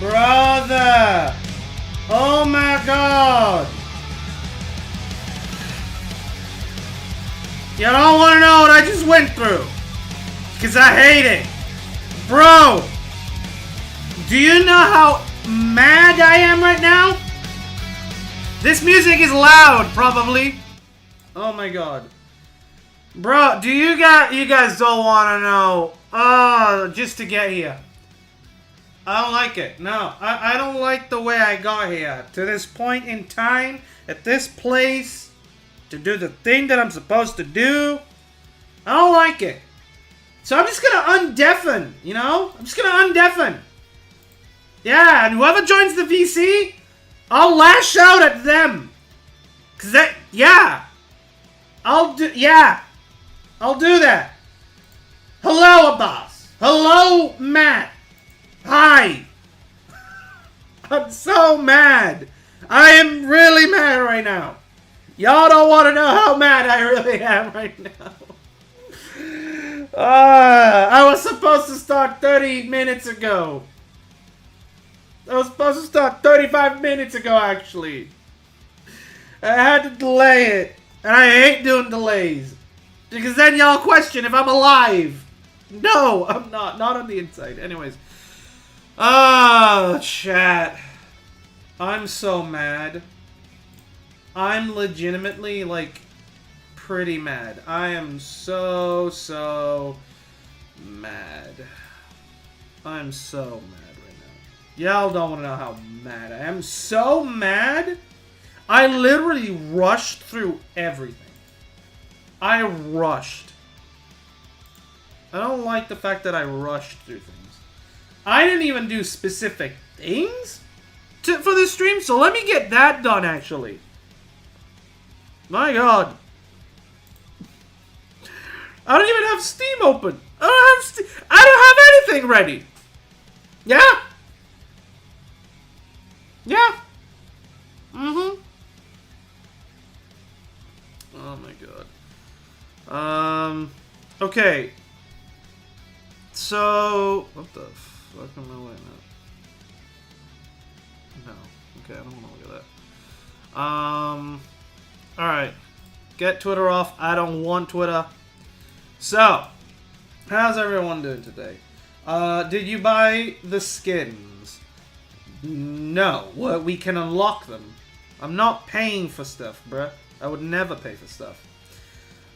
Brother! Oh my god! You don't want to know what I just went through. Because I hate it. Bro! Do you know how mad I am right now? This music is loud, probably. Oh my god. Bro, do you guys don't want to know. Just to get here. I don't like it. No, I don't like the way I got here. To this point in time, at this place, to do the thing that I'm supposed to do. I don't like it. So I'm just gonna undeafen, you know? I'm just gonna undeafen. Yeah, and whoever joins the VC, I'll lash out at them. Cause that, yeah. I'll do that. Hello, Abbas. Hello, Matt. Hi. I'm so mad. I am really mad right now. Y'all don't want to know how mad I really am right now. I was supposed to start 30 minutes ago. I was supposed to start 35 minutes ago, actually. I had to delay it. And I hate doing delays. Because then y'all question if I'm alive. No, I'm not. Not on the inside. Anyways. Oh, chat. I'm so mad. I'm legitimately, like, pretty mad. I am so mad. I'm so mad right now. Y'all don't want to know how mad I am. I'm so mad. I literally rushed through everything. I rushed. I don't like the fact that I rushed through things. I didn't even do specific things for this stream, so let me get that done, actually. My god. I don't even have Steam open. I don't have anything ready. Yeah? Yeah. Mm-hmm. Oh my god. Okay. So, what the fuck am I looking at? No. Okay, I don't want to look at that. Alright. Get Twitter off. I don't want Twitter. So, how's everyone doing today? Did you buy the skins? No. Well, we can unlock them. I'm not paying for stuff, bruh. I would never pay for stuff.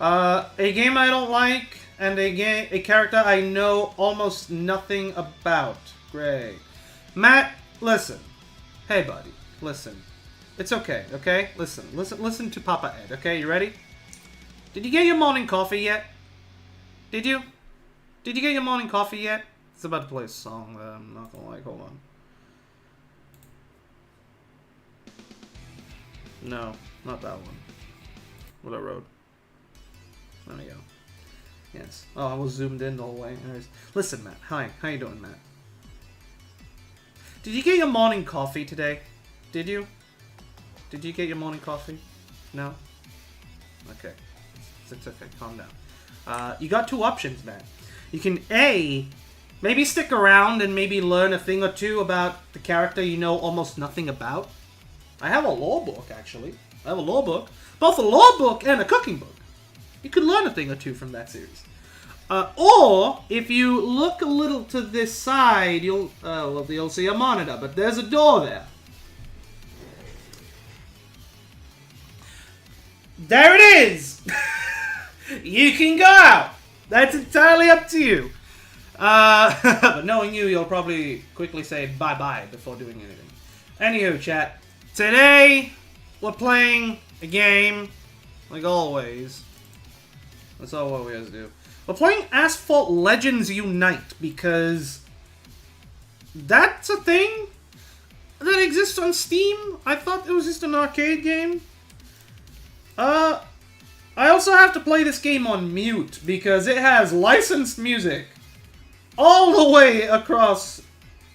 A game I don't like, and a character I know almost nothing about. Great. Matt, listen. Hey, buddy. Listen. It's okay, okay? Listen to Papa Ed, okay? You ready? Did you get your morning coffee yet? Did you? Did you get your morning coffee yet? It's about to play a song that I'm not gonna like. Hold on. No, not that one. What I wrote. There we go. Yes. Oh, I was zoomed in the whole way. Anyways. Listen, Matt. Hi. How you doing, Matt? Did you get your morning coffee today? Did you? Did you get your morning coffee? No? Okay. It's okay. Calm down. You got two options, Matt. You can A, maybe stick around and maybe learn a thing or two about the character you know almost nothing about. I have a lore book, actually. I have a lore book. Both a lore book and a cooking book. You could learn a thing or two from that series. Or, if you look a little to this side, you'll see a monitor, but there's a door there. There it is! You can go out! That's entirely up to you. But knowing you, you'll probably quickly say bye-bye before doing anything. Anywho, chat. Today, we're playing a game, like always. That's all what we have to do. We're playing Asphalt Legends Unite, because that's a thing that exists on Steam. I thought it was just an arcade game. I also have to play this game on mute, because it has licensed music all the way across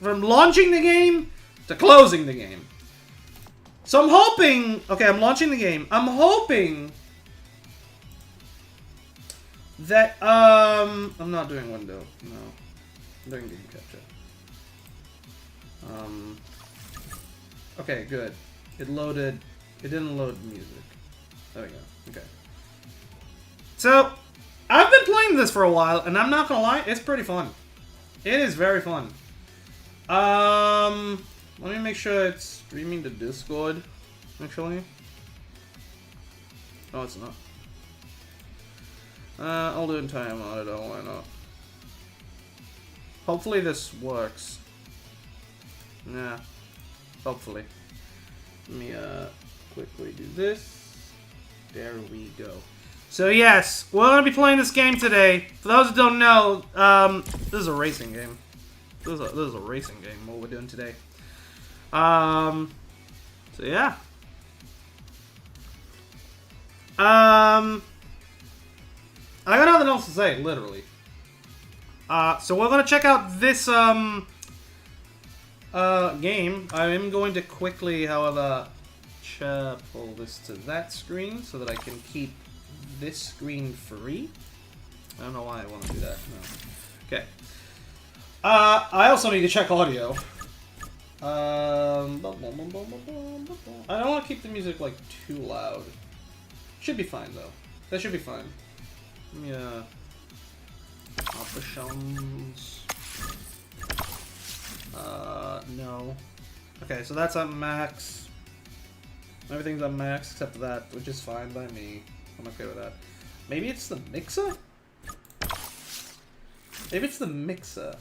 from launching the game to closing the game. So I'm hoping... Okay, I'm launching the game. I'm hoping that, I'm not doing window. No. I'm doing game capture. Okay, good. It loaded. It didn't load music. There we go. Okay. So, I've been playing this for a while, and I'm not gonna lie, it's pretty fun. It is very fun. Let me make sure it's streaming to Discord, actually. No, it's not. I'll do entire monitor, why not? Hopefully this works. Nah. Hopefully. Let me, quickly do this. There we go. So yes, we're gonna be playing this game today. For those who don't know, this is a racing game. This is a racing game, what we're doing today. So yeah. I got nothing else to say, literally. So we're gonna check out this, game. I am going to quickly, however, pull this to that screen so that I can keep this screen free. I don't know why I want to do that. No. Okay. I also need to check audio. I don't want to keep the music, like, too loud. Should be fine, though. That should be fine. Yeah. Options. No. Okay, so that's on max. Everything's on max except that, which is fine by me. I'm okay with that. Maybe it's the mixer? Maybe it's the mixer.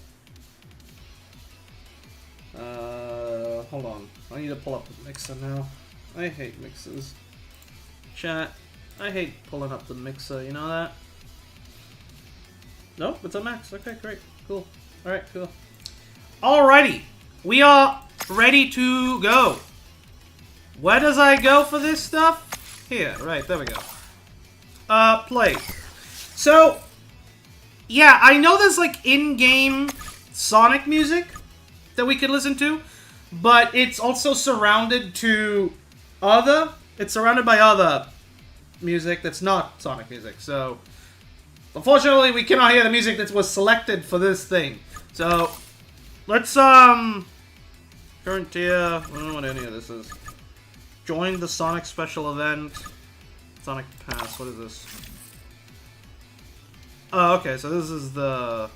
Hold on. I need to pull up the mixer now. I hate mixers. Chat, I hate pulling up the mixer, you know that? Nope, it's on max. Okay, great. Cool. Alright, cool. Alrighty. We are ready to go. Where does I go for this stuff? Here, right, there we go. Play. So, yeah, I know there's like in-game Sonic music that we could listen to, but it's also surrounded it's surrounded by other music that's not Sonic music, so unfortunately we cannot hear the music that was selected for this thing. So, let's, current tier, I don't know what any of this is. Join the Sonic special event. Sonic Pass, what is this? Oh, okay, so this is the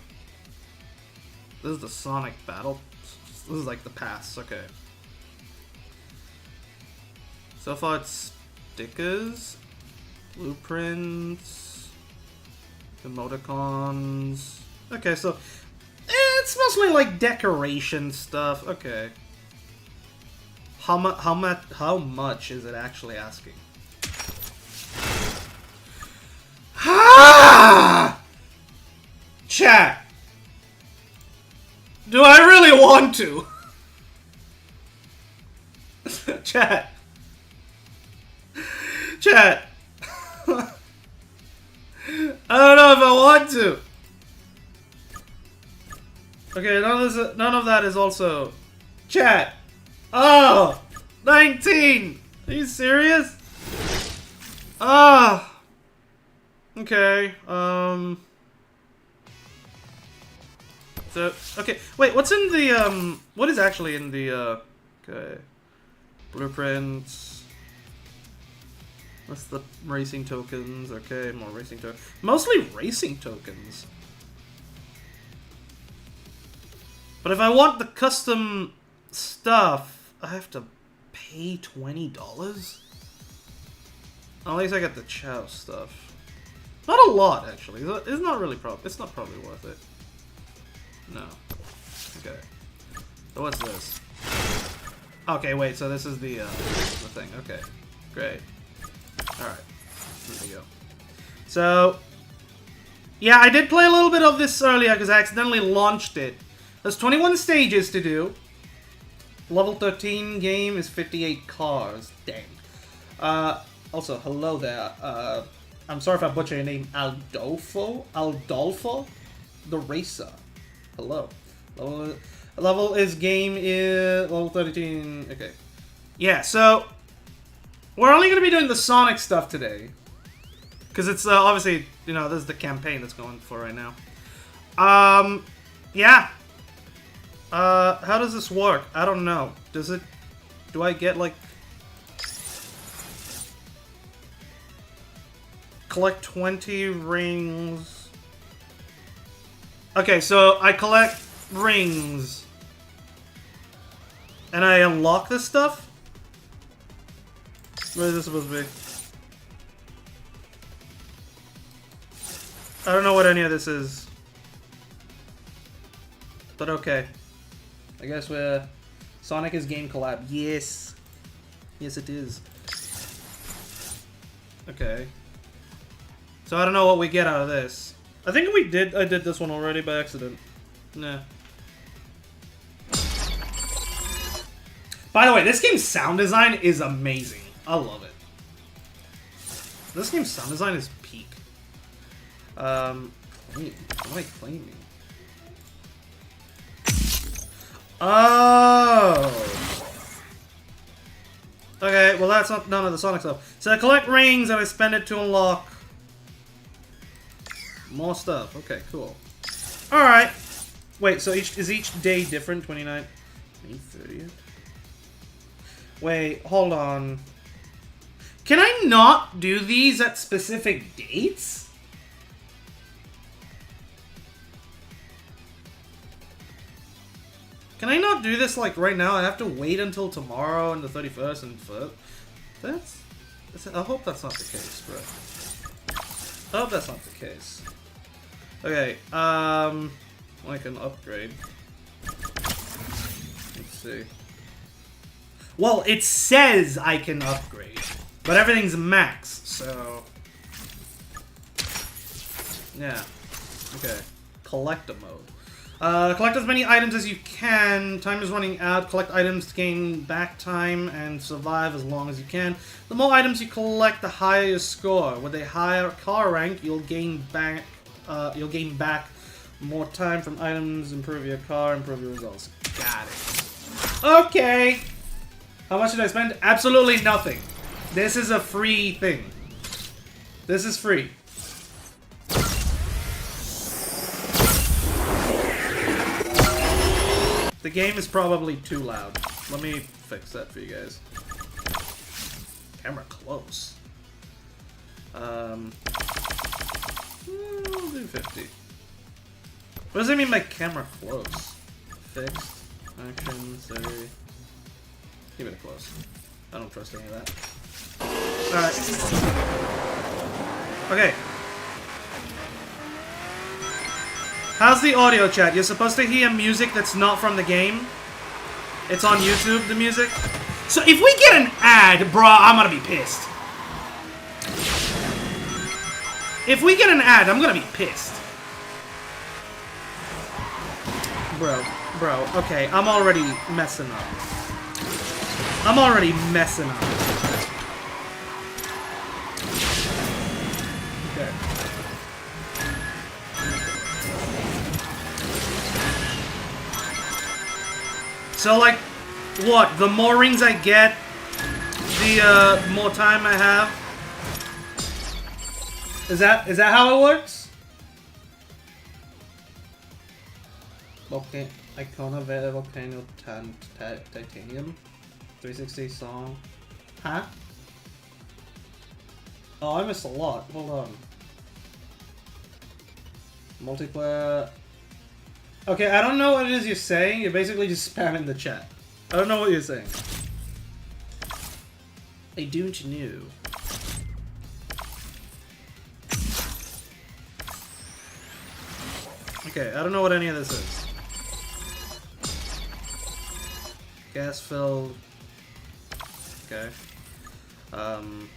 Sonic battle. This is like the pass, okay. So far it's stickers, blueprints, emoticons. Okay, so it's mostly like decoration stuff. Okay. How much is it actually asking? Chat. Do I really want to? Chat. Chat. I don't know if I want to. Okay, none of that is also chat. Oh, 19. Are you serious? Ah. Okay. So, okay. Wait, what's in the what is actually in the okay. Blueprints. That's the racing tokens. Okay, more racing tokens. Mostly racing tokens. But if I want the custom stuff, I have to pay $20? At least I get the Chow stuff. Not a lot, actually. It's not really it's not probably worth it. No. Okay. So what's this? Okay, wait, so this is the thing. Okay. Great. Alright. There we go. So, yeah, I did play a little bit of this earlier because I accidentally launched it. There's 21 stages to do. Level 13 game is 58 cars. Dang. Also, hello there. I'm sorry if I butcher your name. Aldolfo? The Racer. Hello. Level is game is level 13. Okay. Yeah, so we're only going to be doing the Sonic stuff today. Because it's obviously, you know, this is the campaign that's going for right now. Yeah. How does this work? I don't know. Does it... Do I get, like... Collect 20 rings... Okay, so I collect rings. And I unlock this stuff? What is this supposed to be? I don't know what any of this is. But okay. I guess we're... Sonic is game collab. Yes. Yes, it is. Okay. So I don't know what we get out of this. I think I did this one already by accident. Nah. By the way, this game's sound design is amazing. I love it. This game's sound design is peak. Wait, what am I claiming? Oh! Okay, well that's not none of the Sonic stuff. So I collect rings and I spend it to unlock more stuff. Okay, cool. Alright. Wait, so is each day different? 29th? May 30th? Wait, hold on. Can I not do these at specific dates? Can I not do this like right now? I have to wait until tomorrow and the 31st and 1st. I hope that's not the case, bro. I hope that's not the case. Okay, I can upgrade. Let's see. Well, it says I can upgrade, but everything's max, so... Yeah. Okay. Collector mode. Collect as many items as you can. Time is running out. Collect items to gain back time and survive as long as you can. The more items you collect, the higher your score. With a higher car rank, you'll gain back more time from items, improve your car, improve your results. Got it. Okay. How much did I spend? Absolutely nothing. This is a free thing. This is free. The game is probably too loud. Let me fix that for you guys. Camera close. We'll do 50. What does it mean by camera close? Fixed. Action, say. Give it a close. I don't trust any of that. Alright. Okay. How's the audio, chat? You're supposed to hear music that's not from the game. It's on YouTube, the music. So if we get an ad, bruh, I'm gonna be pissed. If we get an ad, I'm gonna be pissed. Bro, okay, I'm already messing up. I'm already messing up. Okay. So, like, what? The more rings I get, the more time I have? Is that how it works? Okay, Icona Veda Volcano Titanium 360 song. Huh? Oh, I missed a lot. Hold on. Multiplayer. Okay, I don't know what it is you're saying. You're basically just spamming the chat. I don't know what you're saying. I don't know. Okay, I don't know what any of this is. Gas filled. Okay. Alright.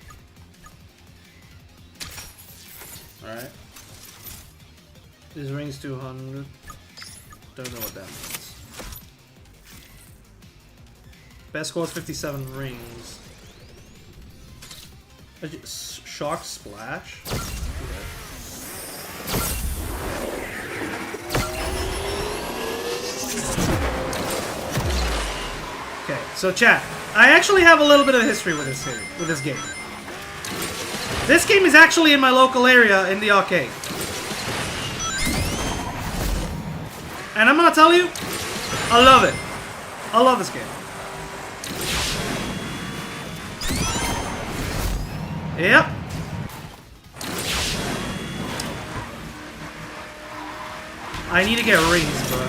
This rings 200. Don't know what that means. Best score is 57 rings. Shark Splash? Okay, so chat. I actually have a little bit of history with this game. This game is actually in my local area in the arcade. And I'm gonna tell you, I love it. I love this game. Yep. I need to get rings, bro.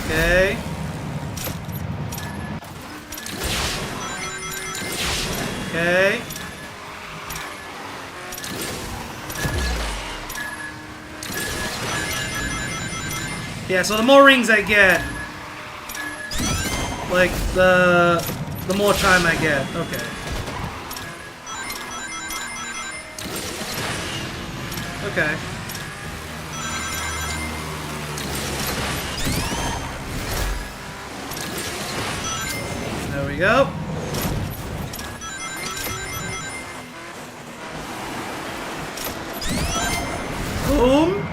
Okay. Okay. Yeah, so the more rings I get, like the more time I get. Okay. Okay. There we go. Boom.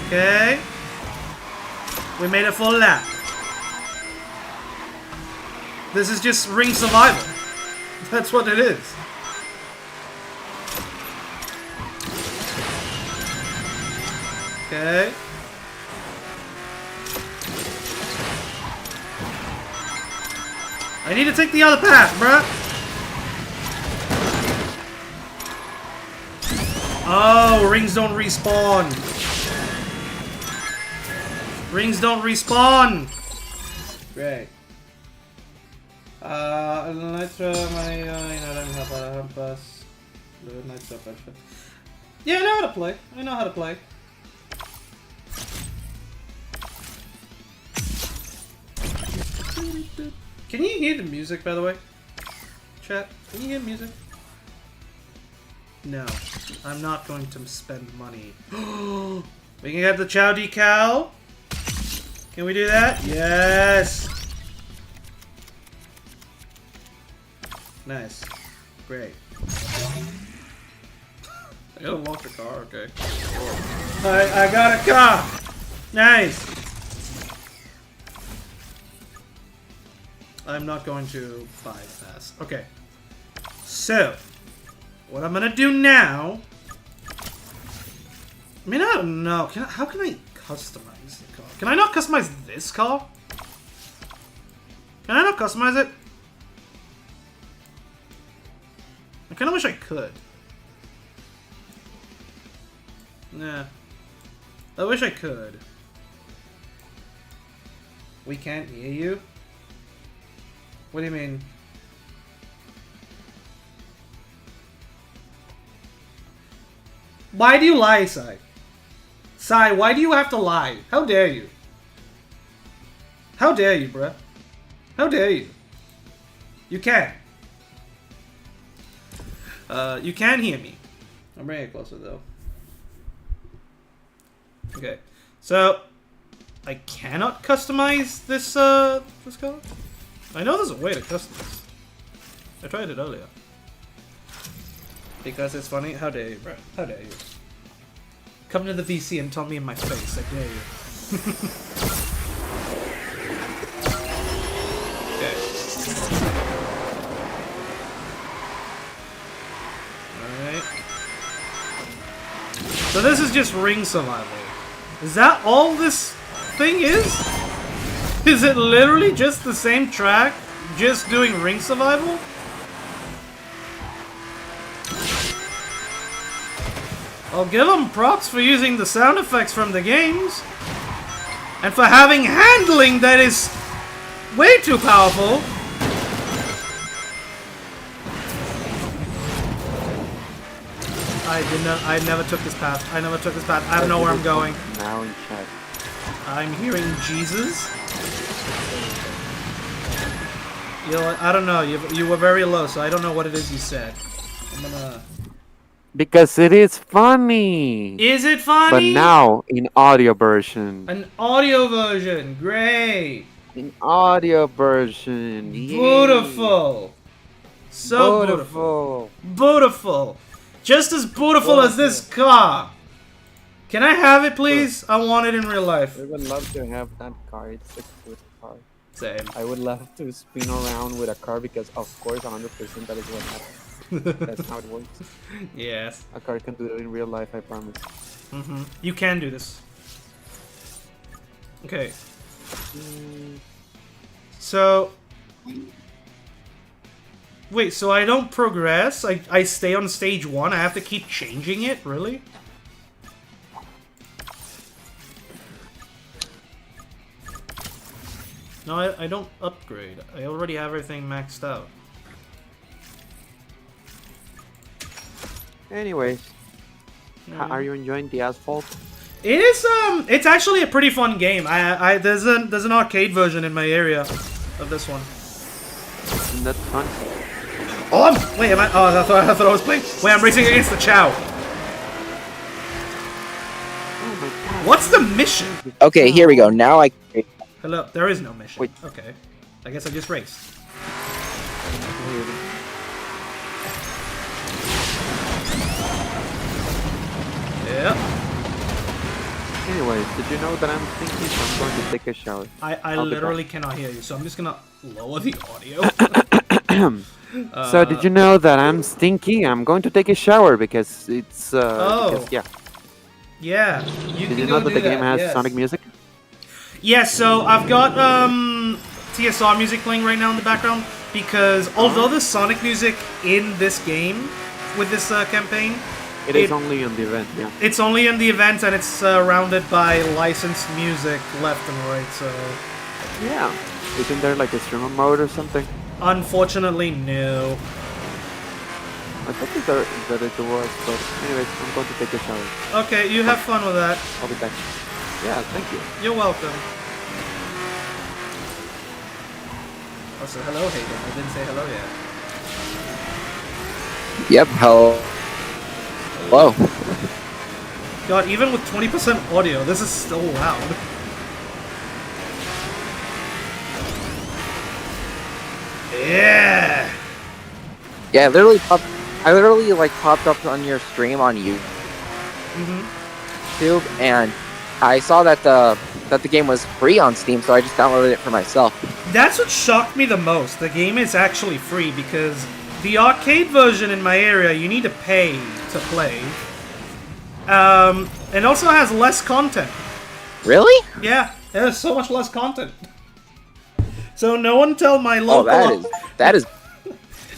Okay. We made a full lap. This is just ring survival. That's what it is. Okay. I need to take the other path, bruh. Oh, rings don't respawn. Rings don't respawn. Great. Yeah, I know how to play. I know how to play. Can you hear the music, by the way? Chat, can you hear music? No, I'm not going to spend money. We can get the Chow decal. Can we do that? Yes! Nice. Great. I gotta lock the car, okay. I got a car! Nice! I'm not going to buy fast. Okay. So, what I'm gonna do now... I mean, I don't know. How can I customize the car? Can I not customize this car? Can I not customize it? I kinda wish I could. Nah. I wish I could. We can't hear you? What do you mean? Why do you lie, Sai? Sai, why do you have to lie? How dare you? How dare you, bruh? How dare you? You can. You can hear me. I'm bringing it closer, though. Okay. So, I cannot customize this, this car? I know there's a way to customize. I tried it earlier. Because it's funny? How dare you, bro? How dare you? Come to the VC and tell me in my face. I dare you. Okay. Alright. So this is just ring survival. Is that all this thing is? Is it literally just the same track, just doing ring survival? I'll give them props for using the sound effects from the games. And for having handling that is way too powerful. I never took this path. I never took this path. I don't know where I'm going. Now in chat. I'm hearing Jesus. You know what? I don't know. You were very low, so I don't know what it is you said. I'm gonna... Because it is funny. Is it funny? But now in audio version. An audio version. Great. In audio version. Yay. Beautiful. So beautiful. Beautiful. Just as beautiful as this car. Can I have it, please? I want it in real life. I would love to have that car. It's a good car. Same. I would love to spin around with a car because, of course, 100% that is what happens. That's how it works. Yes. A car can do it in real life, I promise. You can do this. Okay. So... Wait, so I don't progress? I stay on stage 1? I have to keep changing it? Really? No, I don't upgrade. I already have everything maxed out. Anyways, are you enjoying the Asphalt? It is, it's actually a pretty fun game. There's an arcade version in my area of this one. Isn't that fun? Oh, wait, am I? Oh, I thought I was playing. Wait, I'm racing against the Chow. Oh my god. What's the mission? Okay, here we go. Now I. Hello, there is no mission. Wait. Okay, I guess I just raced. Weird. Yep. Anyways, did you know that I'm thinking I'm going to take a shower? I literally cannot hear you, so I'm just gonna lower the audio. So did you know that I'm stinky? I'm going to take a shower because it's Oh. yeah. Yeah. Did you know that the game has yes. Sonic music? Yeah, so I've got TSR music playing right now in the background because although the Sonic music in this game with this campaign, It is only on the event, yeah. it's only in the event and it's surrounded by licensed music left and right. So Yeah. Isn't there like a streamer mode or something? unfortunately, no. I thought that it was, but anyways, I'm going to take a shower. Okay, you have fun with that. I'll be back. Yeah, thank you. You're welcome. Also, hello, Hayden. I didn't say hello yet. Yep. Hello. God, even with 20% audio, this is still loud. Yeah. Yeah, I literally like popped up on your stream on YouTube, and I saw that the game was free on Steam, so I just downloaded it for myself. That's what shocked me the most. The game is actually free because the arcade version in my area, you need to pay to play. It also has less content. Really? Yeah, there's so much less content. So no one tell my local... Oh, that is.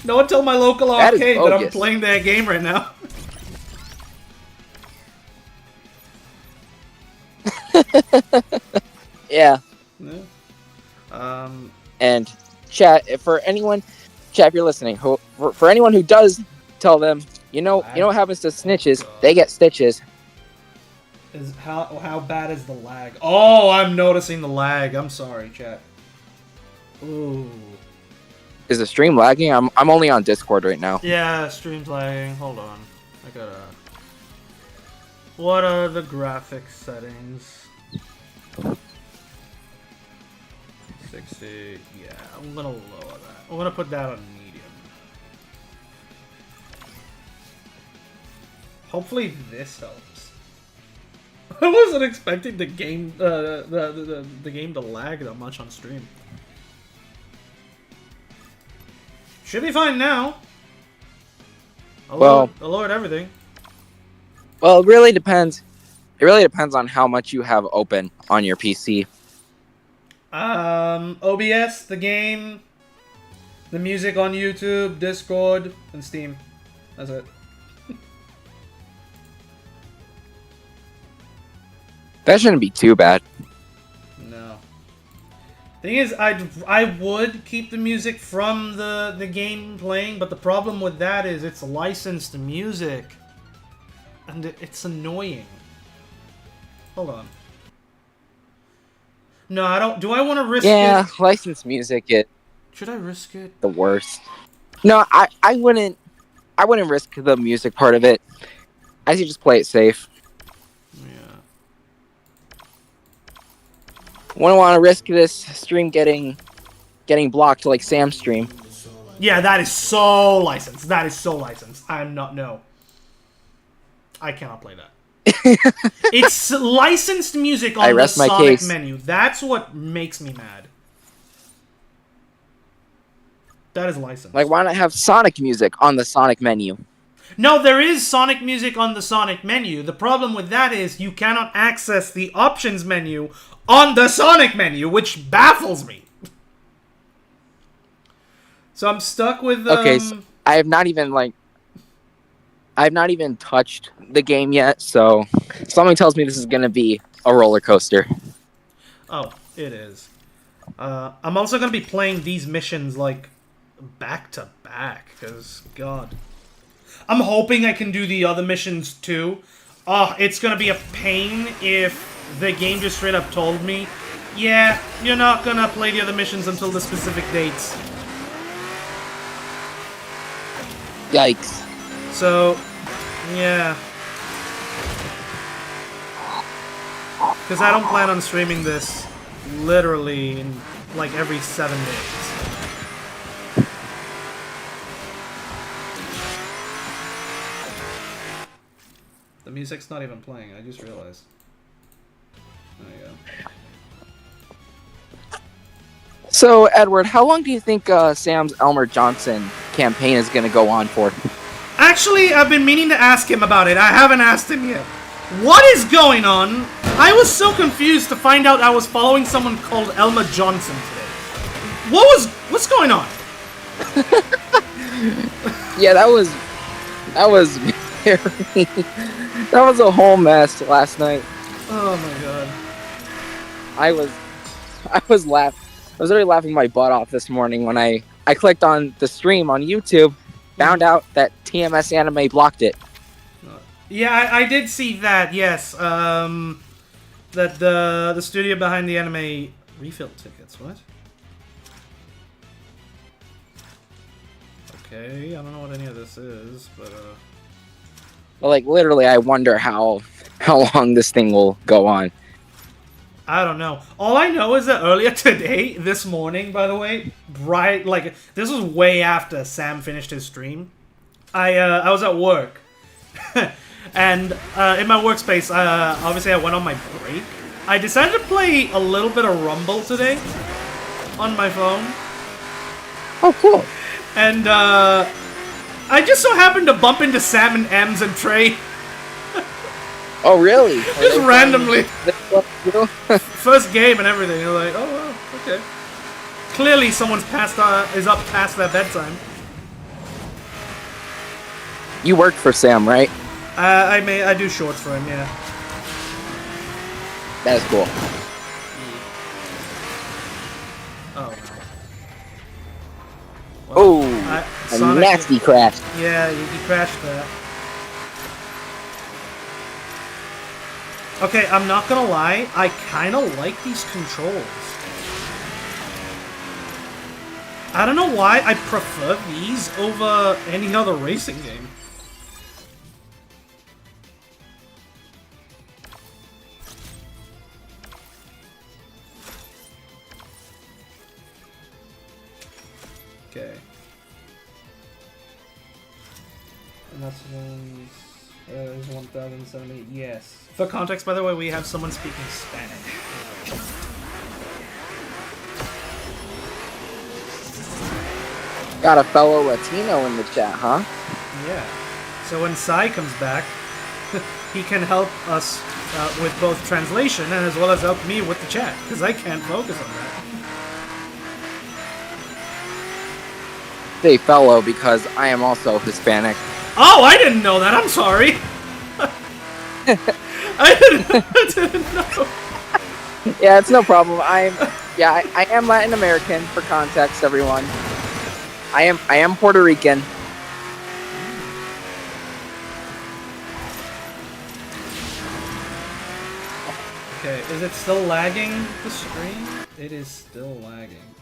No one tell my local That is arcade that I'm bogus. playing their game right now. Yeah. Yeah. And chat, if you're listening, for anyone who does tell them, you know what happens to snitches? They get stitches. How bad is the lag? Oh, I'm noticing the lag. I'm sorry, chat. Ooh. Is the stream lagging? I'm only on Discord right now. Yeah, stream's lagging. Hold on. I gotta... What are the graphics settings? 60. Yeah, I'm gonna lower that. I'm gonna put that on medium. Hopefully this helps. I wasn't expecting the game the game to lag that much on stream. Should be fine now. I lowered everything. Well, it really depends. It really depends on how much you have open on your PC. OBS, the game, the music on YouTube, Discord, and Steam. That's it. That shouldn't be too bad. No. Thing is, I would keep the music from the game playing, but the problem with that is it's licensed music. And it's annoying. Hold on. No, I don't. Do I want to risk it? Yeah, licensed music is Should I risk it? the worst. No, I wouldn't risk the music part of it. I should just play it safe. Yeah. Wouldn't want to risk this stream getting blocked like Sam's stream. Yeah, that is so licensed. That is so licensed. I'm not. No. I cannot play that. It's licensed music on the Sonic menu. That's what makes me mad. That is licensed. Like, why not have Sonic music on the Sonic menu? No, there is Sonic music on the Sonic menu. The problem with that is you cannot access the options menu on the Sonic menu, which baffles me. So I'm stuck with. Okay, so I have not even touched the game yet, so something tells me this is gonna be a roller coaster. Oh, it is. I'm also gonna be playing these missions like back to back, because God. I'm hoping I can do the other missions too. Oh, it's gonna be a pain if the game just straight up told me, yeah, you're not gonna play the other missions until the specific dates. Yikes. So, yeah. Because I don't plan on streaming this literally in like every 7 days. The music's not even playing, I just realized. There you go. So, Edward, how long do you think Sam's Elmer Johnson campaign is going to go on for? Actually, I've been meaning to ask him about it. I haven't asked him yet. What is going on? I was so confused to find out I was following someone called Elmer Johnson today. What's going on? Yeah, that was very... That was a whole mess last night. Oh my God. I was already laughing my butt off this morning when I clicked on the stream on YouTube, found out that TMS Anime blocked it. Yeah, I did see that, yes. That the studio behind the anime refill tickets, what? Okay, I don't know what any of this is, but But like literally I wonder how long this thing will go on. I don't know. All I know is that earlier today, this morning, by the way, right, like, this was way after Sam finished his stream. I was at work. And in my workspace, obviously I went on my break. I decided to play a little bit of Rumble today on my phone. Oh, cool. And I just so happened to bump into Sam and Ems and Trey. Oh, really? Just randomly. You? First game and everything. You're like, oh, well, okay. Clearly someone's is up past their bedtime. You work for Sam, right? I do shorts for him, yeah. That is cool. Oh. Oh, a Sonic, nasty crash. Yeah, you crashed that. Okay, I'm not gonna lie, I kinda like these controls. I don't know why I prefer these over any other racing game. Okay. And that's one's... There's 1,078, yes. For context, by the way, we have someone speaking Spanish. Got a fellow Latino in the chat, huh? Yeah. So when Sai comes back, he can help us with both translation and as well as help me with the chat, because I can't focus on that. Say fellow because I am also Hispanic. Oh, I didn't know that. I'm sorry. I didn't know. Yeah, it's no problem. I am Latin American for context, everyone. I am Puerto Rican. Okay, is it still lagging the stream? It is still lagging.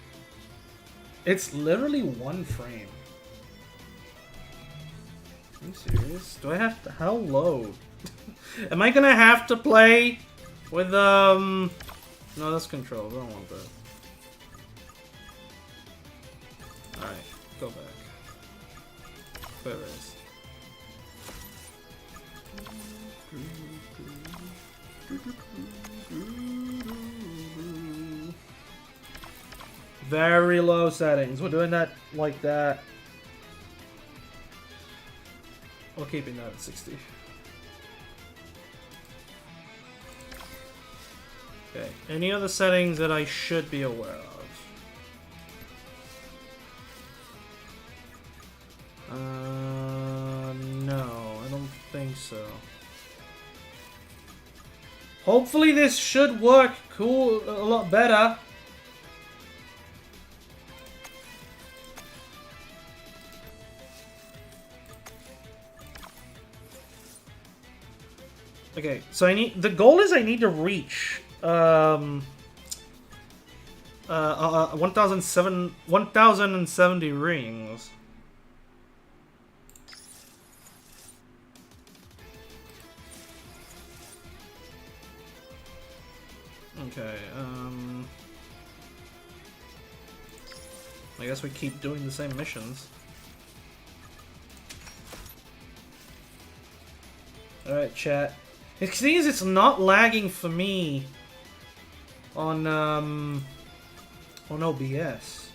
It's literally one frame. Are you serious? Do I have to... How low? Am I gonna have to play with, No, that's control. I don't want that. Alright, go back. Quit race. very low settings. We're doing that like that. We're keeping that at 60. Okay, any other settings that I should be aware of? No, I don't think so. Hopefully this should work cool a lot better. Okay, so the goal is I need to reach 1070 rings. Okay, I guess we keep doing the same missions. Alright, chat. The thing is, it's not lagging for me on OBS.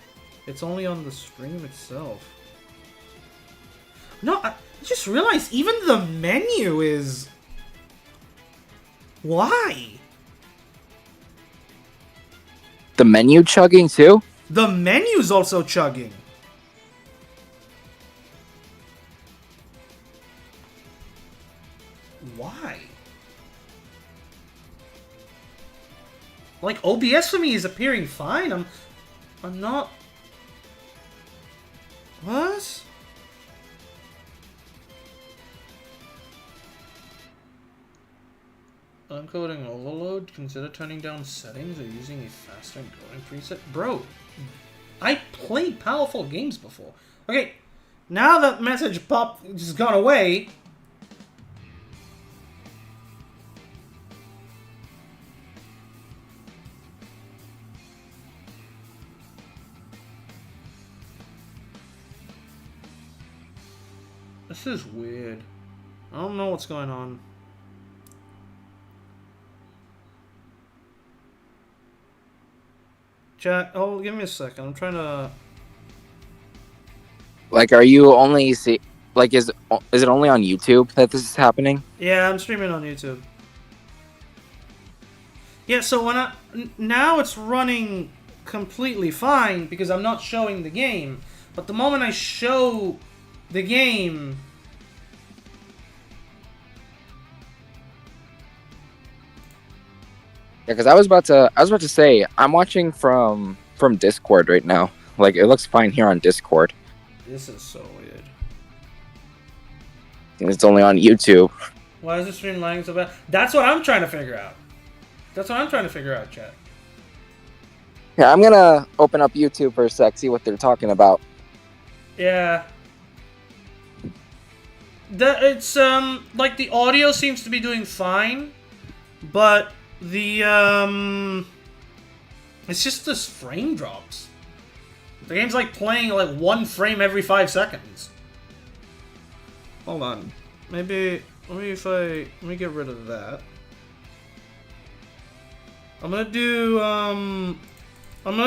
It's only on the stream itself. No, I just realized even the menu is... Why? The menu chugging too? The menu's also chugging. Why? Like, OBS for me is appearing fine. I'm not... What? Uncoding overload? Consider turning down settings or using a faster encoding preset? Bro, I played powerful games before. Okay, now that message just gone away. This is weird. I don't know what's going on. Chat, oh, give me a second. I'm trying to... Like, are you only see... Like, is it only on YouTube that this is happening? Yeah, I'm streaming on YouTube. Yeah, so when now it's running completely fine because I'm not showing the game. But the moment I show the game... Yeah, because I was about to say I'm watching from Discord right now. Like, it looks fine here on Discord. This is so weird. And it's only on YouTube. Why is the stream lagging so bad? That's what I'm trying to figure out. That's what I'm trying to figure out, chat. Yeah, I'm gonna open up YouTube for a sec, see what they're talking about. Yeah. It's like the audio seems to be doing fine, but the it's just this frame drops. The game's like playing like 1 frame every 5 seconds. Hold on. Let me get rid of that. I'm gonna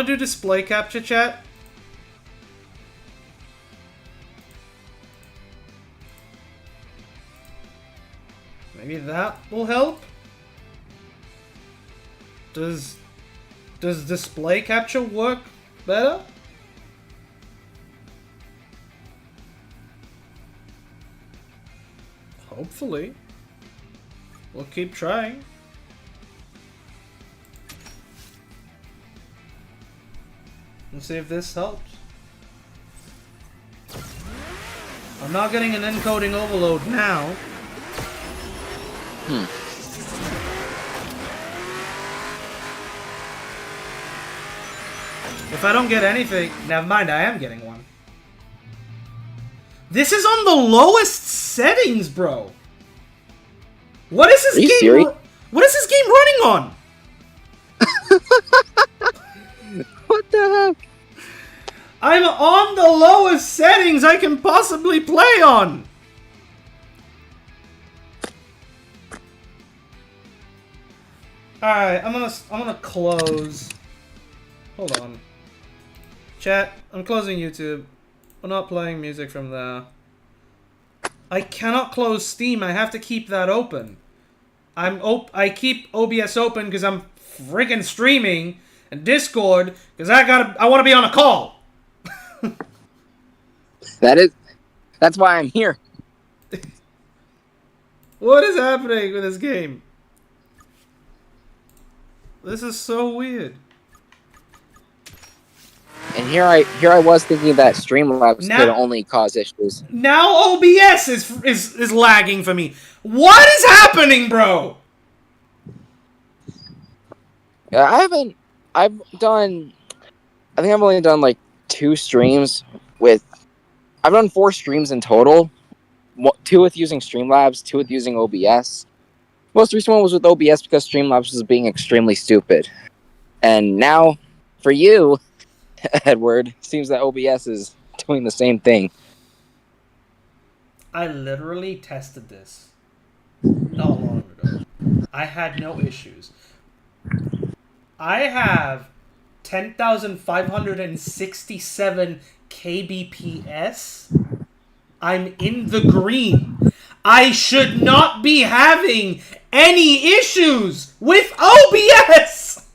do display capture, chat. Maybe that will help. Does display capture work better? Hopefully. We'll keep trying. Let's see if this helps. I'm not getting an encoding overload now. If I don't get anything, never mind, I am getting one. This is on the lowest settings, bro. What is this game? Serious? What is this game running on? What the heck? I'm on the lowest settings I can possibly play on. All right, I'm gonna close. Hold on. Chat, I'm closing YouTube. We're not playing music from there. I cannot close Steam. I have to keep that open. I keep OBS open because I'm friggin' streaming, and Discord because I want to be on a call. That's why I'm here. What is happening with this game? This is so weird. And here I was thinking that Streamlabs could only cause issues. Now OBS is lagging for me. What is happening, bro? I think I've only done like 2 streams with. I've done 4 streams in total. 2 with using Streamlabs, 2 with using OBS. Most recent one was with OBS because Streamlabs was being extremely stupid. And now, for you, Edward, seems that OBS is doing the same thing. I literally tested this not long ago. I had no issues. I have 10,567 kbps. I'm in the green. I should not be having any issues with OBS!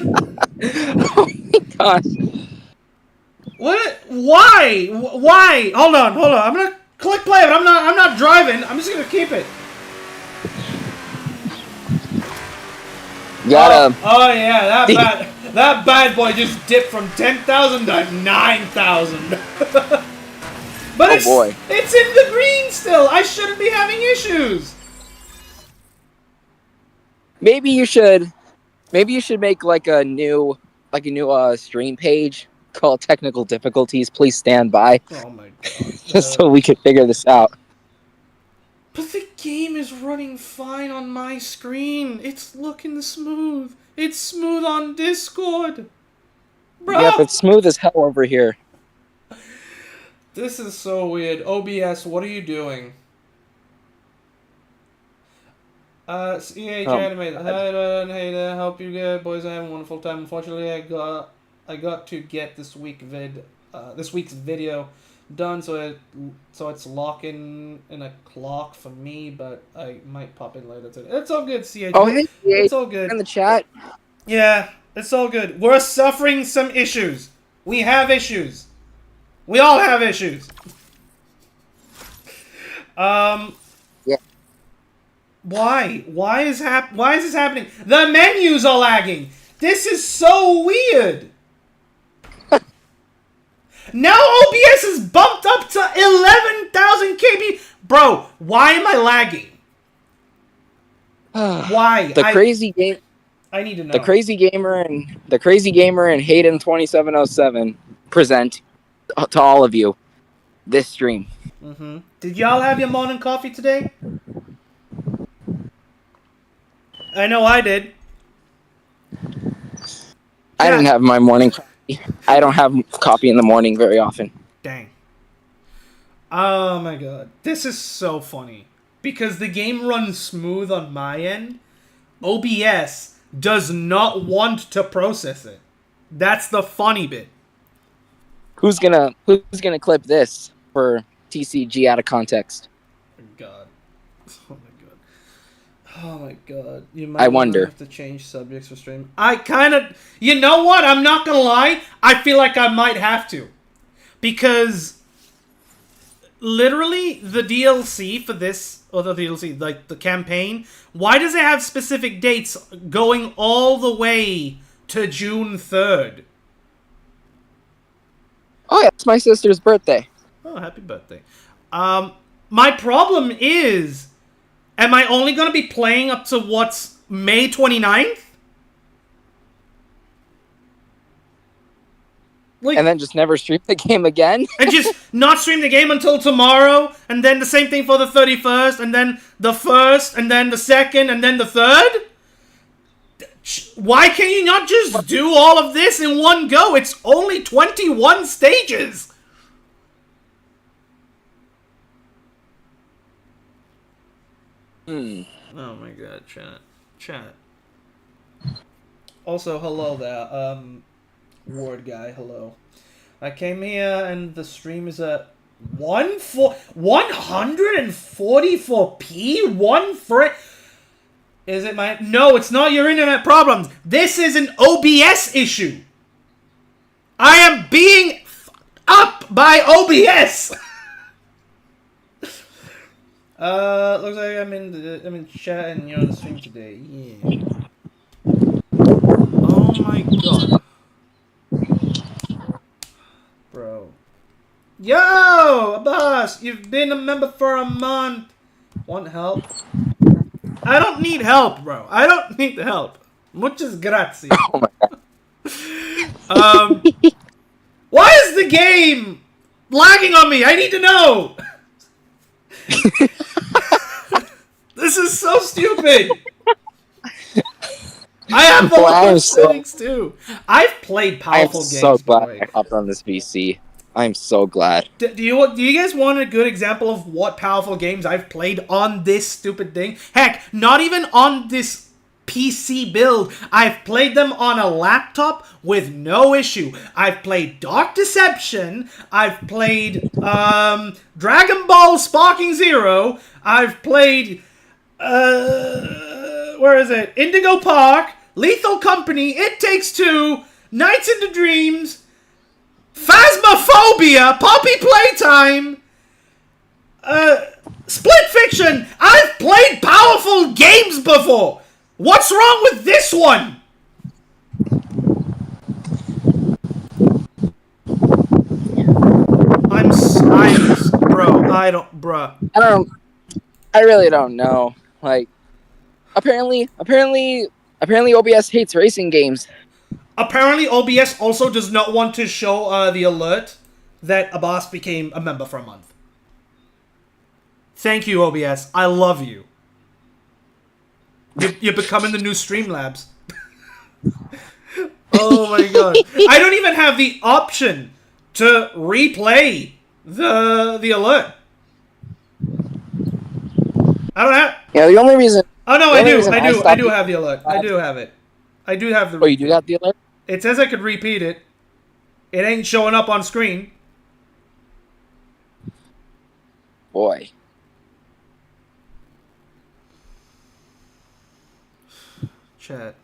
Oh my gosh. What? Why? Why? Hold on. I'm gonna click play, but I'm not driving. I'm just gonna keep it. Got him. Oh yeah, that bad boy just dipped from 10,000 to 9,000. But it's in the green still. I shouldn't be having issues. Maybe you should make like a new stream page called Technical Difficulties. Please stand by. Oh my god. Just so we can figure this out. But the game is running fine on my screen. It's looking smooth. It's smooth on Discord. Bro. Yep, it's smooth as hell over here. This is so weird. OBS, what are you doing? CH Animated. Hi, hey there. Hope you good, boys. I have a wonderful time. Unfortunately, I got to get this week's video done, so it's locking in a clock for me, but I might pop in later today. It's all good, CH. Oh, hey, it's all good. In the chat. Yeah, it's all good. We're suffering some issues. We have issues. We all have issues. Yeah. Why? Why is this happening? The menus are lagging. This is so weird. Now OBS is bumped up to 11,000 KB. Bro, why am I lagging? Why? Crazy game. I need to know. The crazy gamer and Hayden 2707 present to all of you this stream. Mm-hmm. Did y'all have your morning coffee today? I know I did. I didn't have my morning coffee. I don't have coffee in the morning very often. Dang. Oh my god. This is so funny. Because the game runs smooth on my end, OBS does not want to process it. That's the funny bit. Who's gonna clip this for TCG out of context? Oh god. Oh my god. Oh my god. You might I wonder. have to change subjects for stream. I kind of... You know what? I'm not gonna lie. I feel like I might have to. Because... literally, the DLC for this... Or the DLC, like the campaign... Why does it have specific dates going all the way to June 3rd? Oh yeah, it's my sister's birthday. Oh, happy birthday. My problem is... Am I only going to be playing up to what's May 29th? Like, and then just never stream the game again? And just not stream the game until tomorrow, and then the same thing for the 31st, and then the 1st, and then the 2nd, and then the 3rd? Why can you not just do all of this in one go? It's only 21 stages! Oh my god, chat. Also, hello there. Ward guy, hello. I came here and the stream is at 144p? Is it my... No, it's not your internet problems. This is an OBS issue. I am being up by OBS. Looks like I'm in chat and you're on the stream today. Yeah. Oh my god. Bro. Yo, boss, you've been a member for a month. Want help? I don't need help, bro. I don't need help. Muchas gracias. Oh my god. Why is the game lagging on me? I need to know. This is so stupid. I have the lowest settings too. I've played powerful games. I'm so glad I hopped on this VC. I'm so glad. Do you guys want a good example of what powerful games I've played on this stupid thing? Heck, not even on this PC build. I've played them on a laptop with no issue. I've played Dark Deception. I've played Dragon Ball Sparking Zero. I've played where is it? Indigo Park, Lethal Company, It Takes Two, Nights into Dreams, Phasmophobia, Poppy Playtime, Split Fiction. I've played powerful games before. What's wrong with this one? I really don't know. Like, apparently OBS hates racing games. Apparently OBS also does not want to show the alert that a boss became a member for a month. Thank you, OBS. I love you. You're becoming the new Streamlabs. Oh my god. I don't even have the option to replay the alert. I don't have... Yeah, the only reason... Oh no, I do have the alert. I do have it. I do have the... Oh, you do have the alert? It says I could repeat it. It ain't showing up on screen. Boy. Chat.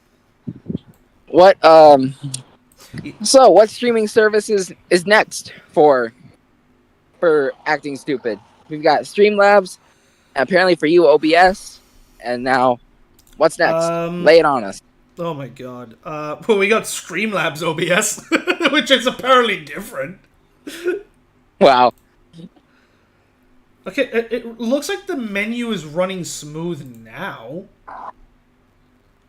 What, So, what streaming service is next for acting stupid? We've got Streamlabs, and apparently for you, OBS, and now, what's next? Lay it on us. Oh my god. Well, we got Streamlabs OBS, which is apparently different. Wow. Okay, it looks like the menu is running smooth now.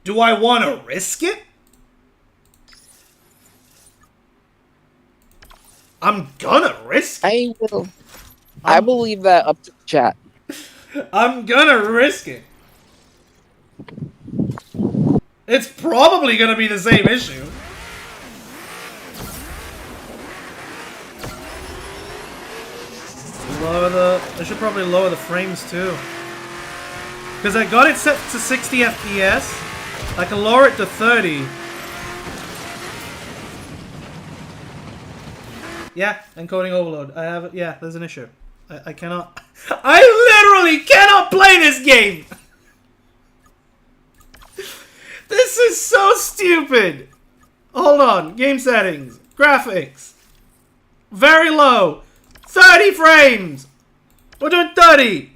Do I want to risk it? I'm gonna risk it. I will leave that up to the chat. I'm gonna risk it. It's probably gonna be the same issue. I should probably lower the frames too. Because I got it set to 60 FPS. I can lower it to 30. Yeah, encoding overload. I have it. Yeah, there's an issue. I cannot. I literally cannot play this game! This is so stupid! Hold on. Game settings. Graphics. Very low. 30 frames! We're doing 30!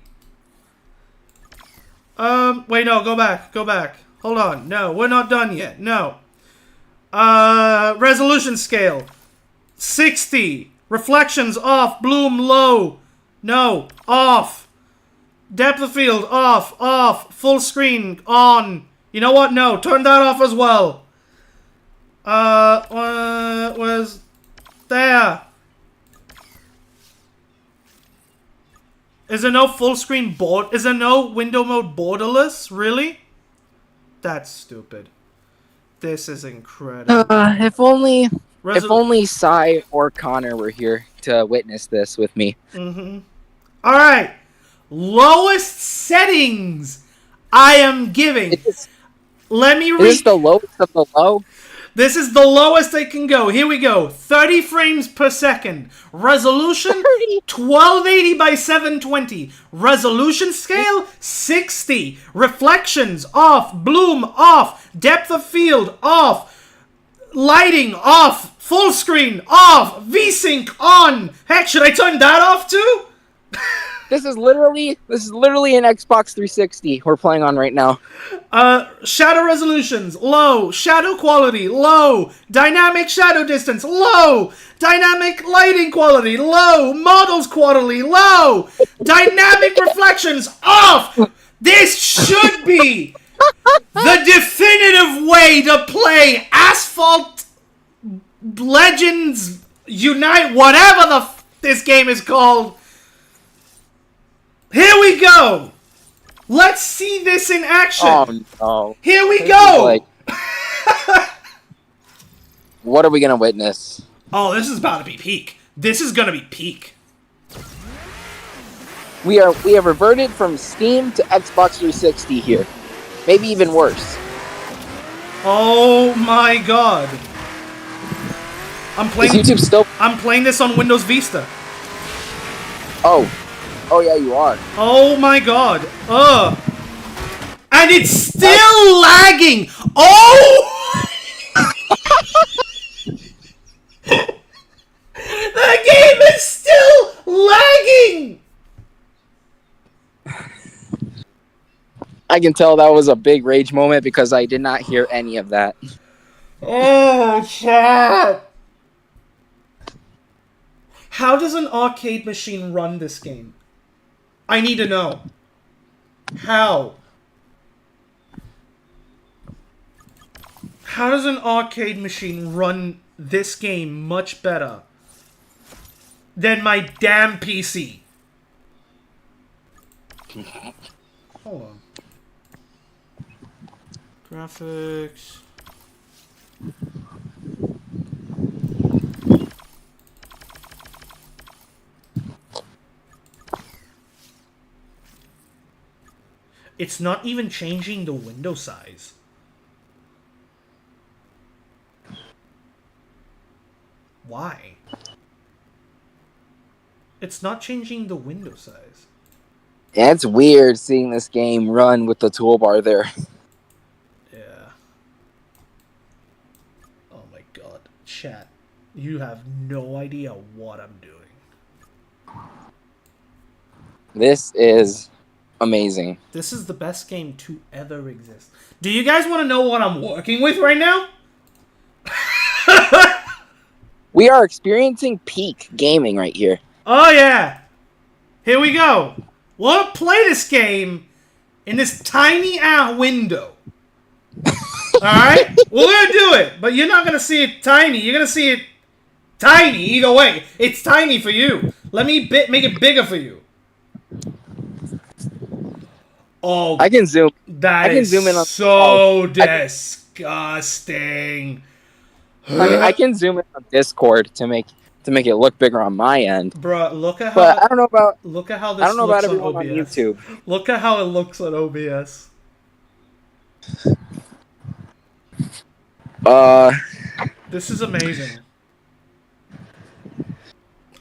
Wait, no, go back. Go back. Hold on. No, we're not done yet. No. Resolution scale. 60. Reflections off. Bloom low. No. Off. Depth of field off. Off. Full screen on. You know what? No. Turn that off as well. Was there? Is there no full screen board? Is there no window mode borderless? Really? That's stupid. This is incredible. If only Sai or Connor were here to witness this with me. Mm-hmm. All right. Lowest settings I am giving. Let me read. Is this the lowest of the low? This is the lowest they can go. Here we go. 30 frames per second. Resolution 1280 by 720. Resolution scale 60. Reflections off. Bloom off. Depth of field off. Lighting off. Full screen off. VSync on. Heck, should I turn that off too? This is literally an Xbox 360 we're playing on right now. Shadow resolutions, low. Shadow quality, low. Dynamic shadow distance, low. Dynamic lighting quality, low. Models quality, low. Dynamic reflections, off. This should be the definitive way to play Asphalt Legends Unite, whatever this game is called. Here we go. Let's see this in action. Oh no! Here we go. What are we gonna witness? Oh, this is about to be peak. This is gonna be peak. We have reverted from Steam to Xbox 360 here. Maybe even worse. Oh my god. Is YouTube still? I'm playing this on Windows Vista. Oh yeah, you are. Oh my god. And it's still lagging. Oh! The game is still lagging. I can tell that was a big rage moment because I did not hear any of that. Oh, chat. How does an arcade machine run this game? I need to know. How? How does an arcade machine run this game much better than my damn PC? Hold on. Graphics. It's not even changing the window size. Why? It's not changing the window size. Yeah, it's weird seeing this game run with the toolbar there. Yeah. Oh my god. Chat, you have no idea what I'm doing. This is amazing. This is the best game to ever exist. Do you guys want to know what I'm working with right now? We are experiencing peak gaming right here. Oh yeah. Here we go. We'll play this game in this tiny window. Alright? We're gonna do it, but you're not gonna see it tiny. You're gonna see it tiny either way. It's tiny for you. Let me make it bigger for you. Oh, I can zoom. that I can is zoom in on so disgusting. I mean, I can zoom in on Discord to make it look bigger on my end. Bruh, look at how. But I don't know about. Look at how this. I don't know looks about everyone on on OBS. YouTube. Look at how it looks on OBS. This is amazing.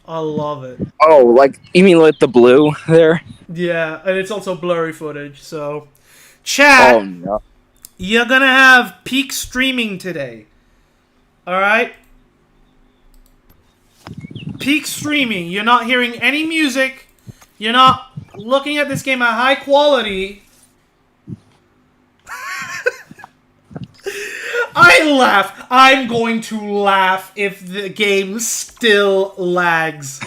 I love it. Oh, like you mean with the blue there? Yeah, and it's also blurry footage. So, chat, Oh no. you're gonna have peak streaming today. All right. Peak streaming. You're not hearing any music. You're not looking at this game at high quality. I laugh. I'm going to laugh if the game still lags.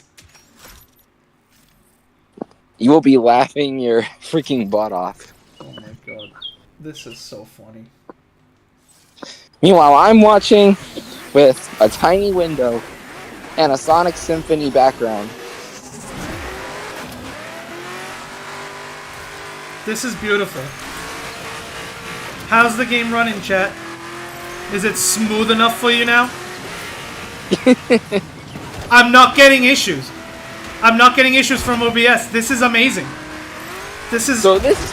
You will be laughing your freaking butt off. Oh my god. This is so funny. Meanwhile, I'm watching with a tiny window and a Sonic Symphony background. This is beautiful. How's the game running, chat? Is it smooth enough for you now? I'm not getting issues. I'm not getting issues from OBS. This is amazing. This is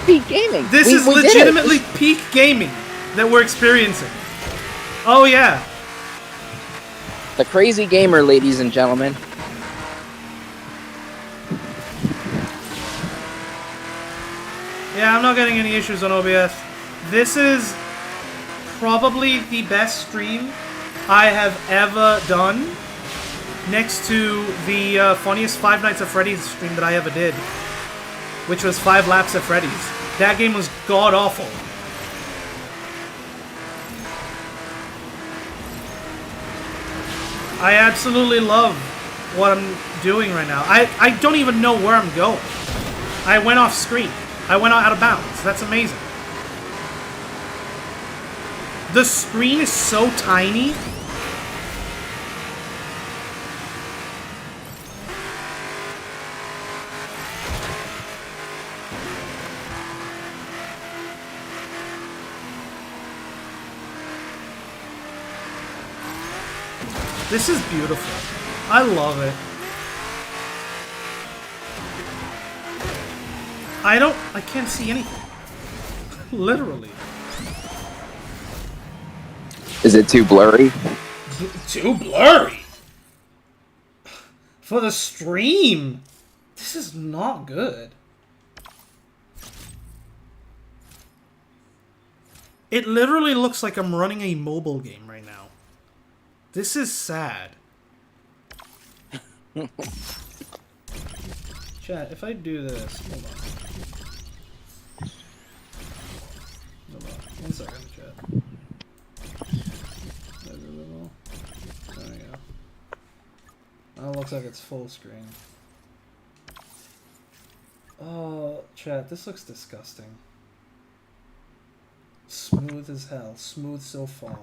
peak gaming. this is We did it. legitimately peak gaming that we're experiencing. Oh, yeah. The crazy gamer, ladies and gentlemen. Yeah, I'm not getting any issues on OBS. This is probably the best stream I have ever done, next to the funniest Five Nights at Freddy's stream that I ever did, which was 5 Laps at Freddy's. That game was god-awful. I absolutely love what I'm doing right now. I don't even know where I'm going. I went off screen. I went out of bounds. That's amazing. The screen is so tiny. This is beautiful. I love it. I can't see anything. Literally. Is it too blurry? Too blurry? For the stream, this is not good. It literally looks like I'm running a mobile game right now. This is sad. Chat, if I do this, hold on. Hold on, 1 second, chat. There we go. Oh, it looks like it's full screen. Oh, chat, this looks disgusting. Smooth as hell. Smooth so far.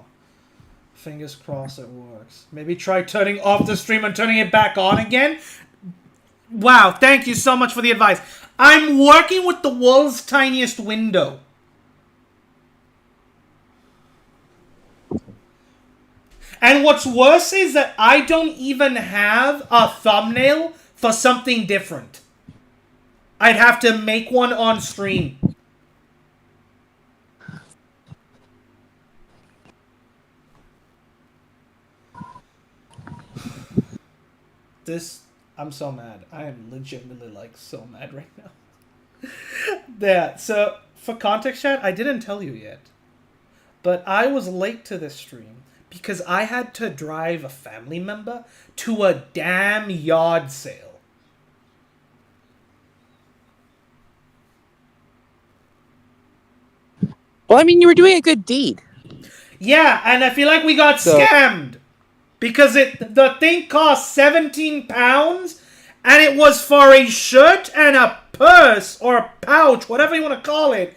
Fingers crossed it works. Maybe try turning off the stream and turning it back on again? Wow, thank you so much for the advice. I'm working with the world's tiniest window. And what's worse is that I don't even have a thumbnail for something different. I'd have to make one on stream. I'm so mad. I am legitimately, like, so mad right now. Yeah, so, for context, chat, I didn't tell you yet. But I was late to this stream because I had to drive a family member to a damn yard sale. Well, I mean, you were doing a good deed. Yeah, and I feel like we got scammed. Because the thing cost 17 pounds, and it was for a shirt and a purse, or a pouch, whatever you want to call it,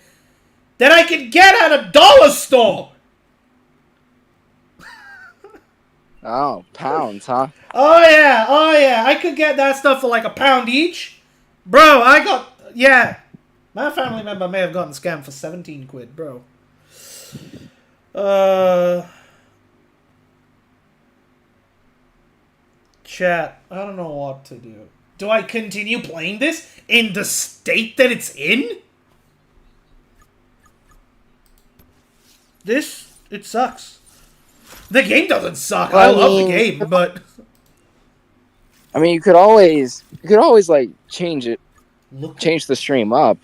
that I could get at a dollar store. Oh, pounds, huh? Oh yeah, I could get that stuff for like £1 each. Bro, yeah. My family member may have gotten scammed for 17 quid, bro. Chat, I don't know what to do. Do I continue playing this in the state that it's in? It sucks. The game doesn't suck. I love the game, but... I mean, you could always like change the stream up.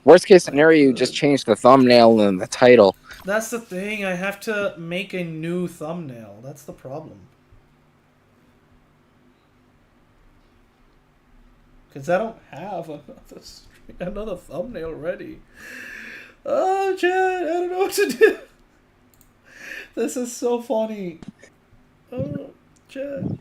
Worst case scenario, you just change the thumbnail and the title. That's the thing. I have to make a new thumbnail. That's the problem. Because I don't have another thumbnail ready. Oh, Chad, I don't know what to do. This is so funny. Oh, Chad.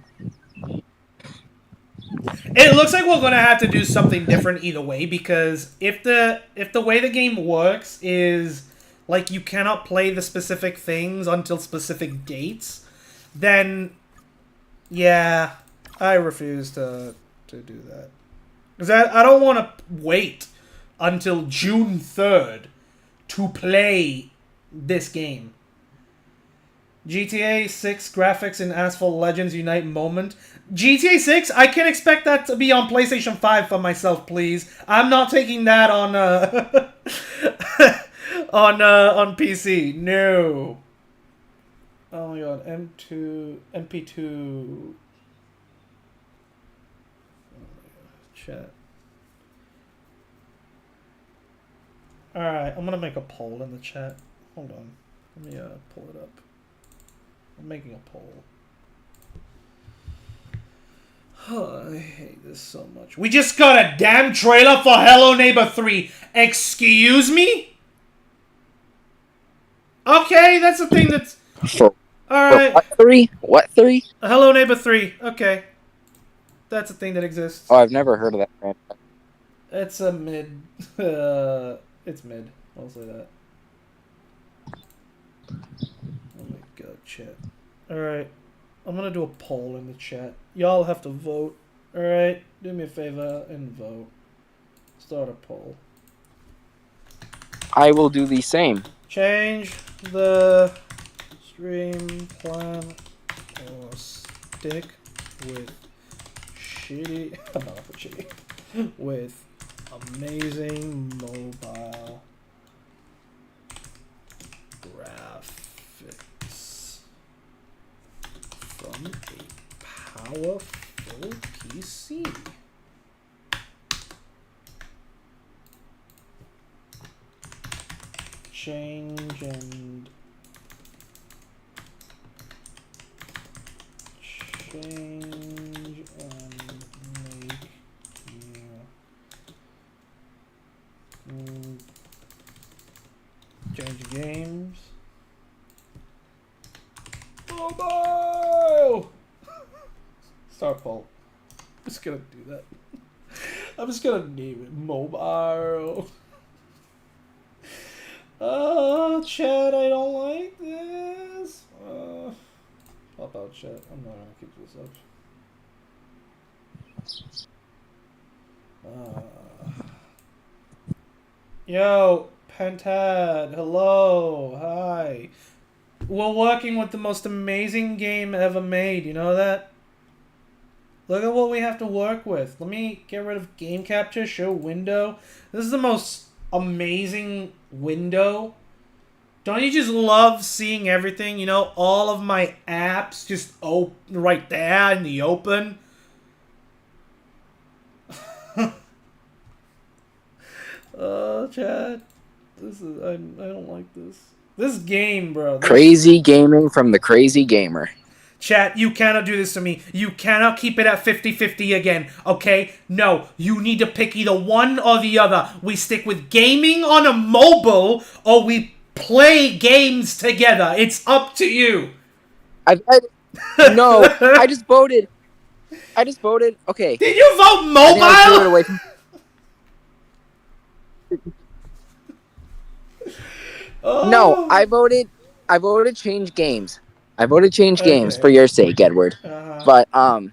It looks like we're gonna have to do something different either way, because if the way the game works is like you cannot play the specific things until specific dates, then yeah, I refuse to do that. Because I don't want to wait until June 3rd to play this game. GTA 6 graphics in Asphalt Legends Unite moment. GTA 6, I can expect that to be on PlayStation 5 for myself, please. I'm not taking that on on PC. No. Oh my god, MP2. Chat. Alright, I'm gonna make a poll in the chat. Hold on. Let me pull it up. I'm making a poll. Oh, I hate this so much. We just got a damn trailer for Hello Neighbor 3. Excuse me? Okay, that's the thing that's... Alright. What 3? What 3? Hello Neighbor 3. Okay. That's a thing that exists. Oh, I've never heard of that franchise. It's a mid. It's mid. I'll say that. Oh my god, chat. Alright. I'm gonna do a poll in the chat. Y'all have to vote. Alright? Do me a favor and vote. Start a poll. I will do the same. Change the stream plan or stick with shitty. Not with shitty. With amazing mobile graphics from a powerful PC. Change and make you change games. Mobile! Start poll. I'm just gonna do that. I'm just gonna name it mobile. Oh, chat, I don't like this. Pop out, chat. I'm not gonna keep this up. Yo, Pentad, hello, hi. We're working with the most amazing game ever made, you know that? Look at what we have to work with. Let me get rid of game capture, show window. This is the most amazing window. Don't you just love seeing everything? You know, all of my apps just right there in the open. Chad, this is I don't like this. This game, bro. Crazy gaming from the crazy gamer. Chat, you cannot do this to me. You cannot keep it at 50-50 again, okay? No, you need to pick either one or the other. We stick with gaming on a mobile, or we play games together. It's up to you. No, I just voted. Okay. Did you vote mobile? I threw it away from... No, I voted change games. I voted change games for your sake, Edward. But I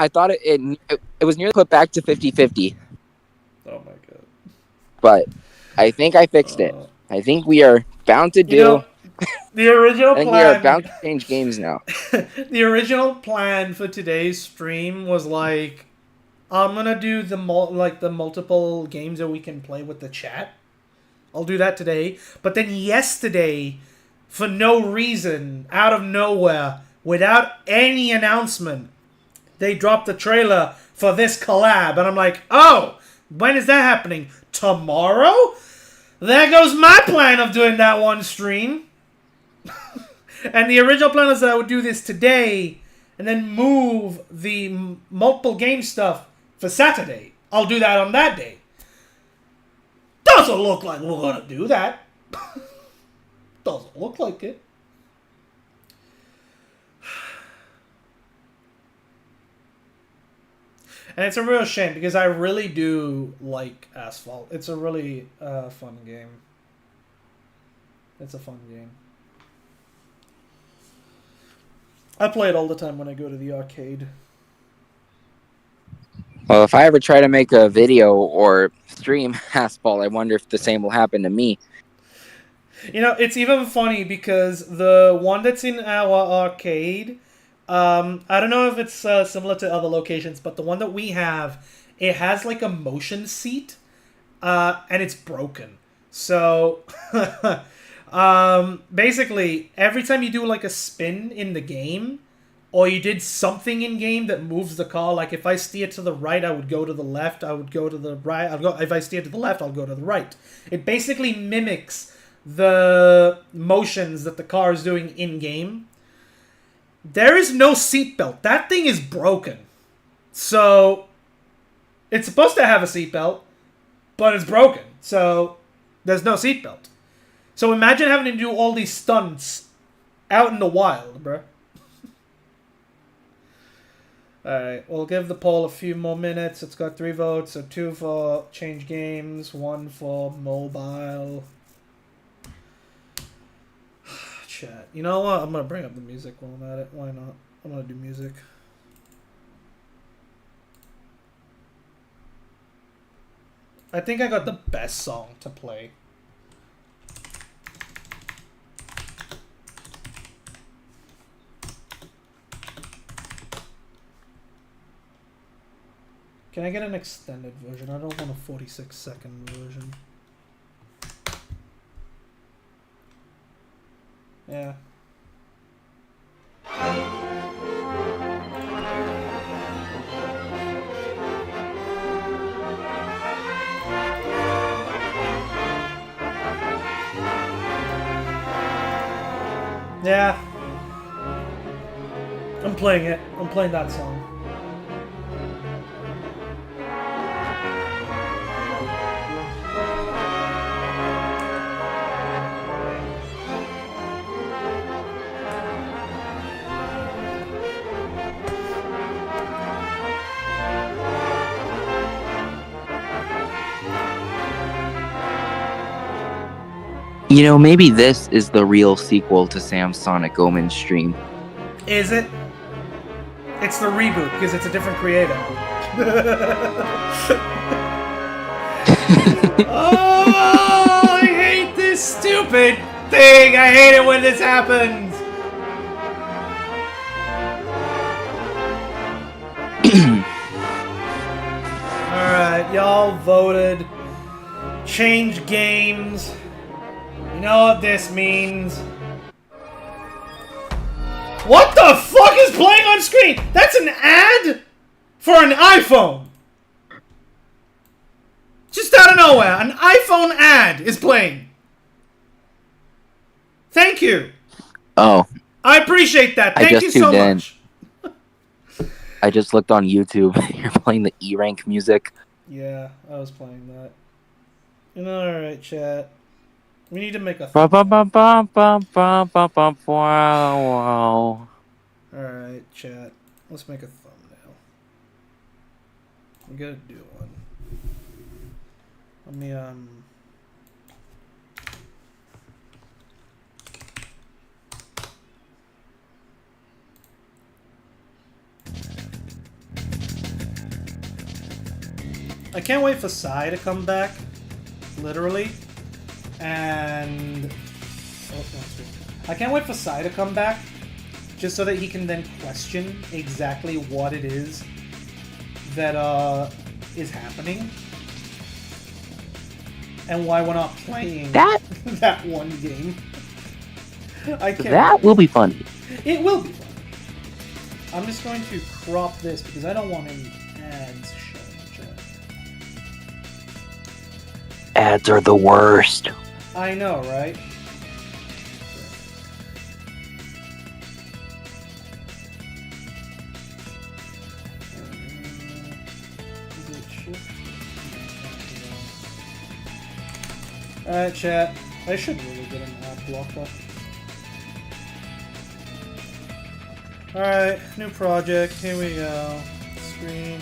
thought it was nearly put back to 50-50. Oh my god. But I think I fixed it. I think we are bound to do. You know, the original plan. We are bound to change games now. The original plan for today's stream was like, I'm gonna do the multiple games that we can play with the chat. I'll do that today. But then yesterday, for no reason, out of nowhere, without any announcement, they dropped the trailer for this collab. And I'm like, oh, when is that happening? Tomorrow? There goes my plan of doing that one stream. And the original plan is that I would do this today and then move the multiple game stuff for Saturday. I'll do that on that day. Doesn't look like we're gonna do that. Doesn't look like it. And it's a real shame because I really do like Asphalt. It's a really fun game. It's a fun game. I play it all the time when I go to the arcade. Well, if I ever try to make a video or stream Asphalt, I wonder if the same will happen to me. You know, it's even funny because the one that's in our arcade, I don't know if it's similar to other locations, but the one that we have, it has like a motion seat, and it's broken. So Basically, every time you do like a spin in the game, or you did something in game that moves the car, like if I steer to the right, I would go to the left. I would go to the right. If I steer to the left, I'll go to the right. It basically mimics the motions that the car is doing in game. There is no seatbelt. That thing is broken. So it's supposed to have a seatbelt, but it's broken. So there's no seatbelt. So imagine having to do all these stunts out in the wild, bruh. Alright, we'll give the poll a few more minutes. It's got 3 votes, so 2 for change games, 1 for mobile. Chat. You know what? I'm gonna bring up the music while I'm at it. Why not? I'm gonna do music. I think I got the best song to play. Can I get an extended version? I don't want a 46-second version. Yeah. Yeah. I'm playing it. I'm playing that song. You know, maybe this is the real sequel to Sam's Sonic Omen stream. Is it? It's the reboot because it's a different creator. Oh, I hate this stupid thing. I hate it when this happens. Alright, y'all voted. Change games. You know what this means? What the fuck is playing on screen? That's an ad for an iPhone. Just out of nowhere, an iPhone ad is playing. Thank you. Oh. I appreciate that. Thank you so much. I just looked on YouTube. You're playing the E-Rank music. Yeah, I was playing that. Alright, chat. We need to make a Wow. Alright, chat. Let's make a thumbnail. We gotta do one. Let me, I can't wait for Sai to come back. Literally. And I can't wait for Sai to come back, just so that he can then question exactly what it is that is happening, and why we're not playing that one game. I can't. That will be fun. It will be fun. I'm just going to crop this because I don't want any ads showing. Ads are the worst. I know, right? Alright, chat. I should really get an ad blocker. Alright, new project. Here we go. Screen.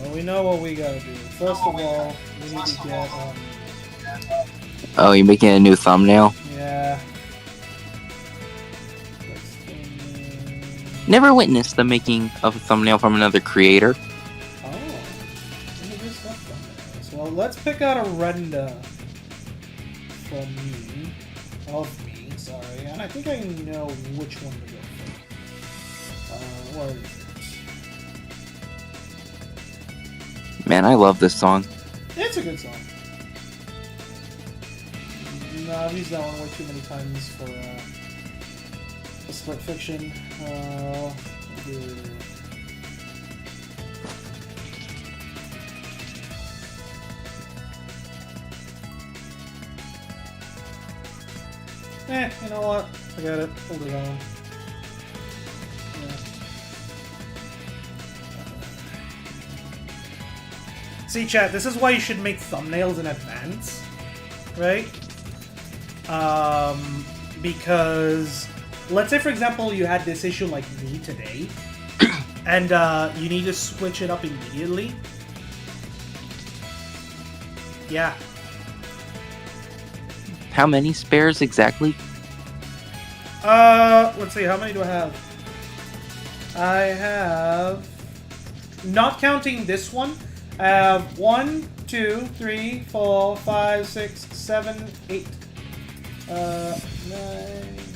Well, we know what we gotta do. First of all, we need to get, Oh, you're making a new thumbnail? Yeah. Never witnessed the making of a thumbnail from another creator. Oh. Let me do stuff thumbnails. Well, let's pick out a render for me. Of me, sorry. And I think I know which one to go for. Where is it? Man, I love this song. It's a good song. No, I've used that one way too many times for a split fiction. You know what? Forget it. Hold it on. Yeah. See, chat, this is why you should make thumbnails in advance, right? Because, let's say, for example, you had this issue like me today, and you need to switch it up immediately. Yeah. How many spares exactly? Let's see, how many do I have? I have, not counting this one, I have 1, 2, 3, 4, 5, 6, 7, 8, 9.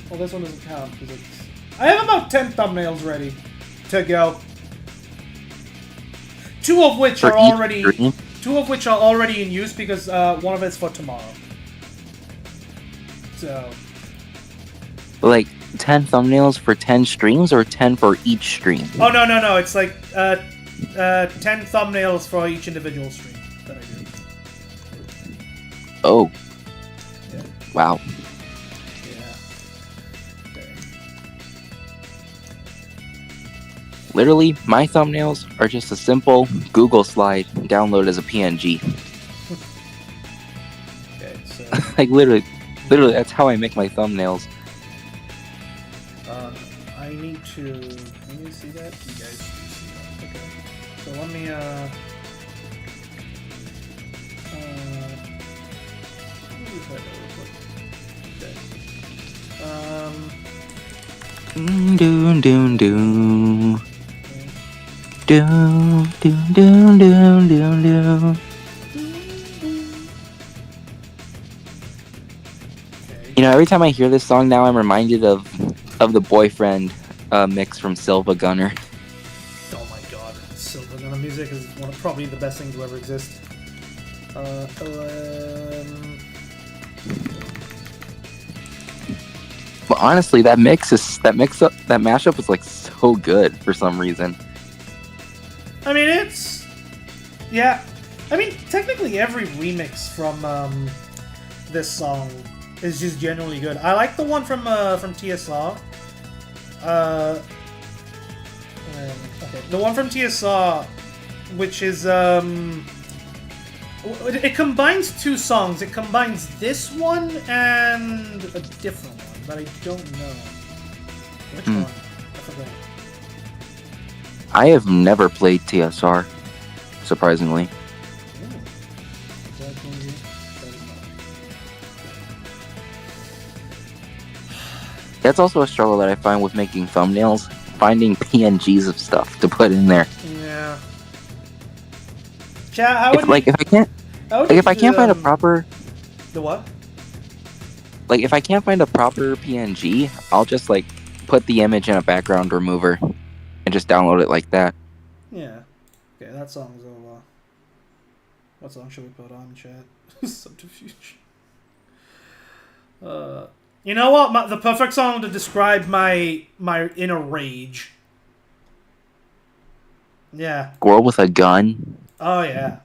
Well, this one doesn't count because it's. I have about 10 thumbnails ready to go. Two of which are already in use because one of it's for tomorrow. So. Like 10 thumbnails for 10 streams or 10 for each stream? Oh no! It's like 10 thumbnails for each individual stream that I do. Oh. Yeah. Wow. Yeah. Okay. Literally, my thumbnails are just a simple Google slide download as a PNG. Okay, so Like literally, that's how I make my thumbnails. I need to. Can you see that? You guys can see that. Okay. So let me Doom doom doom. Okay. Doom doom doom doom doom doom. Okay. You know, every time I hear this song now, I'm reminded of the Boyfriend mix from Silva Gunner. Oh my god, Silver Gunner music is probably the best thing to ever exist. But honestly, that mashup is like so good for some reason. I mean, it's. Yeah. I mean, technically every remix from this song is just genuinely good. I like the one from TSR. Okay, the one from TSR, which is it combines two songs. It combines this one and a different one, but I don't know which one. I forgot. I have never played TSR, surprisingly. Ooh. Is that maybe? That is not. That's also a struggle that I find with making thumbnails, finding PNGs of stuff to put in there. Yeah. Chat, how would If I can't find a proper the what? like if I can't find a proper PNG, I'll just like put the image in a background remover and just download it like that. Yeah. Okay, that song's over. What song should we put on, chat? Subterfuge. You know what? The perfect song to describe my inner rage. Yeah. Girl with a gun. Oh yeah.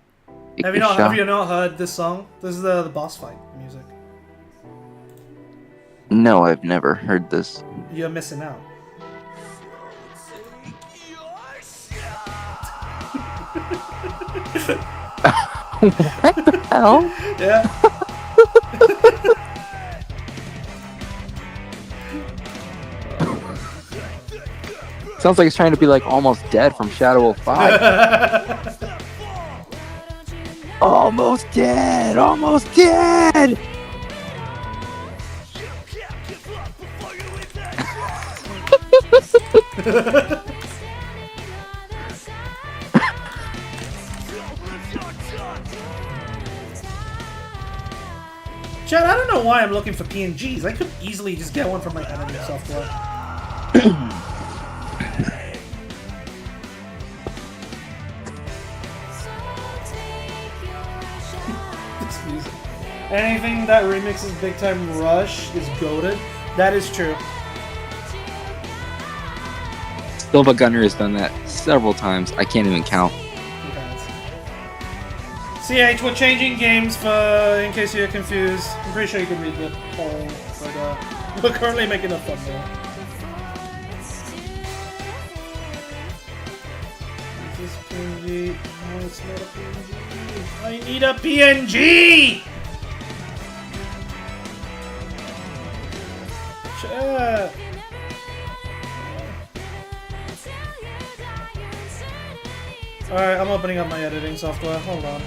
Have you not heard this song? This is the boss fight music. No, I've never heard this. You're missing out. What the hell? Yeah. Sounds like it's trying to be like Almost Dead from Shadow of 5. Almost dead! Almost dead! Chad, I don't know why I'm looking for PNGs. I could easily just get one from my editing software. This music. Anything that remixes Big Time Rush is goated. That is true. Silva Gunner has done that several times. I can't even count. CH, we're changing games in case you're confused. I'm pretty sure you can read the poll, but we're currently making a thumbnail. Is this PNG? No, it's not a PNG. I need a PNG! Chat. Alright, I'm opening up my editing software. Hold on.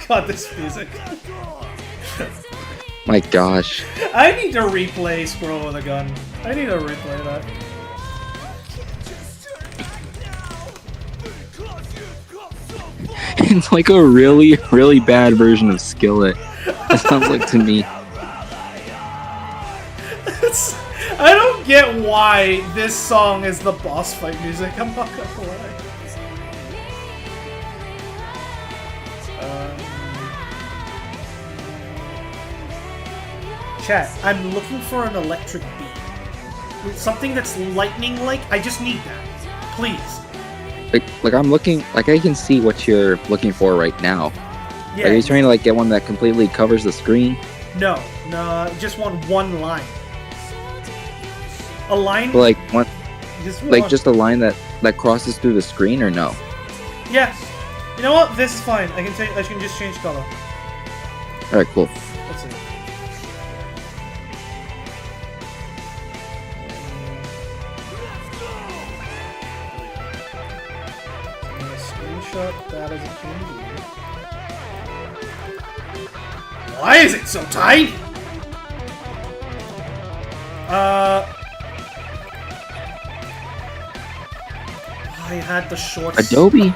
God, this music. My gosh. I need to replay Squirrel with a Gun. I need to replay that. It's like a really, really bad version of Skillet. It sounds like to me. I don't get why this song is the boss fight music. I'm not gonna lie. Chat, I'm looking for an electric beat. Something that's lightning-like. I just need that. Please. Like I'm looking, like I can see what you're looking for right now. Yeah. Are you trying to like get one that completely covers the screen? No, I just want one line. A line? Like one, just just a line that crosses through the screen, or no? Yeah. You know what? This is fine. I can just change color. All right, cool. Let's see. I'm gonna screenshot that as a PNG. Why is it so tiny? I had the shorts. Adobe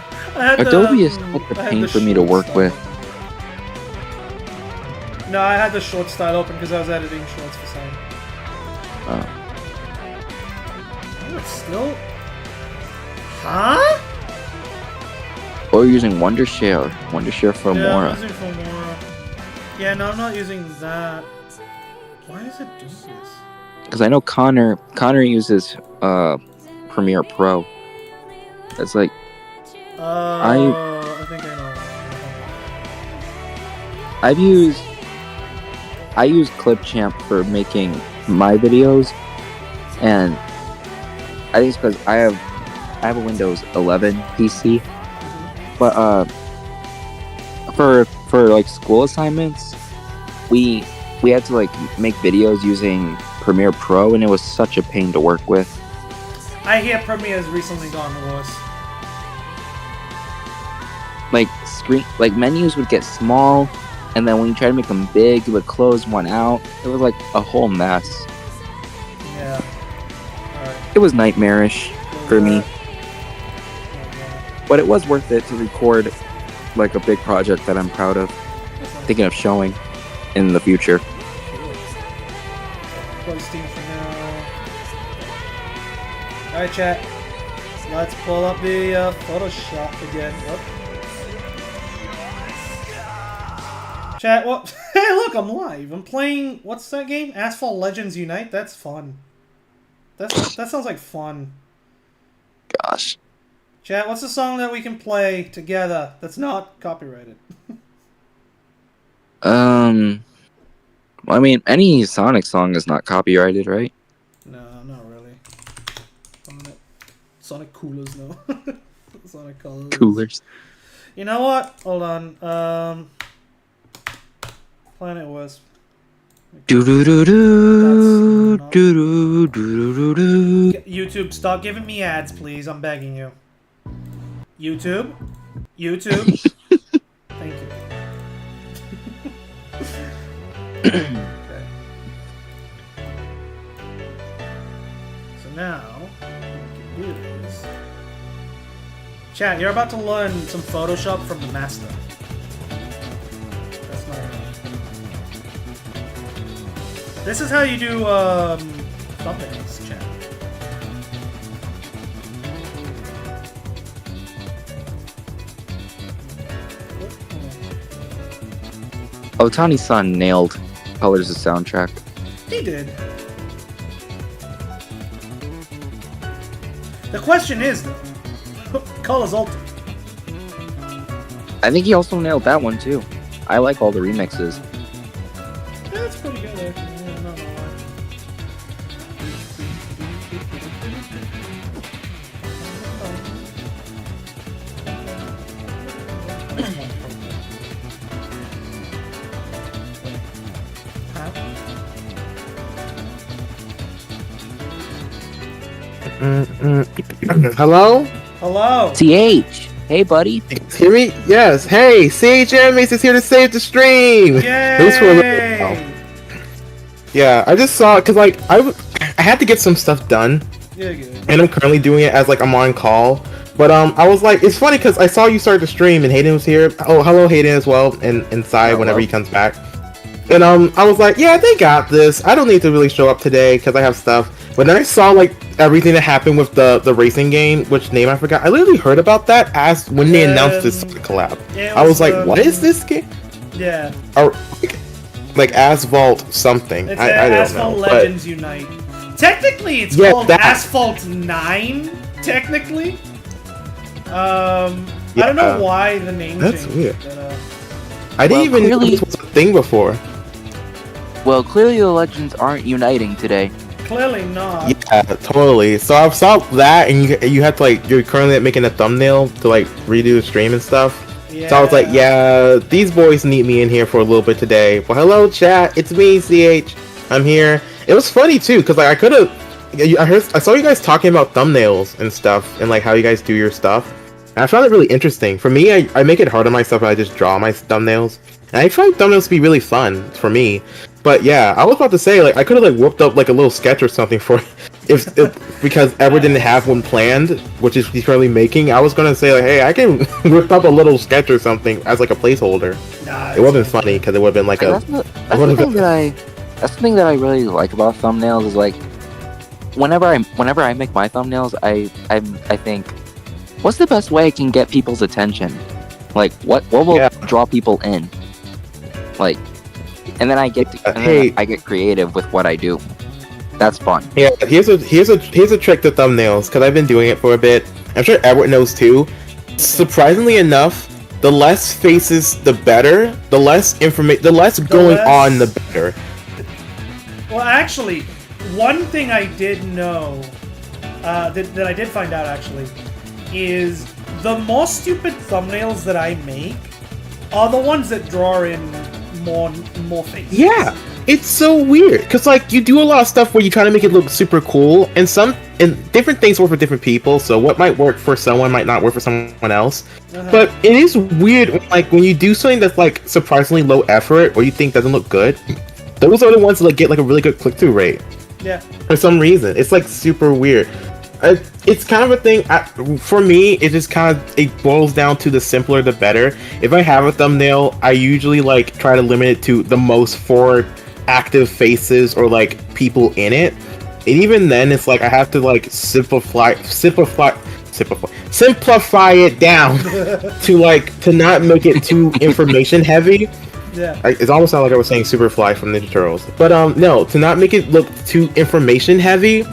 is such a pain for me to work with. No, I had the short style open because I was editing shorts for some. Oh, it's still. Huh? Or using Wondershare for Yeah, Mora. I'm using Filmora. Yeah, no, I'm not using that. Why is it doing this? Because I know Connor uses Premiere Pro. That's like I think I know. I use Clipchamp for making my videos, and I think it's because I have a Windows 11 PC, but for like school assignments, we had to like make videos using Premiere Pro, and it was such a pain to work with. I hear Premiere has recently gotten worse. Like menus would get small, and then when you try to make them big, it would close one out. It was like a whole mess. Yeah. Alright. It was nightmarish for me, but it was worth it to record like a big project that I'm proud of, thinking of showing in the future. Close Steam for now. Alright, chat. Let's pull up the Photoshop again. Whoop. Chat, what? Hey, look, I'm live. I'm playing. What's that game? Asphalt Legends Unite. That's fun. That sounds like fun. Gosh. Chat, what's the song that we can play together that's not copyrighted? Well, I mean, any Sonic song is not copyrighted, right? No, not really. Sonic Coolers, no. Sonic Colors. Coolers. You know what? Hold on. Planet West. YouTube, stop giving me ads, please. I'm begging you. YouTube? Thank you. Okay. So now, what we can do is... Chat, you're about to learn some Photoshop from the master. That's not enough. This is how you do, thumbnails, chat. Otani-san nailed Colors of soundtrack. He did. The question is, though, Colors Ultimate. I think he also nailed that one too. I like all the remixes. That's pretty good, actually. I'm not gonna lie. Hello? Hello. CH, hey buddy. Hear me? Yes. Hey, CHM is here to save the stream. Thanks for a little while. Yeah, I just saw because like I had to get some stuff done, Yeah, good. and I'm currently doing it as like I'm on call. But I was like, it's funny because I saw you start the stream and Hayden was here. Oh, hello Hayden as well, and inside whenever he comes back. And I was like, yeah, they got this. I don't need to really show up today because I have stuff. But then I saw like everything that happened with the racing game, which name I forgot. I literally heard about that as when they announced this collab. Yeah, I was like, what is this game? Yeah. Or like Asphalt something. It's I don't Asphalt know. Legends Unite. Technically, it's called Asphalt 9. Technically. I don't know why the name That's changed. weird. But, I didn't even know this was a thing before. Well, clearly the legends aren't uniting today. clearly not. Yeah, totally. So I saw that, and you had to like you're currently making a thumbnail to like redo the stream and stuff. Yeah. So I was like, yeah, these boys need me in here for a little bit today. Well, hello chat, it's me, CH. I'm here. It was funny too, cause like I could have. I saw you guys talking about thumbnails and stuff, and like how you guys do your stuff. And I found it really interesting. For me, I make it hard on myself. I just draw my thumbnails, and I find thumbnails to be really fun for me. But yeah, I was about to say like I could have like whipped up like a little sketch or something for if because Edward didn't have one planned, which is he's currently making. I was gonna say like, hey, I can whip up a little sketch or something as like a placeholder. Nah, it wasn't funny because it would have been like that's the thing that I really like about thumbnails is like whenever I make my thumbnails, I think, what's the best way I can get people's attention? Like what will draw people in? Like, and then I get I get creative with what I do. That's fun. Yeah, here's a trick to thumbnails because I've been doing it for a bit. I'm sure Edward knows too. Surprisingly enough, the less faces, the better. The less information, the less going on, the better. Well, actually, one thing I did know that I did find out actually is the most stupid thumbnails that I make are the ones that draw in more faces. Yeah, it's so weird because like you do a lot of stuff where you kind of make it look super cool, and different things work for different people. So what might work for someone might not work for someone else. But it is weird when you do something that's like surprisingly low effort or you think doesn't look good. Those are the ones that like get like a really good click-through rate. Yeah. For some reason, it's like super weird. It's kind of a thing. For me, it boils down to the simpler the better. If I have a thumbnail, I usually like try to limit it to the most 4 active faces or like people in it. And even then, it's like I have to like simplify it down to not make it too information heavy. Yeah. It's almost sound like I was saying Superfly from Ninja Turtles. But no, to not make it look too information heavy.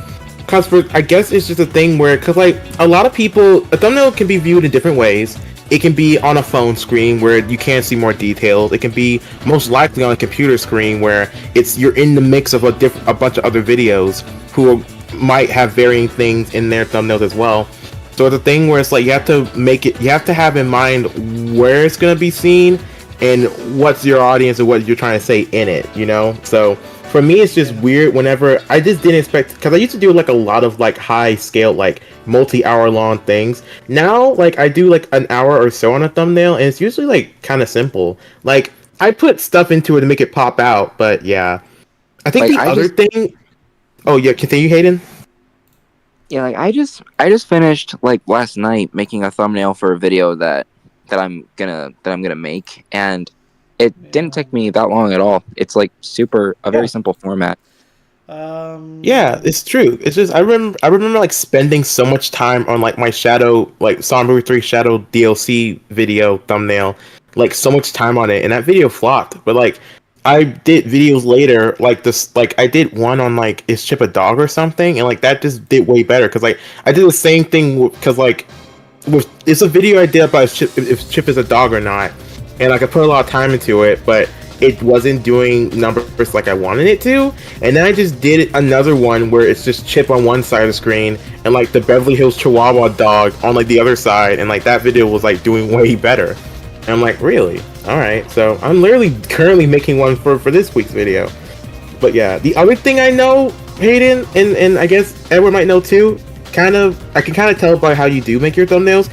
Cause I guess it's just a thing where, cause like a lot of people, a thumbnail can be viewed in different ways. It can be on a phone screen where you can't see more details. It can be most likely on a computer screen where you're in the mix of a bunch of other videos who might have varying things in their thumbnails as well. So it's a thing where it's like you have to have in mind where it's gonna be seen and what's your audience and what you're trying to say in it, you know? So for me, it's just weird whenever I just didn't expect, because I used to do like a lot of like high scale, like multi-hour long things. Now, like I do like an hour or so on a thumbnail, and it's usually like kind of simple. Like I put stuff into it to make it pop out, but yeah. I think like, thing. Oh yeah, continue, Hayden. Yeah, like I just finished like last night making a thumbnail for a video that I'm gonna make, and it didn't take me that long at all. It's like a very simple format. Yeah, it's true. It's just I remember like spending so much time on like my Shadow, like Sonic Movie 3 Shadow DLC video thumbnail. like so much time on it, and that video flopped. But like, I did videos later, like this, like I did one on like is Chip a dog or something, and like that just did way better because like I did the same thing because like it's a video I did about if Chip is a dog or not, and like I put a lot of time into it, but it wasn't doing numbers like I wanted it to. And then I just did another one where it's just Chip on one side of the screen and like the Beverly Hills Chihuahua dog on like the other side, and like that video was like doing way better. And I'm like, really? All right. So I'm literally currently making one for this week's video. But yeah, the other thing I know, Hayden, and I guess Edward might know too, I can kind of tell by how you do make your thumbnails.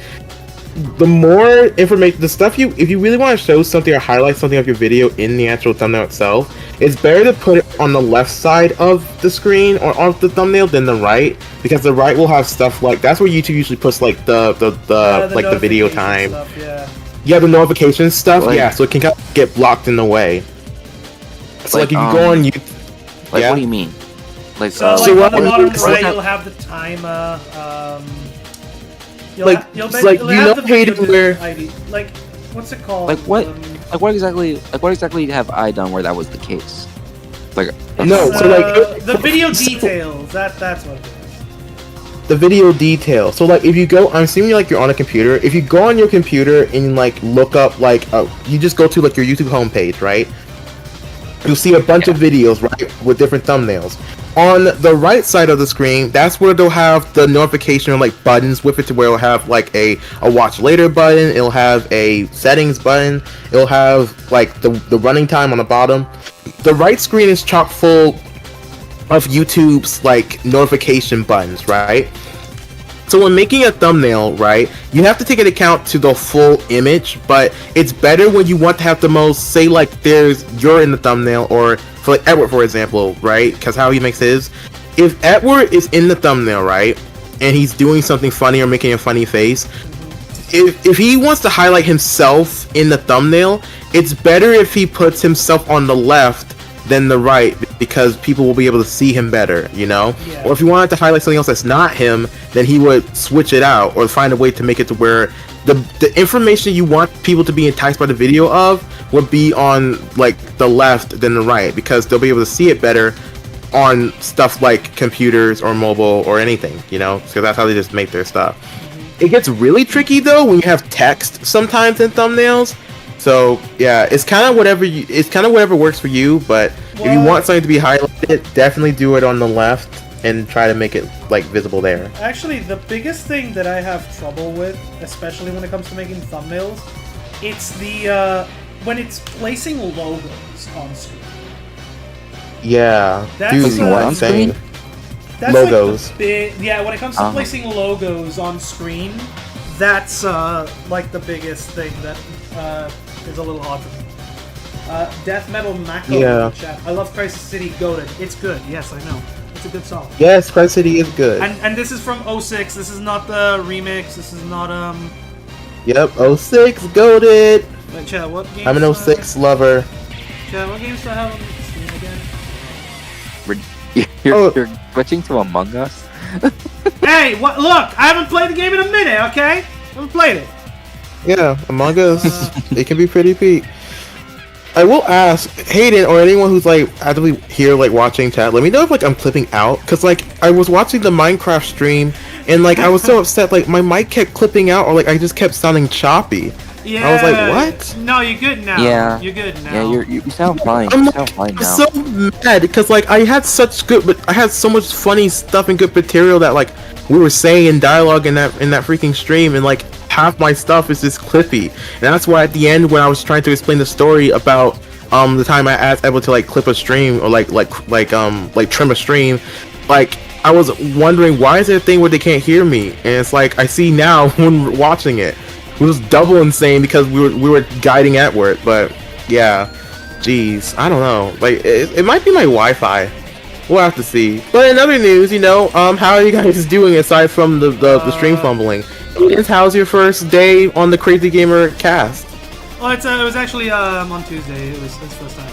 The more information, the stuff if you really want to show something or highlight something of your video in the actual thumbnail itself, it's better to put it on the left side of the screen or of the thumbnail than the right, because the right will have stuff like, that's where YouTube usually puts like the like the video time. Stuff, yeah, the notification stuff. Like, yeah, so it can kind of get blocked in the way. So like if you go on YouTube, Like, yeah? what do you mean? Like, So, So like what on the bottom is- right, you'll have the timer. You'll Like- ha- you'll it's ba- like, you'll you have know, the video Hayden, where- ID. Like, what's it called? Like what? What exactly have I done where that was the case? Like, No, so like the video so- details. That's what it is. the video detail. So like if you go, I'm assuming like you're on a computer. If you go on your computer and like look up like you just go to like your YouTube homepage, right? You'll see a bunch of videos, right, with different thumbnails. On the right side of the screen, that's where they'll have the notification or like buttons with it, to where it'll have like a watch later button, it'll have a settings button, it'll have like the running time on the bottom. The right screen is chock full of YouTube's like notification buttons, right? So when making a thumbnail, right, you have to take into account to the full image, but it's better when you want to have the most, say like you're in the thumbnail, or for like Edward, for example, right? Because how he makes his, if Edward is in the thumbnail, right, and he's doing something funny or making a funny face, if he wants to highlight himself in the thumbnail, it's better if he puts himself on the left than the right, because people will be able to see him better, you know? Yeah. Or if you wanted to highlight something else that's not him, then he would switch it out or find a way to make it to where the information you want people to be enticed by the video of would be on like the left than the right, because they'll be able to see it better on stuff like computers or mobile or anything, you know? So that's how they just make their stuff. It gets really tricky though when you have text sometimes in thumbnails. So yeah, it's kind of whatever works for you. But if you want something to be highlighted, definitely do it on the left and try to make it like visible there. Actually, the biggest thing that I have trouble with, especially when it comes to making thumbnails, it's the when it's placing logos on screen. Yeah, That's dude, Placing what on insane. screen? That's Logos. Like yeah, when it comes to Uh-huh. placing logos on screen, that's like the biggest thing that is a little hard for me. Death Metal Mako in Yeah. the chat. I love Crisis City Goated. It's good. Yes, I know. It's a good song. Yes, Christ City is good. And this is from 06. This is not the remix. This is not Yep, 06 goated. Wait, chat, what games? I'm an 06 lover. Chat, what games do I have on Steam again? You're switching to Among Us? Hey, what? Look, I haven't played the game in a minute. Okay, I haven't played it. Yeah, Among Us, it can be pretty peak. I will ask Hayden or anyone who's like actively here, like watching chat. Let me know if like I'm clipping out, cause like I was watching the Minecraft stream and like I was so upset, like my mic kept clipping out, or like I just kept sounding choppy. Yeah. I was like, what? No, you're good now. Yeah. You're good now. Yeah, you sound fine. I'm You sound fine now. so mad because like I had so much funny stuff and good material that like we were saying in dialogue in that freaking stream, and like half my stuff is just clippy, and that's why at the end when I was trying to explain the story about the time I asked able to like clip a stream or like trim a stream, like I was wondering why is there a thing where they can't hear me, and it's like I see now when watching it. It was double insane because we were guiding Edward, but yeah, jeez, I don't know. Like it might be my Wi-Fi. We'll have to see. But in other news, you know, how are you guys doing aside from the stream fumbling? How's your first day on the Crazy Gamer cast? Oh, it was actually on Tuesday. It was his first time.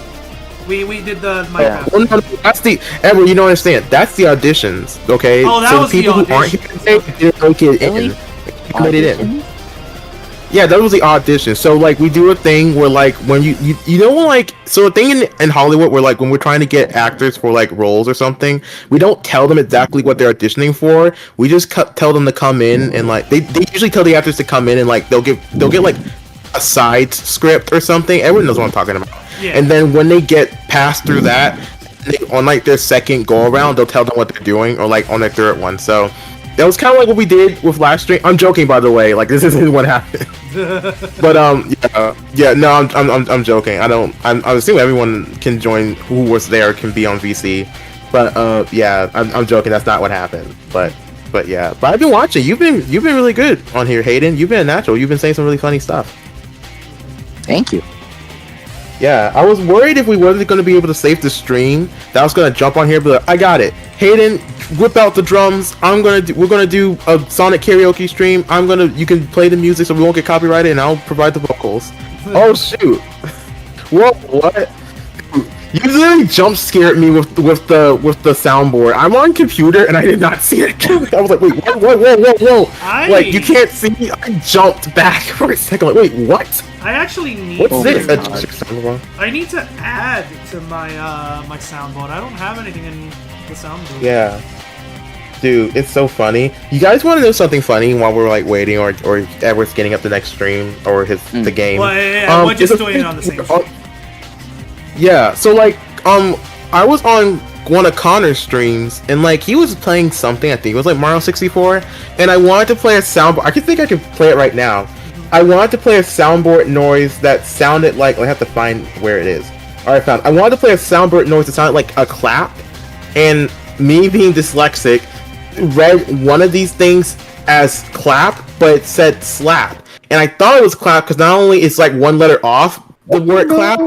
We did the Yeah. Minecraft. Well, no, that's the Edward. You don't understand. That's the auditions. Okay. Oh, that so was the people the who aren't here auditions. today didn't make it Really? in. They made it in. Yeah, that was the audition. So like we do a thing where like when you know when like so a thing in Hollywood where like when we're trying to get actors for like roles or something, we don't tell them exactly what they're auditioning for. We just tell them to come in and like they usually tell the actors to come in and like they'll get like a side script or something. Everyone knows what I'm talking about. Yeah. And then when they get passed through that, on like their second go around, they'll tell them what they're doing, or like on their third one. So that was kind of like what we did with last stream. I'm joking, by the way. Like this isn't what happened. But yeah, no, I'm joking. I'm assuming everyone can join who was there can be on VC. But yeah, I'm joking. That's not what happened. But yeah, but I've been watching. You've been really good on here, Hayden. You've been a natural. You've been saying some really funny stuff. Thank you. Yeah, I was worried if we wasn't going to be able to save the stream, that I was going to jump on here and be like, I got it. Hayden, whip out the drums. We're gonna do a Sonic karaoke stream. You can play the music so we won't get copyrighted, and I'll provide the vocals. Oh shoot! Whoa, what? You literally jump scared me with the soundboard. I'm on computer and I did not see it. I was like, wait, whoa! Like you can't see me. I jumped back for a second. Like, wait, what? I actually need. What's this? I need to add to my my soundboard. I don't have anything in the soundboard. Yeah. Dude, it's so funny. You guys want to know something funny while we're like waiting, or Edward's getting up the next stream or the game? Well, yeah, we're just doing it on the same stream. Yeah, so like, I was on one of Connor's streams, and like he was playing something. I think it was like Mario 64, and I wanted to play a soundboard. I think I could play it right now. I wanted to play a soundboard noise that sounded like. I have to find where it is. All right, found. I wanted to play a soundboard noise that sounded like a clap, and me being dyslexic, read one of these things as clap, but it said slap, and I thought it was clap because not only it's like one letter off the word clap.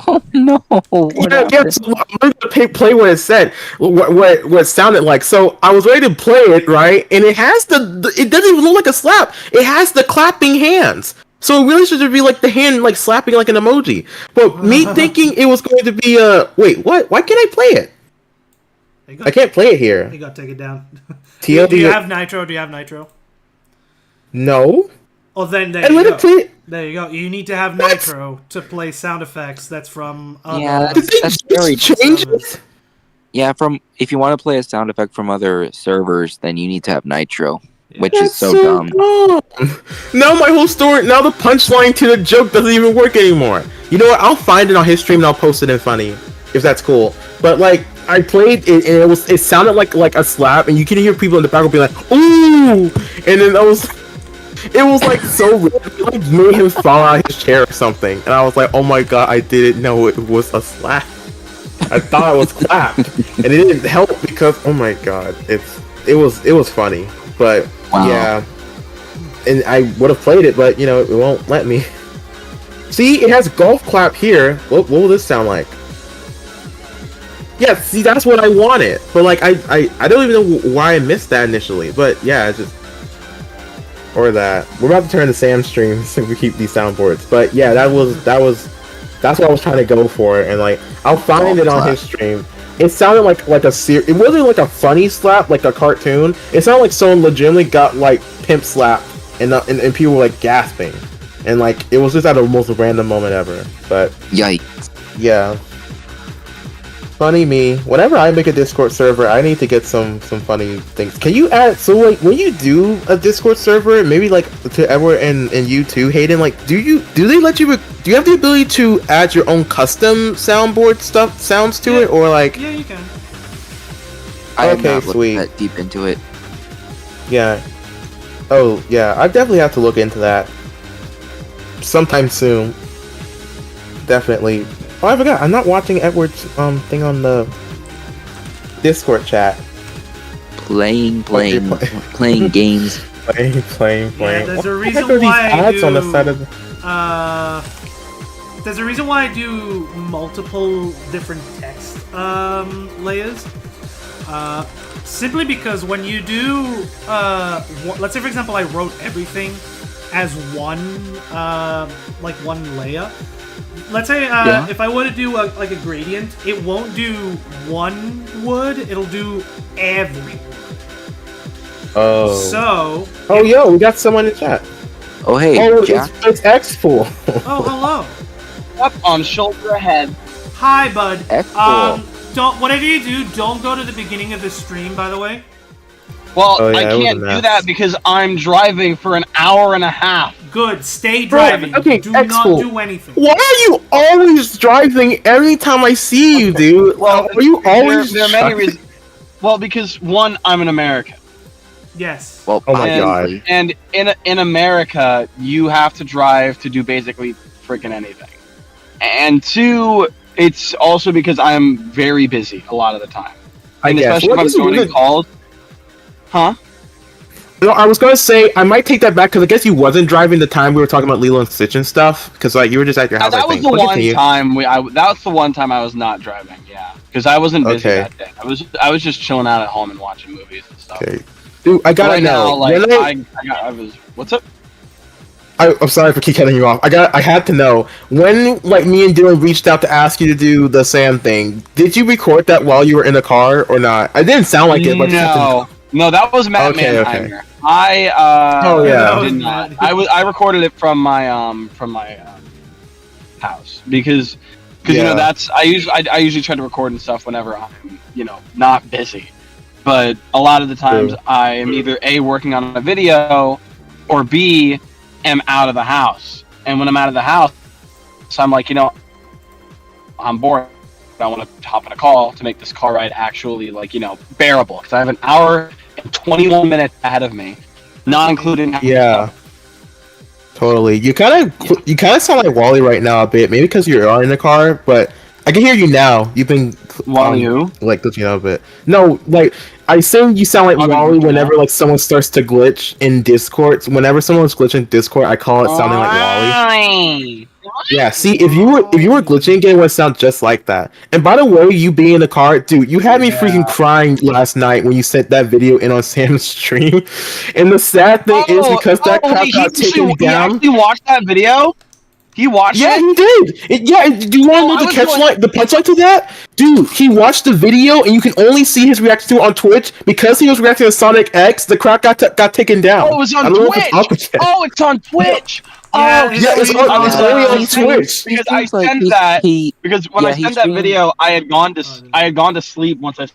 Oh no! Yeah, so I'm going to play what it said, what it sounded like. So I was ready to play it, right? And it has it doesn't even look like a slap. It has the clapping hands. So it really should be like the hand like slapping like an emoji. But me thinking it was going to be wait, what? Why can't I play it? I can't play it here. You got to take it down. Do TL, you have Nitro? No. Oh, then there you go. Play it. There you go. You need to have Nitro to play sound effects. That's from yeah, that's very changes. Yeah, if you want to play a sound effect from other servers, then you need to have Nitro, which is so dumb. Now my whole story, now the punchline to the joke doesn't even work anymore. You know what? I'll find it on his stream and I'll post it in funny, if that's cool. But like, I played it and it sounded like a slap, and you can hear people in the background be like, "Ooh!" And then it was like so weird. It like made him fall out of his chair or something, and I was like, "Oh my god, I didn't know it was a slap. I thought it was clapped, and it didn't help because oh my god, it was funny, but wow. Yeah, and I would have played it, but you know it won't let me. See, it has golf clap here. What will this sound like? Yeah, see, that's what I wanted, but like I don't even know why I missed that initially, but yeah, just. Or that. We're about to turn the Sam streams if we keep these soundboards. But yeah, that's what I was trying to go for, and like I'll find it on his stream. It sounded like it wasn't like a funny slap like a cartoon. It sounded like someone legitimately got like pimp slapped and people were like gasping. And like it was just at the most random moment ever. But yikes. Yeah. Funny me. Whenever I make a Discord server, I need to get some funny things. Can you add? So like when you do a Discord server, maybe like to Edward and you too, Hayden. Like, do they let you? Do you have the ability to add your own custom soundboard sounds to it, or like? Yeah, you can. I have not looked that deep into it. Yeah. Oh yeah, I definitely have to look into that sometime soon. Definitely. Oh, I forgot. I'm not watching Edward's thing on the Discord chat. Playing games. Playing. Yeah, there's a reason why I do. On the side of there's a reason why I do multiple different text layers. Simply because when you do, let's say for example, I wrote everything as one layer. Let's say if I were to do like a gradient, it won't do one wood, it'll do every wood. Oh. So. Oh, yo, we got someone in chat. Oh hey, Oh, Jack. it's X-Pool. Oh, hello. Up on shoulder ahead. Hi, bud. Excellent. Don't whatever you do, don't go to the beginning of the stream. By the way. Well, Oh, yeah, I it was can't a do mess. that because I'm driving for an hour and a half. Good. Stay Bro, driving. okay, do not X-Pool. do anything. Why are you always driving every time I see you, dude? Well, are you always there are many driving? reasons. Well, because one, I'm an American, Yes. Well, Oh my and, God. and in America, you have to drive to do basically freaking anything. And two, it's also because I'm very busy a lot of the time, I and guess. especially Well, if I'm this is joining really- calls. Huh? No, I was gonna say I might take that back because I guess you wasn't driving the time we were talking about Lilo and Stitch and stuff. Because like you were just at your house. That I was think. the But one continue. time that's the one time I was not driving. Yeah, because I wasn't busy Okay. that day. I was just chilling out at home and watching movies and stuff. Okay, dude, I gotta Right know. now, like when I was. What's up? I'm sorry for keep cutting you off. I had to know when like me and Dylan reached out to ask you to do the Sam thing. Did you record that while you were in the car or not? It didn't sound like it, but No, that was Matt Okay, Manheimer. I Oh, yeah. did not. I recorded it from my house because you know that's I usually try to record and stuff whenever I'm not busy, but a lot of the times True. I am either A, working on a video, or B, am out of the house. And when I'm out of the house, I'm like, I'm bored. I want to hop on a call to make this car ride actually bearable, because I have an hour and 21 minutes ahead of me, not including Yeah, totally. You kind of sound like Wally right now a bit. Maybe because you're in the car, but I can hear you now. You've been Wally who? like glitching out a bit. No, like I assume you sound like I've been Wally glitching whenever out. like someone starts to glitch in Discord. Whenever someone's glitching in Discord, I call it sounding like Wally. Yeah, see, if you were glitching again, it would sound just like that. And by the way, you being in the car, dude, you had me freaking crying last night when you sent that video in on Sam's stream. And the sad thing is because that crap got taken He down. actually watched that video? He watched Yeah, it? he did. Do you want to know I the was catchline, the punchline to that? Dude, he watched the video, and you can only see his reaction to it on Twitch because he was reacting to Sonic X. The crowd got taken down. Oh, it was I on don't know if it's up Twitch! yet. Oh, it's on Twitch! Yeah, Oh, it's it's only on Twitch. Because I Seems like sent he- that he- because when yeah, I he sent that streamed- video, I had gone to sleep once I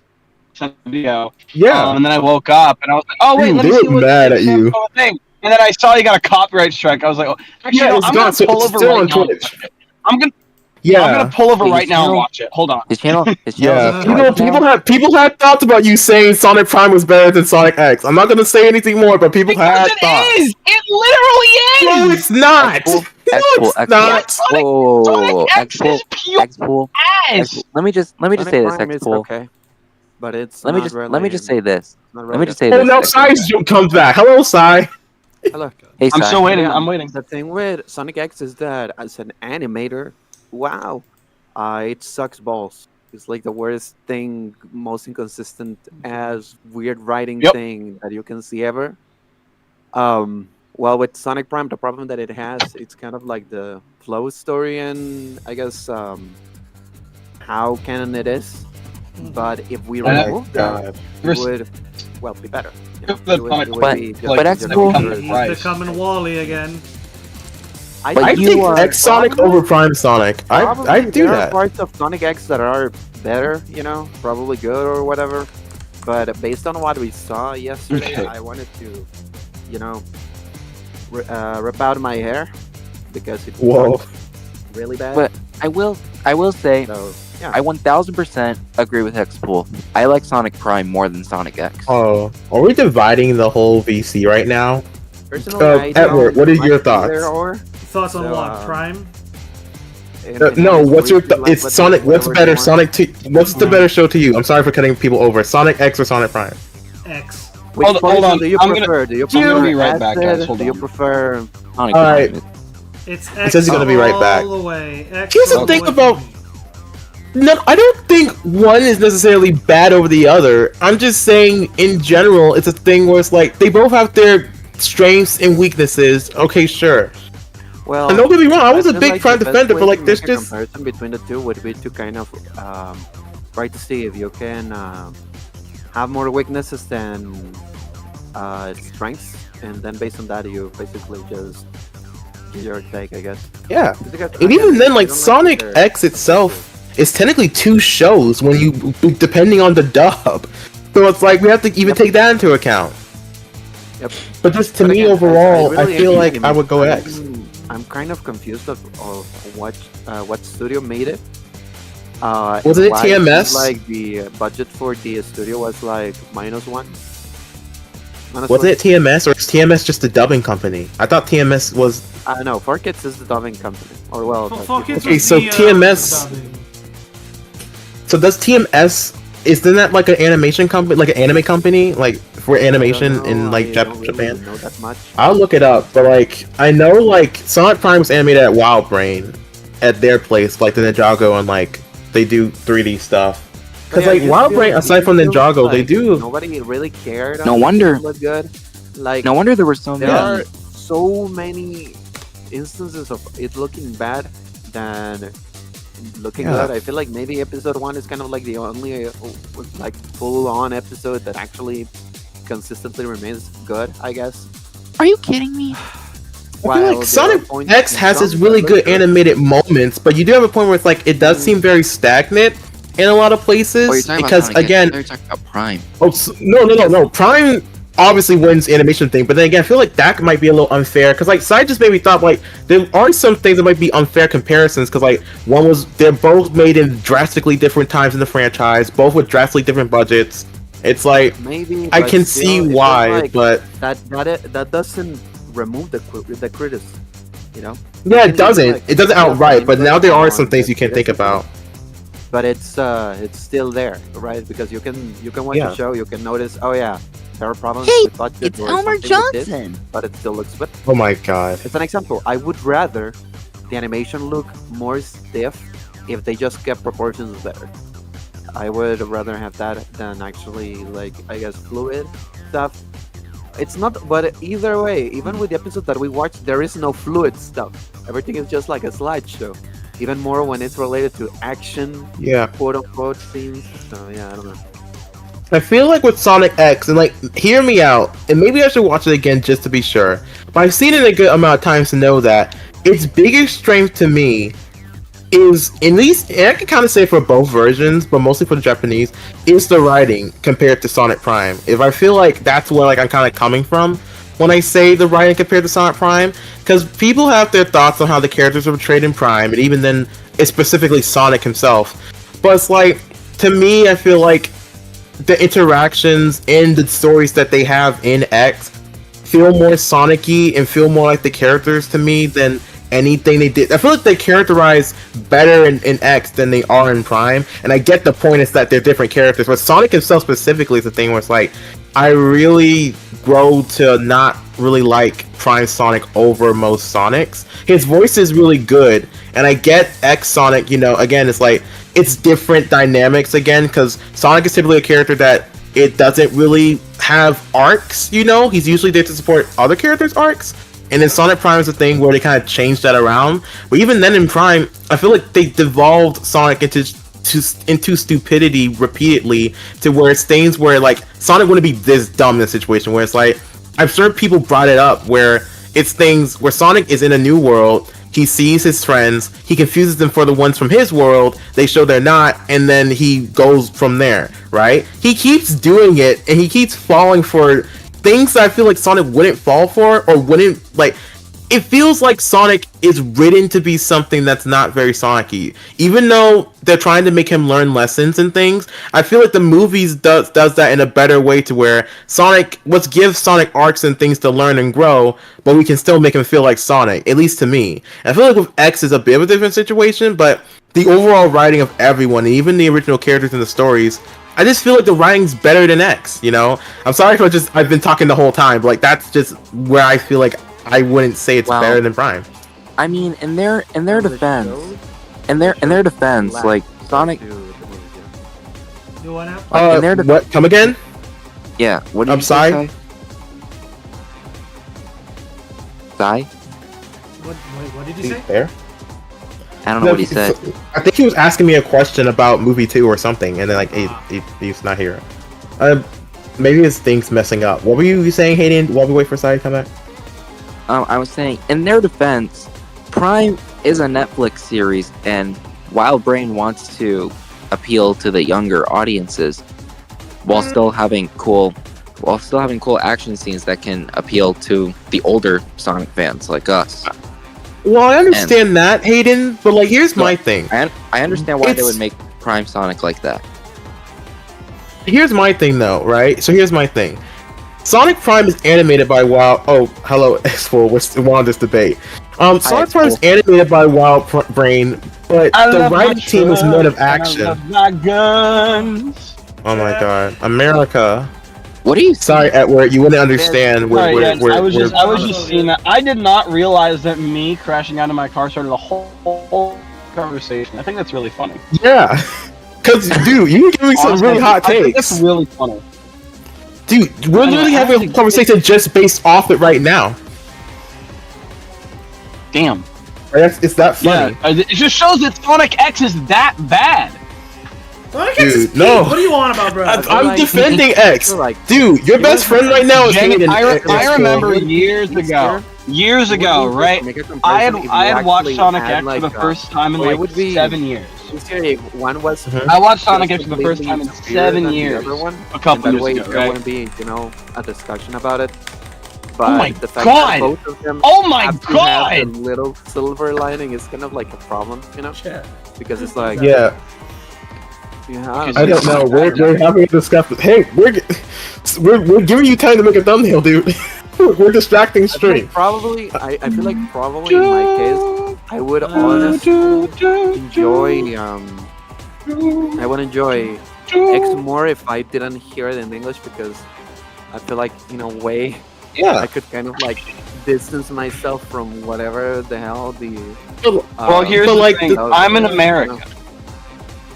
sent the video. Yeah. And then I woke up and I was like, oh wait, Dude, let me they see were what mad this at you. whole thing. And then I saw you got a copyright strike. I was like, oh, actually, Yeah, no, it's I'm gone, gonna so pull it's over still right on now. Twitch. I'm gonna Yeah. pull over Hey, right now and channel- watch it. Hold on. His channel. Yeah, is people had thoughts about you saying Sonic Prime was better than Sonic X. I'm not gonna say anything more, but people had Because thoughts. it is! It literally No, is! it's not. X-Pool, No, X-Pool, it's X-Pool. not. Whoa, Sonic X X-Pool, is pure X-Pool, ass! X-Pool. Let me just Sonic say this, Prime is X-Pool. okay, but it's Let me not just really, say this. not Let me really just say Oh this. no, X-Pool. Sai comes back. Hello, Sai. Hello. Hey, I'm Sai. still waiting. Yeah, I'm waiting. The thing with Sonic X is that as an animator, wow, it sucks balls. It's like the worst thing, most inconsistent as weird writing Yep. thing that you can see ever. Well, with Sonic Prime, the problem that it has, it's kind of like the flow story and I guess how canon it is. But if we Oh my remove God. that, it would be better. You know, But- it would but- be just but just X-Pool- better. He's Right. becoming Wally again. But I you think are- X Sonic over Prime Sonic. I Probably do there are that. parts of Sonic X that are better, probably good or whatever. But based on what we saw yesterday, I wanted to, rip out my hair because it Whoa. was really bad. But I will say, So yeah, I 1000% agree with X-Pool. I like Sonic Prime more than Sonic X. Oh, are we dividing the whole VC right now? personally, I Edward, don't what are like your either thoughts? Or, Thoughts on So, what? Prime? No, what's your? like It's what- Sonic. What's whatever better, you want. Sonic? What's the better show to you? I'm sorry for cutting people over. Sonic X or Sonic Prime? X. Which Hold portion on, do you I'm gonna- prefer? Do you I'm gonna prefer be right back, guys, acid? hold Do you on. prefer? Sonic All Prime right. is- It's X says he's gonna be right back. all the way. X Here's the all thing way about- for me. No, I don't think one is necessarily bad over the other. I'm just saying, in general, it's a thing where it's like they both have their strengths and weaknesses. Okay, sure. Well, And don't get me wrong, I was a feel big like Prime the best defender, way but like to there's make a just comparison between the two would be to kind of try to see if you can have more weaknesses than strengths, and then based on that, you basically just your take, I guess. Yeah. Because, And even then, like I don't Sonic either. X itself is technically 2 shows when you depending on the dub. So it's like we have to even take that into account. Yep. But just to But me again, overall, I really feel agree. like I would go X. I'm kind of confused of what studio made it. Was it why seems TMS? Like the budget for the studio was like -1. Honestly, Wasn't it TMS or is TMS just a dubbing company? I thought TMS was. I don't know. 4Kids is the dubbing company, or well, Fuck it, Okay, was so the, TMS dubbing. So does TMS? Isn't that like an animation company, like an anime company, like for animation in like I don't really Japan? know that much. I'll look it up, but like I know like Sonic Prime was animated at Wild Brain, at their place, like the Ninjago, and like they do 3D stuff. Because Yeah, I like just Wild feel Brain, like aside from it feels Ninjago, they like do. Nobody really cared. No on wonder. it look good. Like No wonder there were so there many. are so many instances of it looking bad than looking Yeah. good. I feel like maybe episode 1 is kind of like the only like full-on episode that actually consistently remains good, I guess. Are you kidding me? I feel While like there are Sonic points X in has some its really that good look good. animated moments, but you do have a point where it's like it does seem very stagnant in a lot of places Oh, you're talking because about Sonic X. again, I thought you were talking about Prime. no. Prime obviously wins the animation thing, but then again, I feel like that might be a little unfair because like Side just made me thought like there are some things that might be unfair comparisons because like they're both made in drastically different times in the franchise, both with drastically different budgets. It's like Maybe I but can still, see it feels why, like but that doesn't remove the criticism, you know. yeah, can it be, doesn't. like, It doesn't outright, but now there are some on things the you can think criticism. about. But it's still there, right? Because you can watch Yeah. the show, you can notice, oh yeah, there are problems Hey, with budget It's or Elmer something with this, Johnson. but it still looks good. Oh my god. It's an example. I would rather the animation look more stiff if they just kept proportions better. I would rather have that than actually like I guess fluid stuff. It's not, but either way, even with the episode that we watched, there is no fluid stuff. Everything is just like a slideshow. Even more when it's related to action, Yeah. quote unquote scenes. So yeah, I don't know. I feel like with Sonic X, and like, hear me out, and maybe I should watch it again just to be sure. But I've seen it a good amount of times to know that its biggest strength to me is, at least, and I can kind of say for both versions, but mostly for the Japanese, is the writing compared to Sonic Prime. If I feel like that's where like I'm kind of coming from when I say the writing compared to Sonic Prime, because people have their thoughts on how the characters are portrayed in Prime, and even then, it's specifically Sonic himself. But it's like, to me, I feel like the interactions and the stories that they have in X feel more Sonic-y and feel more like the characters to me than anything they did. I feel like they characterize better in X than they are in Prime, and I get the point is that they're different characters, but Sonic himself specifically is the thing where it's like, I really grow to not really like Prime Sonic over most Sonics. His voice is really good, and I get X Sonic, you know, again, it's like, it's different dynamics again, because Sonic is typically a character that it doesn't really have arcs, you know? He's usually there to support other characters' arcs. And then Sonic Prime is a thing where they kind of changed that around. But even then in Prime, I feel like they devolved Sonic into stupidity repeatedly to where it's things where like Sonic wouldn't be this dumb in a situation where it's like, I'm sure people brought it up where it's things where Sonic is in a new world, he sees his friends, he confuses them for the ones from his world, they show they're not, and then he goes from there, right? He keeps doing it, and he keeps falling for things that I feel like Sonic wouldn't fall for, or wouldn't, like, it feels like Sonic is written to be something that's not very Sonic-y. Even though they're trying to make him learn lessons and things, I feel like the movies does that in a better way to where Sonic, let's give Sonic arcs and things to learn and grow, but we can still make him feel like Sonic, at least to me. I feel like with X is a bit of a different situation, but the overall writing of everyone, even the original characters in the stories, I just feel like the writing's better than X, you know? I'm sorry for I've been talking the whole time, but like that's just where I feel like I wouldn't say it's Wow. better than Prime. I mean, in their On the defense, show, in their defense, lack like Sonic, to the movie, yeah. You wanna? in their What? Come again? yeah. What did I'm you sorry? say? Sai? What did you say? There? I don't know what he said. I think he was asking me a question about movie 2 or something, and then like he's not here. Maybe his thing's messing up. What were you saying, Hayden? While we wait for Sai to come back? I was saying, in their defense, Prime is a Netflix series, and Wild Brain wants to appeal to the younger audiences while still having cool action scenes that can appeal to the older Sonic fans like us. Well, I understand that, Hayden, but like, here's my thing. I understand why they would make Prime Sonic like that. Here's my thing, though, right? So here's my thing. Sonic Prime is animated by Wild. Oh, hello, X4. We're on this debate. Sonic Prime is animated by Wild Brain, but the writing team is men of action. I love my guns. Oh my god, America! What are you? Sorry, Edward, you wouldn't understand. I was just seeing that. I did not realize that me crashing out of my car started a whole conversation. I think that's really funny. Yeah, because dude, you're giving some really hot I think takes. that's really funny. Dude, we're literally having a conversation just based off it right now. Damn. It's that funny. Yeah, it just shows that Sonic X is that bad. Sonic X is Dude, no. What do you want about, bro? I'm defending X. Dude, your best friend right now is Hayden. I remember years ago, right? I had watched Sonic X for the first time in like 7 years. One was I watched Sonic X for the first time in 7 years. A couple years ago, there right? wouldn't be, a discussion about it. But Oh my the fact God! that both of them Oh my have to God! have the little silver lining is kind of like a problem, Yeah. because it's like, Yeah, I don't know. We're having a discussion. Hey, we're giving you time to make a thumbnail, dude. We're distracting I feel stream. like probably, I feel like probably in my case, I would honestly enjoy, I would enjoy X more if I didn't hear it in English, because I feel like, in a way, Yeah. I could kind of like distance myself from whatever the hell the. Well, here's but the like thing. I'm in you know. America.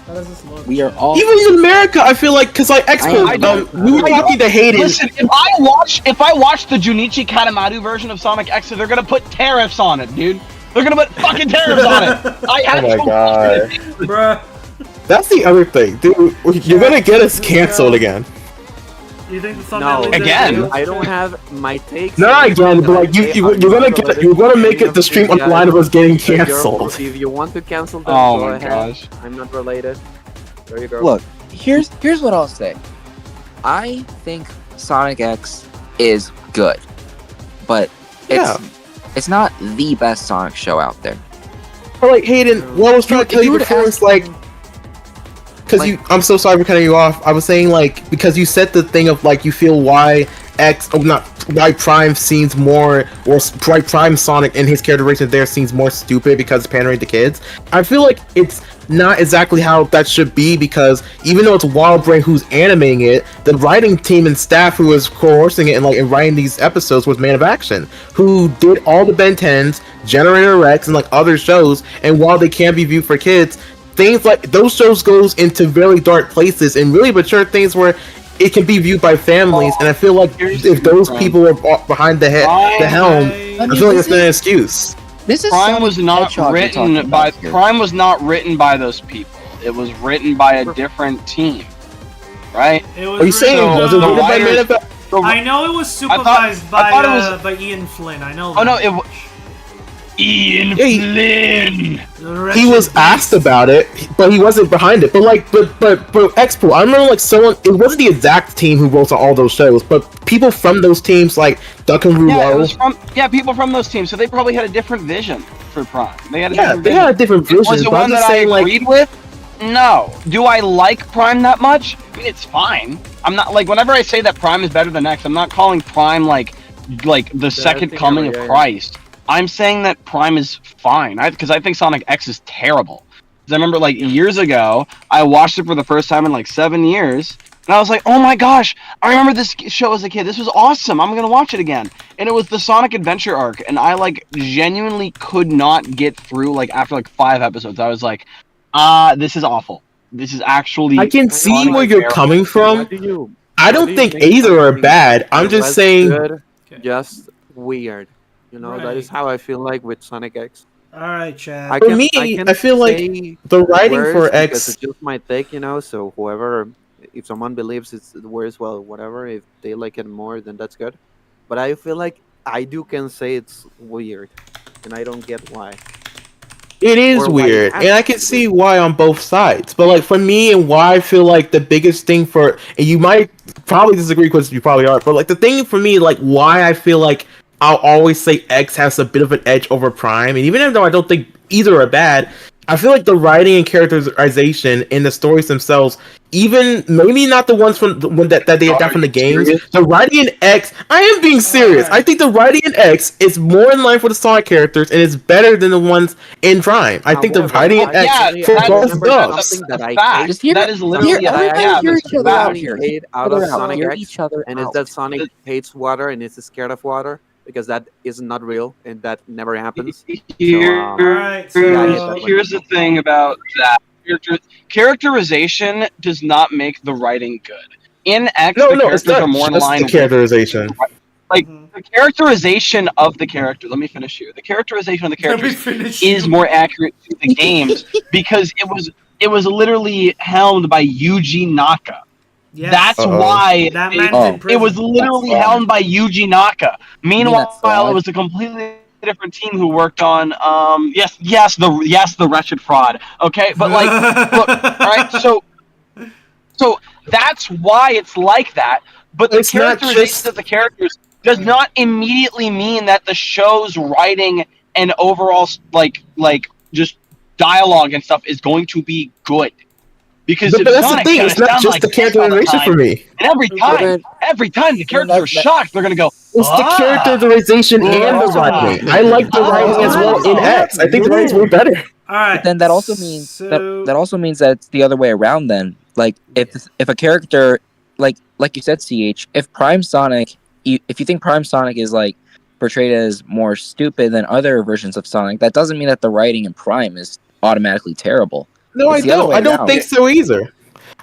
How does this look? We are all. Even in America, I feel like, because like Expo, I don't- we were talking to Hayden. Listen, if I watch the Junichi Kanemaru version of Sonic X, they're gonna put tariffs on it, dude. They're gonna put fucking tariffs on it. I had Oh my to God. Bruh. That's the other thing, dude. You're gonna get us canceled again. You think the No, thumbnail is Again? I don't have my takes. Not again, but like you're gonna make it the stream on the line of us getting If you're- canceled. If you want to cancel them, Oh go my ahead. gosh. I'm not related. There you go. Look, here's what I'll say. I think Sonic X is good, but it's not the best Sonic show out there. But like Hayden, what I was trying to tell you before is like, because I'm so sorry for cutting you off. I was saying like, because you said the thing of like, you feel why why Prime seems more, or why Prime Sonic and his characterization there seems more stupid because it's pandering to kids. I feel like it's not exactly how that should be, because even though it's Wild Brain who's animating it, the writing team and staff who was coercing it and writing these episodes was Man of Action, who did all the Ben 10s, Generator Rex, and like other shows. And while they can be viewed for kids, things like those shows goes into very dark places and really mature things where it can be viewed by families. And I feel like if those people were behind the helm, I feel like it's not an excuse. This is Prime was not Hedgehog we're talking written by about here. Prime was not written by those people. It was written by a different team, right? It was Are you saying written, was it written by Man of Action? I know it was supervised I thought it was- by Ian Flynn. I know. Oh no, that. Ian Yeah, Flynn. The rest He was is- asked about it, but he wasn't behind it. But Expo, I remember like someone. It wasn't the exact team who wrote on all those shows, but people from those teams like Duck and Yeah, it Rouleau. was from people from those teams, so they probably had a different vision for Prime. They had a Yeah, different they vision. had a different Was vision. it But I'm one just that I saying, like, agreed with? No. Do I like Prime that much? I mean, it's fine. I'm not like whenever I say that Prime is better than X, I'm not calling Prime like the second thing coming ever, of yeah. Christ. I'm saying that Prime is fine because I think Sonic X is terrible. 'Cause I remember like years ago, I watched it for the first time in like 7 years, and I was like, "Oh my gosh, I remember this show as a kid. This was awesome. I'm gonna watch it again." And it was the Sonic Adventure arc, and I like genuinely could not get through like after like 5 episodes. I was like, this is awful. This is actually. I can see Sonic where you're terrible. coming from. What do you- I what do don't you think think either are something bad. I'm that just was saying. good, Okay. just weird. That is Right. how I feel like with Sonic X. All right, Chad. I For can- me, can I feel like say the writing worse for because X. it's just my take, so whoever, if someone believes it's worse, well, whatever. If they like it more, then that's good. But I feel like can say it's weird, and I don't get why. It is Or why it weird, has and I to can be see why on both sides. But like for me, and why I feel like the biggest thing for, and you might probably disagree because you probably are, but like the thing for me, like why I feel like I'll always say X has a bit of an edge over Prime, and even though I don't think either are bad, I feel like the writing and characterization in the stories themselves, even maybe not the ones from the one that they adapt from the games, the writing in X, I am being serious. I think the writing in X is more in line with the Sonic characters and is better than the ones in Prime. I think the However, writing in I X Yeah, really- for I both remember dubs. something that a I fact. hate. Just hear- That is literally Something that I everybody yeah, hear that's each a other out fact. here. hate out Hear of out. Sonic Hear X, each other and out. it's that Sonic hates water and is scared of water because that is not real and that never happens. Alright, so- Yeah, I hate that Here's the one. thing about that. Characterization does not make the writing good. In X, No, the no, it's characters are not more in just line the with characterization. like Mhm. the characterization of the character. Let me finish here. The characterization of the Let me characters finish is you. more accurate to the games because it was literally helmed by Yuji Naka. Yes. That's Uh-oh. why That it, man's Oh. in it prison. was literally That's helmed by Yuji Naka. Meanwhile, that's fraud. it was a completely different team who worked on the wretched fraud. Okay, but like look, all right, so that's why it's like that. But the It's not characterization just- of the characters does not immediately mean that the show's writing and overall like just dialogue and stuff is going to be good. Because But if that's the Sonic's thing. gonna It's not sound just like the this all the characterization time, for me. and every time the characters are shocked, they're gonna go, It's the "Ah." characterization and the also writing. I like the writing as well in X. I think the writing's way better. Alright. But then that also means so... that also means that it's the other way around. Then, like if a character, like you said, CH, if Prime Sonic, if you think Prime Sonic is like portrayed as more stupid than other versions of Sonic, that doesn't mean that the writing in Prime is automatically terrible. No, It's I the other don't. way I don't around. think so either.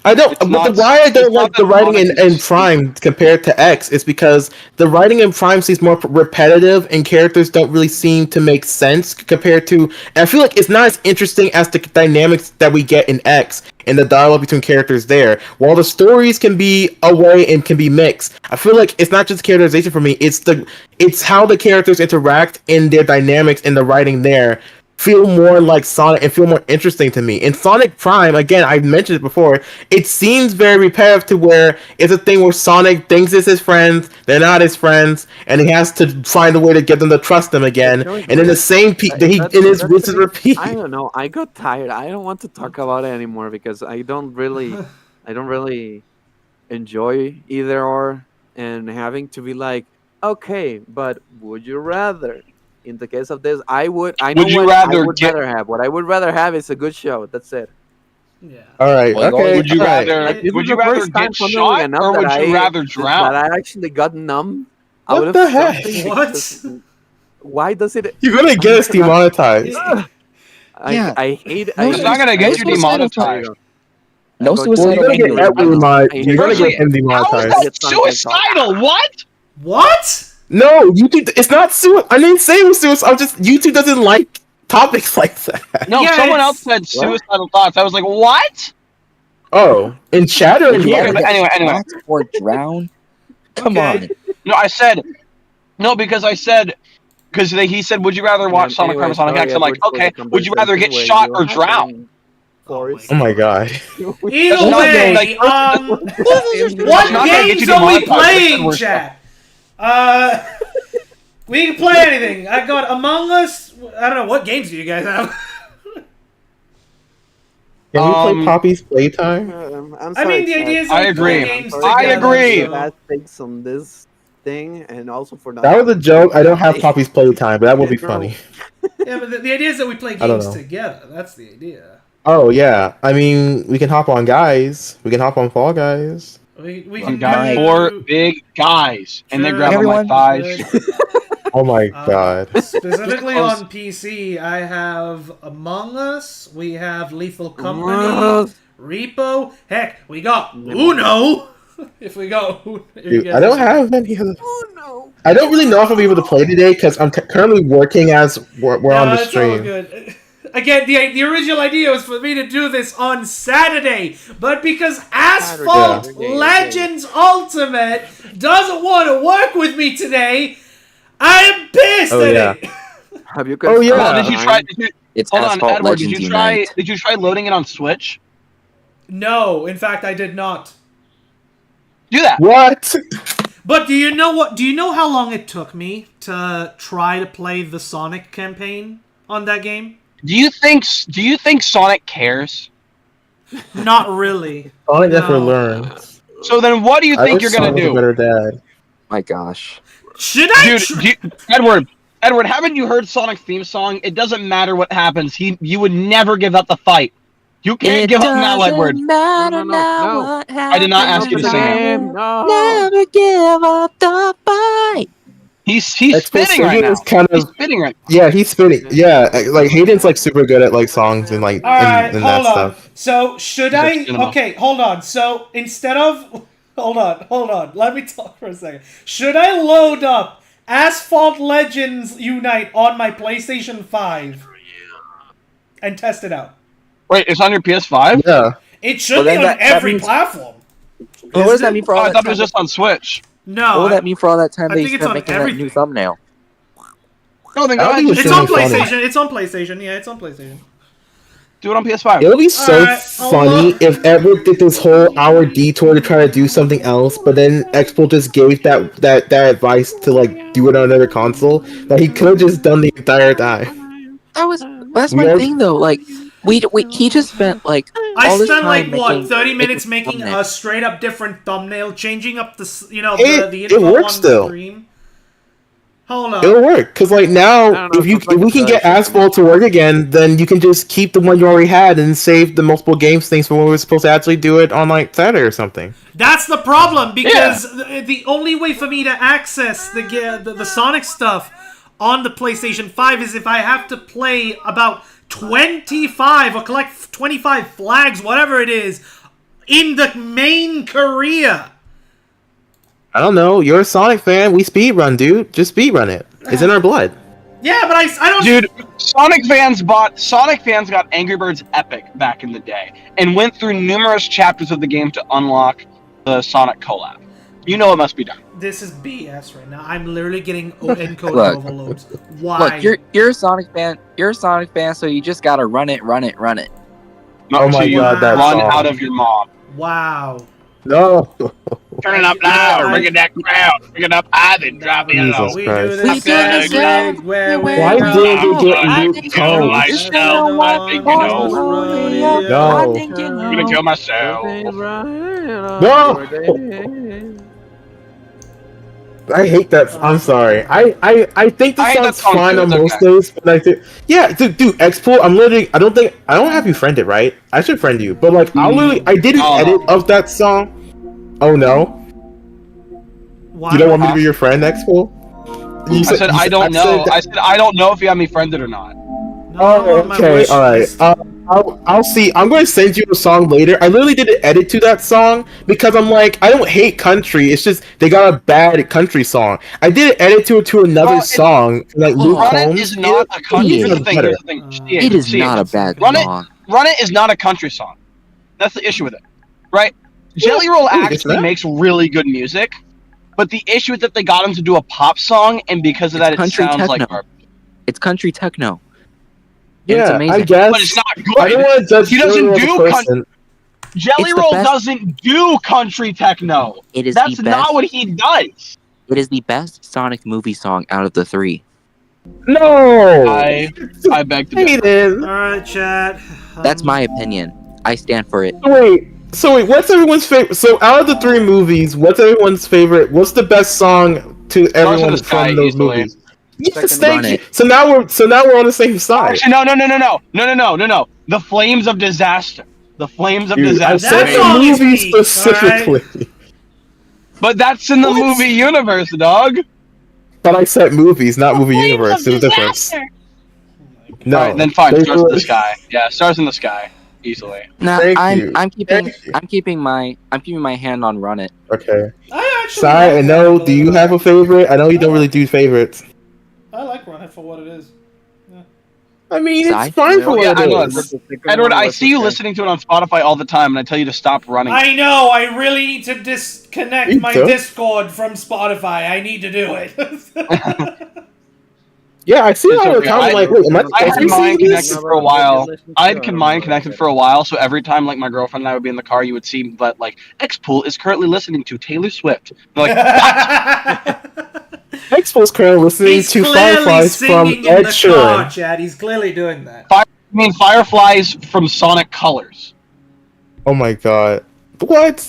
I don't. It's But not- why I it's don't not like the that writing Sonic in is- Prime compared to X is because the writing in Prime seems more repetitive and characters don't really seem to make sense compared to. And I feel like it's not as interesting as the dynamics that we get in X and the dialogue between characters there. While the stories can be away and can be mixed, I feel like it's not just characterization for me. It's how the characters interact in their dynamics in the writing there feel more like Sonic and feel more interesting to me. In Sonic Prime, again, I've mentioned it before, it seems very repetitive to where it's a thing where Sonic thinks it's his friends, they're not his friends, and he has to find a way to get them to trust them again. And then the same his rinse and repeat. I don't know. I got tired. I don't want to talk about it anymore because I don't really enjoy either or, and having to be like, okay, but would you rather? In the case of this, I know Would what you I rather would get- rather have. What I would rather have is a good show. That's it. Yeah. All right. Well, Okay. Would you all right. rather? This Would is you the rather first time, get funnily shot enough, or would that you I- rather drown? That I actually got numb. What out of the heck? something What? because- Why does it? You're gonna get us demonetized. Yeah. Yeah. I hate. No, It's not gonna get you suicidal demonetized. No Well, suicidal Well, you're gonna get behavior. you're gonna get him How is demonetized. that suicidal? What? What? No, YouTube. It's not suicide. I didn't say it was suicide. I'm just YouTube doesn't like topics like that. No, Yeah, someone it's- else said suicidal thoughts. I was like, what? Oh, in chat or in Would you Okay, rather here? but get anyway. shot or drown? Come Okay. on. No, I said no because he said, would you rather watch Sonic Prime or Sonic X? I'm like, okay. Would you rather get shot or drown? Oh my god. Either No, way, like, what It's not gonna get games you are we demonetized. playing, We're- chat? We can play anything. I got Among Us. I don't know, what games do you guys have? Can we play Um, Poppy's Playtime? I'm I mean, the idea is that I we play agree. games I together, agree. so- Bad things on this thing, and also for That was a joke. I don't have Poppy's Playtime, but that would be funny. Yeah, but the idea is that we play I don't games know. together. That's the idea. Oh yeah. I mean, we can hop on guys. We can hop on Fall Guys. We I've can got do- four big guys, and they Sure. grab on my Everyone- thighs. Oh my Uh, god. Specifically Close. on PC, I have Among Us. We have Lethal Company, Repo. Heck, we got Uno. If we go, if you Dude, guys- I don't have any other. Oh no! I don't really know if I'll be able to play today because I'm currently working as we're on the it's all stream. good. Again, the original idea was for me to do this on Saturday, but because Asphalt Yeah. Legends Ultimate doesn't want to work with me today, I am pissed Oh, at yeah. it. Have you Oh, guys? yeah. Well, did you try? Did you, It's hold on, Asphalt Edward. Legends Unite. Did you try loading it on Switch? No, in fact, I did not. Do that. What? But do you know what? Do you know how long it took me to try to play the Sonic campaign on that game? Do you think Sonic cares? Not really. Sonic No. never learns. So then, what do you I think wish you're gonna Sonic was a do, better dad. My gosh. Should I? dude? Edward, haven't you heard Sonic's theme song? It doesn't matter what happens. You would never give up the fight. You can't give up now, Edward. Matter No. now what I did not ask you to sing it. No. Never give up the fight. He's Expo spitting right Surgeon now. is kind He's of spitting right now. yeah, he's spitting. Yeah, like Hayden's like super good at like songs and like All right, and that hold on. stuff. So should He's I? like cinema. Okay, hold on. So instead of, hold on. Let me talk for a second. Should I load up Asphalt Legends Unite on my PlayStation 5 and test it out? Wait, it's on your PS5? Yeah. It should Well, be then on that every means- platform. What does that mean for Oh, all I that thought it time? was just on Switch. No, What would that mean for all that time I that you think it's spent on making that everything. new thumbnail? No, then I go don't ahead. think Just it's it's on really funny. PlayStation. It's on PlayStation. Yeah, it's on PlayStation. do it on PS5. It would be so Alright, funny if Edward did this whole hour detour to try to do something else, but then Expo just gave that advice to like do it on another console that he could have just done the entire time. That's my We are- thing though. Like, he just spent like I all this spent time like what making- 30 minutes making thumbnail. a straight up different thumbnail, changing up the It- the it info works on the still. stream. Hold on. It'll work because like I now, don't know, if it's like we can a get system. Asphalt to work again, then you can just keep the one you already had and save the multiple games things for when we were supposed to actually do it on like Saturday or something. That's the problem because the only way for me to access the Sonic stuff on the PlayStation 5 is if I have to play about 25 or collect 25 flags, whatever it is, in the main career. I don't know. You're a Sonic fan. We speedrun, dude. Just speedrun it. It's in our blood. Yeah, but I don't. Dude, Sonic fans got Angry Birds Epic back in the day and went through numerous chapters of the game to unlock the Sonic collab. You know it must be done. This is BS right now. I'm literally getting encoded Look. overloads. Why? Look, you're a Sonic fan. You're a Sonic fan, so you just gotta run it. Not Oh my until you God, that run song. out of your mom. Wow. No. Turn it up loud, bring it that crowd, bring it up high, then drop it Jesus low. We Christ. do We this do this every week where we Why go. did you get I new think tones? myself, I think you know. No. I'm gonna kill myself. No. I hate that. I'm sorry. I think the I hate that song's song fine too, on it's most okay. days, but I think dude, Expo. I'm literally. I don't have you friended, right? I should friend you, but like I did an Oh. edit of that song. Oh no, Why? you don't want me to be your friend, Expo? I said I don't know. I said I don't know if you have me friended or not. No, Oh, on my okay, wish all right. list. I'll see. I'm going to send you a song later. I literally did an edit to that song because I'm like, I don't hate country. It's just they got a bad country song. I did an edit to another Well, it- song, like Luke Run It Combs. is not a country. Yeah. Here's the thing. Here's the thing. It is not a bad Run It- song. Run It is not a country song. That's the issue with it, right? Jelly Roll Ooh, it's actually not? makes really good music, but the issue is that they got him to do a pop song, and because of that, it country sounds like techno. garbage. It's country techno. And it's Yeah, amazing. I guess. But it's not I don't good. want to judge He doesn't Jelly Roll as a do person. Jelly It's the Roll best- doesn't do country techno. It is That's the not best. what he does. It is the best Sonic movie song out of the three. No. I beg to differ. Hayden. Alright, chat. That's my opinion. I stand for it. So wait, what's everyone's favorite? So out of the three movies, what's everyone's favorite? What's the best song to everyone the Sky, from those easily. movies? Yes, Second thank Run you. It. So now we're on the same side. Actually, no. The Flames of Disaster. The Flames of Dude, I Disaster. said That the song is movie peak, specifically, But that's in the What? movie universe, dog. but I said movies, not movie universe. There's a difference. No, Alright, then fine. There's Stars in a- the Sky. Yeah, Stars in the Sky. Easily. No, Thank I'm you. keeping my hand on Run It. Okay. I actually Sai, like I know. Run It Do a you little have a bit. favorite? I know you don't really do favorites. I like Run It for what it is. I mean, Sai? it's fine for Yeah, what I it know. is. Edward, I see you listening to it on Spotify all the time, and I tell you to stop running. I know, I really need to disconnect You my don't? Discord from Spotify. I need to do it. Yeah, I see it It's all the okay. time. I'm like, wait, am I I had supposed to be mine seeing this? connected for a while. I had mine connected for a while, so every time like my girlfriend and I would be in the car, you would see that like Xpool is currently listening to Taylor Swift. I'm like, what? Expo's currently listening He's to clearly Fireflies from singing in Ed the Sheeran. car, Chad. He's clearly doing that. I mean, Fireflies from Sonic Colors. Oh my god. What?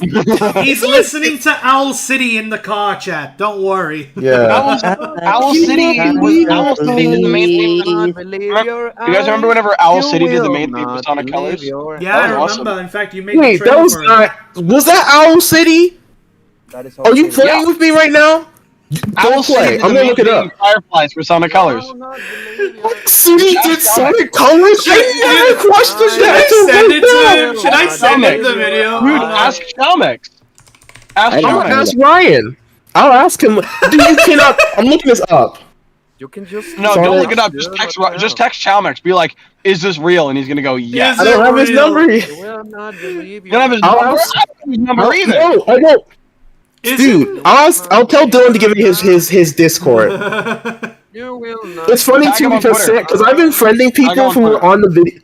He's listening to Owl City in the car, Chad. Don't worry. Yeah. Owl City was Owl City did the main theme. You guys remember whenever Owl City did the main theme for Sonic Colors? Yeah, I That was remember. awesome. In fact, you made the Wait, trailer that was for it. not. Was that Owl City? That is Are you playing Yeah. with me right now? Owl Don't City play. did I'm the gonna main look it theme up. in Fireflies for Sonic Colors. City did Sonic Colors? I never questioned Should I that. send it to him? Should I send him Sonic. the video? Dude, ask Shelmix. Ask I know. I'm gonna Shelmix. ask Ryan. I'll ask him. Dude, you cannot. I'm looking this up. You can just No, Sonic. don't look it up. Just text Chalmix. Be like, "Is this real?" And he's gonna go, "Yes." Is I don't it have his real? number. You will not believe You don't have his I'll number. ask- I don't have his number either. No, I don't. Is Dude, I'll tell Dylan to give me his Discord. You will not. It's funny Tag too him on because Twitter. I've been friending Tag him people on who were Twitter. on the video.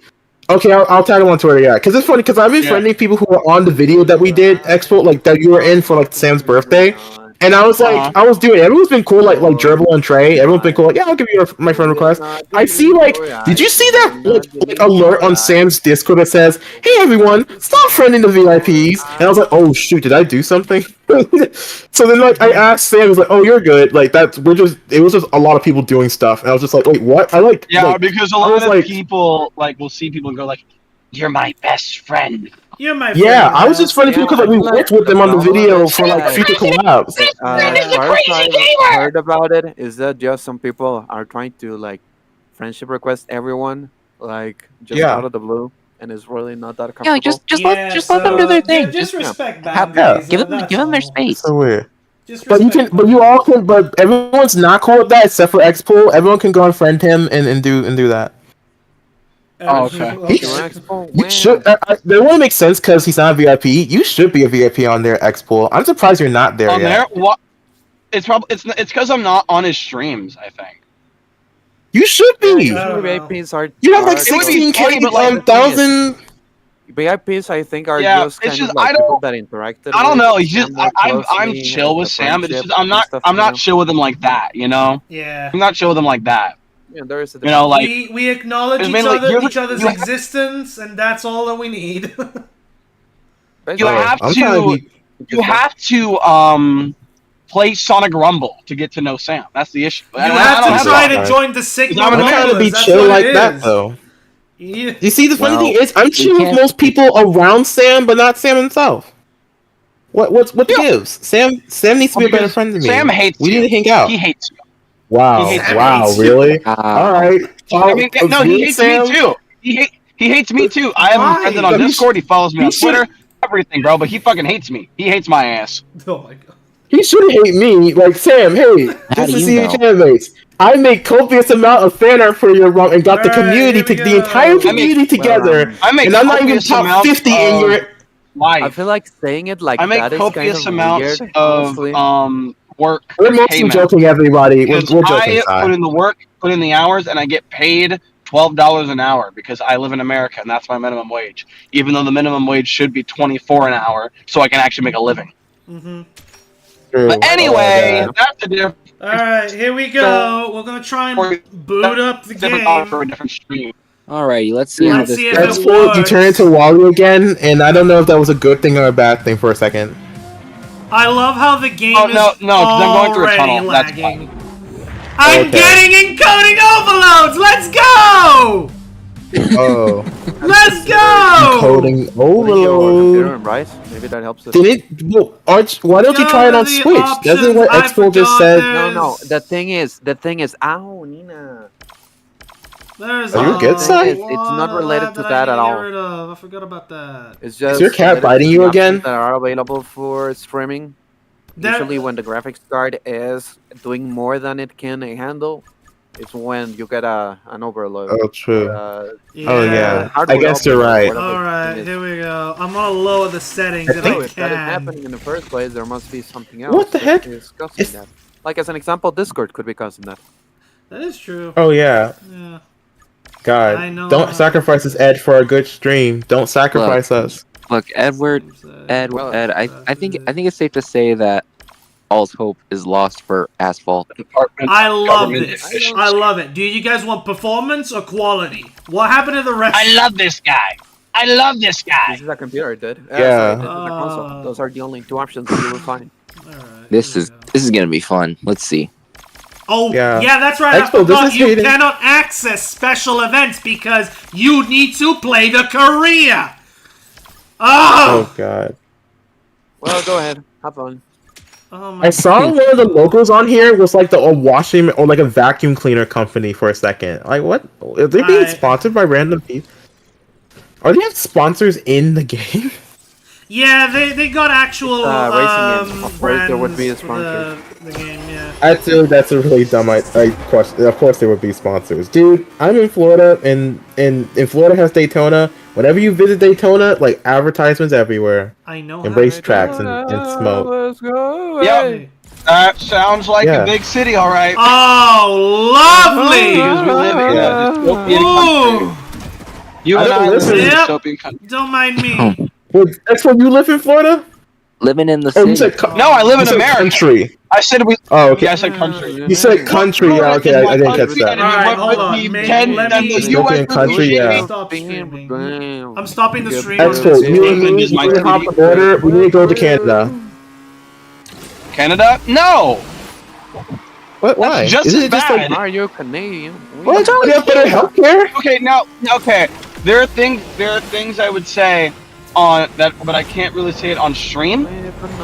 Okay, I'll tag him on Twitter. Yeah, because it's funny because I've been Yeah. friending people who were on the video that we did Expo, like that you were in for like Sam's birthday. And I was like, Uh-huh. I was doing. Everyone's been cool, like Gerbil and Trey. Everyone's been cool. Like, yeah, I'll give you my friend request. I see, like, did you see that like alert on Sam's Discord that says, "Hey everyone, stop friending the VIPs"? And I was like, oh shoot, did I do something? So then, like, I asked Sam, I was like, "Oh, you're good." Like that's it was just a lot of people doing stuff, and I was just like, "Wait, what?" Yeah, like, because a I lot was of like- people like will see people and go like, "You're my best friend." You're my friend. yeah, I was man. just friending people because like, we worked with them on the video for like future collabs. First I've heard about it is that just some people are trying to like friendship request everyone like just Yeah. out of the blue, and it's really not that comfortable. Yeah, like just Yeah, let them do their thing. Yeah, just respect Have- boundaries. Give them that's their all. space. So weird. Just But you can, respect but you all can, but everyone's not cool with that except for Expo. Everyone can go and friend him and do that. Oh, okay. You should. That won't make sense because he's not a VIP. You should be a VIP on their Expo. I'm surprised you're not there On yet. there, what? It's probably it's because I'm not on his streams. I think. You should be. I don't know. VIPs are You have like are- It would be 16K, funny, but, like, thousand. VIPs, I think, are Yeah, just it's kind just- of like I don't- people that interacted. I don't with know. He's Sam just more I'm closely chill with as a Sam, but it's just friendship I'm and not stuff, I'm you not know? chill with him like that. You know, Yeah. I'm not chill with him like that. Yeah, there is a You know, like we acknowledge It's each mainly- other, you're- each other's you- existence, and that's all that we need. you have I'm trying to to be. you have to play Sonic Rumble to get to know Sam. That's the issue. You have to try to that. join the Sigma I'm I'm trying to Rumblers, be that's chill what like it that is. though. Yeah. You see, the funny Well, thing is, I'm chill with can't- most people around Sam, but not Sam himself. What gives? Sam needs to be a better Because friend than me. Sam hates We you. need to hang out. He hates you. Wow, he hates wow, you. really? All right. I mean, no, he hates Sam, me too. He hates me too. I have him Why? friended on No, he Discord. He follows me he on should- Twitter. Everything, bro. But he fucking hates me. He hates my ass. Oh my god. He should hate me. Like, Sam, hey, How just do to you see know? your channel mates. I make copious amount of fan art for your ROM and got the Alright, community, here we the go. entire I make- community together. I make And I'm not even copious top amounts 50 in of your. life. I feel like saying it like I make that is kind copious of amounts weird, of honestly. work. We're and mostly payment. joking, everybody. We're Because joking. I Ty. put in the work, put in the hours, and I get paid $12 an hour because I live in America and that's my minimum wage. Even though the minimum wage should be 24 an hour, so I can actually make a living. Mm-hmm. True. But anyway, Oh, that's the difference. Alright, here we go. We're gonna try and boot up the Different dollar for a game. different stream. Alrighty, let's see how Let's this see if goes. it That's cool. You turn into Wally again, and I don't know if that was a good thing or a bad thing for a second. I love how the game Oh, is no, 'cause I'm going through a already tunnel. That's lagging. I'm Okay. getting encoding overloads! Let's go! Oh, Let's go! coding Putting your overload. computer in right? Maybe that helps us. Did it? Well, why don't you try it on Go to the Switch? Doesn't what options. Expo just said? No. The thing is, ow, Nina. There's Are you a good, son? It's not related to that at all. Get rid of. I forgot about that. It's just your cat related to biting you the again? options that are available for streaming. There- Usually, when the graphics card is doing more than it can handle, it's when you get an overload. Oh, true. Uh, Oh yeah, I hardware guess you're overload, right. whatever Alright, it is. here we go. I'm gonna lower the settings if So I if that is can. happening in the first place, there must be something else. What the that heck? is causing It's- that. Like as an example, Discord could be causing that. That is true. Oh yeah. Yeah. God, I know. don't sacrifice this Ed for a good stream. Don't sacrifice us. Look, Edward, Ed, Well, Ed. I think it's safe to say that all's hope is lost for Asphalt. Department, I love government this. officials. I love it. Do you guys want performance or quality? What happened to the rest? I love this guy. I love this guy. This is a computer, dude. Yeah. Sorry, this is a console. Those are the only two options that you will find. Alright, This here is we go. gonna be fun. Let's see. Oh, Yeah. yeah, that's right. I Expo, this forgot is you hating. cannot access special events because you need to play the career. Oh Oh! God. Well, go ahead. Have fun. Oh my I saw one of the logos on here was like a washing or like a vacuum cleaner company for a second. Like what? Are they being sponsored by random people? Are they have sponsors in the game? Yeah, they got actual racing game. Of course there would be a brands for sponsor. the game, yeah. That's a really dumb question. Of course there would be sponsors, dude. I'm in Florida, and Florida has Daytona. Whenever you visit Daytona, like advertisements everywhere, I know and how racetracks and smoke. Let's go. Yep. Hey. That sounds like Yeah. a big city, all right. Oh, lovely! Because we live in a dystopian Ooh, country. You I and don't I live listen. in a Yep. dystopian country. don't mind me. Well, that's when you live in Florida. Living in the Oh, you city. said No, I live you in said America. country. I said we. Oh, okay. Yeah, I said country. You said country. Yeah, okay. I didn't catch that. Alright, hold on. Let me- Dystopian country, yeah. Stop streaming. I'm stopping the stream. Expo, you and me, England is my we need to hop the border. We need to go to Canada. Canada? No. What? Why? just Isn't as it just bad. like Are you Canadian? what? We have better healthcare. Okay, now, okay. There are things I would say on that, but I can't really say it on stream.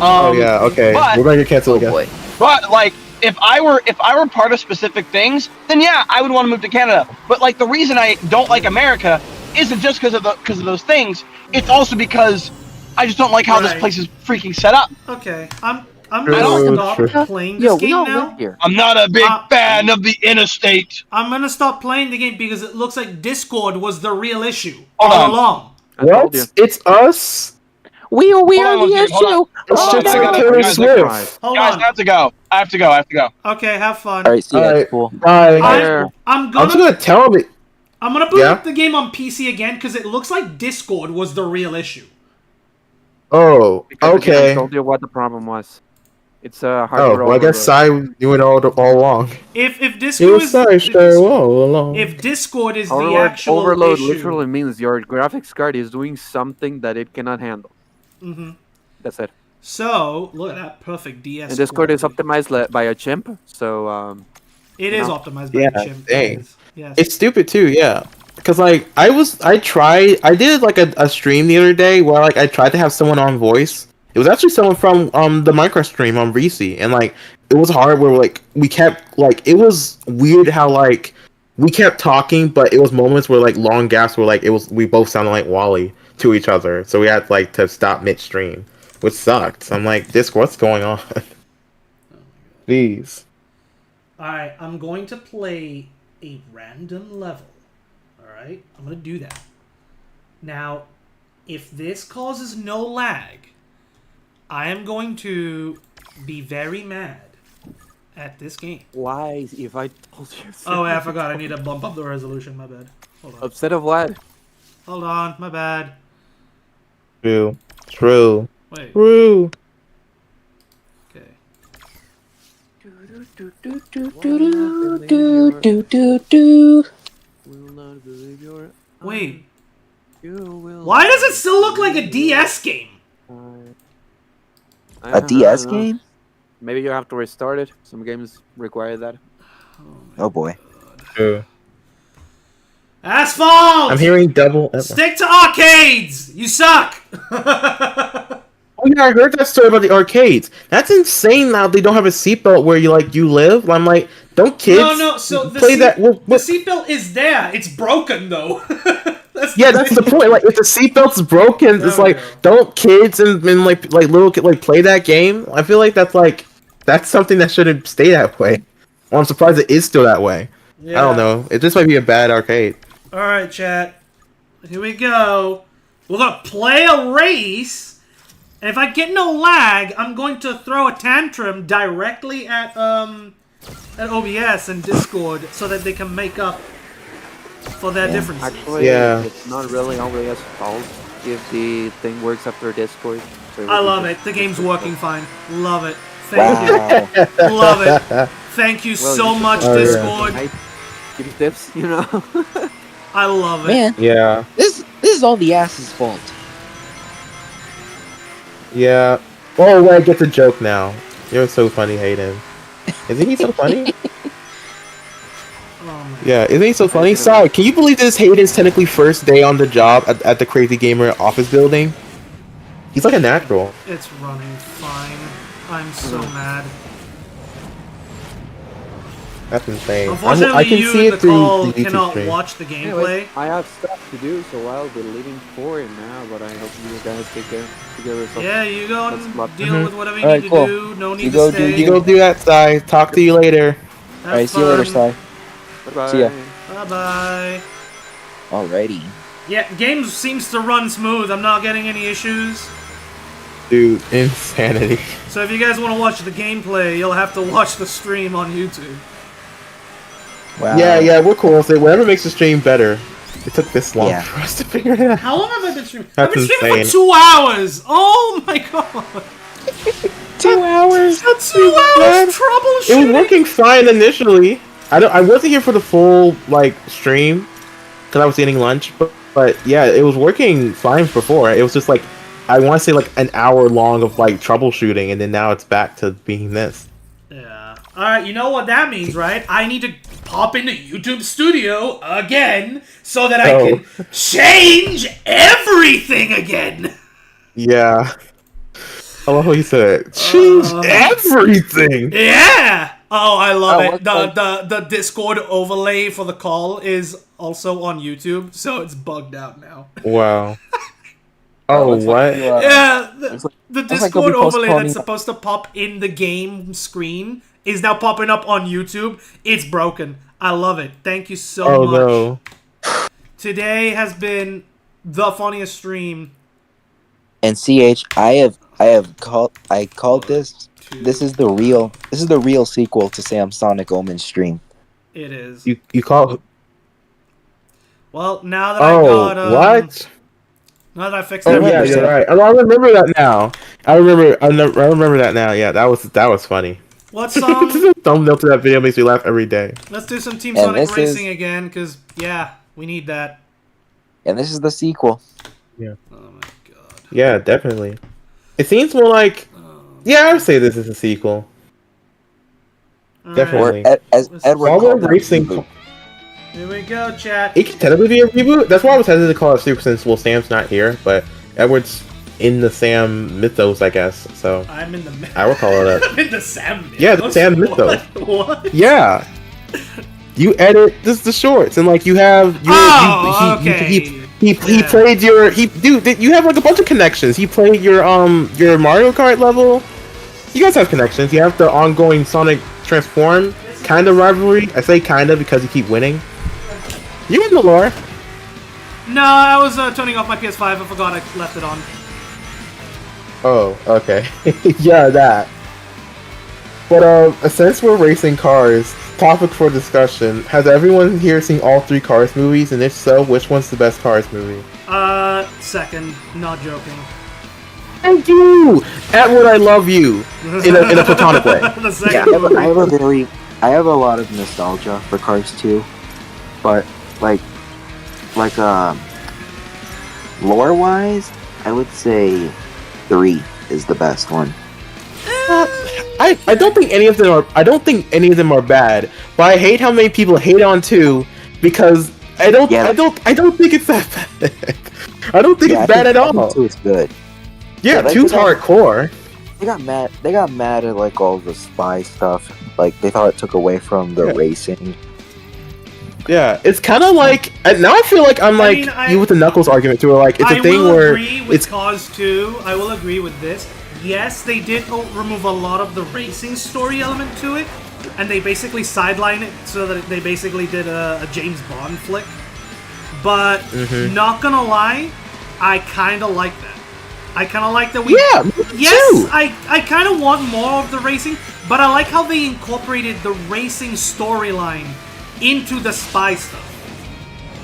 Oh yeah. Okay. but- We're gonna get canceled Oh again. boy. But like, if I were part of specific things, then yeah, I would want to move to Canada. But like, the reason I don't like America isn't just because of those things. It's also because I just don't like how this Right. place is freaking set up. Okay, I'm True, gonna stop true. playing this Yo, we game all now. live here. I'm not a big fan of the interstate. I'm gonna stop playing the game because it looks like Discord was the real issue Hold all on. along. I told What? you. It's us. We are Hold on the one second, hold on. issue. It's Oh, just I like gotta- Taylor guys, Swift. Hold Guys, on. I have to go. I have to go. Okay, have fun. All right, see you guys. Alright. Cool. Bye. There. I'm I'm just gonna gonna tell him. boot Yeah? up the game on PC again because it looks like Discord was the real issue. Because Oh. the game Okay. told you what the problem was. It's a Oh. hardware Well, I guess Sai knew it all along. If It Discord was Sai show all along. if Discord is the overload. actual Overload issue, literally means your graphics card is doing something that it cannot handle. hmm That's it. So look at that perfect DS. And Discord is quality. optimized by a chimp, so It is No. optimized by Yeah, the chimp. dang. It is. Yes. It's stupid too, yeah. Cause like I did like a stream the other day where like I tried to have someone on voice. It was actually someone from the Minecraft stream on Reese, and like it was hard where like we kept like it was weird how like we kept talking, but it was moments where like long gaps where like we both sounded like Wally to each other, so we had like to stop midstream, which sucked. I'm like, what's going on? Please. Alright, I'm going to play a random level. Alright? I'm going to do that. Now, if this causes no lag, I am going to be very mad at this game. why? If I told you. So. Oh, I forgot. I need to bump up the resolution. My bad. Hold on. Upset of what? Hold on. My bad. True. Wait. True. Okay. Wait. Why does it still look like a DS game? A DS game? Maybe you have to restart it. Some games require that. Oh boy. True. Asphalt! I'm hearing double. Stick to arcades! You suck! Oh yeah, I heard that story about the arcades. That's insane. Now they don't have a seatbelt where you live. I'm like, don't kids No, so the play that? The seatbelt is there. It's broken, though. That's The point. Like, if the seatbelt's broken, it's There we like, go. don't kids and like little kid like play that game? I feel like that's something that shouldn't stay that way. Well, I'm surprised it is still that way. Yeah. I don't know. It just might be a bad arcade. Alright, chat. Here we go. We're gonna play a race. And if I get no lag, I'm going to throw a tantrum directly at at OBS and Discord so that they can make up for their differences. Actually, Yeah. it's not really OBS fault if the thing works after Discord. So I love it. The game's working fine. Love it. Thank Wow. you. Love it. Thank you Well, so you much, Oh, yeah. Discord. Give me tips, you know. I love it. Man, Yeah. this is all the ass's fault. Yeah. Oh, I get the joke now. You're so funny, Hayden. Isn't he so funny? Oh my Yeah, isn't he so funny? Sorry, can you believe this Hayden's technically first day on the job at the Crazy Gamer office building? He's like a natural. It's running fine. I'm so mad. That's insane. Unfortunately, I can you see and it through Nicole the YouTube cannot stream. watch the gameplay. Anyways, I have stuff to do, so I'll be leaving for it now. But I hope you guys take care together. Yeah, you go and That's lot- deal with whatever you Alright, need cool. to do. No need You to go stay. do You go do that, Sai. Talk to you later. Have Alright, see you later, fun. Sai. Bye-bye. See ya. Bye-bye. Alrighty. Yeah, game seems to run smooth. I'm not getting any issues. Dude, insanity. So if you guys want to watch the gameplay, you'll have to watch the stream on YouTube. Wow. Yeah, we're cool with it. Whatever makes the stream better. It took this long Yeah. for us to figure it out. How long have I been streaming? That's I've been streaming for insane. 2 hours! Oh my god! 2 hours. That's 2 hours It troubleshooting! was working fine initially. I wasn't here for the full like stream because I was eating lunch, but yeah, it was working fine before. It was just like I want to say like an hour long of like troubleshooting, and then now it's back to being this. Yeah. Alright, you know what that means, right? I need to pop into YouTube Studio again so that I Oh. can change everything again! Yeah. I love how you said it. Change everything. Yeah! Oh, I love Oh, it. what The Discord overlay for the call is also on YouTube, so it's bugged out now. Wow. Oh, looks like what? you, Yeah, looks like- the looks like Discord they'll be overlay postponing- that's supposed to pop in the game screen is now popping up on YouTube. It's broken. I love it. Thank you so Oh much. no. Today has been the funniest stream. And CH, I called this. This is the real sequel to Sam Sonic Omen stream. It is. You call? Well, now that I Oh, got what? now that I fixed Oh everything. yeah, you're right. Oh, I remember that now. I remember that now. Yeah, that was funny. What Just song? a thumbnail to that video makes me laugh every day. Let's do some Team And Sonic this Racing is- again, because, yeah, we need that. And this is the sequel. Oh my god. Yeah, definitely. It seems more like. Yeah, I would say this is a sequel. Alright, Definitely. Or as Edward While we're called that racing, reboot. Here we go, chat. it can technically be a reboot. That's why I was hesitant to call it Super since Sam's not here, but Edward's in the Sam mythos, I guess. So I'm in the I will call it a. I'm in the Sam mythos. Yeah, the Sam What? mythos. What? Yeah. You edit the shorts and like you have he Yeah. played your you have like a bunch of connections. He played your Mario Kart level. You guys have connections. You have the ongoing Sonic Transform kind of rivalry. I say kind of because you keep winning. You in the lore. No, I was turning off my PS5. I forgot I left it on. Oh, okay. Yeah, that. But since we're racing cars, topic for discussion: has everyone here seen all 3 Cars movies? And if so, which one's the best Cars movie? Second. Not joking. Thank you, Edward. I love you in a platonic way. The second Yeah, I have a lot of nostalgia for Cars 2, but like lore wise, I would say 3 is the best one. I don't think any of them are. I don't think any of them are bad. But I hate how many people hate on 2 because I don't think it's that bad. I don't think it's bad at all. 2 is good. Yeah, they 2's could have- hardcore. They got mad at like all the spy stuff. Like they thought it took away from the racing. Yeah, it's kind of like now I feel like I'm like you with the Knuckles argument too. Like it's a thing will where agree with it's Cars 2. I will agree with this. Yes, they did remove a lot of the racing story element to it, and they basically sidelined it so that they basically did a James Bond flick. But not gonna lie, I kind of like that. I kind of like that we. Yeah, me Yes, too. I kind of want more of the racing, But I like how they incorporated the racing storyline into the spy stuff.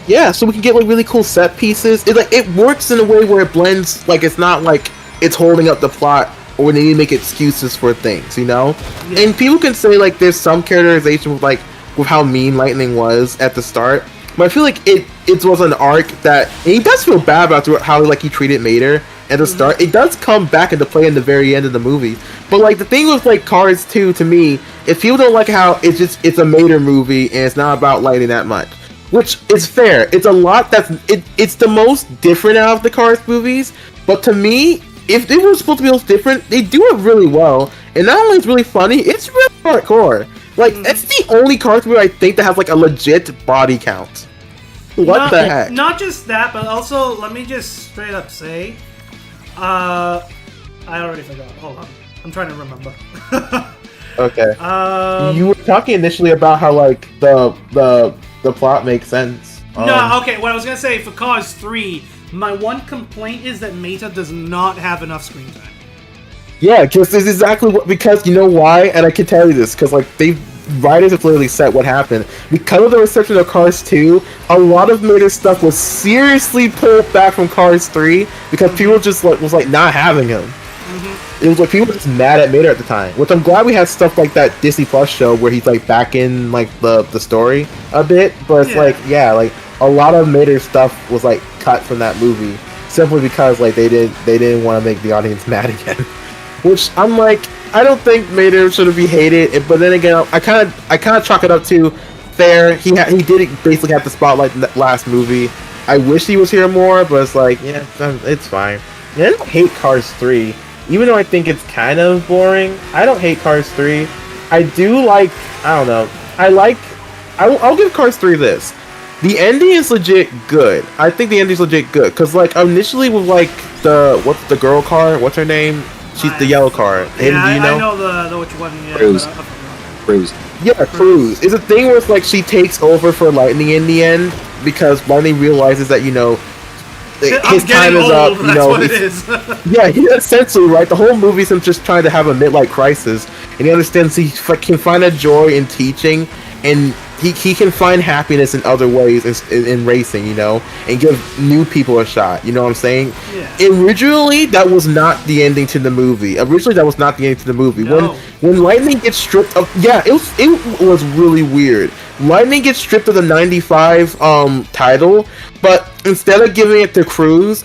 Yeah, so we can get like really cool set pieces. It works in a way where it blends. Like it's not like it's holding up the plot or when they need to make excuses for things, you know. Yeah. And people can say like there's some characterization with how mean Lightning was at the start, but I feel like it was an arc that and he does feel bad about how like he treated Mater at the start. It does come back into play in the very end of the movie. But like the thing with like Cars 2 to me, if people don't like how it's a Mater movie and it's not about Lightning that much. Which is fair. It's a lot it's the most different out of the Cars movies, but to me, if they were supposed to be most different, they do it really well. And not only is it really funny, it's really hardcore. Like, it's the only Cars movie I think that has like a legit body count. What the heck? Not just that, but also, let me just straight up say, I already forgot. Hold on. I'm trying to remember. Okay. You were talking initially about how like the plot makes sense. No, okay, what I was gonna say, for Cars 3, my one complaint is that Meta does not have enough screen time. Yeah, because this is exactly because you know why, and I can tell you this, because like writers have literally said what happened. Because of the reception of Cars 2, a lot of Mater's stuff was seriously pulled back from Cars 3 because people just was not having him. It was like people were just mad at Mater at the time, which I'm glad we had stuff like that Disney Plus show where he's like back in like the story a bit, but it's like a lot of Mater's stuff was like cut from that movie simply because like they didn't want to make the audience mad again. Which I'm like, I don't think Mater should be hated, but then again, I kind of chalk it up to fair. He did basically have the spotlight in that last movie. I wish he was here more, but it's like it's fine. I don't hate Cars 3. Even though I think it's kind of boring, I don't hate Cars 3. I do like, I don't know, I'll give Cars 3 this. The ending is legit good. I think the ending is legit good. Because, like, initially with, like, what's the girl car? What's her name? She's the yellow car. Yeah, do you know? I know the which one. Yeah, Cruz. Yeah, Cruz. It's a thing where it's like she takes over for Lightning in the end. Because Lightning realizes that, his time is up. That's what it is. Yeah, essentially, right? The whole movie is him just trying to have a midlife crisis, and he understands he can find a joy in teaching, and he can find happiness in other ways in racing, and give new people a shot. You know what I'm saying? Yeah. Originally, that was not the ending to the movie. No. When Lightning gets stripped of, it was really weird. Lightning gets stripped of the 95 title, but instead of giving it to Cruz,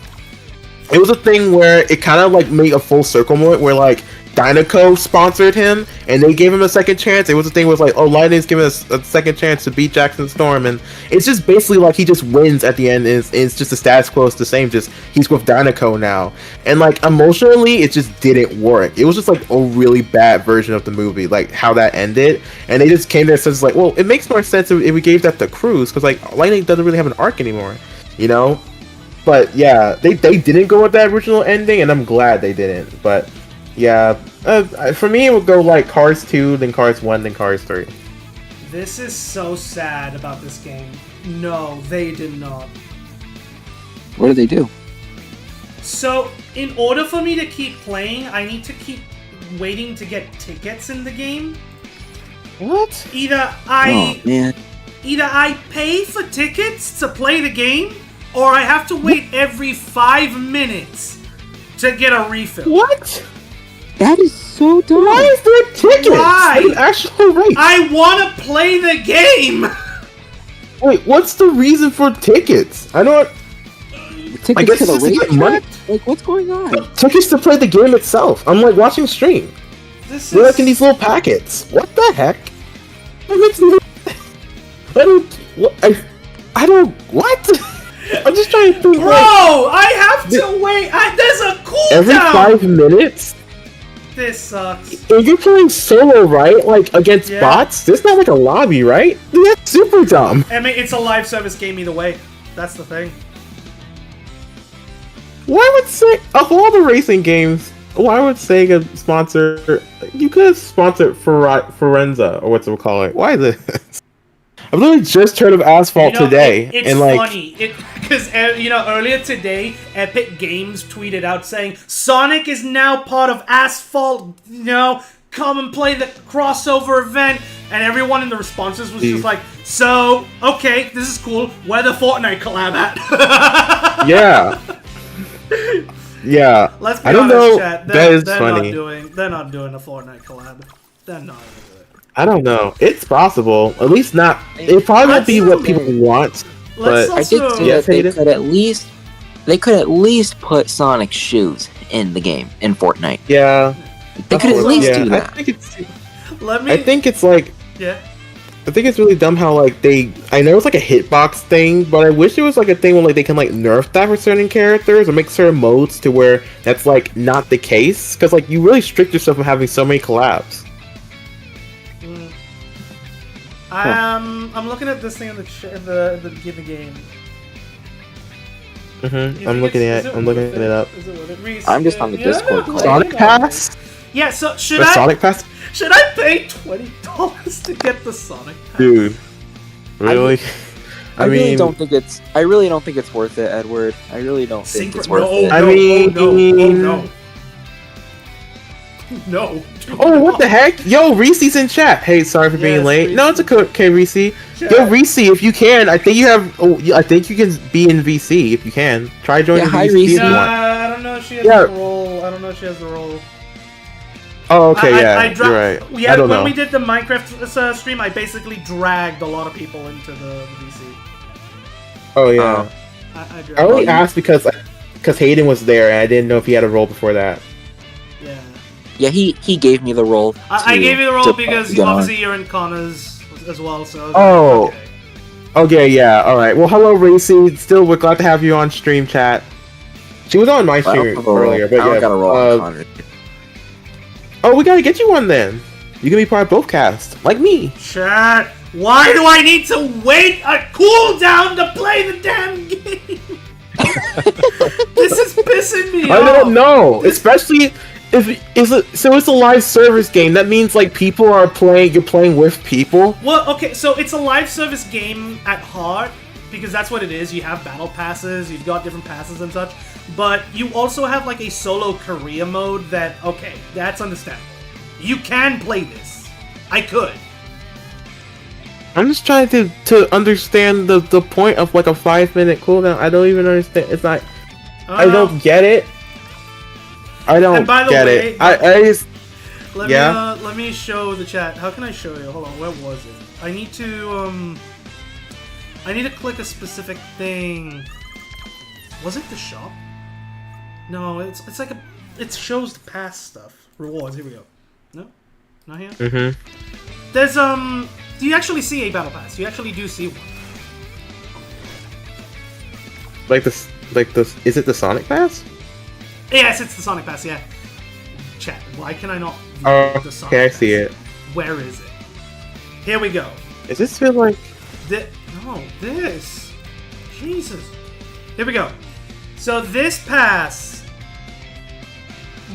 it was a thing where it kind of like made a full circle moment where like Dynaco sponsored him and they gave him a second chance. It was a thing where it's like, oh, Lightning's giving us a second chance to beat Jackson Storm, and it's just basically like he just wins at the end. It's just the status quo is the same, just he's with Dynaco now. And like emotionally, it just didn't work. It was just like a really bad version of the movie, like how that ended. And they just came there and says like, well, it makes more sense if we gave that to Cruz, because like Lightning doesn't really have an arc anymore, But yeah, they didn't go with that original ending, and I'm glad they didn't. But yeah, for me it would go like Cars 2, then Cars 1, then Cars 3. This is so sad about this game. No, they did not. What did they do? So, in order for me to keep playing, I need to keep waiting to get tickets in the game. What? Either Oh, man. I pay for tickets to play the game, or I have to wait every 5 minutes to get a refill. What? That is so dumb. Why is there tickets? Why? An actual race. I want to play the game! Wait, what's the reason for tickets? I don't. Tickets guess to the it's to get racetrack? money. Like, what's going on? Tickets to play the game itself. I'm like watching stream. This We're is... like in these little packets. What the heck? That makes no. I don't. What? I don't. What? I'm just trying to think. Bro, I have to wait. There's a cooldown. Every 5 minutes. This sucks. If you're playing solo, right? Like against bots, there's not like a lobby, right? That's super dumb. I mean, it's a live service game either way. That's the thing. Why would of all the racing games, why would Sega sponsor? You could have sponsored Forenza or what's it called? Why this? I've literally just heard of Asphalt today, it's and like, funny because earlier today, Epic Games tweeted out saying Sonic is now part of Asphalt, come and play the crossover event. And everyone in the responses was just like, so, okay, this is cool. Where the Fortnite collab at? Yeah. Yeah. Let's be I don't honest, know. chat. That is They're funny. They're not doing a Fortnite collab. They're not gonna do it. I don't know. It's possible. At least not. It probably won't be what people want. Let's But I did also... see that they could at least put Sonic shoes in the game in Fortnite. yeah, They could at least do I that. think it's. Let me... I think it's like. Yeah. I think it's really dumb how like they. I know it's like a hitbox thing, but I wish it was like a thing where like they can like nerf that for certain characters or make certain modes to where that's like not the case, because like you really restrict yourself from having so many collabs. I'm looking at this thing in the game. I'm looking at it up. Is it worth it? Reese, I'm just on the Discord call. Sonic Pass? Yeah, so should The I Sonic Pass? should I pay $20 to get the Sonic Pass? Dude. Really? I really don't think it's worth it, Edward. I really don't think it's worth it. I mean- no. No. Oh, what the heck? Yo, Reese's in chat. Hey, sorry for being Yes, late. No, it's Reese. okay, Reese. Yo, Reese, if you can, I think you have. Oh, I think you can be in VC if you can. Try joining Yeah, hi, VC Reese. if you want. I don't know if she has Yeah. the role. I don't know if she has the role. Oh, okay, yeah, you're right. Yeah, I don't when know. we did the Minecraft stream, I basically dragged a lot of people into the VC. Oh yeah. I only asked because Hayden was there and I didn't know if he had a role before that. Yeah. Yeah, he gave me the role. I gave you the role to because get on. obviously you're in Connors as well, so... Oh. Okay. Okay, yeah, alright. Well, hello, Reese. Still, we're glad to have you on stream chat. She was on my I don't stream have a role. earlier, but I don't yeah. got a role on Connor. Oh, we gotta get you one then. You can be part of both casts, like me. Chat, why do I need to wait a cooldown to play the damn game? This is pissing me I off. don't know, especially if it's a live service game. That means like people are playing. You're playing with people. Well, okay, so it's a live service game at heart, because that's what it is. You have battle passes, you've got different passes and such, but you also have like a solo career mode that, okay, that's understandable. You can play this. I could. I'm just trying to understand the point of like a 5-minute cooldown. I don't even understand. It's not. I don't get it. I don't And by the get way, it. I just. Let me show the chat. How can I show you? Hold on, where was it? I need to click a specific thing. Was it the shop? No, it's like it shows the past stuff. Rewards, here we go. No? Not here? Mm-hmm. There's do you actually see a battle pass? You actually do see one. Like this. Is it the Sonic Pass? Yes, it's the Sonic Pass, yeah. Chat, why can I not view Oh, the Sonic okay, I Pass? see it. Where is it? Here we go. Does this feel like? No, this. Jesus. Here we go. So this pass.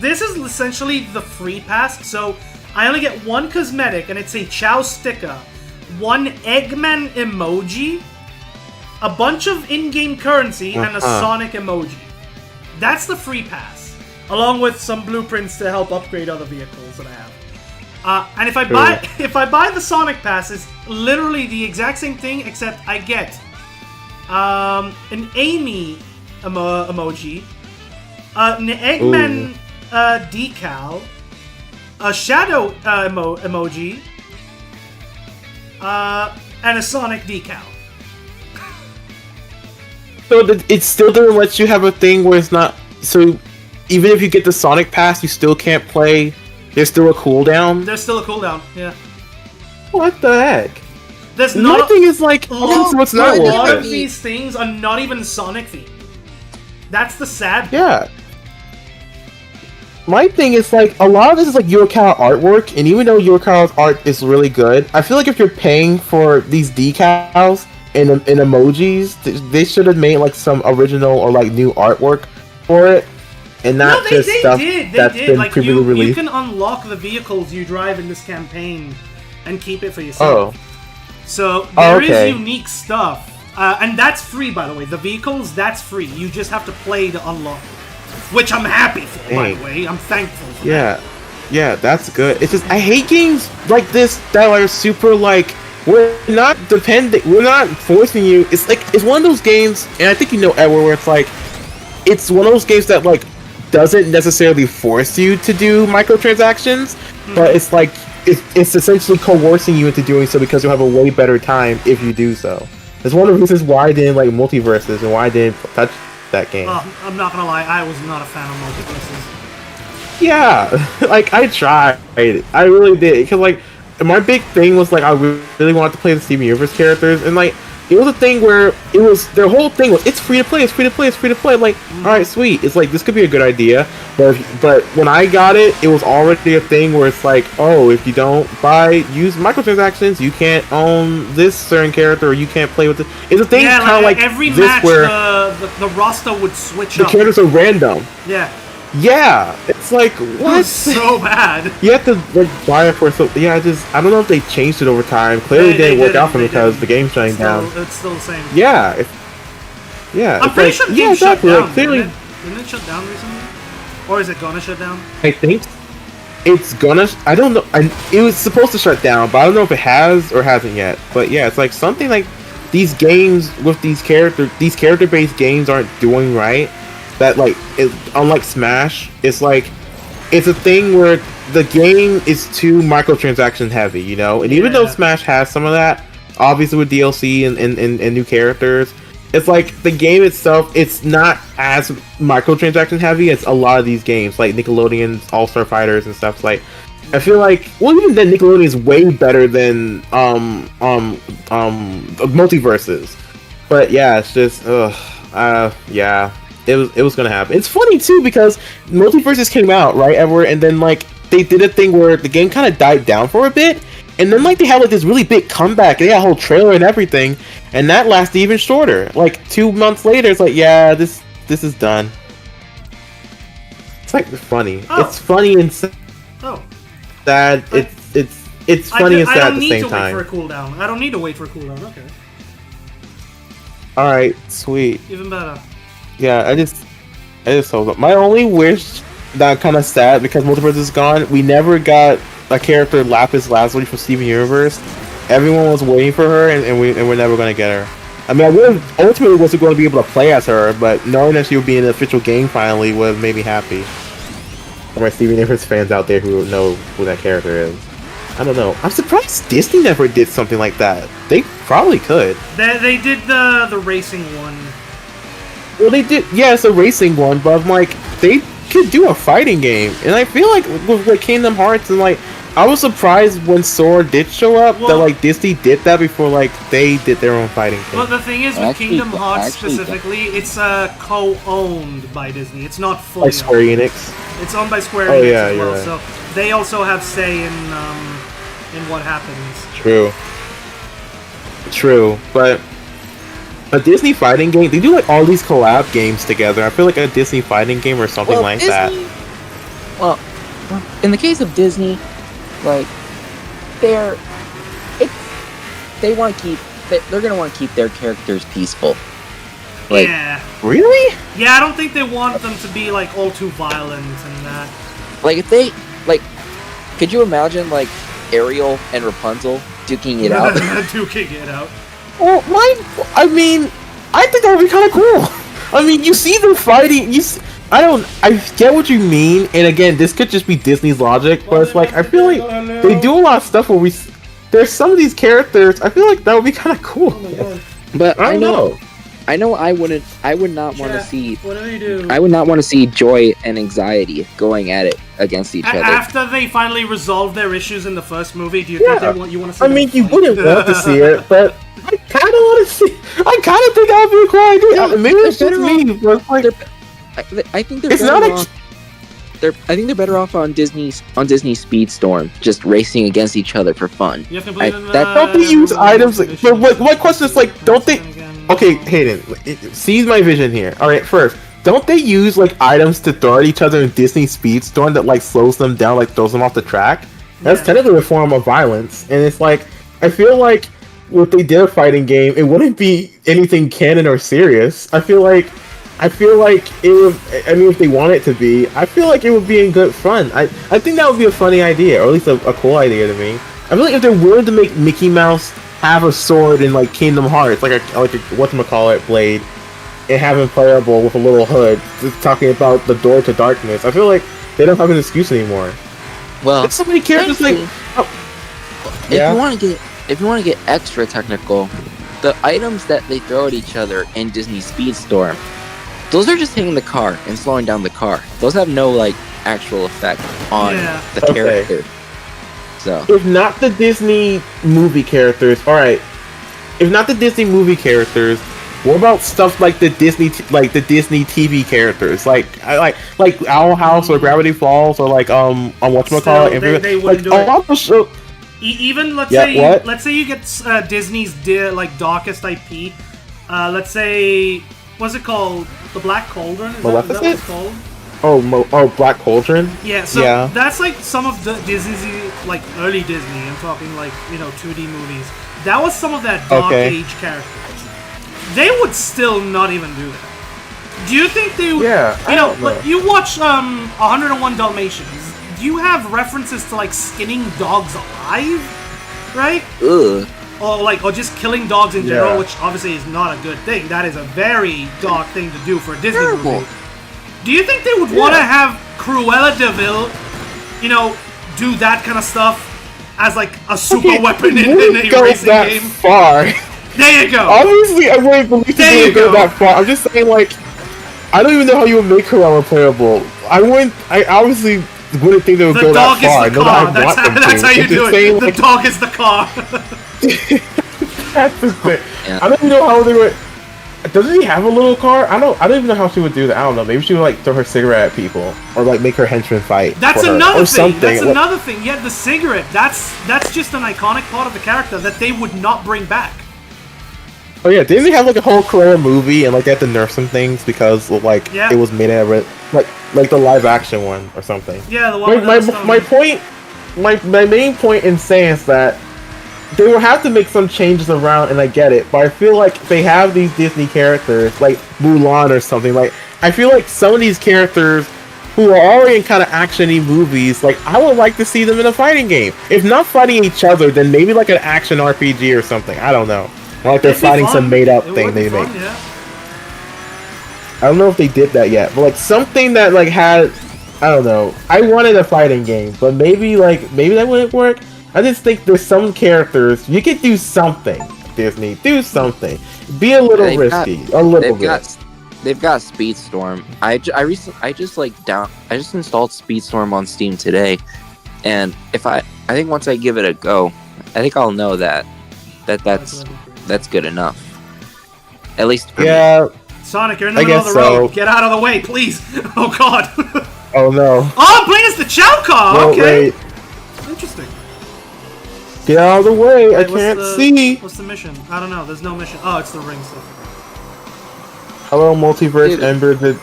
This is essentially the free pass. So I only get one cosmetic, and it's a Chow sticker, one Eggman emoji, a bunch of in-game currency, and a Sonic emoji. That's the free pass, along with some blueprints to help upgrade other vehicles that I have. And if I buy the Sonic pass, it's literally the exact same thing, except I get an Amy emoji, an Eggman decal, a Shadow emoji, and a Sonic decal. So it still doesn't let you have a thing where it's not. So even if you get the Sonic Pass, you still can't play. There's still a cooldown. There's still a cooldown, yeah. What the heck? There's My not thing is like, a so it's lot not worth of it. these things are not even Sonic themed. That's the sad part. Yeah. My thing is like a lot of this is like Yurikawa artwork, and even though Yurikawa's art is really good, I feel like if you're paying for these decals and emojis, they should have made like some original or like new artwork for it, and not just stuff that's been Like previously you released. can unlock the vehicles you drive in this campaign and keep it for yourself. Oh, So there is okay. unique stuff, and that's free, by the way. The vehicles, that's free. You just have to play to unlock it, which I'm happy for, by Dang. the way. I'm thankful for that. yeah. Yeah, that's good. It's just I hate games like this that are super like we're not dependent. We're not forcing you. It's like it's one of those games, and I think you know Edward, where it's like it's one of those games that like doesn't necessarily force you to do microtransactions, but it's like it's essentially coercing you into doing so because you'll have a way better time if you do so. It's one of the reasons why I didn't like multiverses and why I didn't touch that game. I'm not gonna lie, I was not a fan of multiverses. Yeah, like I tried, I really did, because like my big thing was like I really wanted to play the Steven Universe characters, and like it was a thing where it was their whole thing was it's free to play, it's free to play, it's free to play. I'm like, all right, sweet. It's like this could be a good idea, but when I got it, it was already a thing where it's like, oh, if you don't use microtransactions, you can't own this certain character, or you can't play with it. It's a thing kind of like every this match, where the roster would switch the up. characters are random. Yeah, it's like what? It was so bad. You have to like buy it for so. Yeah, I don't know if they changed it over time. Clearly, it didn't work out for me because the game's shutting down. It's still the same. Yeah, I'm pretty sure the game shut down. Like, clearly, didn't it shut down recently? Or is it gonna shut down? I think it's gonna. I don't know. It was supposed to shut down, but I don't know if it has or hasn't yet. But yeah, it's like something like these games with these character-based games aren't doing right. That like unlike Smash, it's like it's a thing where the game is too microtransaction heavy, you know. And even though Smash has some of that, obviously with DLC and new characters, it's like the game itself, it's not as microtransaction heavy as a lot of these games, like Nickelodeon's All-Star Fighters and stuff. Like I feel like, well, even then Nickelodeon is way better than Multiverses. But yeah, it's just yeah. It was gonna happen. It's funny too because Multiverses came out, right, Edward, and then like they did a thing where the game kind of died down for a bit, and then like they had like this really big comeback. They had a whole trailer and everything, and that lasted even shorter. Like 2 months later, it's like, yeah, this is done. It's like funny. Oh. It's funny and sad. It's funny and sad at the same time. I don't need to wait for a cooldown. Okay. All right, sweet. Even better. Yeah, I just hope so. My only wish that I'm kind of sad because Multiverse is gone. We never got a character Lapis Lazuli from Steven Universe. Everyone was waiting for her, and we're never gonna get her. I mean, I would ultimately wasn't going to be able to play as her, but knowing that she would be in the official game finally would made me happy. For my Steven Universe fans out there who know who that character is. I don't know. I'm surprised Disney never did something like that. They probably could. They did the racing one. Well, they did. Yeah, it's a racing one, but I'm like, they could do a fighting game, and I feel like with like Kingdom Hearts and like, I was surprised when Sora did show up that like Disney did that before like they did their own fighting thing. Well, the thing is with Kingdom Hearts specifically, it's co-owned by Disney. It's not fully like Square Enix. It's owned by Square Enix as well, right. so they also have say in what happens. True, but a Disney fighting game, they do like all these collab games together. I feel like a Disney fighting game or something like Disney, that. Well, in the case of Disney, like they're gonna want to keep their characters peaceful. Like, yeah. Really? Yeah, I don't think they want them to be like all too violent and that. Like if they could you imagine like Ariel and Rapunzel duking it out? Duking it out. Well, I mean, I think that would be kind of cool. I mean, you see them fighting. I get what you mean, and again, this could just be Disney's logic, but it's like I feel like they do a lot of stuff where there's some of these characters. I feel like that would be kind of cool. But I know I would not want to see. What do they do? I would not want to see Joy and Anxiety going at it against each other. After they finally resolve their issues in the first movie, do you think you want to see? I mean, you wouldn't want to see it, but I kind of want to see. I kind of think that would be a cool idea. Maybe it's just me, but like, I think they're better off. I think they're better off on Disney Speedstorm, just racing against each other for fun. Don't they use items? But my question is like, don't they? Okay, Hayden, seize my vision here. All right, first, don't they use like items to throw at each other in Disney Speedstorm that like slows them down, like throws them off the track? That's technically a form of violence, and it's like I feel like if they did a fighting game, it wouldn't be anything canon or serious. I feel like I feel like it would. I mean, if they want it to be, I feel like it would be in good fun. I think that would be a funny idea, or at least a cool idea to me. I feel like if they're willing to make Mickey Mouse have a sword in like Kingdom Hearts, like a whatchamacallit blade, and have him playable with a little hood, just talking about the door to darkness, I feel like they don't have an excuse anymore. Well, It's so many characters like. if you want to get extra technical, the items that they throw at each other in Disney Speedstorm, those are just hitting the car and slowing down the car. Those have no like actual effect on the character. So if not the Disney movie characters, all right. If not the Disney movie characters, what about stuff like the Disney Disney TV characters, like Owl House or Gravity Falls or like whatchamacallit? They wouldn't do it. Even let's say you get Disney's like darkest IP. Let's say, what's it called? The Black Cauldron. Is that what it's called? Oh, Black Cauldron. Yeah. So that's like some of the Disney's like early Disney. I'm talking like 2D movies. That was some of that dark age characters. They would still not even do that. Do you think they would? Yeah. Like, you watch 101 Dalmatians. Do you have references to like skinning dogs alive, right? ugh. Or just killing dogs in general, which obviously is not a good thing. That is a very dark thing to do for a Disney movie. Do you think they would want to have Cruella de Vil, do that kind of stuff as like a super weapon in a racing that game? Far. There you go. Obviously, I wouldn't believe they would go that far. I'm just saying, like, I don't even know how you would make Cruella playable. I obviously wouldn't think they would go that far. The dog is the car. That's how you do it. Saying, the dog is the car. That's the thing. Yeah. I don't even know how they would. Doesn't he have a little car? I don't even know how she would do that. I don't know. Maybe she would like throw her cigarette at people, or like make her henchmen fight. That's for another her, or thing. something. That's another thing. Yeah, the cigarette. That's just an iconic part of the character that they would not bring back. Oh yeah, didn't they have like a whole Cruella movie and like they had to nerf some things because like it was made out of it, like the live action one or something. Yeah, the one. My main point in saying is that they will have to make some changes around, and I get it, but I feel like they have these Disney characters like Mulan or something. Like I feel like some of these characters who are already in kind of action-y movies, like I would like to see them in a fighting game. If not fighting each other, then maybe like an action RPG or something. I don't know. Like they're fighting some made-up thing they make. Yeah. I don't know if they did that yet, but like something that like had, I don't know. I wanted a fighting game, but maybe that wouldn't work. I just think there's some characters you could do something. Disney, do something. Be a little risky, a little bit. They've got Speedstorm. I just installed Speedstorm on Steam today, and I think once I give it a go, I think I'll know that's good enough. At least for me. Sonic, you're in the middle of the road. Get out of the way, please. Oh God. Oh no. Oh, I'm playing as the Chow Car. No, okay. Wait. Interesting. Get out of the way. Wait, I can't see. What's the mission? I don't know. There's no mission. Oh, it's the ring stuff. Hello, Multiverse Ember, the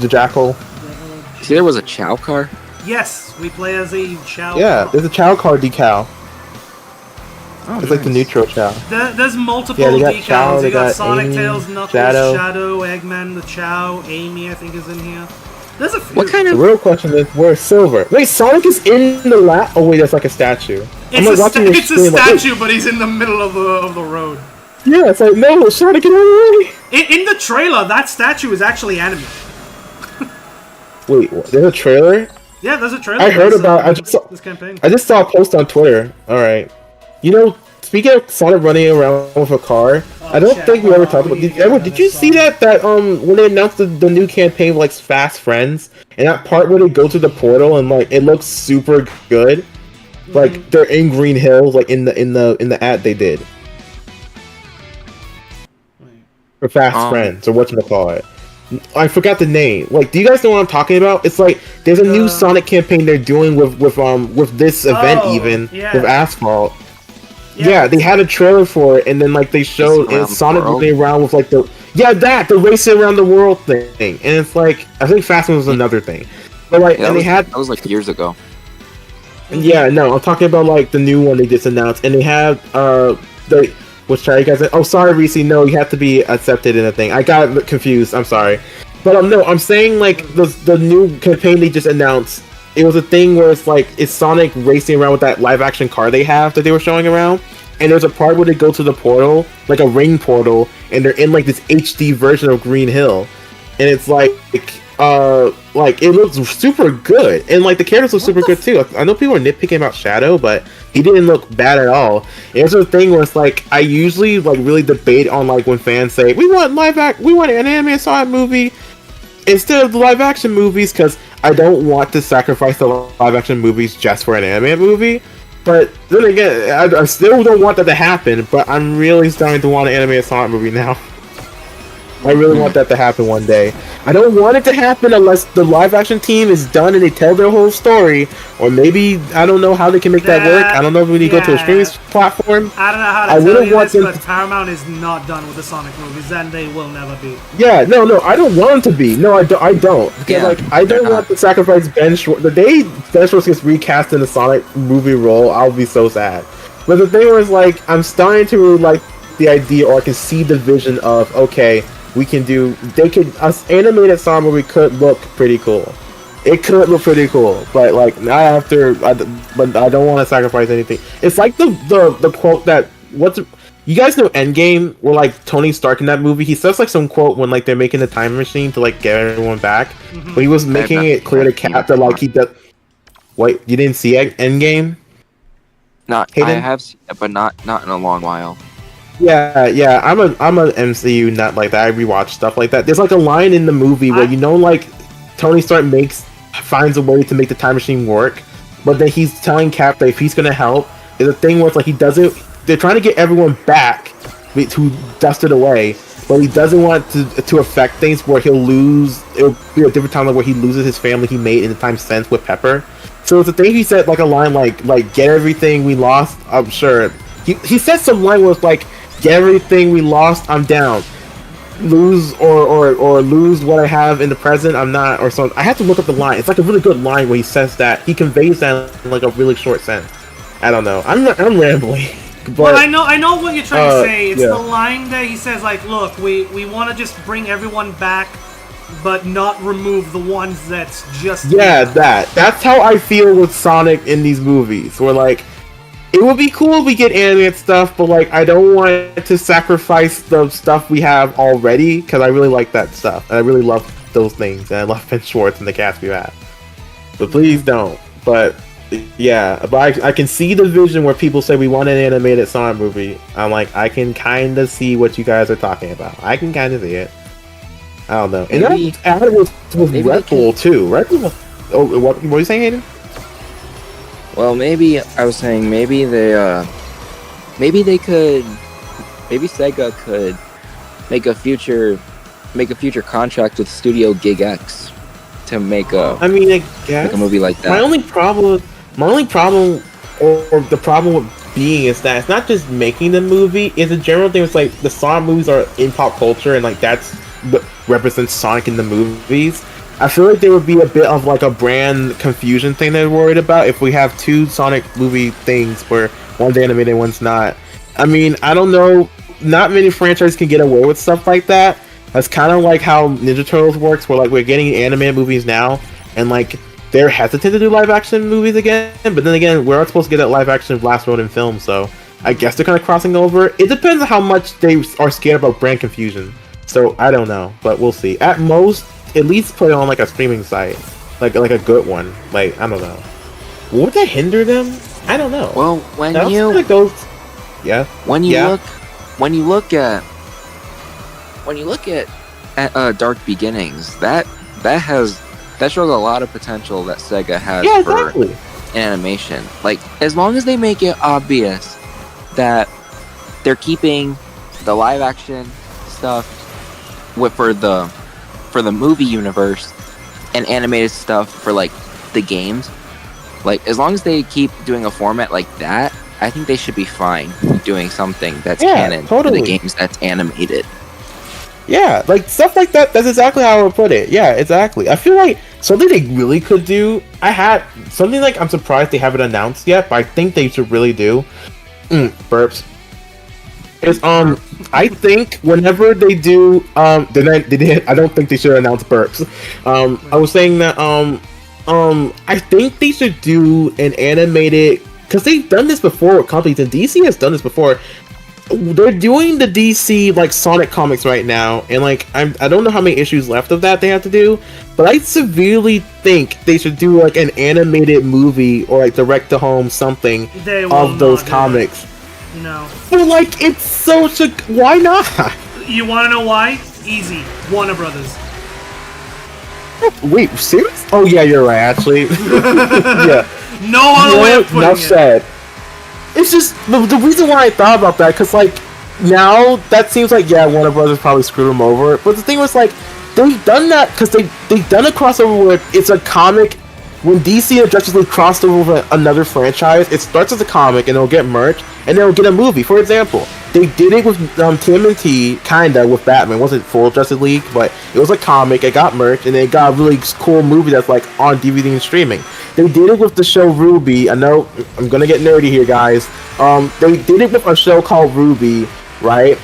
Jackal. See, there was a Chow Car. Yes, we play as a Chow. Yeah, Car. there's a Chow Car decal. Oh, it's like the neutral Chow. There's multiple decals. Chow, you got Sonic, Amy, Tails, Knuckles, Shadow, Eggman, the Chow, Amy, I think is in here. There's a few. What kind of? The real question is, where's Silver? Wait, Sonic is in the lap? Oh wait, that's like a statue. It's a statue, but he's in the middle of the road. Yeah, it's like, no, Sonic, get out of the way! In the trailer, that statue is actually animated. Wait, what? There's a trailer? Yeah, there's a trailer. I heard about this campaign. I just saw a post on Twitter. Alright. You know, speaking of Sonic running around with a car, I don't think we ever talked about. Did you see that when they announced the new campaign, like Fast Friends, and that part where they go through the portal and like it looks super good, like they're in Green Hills, like in the ad they did for Fast Friends or whatchamacallit. I forgot the name. Like, do you guys know what I'm talking about? It's like there's a new Sonic campaign they're doing with this event with Asphalt. Yeah, they had a trailer for it, and then like they showed Sonic running around with like the racing around the world thing, and it's like I think Fast One was another thing, but like that was like years ago. Yeah, no, I'm talking about like the new one they just announced, and they had was trying to guys. Oh, sorry, Reese. No, you have to be accepted in the thing. I got confused. I'm sorry, but no, I'm saying like the new campaign they just announced. It was a thing where it's Sonic racing around with that live action car they have that they were showing around, and there's a part where they go to the portal, like a ring portal, and they're in like this HD version of Green Hill, and it's like it looks super good, and like the characters look super good too. I know people are nitpicking about Shadow, but he didn't look bad at all. And it's a thing where it's like I usually like really debate on like when fans say we want an animated Sonic movie instead of the live action movies, because I don't want to sacrifice the live action movies just for an animated movie. But then again, I still don't want that to happen. But I'm really starting to want an animated Sonic movie now. I really want that to happen one day. I don't want it to happen unless the live action team is done and they tell their whole story. Or maybe, I don't know how they can make that work. I don't know if we need to go to a streaming platform. I don't know how to tell you this, but Paramount is not done with the Sonic movies, and they will never be. Yeah, no, I don't want them to be. No, I don't. Because, I don't want to sacrifice Ben Schwartz. The day Ben Schwartz gets recast in the Sonic movie role, I'll be so sad. But the thing was, I'm starting to like the idea, or I can see the vision of, okay, us animated Sonic movie could look pretty cool. It could look pretty cool, but but I don't want to sacrifice anything. It's like the quote that you guys know Endgame, where Tony Stark in that movie, he says some quote when they're making the time machine to get everyone back, Mm-hmm. but he was making it clear to Cap that he does. Wait, you didn't see Endgame? Not Hayden? I have seen it, but not in a long while. Yeah. I'm an MCU nut like that. I rewatch stuff like that. There's a line in the movie where Tony Stark finds a way to make the time machine work, but then he's telling Cap that if he's gonna help, there's a thing where he doesn't. They're trying to get everyone back who dusted away, but he doesn't want to affect things where he'll lose. It'll be a different time where he loses his family he made in the time since with Pepper. So it's a thing he said a line like get everything we lost. I'm sure he said some line where it's get everything we lost, I'm down. Lose or lose what I have in the present, I'm not, or something. I have to look up the line. It's a really good line where he says that. He conveys that in a really short sentence. I don't know. I'm rambling. But, well, I know what you're trying to say. It's the line that he says look, we want to just bring everyone back, but not remove the ones that's just... Yeah, that's how I feel with Sonic in these movies. Where it would be cool if we get animated stuff, but I don't want to sacrifice the stuff we have already, because I really like that stuff, and I really love those things, and I love Ben Schwartz and the cast we have. But please don't. But yeah, but I can see the vision where people say we want an animated Sonic movie. I'm I can kind of see what you guys are talking about. I can kind of see it. I don't know. And that added with Red Bull too. Red Bull. Oh, what are you saying, Hayden? Well, maybe I was saying maybe Sega could make a future contract with Studio Gig X to make a. I mean, I guess make a movie like that. My only problem, or the problem with being is that it's not just making the movie. It's a general thing. It's the Sonic movies are in pop culture, and that's what represents Sonic in the movies. I feel there would be a bit of a brand confusion thing they're worried about if we have two Sonic movie things where one's animated and one's not. I mean, I don't know. Not many franchises can get away with stuff like that. That's kind of how Ninja Turtles works, where we're getting animated movies now, and they're hesitant to do live action movies again. But then again, we're not supposed to get that live action last road in film, so I guess they're kind of crossing over. It depends on how much they are scared about brand confusion. So I don't know, but we'll see. At most, at least put it on a streaming site, like a good one. I don't know. Would that hinder them? I don't know. Well, when you look at Dark Beginnings, that shows a lot of potential that Sega has for animation. As long as they make it obvious that they're keeping the live action stuff for the movie universe and animated stuff for the games, as long as they keep doing a format like that, I think they should be fine doing something that's canon for the games that's animated. Yeah, stuff like that. That's exactly how I would put it. Yeah, exactly. I feel something they really could do. I had something I'm surprised they haven't announced yet, but I think they should really do. Burps. is I think whenever they do I don't think they should announce burps. I was saying that I think they should do an animated, because they've done this before with companies, and DC has done this before. They're doing the DC like Sonic comics right now, and like I don't know how many issues left of that they have to do, but I severely think they should do like an animated movie or like direct to home something of those comics. No. But like it's such a, why not? You want to know why? Easy. Warner Brothers. Wait, serious? Oh yeah, you're right. Actually, yeah. No other way of putting enough it. said. It's just the reason why I thought about that, because like now that seems like, yeah, Warner Brothers probably screwed them over. But the thing was, like, they've done that because they've done a crossover where it's a comic. When DC and Justice League crossed over with another franchise, it starts as a comic and it'll get merch and they'll get a movie. For example, they did it with TMNT, kinda, with Batman. It wasn't full Justice League, but it was a comic. It got merch and it got a really cool movie that's like on DVD and streaming. They did it with the show RWBY. I know I'm gonna get nerdy here, guys. They did it with a show called RWBY, right?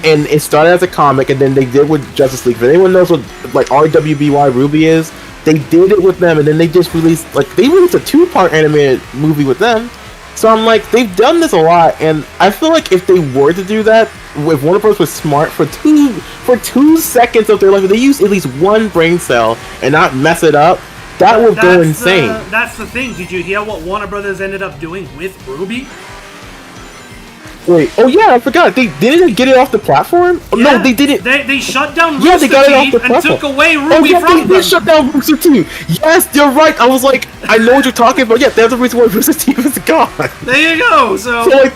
And it started as a comic, and then they did with Justice League. If anyone knows what like RWBY RWBY is, they did it with them, and then they just released a 2-part animated movie with them. So I'm like, they've done this a lot, and I feel like if they were to do that, if Warner Bros. Was smart for 2 seconds of their life, if they use at least one brain cell and not mess it up, that would go insane. That's the thing. Did you hear what Warner Brothers ended up doing with RWBY? Wait, oh yeah, I forgot. They didn't get it off the platform? Oh, Yeah, no, they didn't. They shut down Yeah, they Rooster got it off Teeth the and platform. took away Oh RWBY yeah, from they them. did shut down Rooster Teeth. Yes, you're right. I was like, I know what you're talking about. Yeah, that's the reason why Rooster Teeth is gone. There you go. So like,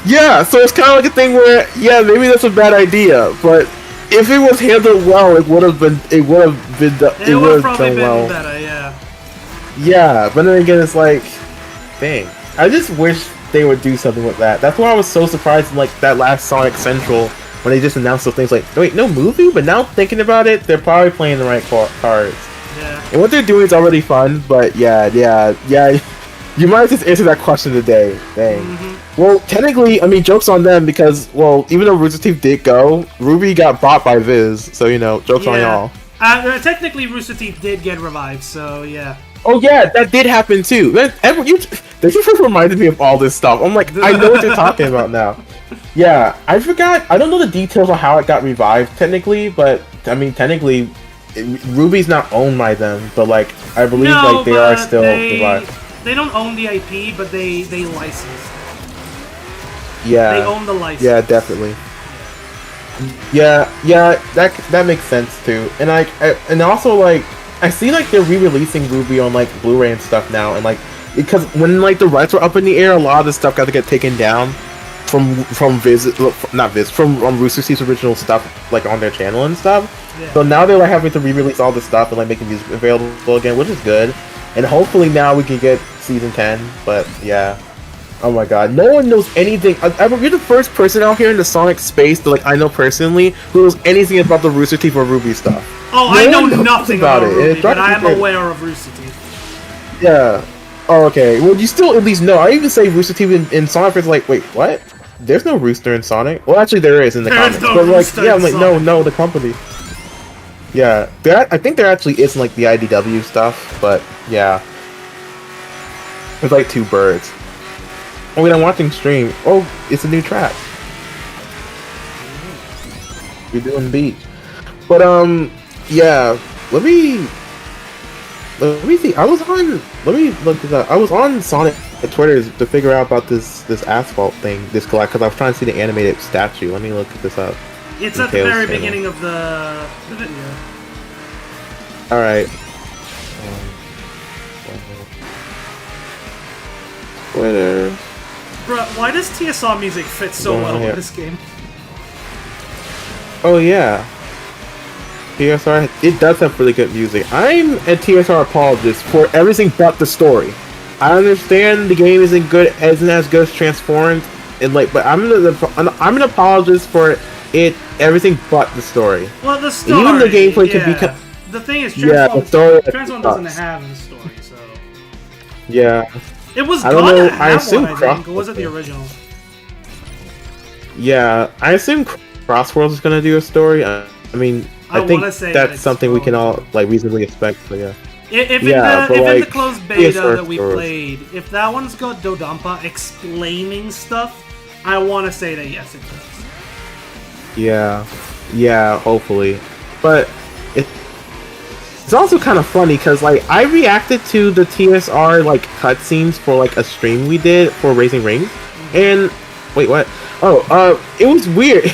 yeah, so it's kind of like a thing where, yeah, maybe that's a bad idea, but if it was handled well, it would have done probably been well. better. Yeah. Yeah, but then again, it's like, dang, I just wish they would do something with that. That's why I was so surprised in like that last Sonic Central when they just announced those things. Like, wait, no movie? But now thinking about it, they're probably playing the right cards. Yeah. And what they're doing is already fun, but yeah. You might just answer that question today. Dang. Well, technically, I mean, joke's on them because, well, even though Rooster Teeth did go, RWBY got bought by Viz, so, you know, joke's on y'all. Technically, Rooster Teeth did get revived, so yeah. Oh yeah, that did happen too. They just reminded me of all this stuff. I'm like, I know what you're talking about now. Yeah, I forgot. I don't know the details on how it got revived technically, but I mean, technically, RWBY's not owned by them, but like, I believe like they are still revived. They don't own the IP, but they license. Yeah. They own the license. Yeah, definitely. Yeah, that makes sense too. And and also like, I see like they're re-releasing RWBY on like Blu-ray and stuff now, and like because when like the rights were up in the air, a lot of the stuff got to get taken down from Rooster Teeth's original stuff like on their channel and stuff. Yeah. So now they're like having to re-release all this stuff and like making these available again, which is good. And hopefully now we can get season 10. But yeah. Oh my god, no one knows anything. You're the first person out here in the Sonic space that like I know personally who knows anything about the Rooster Teeth or RWBY stuff. Oh, I know nothing about RWBY, but I am aware of Rooster Teeth. Yeah. Oh, okay. Well, you still at least know. I even say Rooster Teeth in Sonic is like, wait, what? There's no Rooster in Sonic. Well, actually, there is in the comics. But like, yeah, I'm like, no, the company. Yeah, I think there actually is like the IDW stuff, but yeah, it's like two birds. Oh wait, I'm watching stream. Oh, it's a new track. You're doing beat. But yeah. Let me see. Let me look this up. I was on Sonic Twitter to figure out about this Asphalt thing, this collect, because I was trying to see the animated statue. Let me look this up. It's at the very beginning of the video. All right. Twitter. Bruh, why does TSR music fit so well in this game? Oh yeah. TSR, it does have really good music. I'm a TSR apologist for everything but the story. I understand the game isn't as good as Transformed, and like, but I'm an apologist for everything but the story. Well, the story, even the gameplay can be. The thing is, Transform doesn't have a story, so. Yeah. It was I don't know. I think. Or was it the original? Yeah, I assume Crossworlds is gonna do a story. I mean, I think wanna say that's it's something we can all going like reasonably expect. But yeah, If Yeah, but, in the like, closed beta PS4 that we stores. played, if that one's got Dodampa explaining stuff, I want to say that yes, it does. yeah, hopefully. But it's also kind of funny because like I reacted to the TSR like cutscenes for like a stream we did for Raising Rings, and wait, what? Oh, it was weird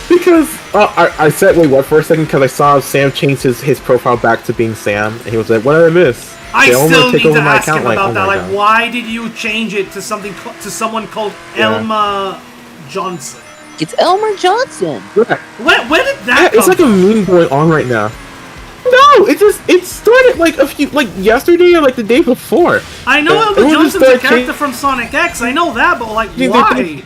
because I said wait, what for a second because I saw Sam change his profile back to being Sam, and he was like, "What did I miss?" I They almost still take need to over my ask him account, like, about oh that. my Like, God. why did you change it to to someone called Yeah. Elma Johnson? It's Elmer Johnson. Yeah. Where did Yeah, that come it's like a from? meme going on right now. No, it started like yesterday or like the day before. I know Elma everyone just Johnson's a started character from Sonic X. I know that, but like, They- why?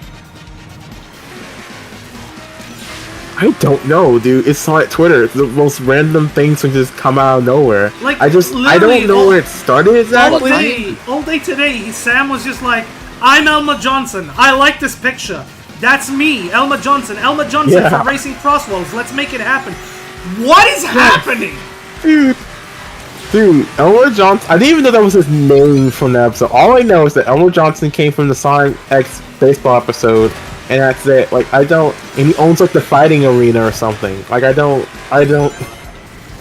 I don't know, dude. It's on Twitter. It's the most random things can just come out of nowhere. Like, I don't literally, know where it started exactly. All day today, Sam was just like, "I'm Elma Johnson. I like this picture. That's me, Elma Johnson. Elma Johnson Yeah. from Racing Crossroads. Let's make it happen." What is happening? Dude, Elmer Johnson. I didn't even know that was his name from the episode. All I know is that Elmer Johnson came from the Sonic X baseball episode, and that's it. Like, I don't. And he owns like the fighting arena or something. Like, I don't.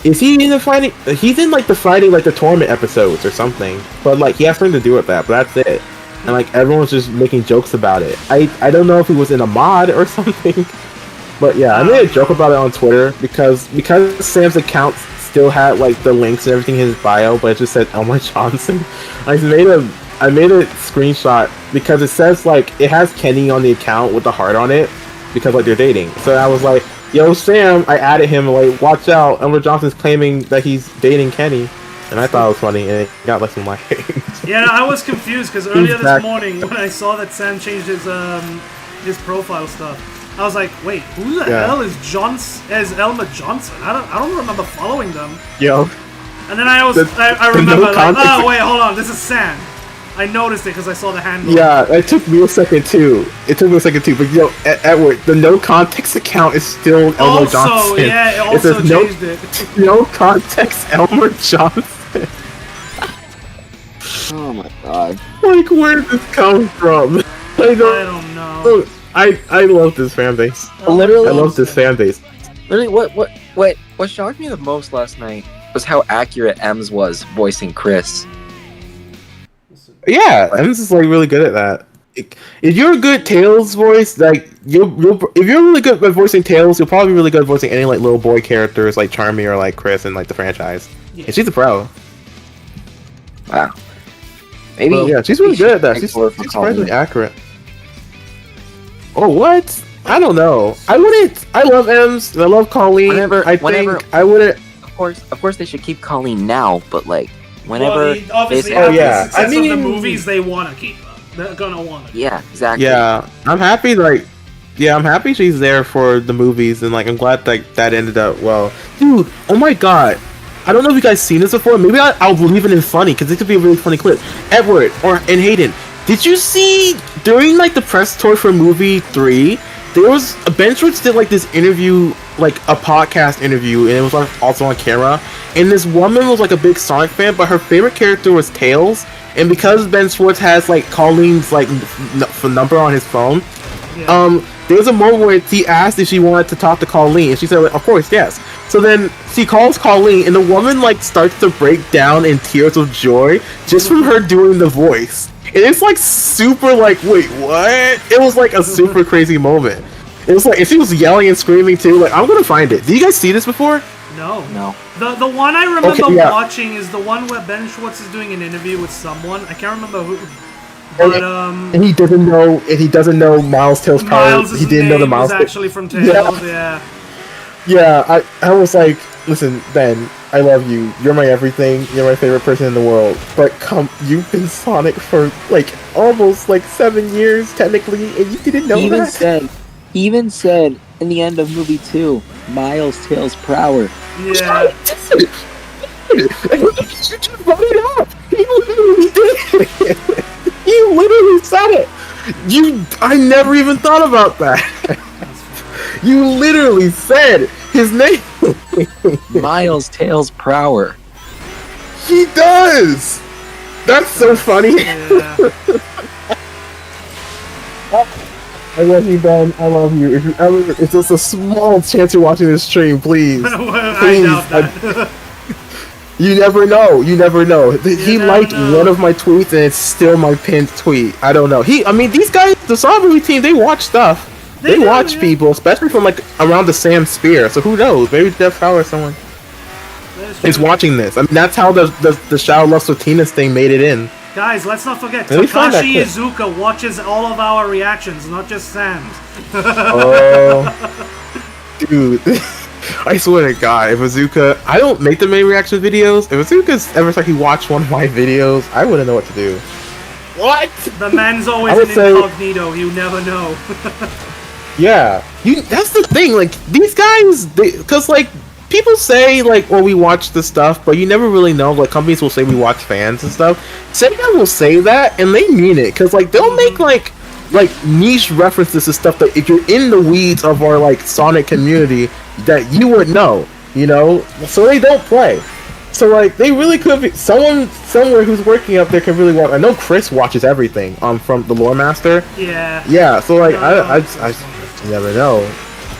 Is he in the fighting? He's in like the fighting, like the tournament episodes or something. But like, he has nothing to do with that. But that's it. And like, everyone's just making jokes about it. I don't know if he was in a mod or something. But yeah, I made a joke about it on Twitter because Sam's account still had like the links and everything in his bio, but it just said Elmer Johnson. I made a screenshot because it says like it has Kenny on the account with the heart on it because like they're dating. So I was like, "Yo, Sam," I added him like, "Watch out, Elmer Johnson's claiming that he's dating Kenny," and I thought it was funny and it got like some likes. Yeah, I was confused because earlier this back. morning when I saw that Sam changed his profile stuff, I was like, "Wait, who the Yeah. hell is Elma Johnson? I don't remember following them." Yo, And then I The remember no like, context- "Oh wait, hold on, this is Sam." I noticed it because I saw the handle. yeah, it took me a second too. But yo, Edward, the no context account is still Elmer Also, Johnson. yeah, it It also says no- changed it. No context, Elmer Johnson. Oh my god. Like, where did this come from? I I don't. don't know. I love this fan base. Literally- I love this fan base. Literally, what shocked me the most last night was how accurate Ems was voicing Chris. Yeah, Ems is like really good at that. If you're a good Tails voice, like if you're really good at voicing Tails, you'll probably be really good at voicing any like little boy characters like Charmy or like Chris in like the franchise. Yeah. And she's a pro. Wow. Maybe. Well, yeah, she's really good at that. Thank She's Lord for surprisingly calling. accurate. Oh, what? I don't know. I wouldn't. I love Ems. And I love Colleen. Whenever- I whenever- think I wouldn't. Of course, they should keep Colleen now, but like, whenever. Well, obviously, they- after yeah, the success I of the mean- movies, they want to keep her. They're gonna want to. Yeah, exactly. Yeah, I'm happy. Like, yeah, I'm happy she's there for the movies, and like, I'm glad like that ended up well. Dude, oh my god. I don't know if you guys seen this before. Maybe I'll leave it in funny because it could be a really funny clip. Edward and Hayden, did you see during like the press tour for movie 3? There was Ben Schwartz did like this interview, like a podcast interview, and it was like also on camera. And this woman was like a big Sonic fan, but her favorite character was Tails. And because Ben Schwartz has like Colleen's like number on his phone, Yeah. there was a moment where he asked if she wanted to talk to Colleen, and she said, like, "Of course, yes." So then she calls Colleen, and the woman like starts to break down in tears of joy just from her doing the voice. And it's like super like, wait, what? It was like a super crazy moment. It was like, and she was yelling and screaming too. Like, I'm gonna find it. Did you guys see this before? No. No. The one I remember Okay, yeah. watching is the one where Ben Schwartz is doing an interview with someone. I can't remember who. But And he doesn't know. And he doesn't know Miles Tails' power. Miles' He didn't know the name Miles. was actually from Tails. Yeah. Yeah. Yeah, I was like, listen, Ben, I love you. You're my everything. You're my favorite person in the world. But you've been Sonic for like almost like 7 years technically, and you didn't know He that. even said in the end of movie 2, Miles Tails Prower. Yeah. You just brought it up. He literally did. He literally said it. I never even thought about that. You literally said his name. Miles Tails Prower. He does. That's so funny. Yeah. I love you, Ben. I love you. If you ever, it's just a small chance you're watching this stream, please. I doubt that. You never know. You never know. He never liked know. one of my tweets, and it's still my pinned tweet. I don't know. I mean, these guys, the Sovereignty team, they watch stuff. They do, watch yeah. people, especially from like around the Sam Spear. So who knows? Maybe Jeff Power or someone That's is true. watching this. I mean, that's how the Shadow Lost Latinas thing made it in. Guys, let's not forget, Let me find that Takashi clip. Iizuka watches all of our reactions, not just Sam's. Oh, dude. I swear to God, if Azuka, I don't make the main reaction videos. If Azuka's ever like he watched one of my videos, I wouldn't know what to do. What? The man's always I would in say- incognito, you never know. Yeah, that's the thing. Like these guys, because like people say like, "Well, we watch the stuff," but you never really know. Like companies will say we watch fans and stuff. Sega will say that, and they mean it. Because like they'll make like niche references to stuff that if you're in the weeds of our like Sonic community, that you would know. You know, so they don't play. So like they really could be someone somewhere who's working up there can really watch. I know Chris watches everything from the Lore Master. Yeah. Yeah, so like I you never know.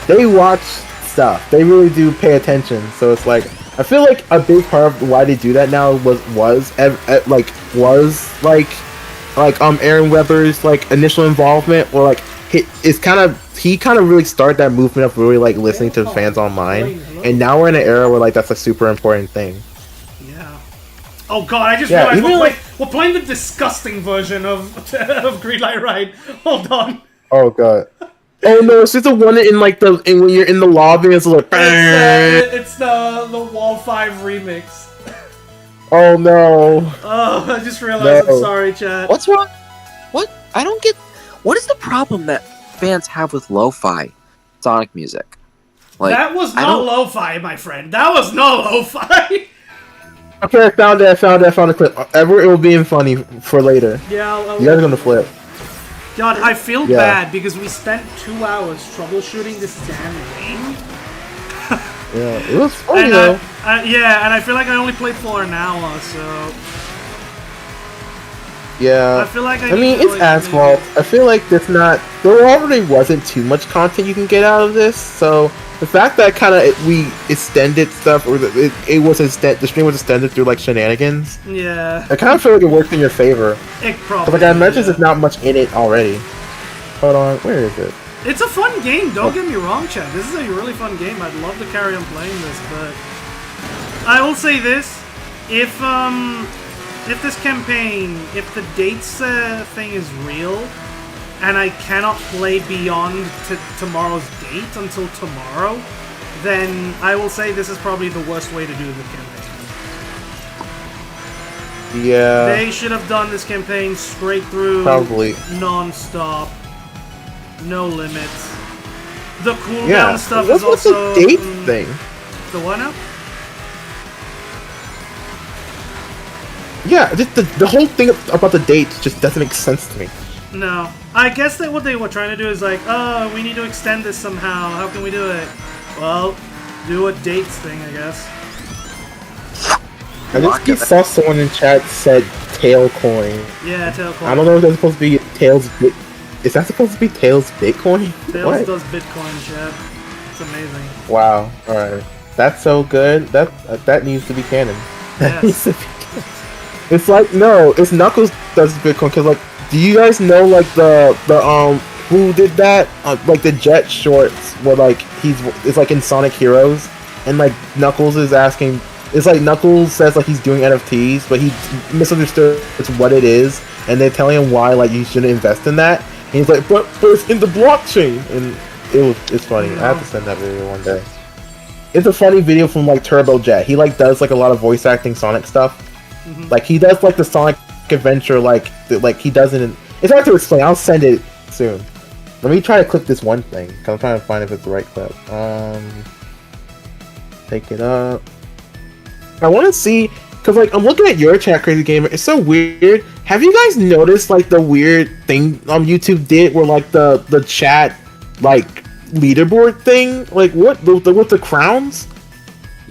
They watch stuff. They really do pay attention. So it's like I feel like a big part of why they do that now was Aaron Weber's like initial involvement, or like he kind of really started that movement of really like listening to fans online. And now we're in an era where like that's a super important thing. Yeah. Oh god, I just Yeah, realized even we're playing the disgusting version of Greenlight Ride. Hold on. Oh god. Oh no, it's just the one in like when you're in the lobby, it's like. It's the Wall 5 remix. Oh no. Oh, I just realized. No. I'm sorry, chat. What's wrong? What? I don't get. What is the problem that fans have with lo-fi Sonic music? Like That was I not don't- lo-fi, my friend. That was not lo-fi. Okay, I found a clip. Ever, it will be in funny for later. Yeah, You guys are gonna flip. God, I feel Yeah. bad because we spent 2 hours troubleshooting this damn game. Yeah, it was funny And though. yeah, and I feel like I only played for an hour, so Yeah. I feel like I I mean, need to, it's like, Asphalt. I feel like there already wasn't too much content you can get out of this. So the fact that we extended stuff, or the stream was extended through like shenanigans, Yeah, I kind of feel like it worked in your favor. it probably. But like I mentioned, yeah. there's not much in it already. Hold on, where is it? It's a fun game. Don't get me wrong, chat. This is a really fun game. I'd love to carry on playing this, but I will say this: if this campaign, if the dates thing is real, and I cannot play beyond tomorrow's date until tomorrow, then I will say this is probably the worst way to do the campaign. Yeah. They should have done this campaign straight through, Probably. non-stop, no limits. The cooldown Yeah. stuff What's is with also the date thing? The what now? Yeah, just the whole thing about the dates just doesn't make sense to me. No. I guess that what they were trying to do is like, oh, we need to extend this somehow. How can we do it? Well, do a dates thing, I guess. I just saw someone in chat said tail coin. Yeah, Tailcoin. I don't know if that's supposed to be Tails bit. Is that supposed to be Tails Bitcoin? Tails What? does Bitcoin, chat. It's amazing. Wow. All right. That's so good. That needs to be canon. That Yes. needs to be canon. It's like no, it's Knuckles does Bitcoin because like, do you guys know like the who did that? Like the Jet shorts where like it's like in Sonic Heroes, and like Knuckles is asking. It's like Knuckles says like he's doing NFTs, but he misunderstood it's what it is, and they're telling him why like you shouldn't invest in that. And he's like, but it's in the blockchain, and it's funny. I have to send that video one day. It's a funny video from like Turbo Jet. He like does like a lot of voice acting Sonic stuff. Like he does like the Sonic Adventure like he doesn't. It's hard to explain. I'll send it soon. Let me try to click this one thing. Cause I'm trying to find if it's the right clip. Take it up. I want to see, cause like I'm looking at your chat, Crazy Gamer. It's so weird. Have you guys noticed like the weird thing YouTube did, where like the chat like leaderboard thing? Like what with the crowns?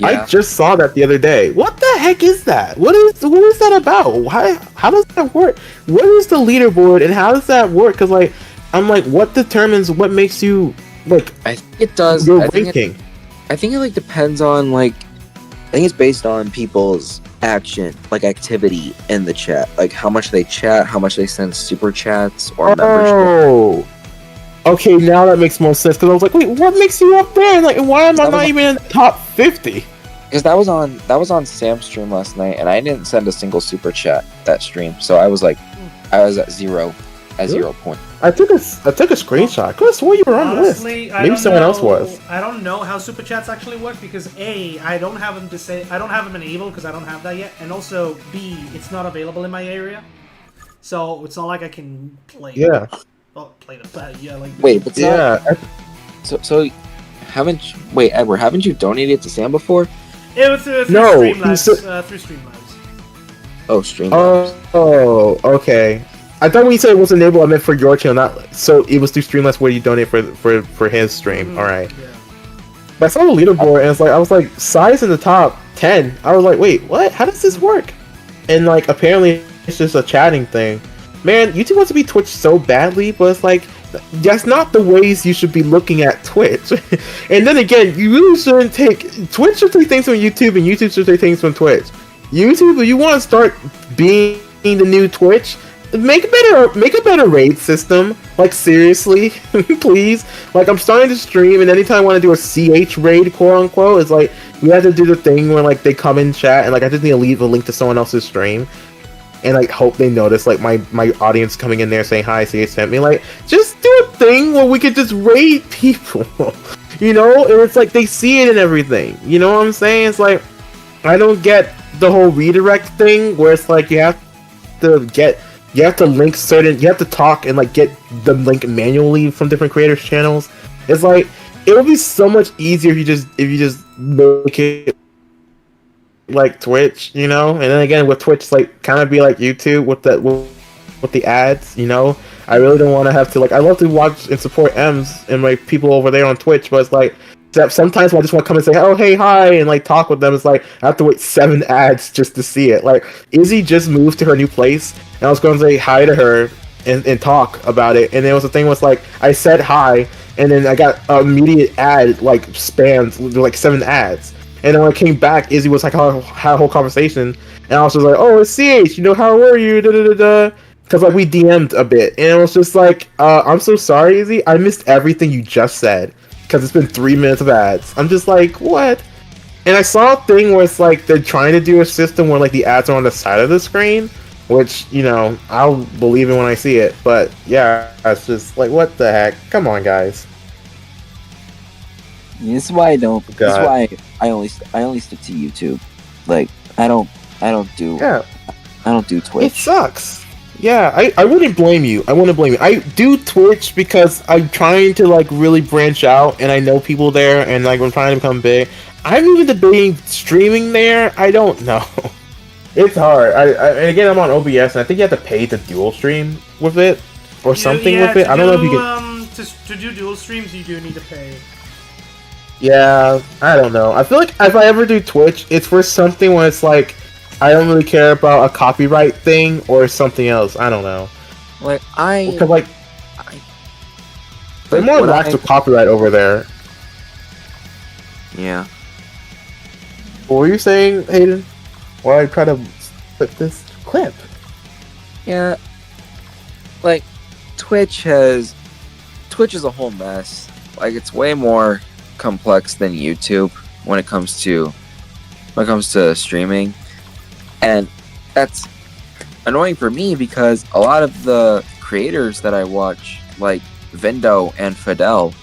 I Yeah. just saw that the other day. What the heck is that? What is that about? How does that work? What is the leaderboard and how does that work? Because like I'm like, what determines what makes you like I think it does. your I think ranking? it like depends on like. I think it's based on people's action, like activity in the chat, like how much they chat, how much they send super chats or membership. Oh, okay, now that makes more sense. Because I was like, wait, what makes you up there? And like, why am I That was not even in the top 50? Because that was on Sam's stream last night, and I didn't send a single super chat that stream, so I was like, I was at 0 point. I took a screenshot. I could have sworn you were on the list. Honestly, I Maybe don't someone know, else was. I don't know how super chats actually work because A, I don't have them I don't have them enabled because I don't have that yet, and also B, it's not available in my area, so it's not like I can play. Yeah. Oh, play the yeah, like. Wait, but Yeah. so Edward, haven't you donated to Sam before? It was through No, Streamlabs. Through Streamlabs. Oh, stream. Oh, okay. I thought when you said it was enabled, I meant for your channel, not so it was through Streamlabs where you donate for his stream. Mhm, All right. Yeah. But I saw the leaderboard and it's like I was like size in the top 10. I was like, wait, what? How does this work? And like apparently it's just a chatting thing. Man, YouTube wants to be Twitch so badly, but it's like that's not the ways you should be looking at Twitch. And then again, you really shouldn't take Twitch should take things from YouTube and YouTube should take things from Twitch. YouTube, if you want to start being the new Twitch, make a better raid system. Like seriously, please. Like I'm starting to stream, and anytime I want to do a CH raid, quote unquote, it's like we have to do the thing where like they come in chat, and like I just need to leave a link to someone else's stream, and like hope they notice like my audience coming in there saying hi, CH sent me. Like just do a thing where we could just raid people, you know? And it's like they see it and everything. You know what I'm saying? It's like I don't get the whole redirect thing where it's like you have to link certain, you have to talk and like get the link manually from different creators' channels. It's like it would be so much easier if you just make it like Twitch, you know. And then again with Twitch, like kind of be like YouTube with the ads, you know. I really don't want to have to like. I love to watch and support M's and my people over there on Twitch, but it's like sometimes I just want to come and say, oh, hey, hi, and like talk with them. It's like I have to wait 7 ads just to see it. Like Izzy just moved to her new place, and I was going to say hi to her and talk about it. And there was a thing was like I said hi, and then I got an immediate ad like spammed like 7 ads. And then when I came back, Izzy was like had a whole conversation, and I was just like, oh, it's CH, you know, how are you? Da da da da. Because like we DM'd a bit, and it was just like, I'm so sorry, Izzy, I missed everything you just said. Because it's been 3 minutes of ads. I'm just like, what? And I saw a thing where it's like they're trying to do a system where like the ads are on the side of the screen, which, you know, I'll believe it when I see it. But yeah, it's just like, what the heck? Come on, guys. This is why I don't. This is God. why I only stick to YouTube. Like I don't do Twitch. It sucks. Yeah, I wouldn't blame you. I do Twitch because I'm trying to like really branch out, and I know people there, and like I'm trying to become big. I'm even debating streaming there. I don't know. It's hard. And again, I'm on OBS, and I think you have to pay to dual stream with it or something with it. I don't know if you can. To do dual streams, you do need to pay. Yeah, I don't know. I feel like if I ever do Twitch, it's for something where it's like I don't really care about a copyright thing or something else. I don't know. Like Because like they're more lax with copyright over there. Yeah. What were you saying, Hayden? While I try to flip this clip. Yeah. Like Twitch is a whole mess. Like it's way more complex than YouTube when it comes to streaming. And that's annoying for me because a lot of the creators that I watch, like Vindo and Fidel,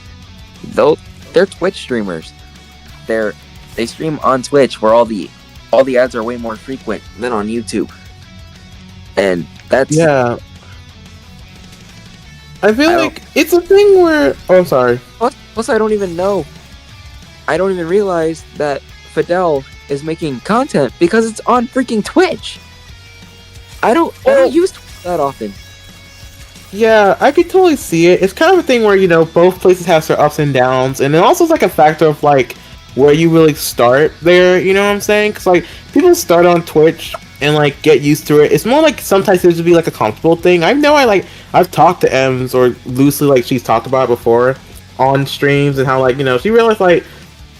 they're Twitch streamers. They stream on Twitch where all the ads are way more frequent than on YouTube. And that's Yeah. I feel like it's a thing where I'm sorry. Plus I don't even realize that Fidel is making content because it's on freaking Twitch. I don't use Twitch that often. Yeah, I could totally see it. It's kind of a thing where, both places have their ups and downs, and it also is like a factor of like where you really start there, you know what I'm saying? Because like people start on Twitch and like get used to it. It's more like sometimes it would be like a comfortable thing. I've talked to Ems, or loosely, like she's talked about it before on streams, and how like she realized like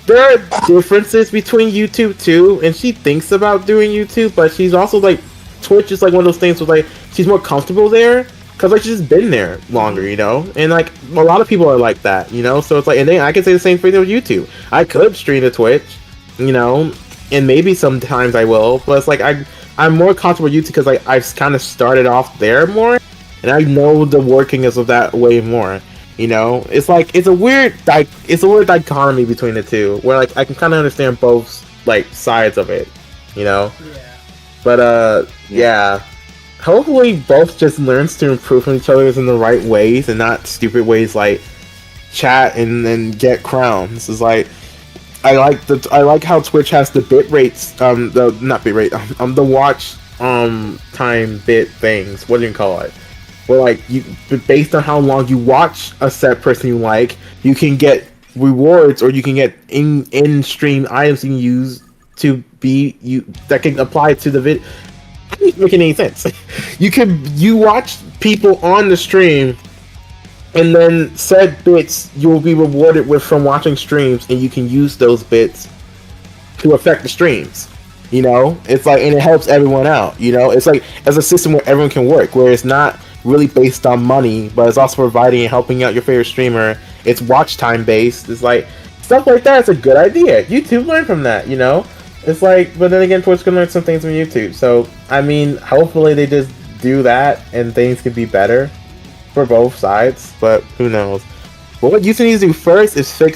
there are differences between YouTube too, and she thinks about doing YouTube, but she's also like Twitch is like one of those things where like she's more comfortable there because like she's just been there longer, and like a lot of people are like that, so it's like, and then I can say the same thing with YouTube. I could stream to Twitch, and maybe sometimes I will, but it's like I'm more comfortable with YouTube because like I've kind of started off there more, and I know the workings of that way more. It's like it's a weird dichotomy between the two, where like I can kind of understand both like sides of it, Yeah. But yeah. Hopefully both just learns to improve from each other in the right ways and not stupid ways like chat and then get crowns. It's like I like how Twitch has the bit rates, the watch time bit things. What do you call it? Where like based on how long you watch a set person you like, you can get rewards, or you can get in stream items you can use to be that can apply to the vid. That doesn't make any sense. You watch people on the stream, and then said bits you will be rewarded with from watching streams, and you can use those bits to affect the streams. It's like, and it helps everyone out. It's like as a system where everyone can work, where it's not really based on money, but it's also providing and helping out your favorite streamer. It's watch time based. It's like stuff like that. It's a good idea. YouTube learned from that. It's like, but then again, Twitch can learn some things from YouTube. So, I mean, hopefully they just do that and things can be better for both sides, but who knows. Well, what YouTube needs to do first is they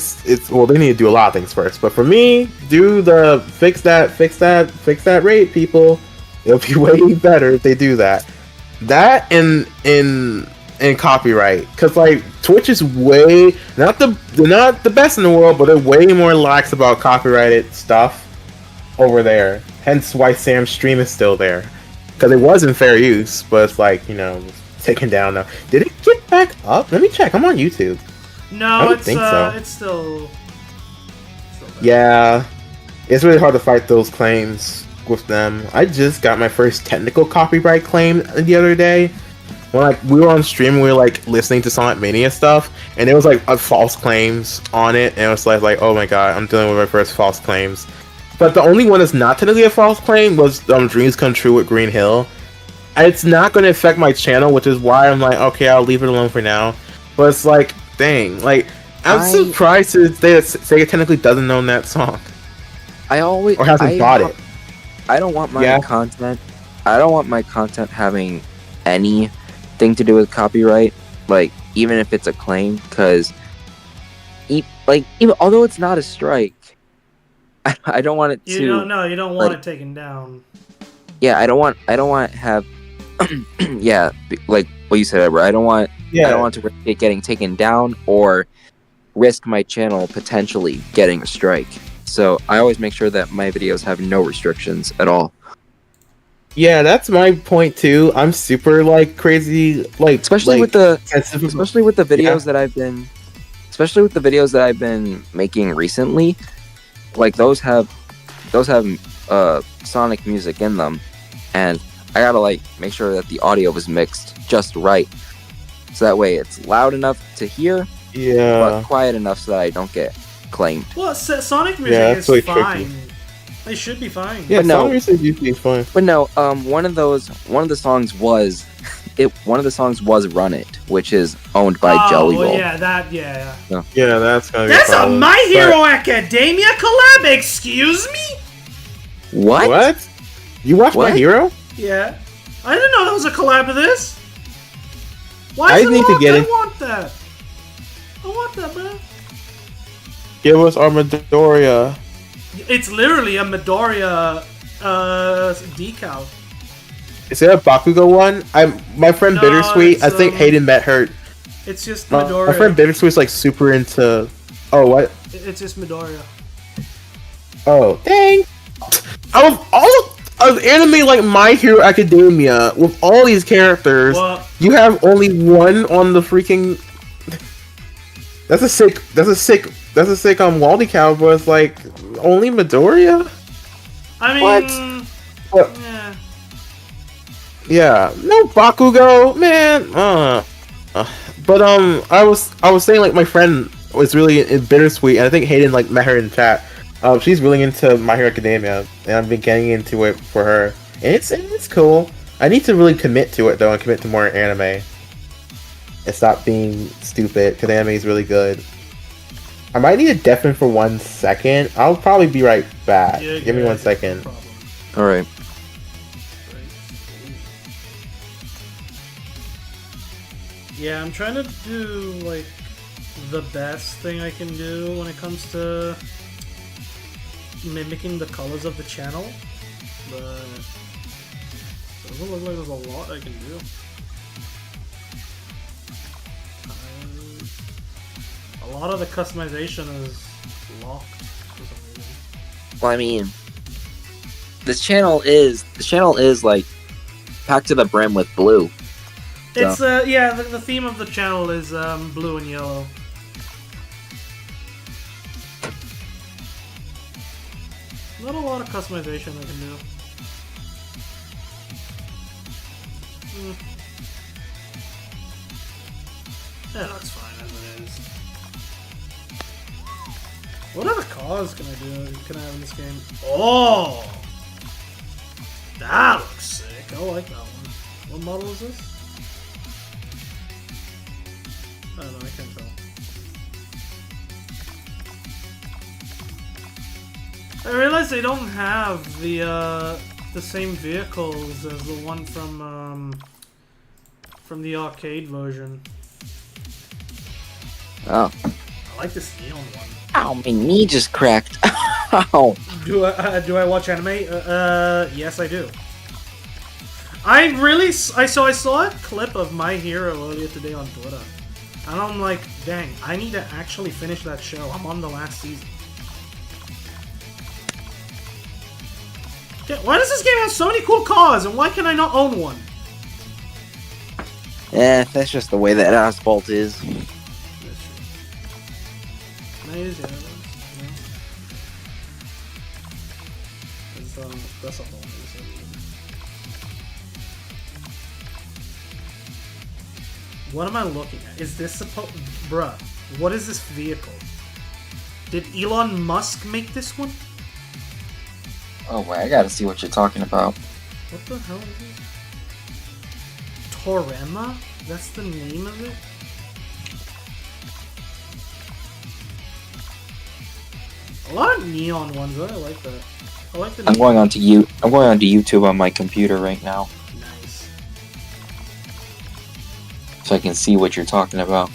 need to do a lot of things first. But for me, do the fix that rate, people. It'll be way better if they do that. That in copyright. Because, like, Twitch is they're not the best in the world, but they're way more lax about copyrighted stuff over there. Hence why Sam's stream is still there, because it was in fair use, but it's like taken down now. Did it get back up? Let me check. I'm on YouTube. No, I don't it's think so. It's still there. Yeah, it's really hard to fight those claims with them. I just got my first technical copyright claim the other day when like we were on stream and we were like listening to Sonic Mania stuff, and it was like false claims on it, and it was like oh my god, I'm dealing with my first false claims. But the only one that's not technically a false claim was Dreams Come True with Green Hill. And it's not going to affect my channel, which is why I'm like, okay, I'll leave it alone for now. But it's like, dang. Like, I'm surprised that Sega technically doesn't own that song. Or hasn't bought it. I don't want my content. I don't want my content having anything to do with copyright. Like, even if it's a claim. Because, even although it's not a strike, I don't want it to. You don't want it taken down. Yeah, I don't want to have. Yeah, like what you said, Edward. I don't want to risk it getting taken down or risk my channel potentially getting a strike. So I always make sure that my videos have no restrictions at all. Yeah, that's my point too. I'm super like crazy, like especially with the videos that I've been making recently. Like those have Sonic music in them, and I gotta like make sure that the audio is mixed just right, so that way it's loud enough to hear, but quiet enough so that I don't get claimed. Well, Sonic music is really fine. Tricky. They should be fine. Yeah, Sonic music usually is fine. But no, one of the songs was "Run It," which is owned by Jelly Roll. Well, yeah, that's gonna be that's a My Hero Academia collab. Excuse me. What? You watch My Hero? Yeah, I didn't know that was a collab to this. Why? I need to get it. I want that, man. Give us our Midoriya. It's literally a Midoriya decal. Is there a Bakugo one? My friend Bittersweet. I think Hayden met her. It's just Midoriya. My friend Bittersweet's like super into. Oh, what? It's just Midoriya. Oh, dang! an anime like My Hero Academia with all these characters, Well, you have only one on the freaking. That's a sick Waldy cow, but it's like only Midoriya. I mean, What? yeah. Yeah, no Bakugo, man. But I was saying like my friend was really bittersweet, and I think Hayden like met her in chat. She's really into My Hero Academia, and I've been getting into it for her, and it's cool. I need to really commit to it though, and commit to more anime, and stop being stupid because anime is really good. I might need to deafen for 1 second. I'll probably be right back. Yeah, Give me 1 second. No problem. All right. Yeah, I'm trying to do like the best thing I can do when it comes to mimicking the colors of the channel, but it doesn't look like there's a lot I can do. A lot of the customization is locked for some reason. Well, I mean, this channel is like packed to the brim with blue. It's yeah, the theme of the channel is blue and yellow. Not a lot of customization I can do. Yeah, that's fine as it is. What other cars can I have in this game? Oh! That looks sick. I like that one. What model is this? I don't know, I can't tell. I realize they don't have the same vehicles as the one from the arcade version. Oh. I like this neon one. Ow, my knee just cracked. Ow. Do I watch anime? Yes, I do. I saw a clip of My Hero earlier today on Twitter, and I'm like, dang, I need to actually finish that show. I'm on the last season. Okay, why does this game have so many cool cars, and why can I not own one? That's just the way that Asphalt is. Can I use the other ones? No? That's not the one. What am I looking at? Is this supposed... Bruh, what is this vehicle? Did Elon Musk make this one? Oh, wait, I gotta see what you're talking about. What the hell is it? Torema? That's the name of it? A lot of neon ones, I like that. I like the I'm going on to YouTube on my computer right now, Nice. so I can see what you're talking about.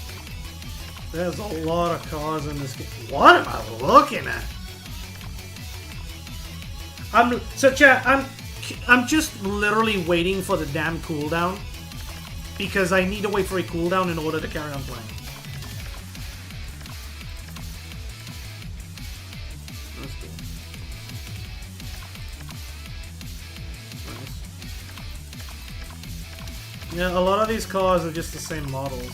There's a lot of cars in this game. What am I looking at? I'm just literally waiting for the damn cooldown, because I need to wait for a cooldown in order to carry on playing. That's cool. Nice. Yeah, a lot of these cars are just the same models.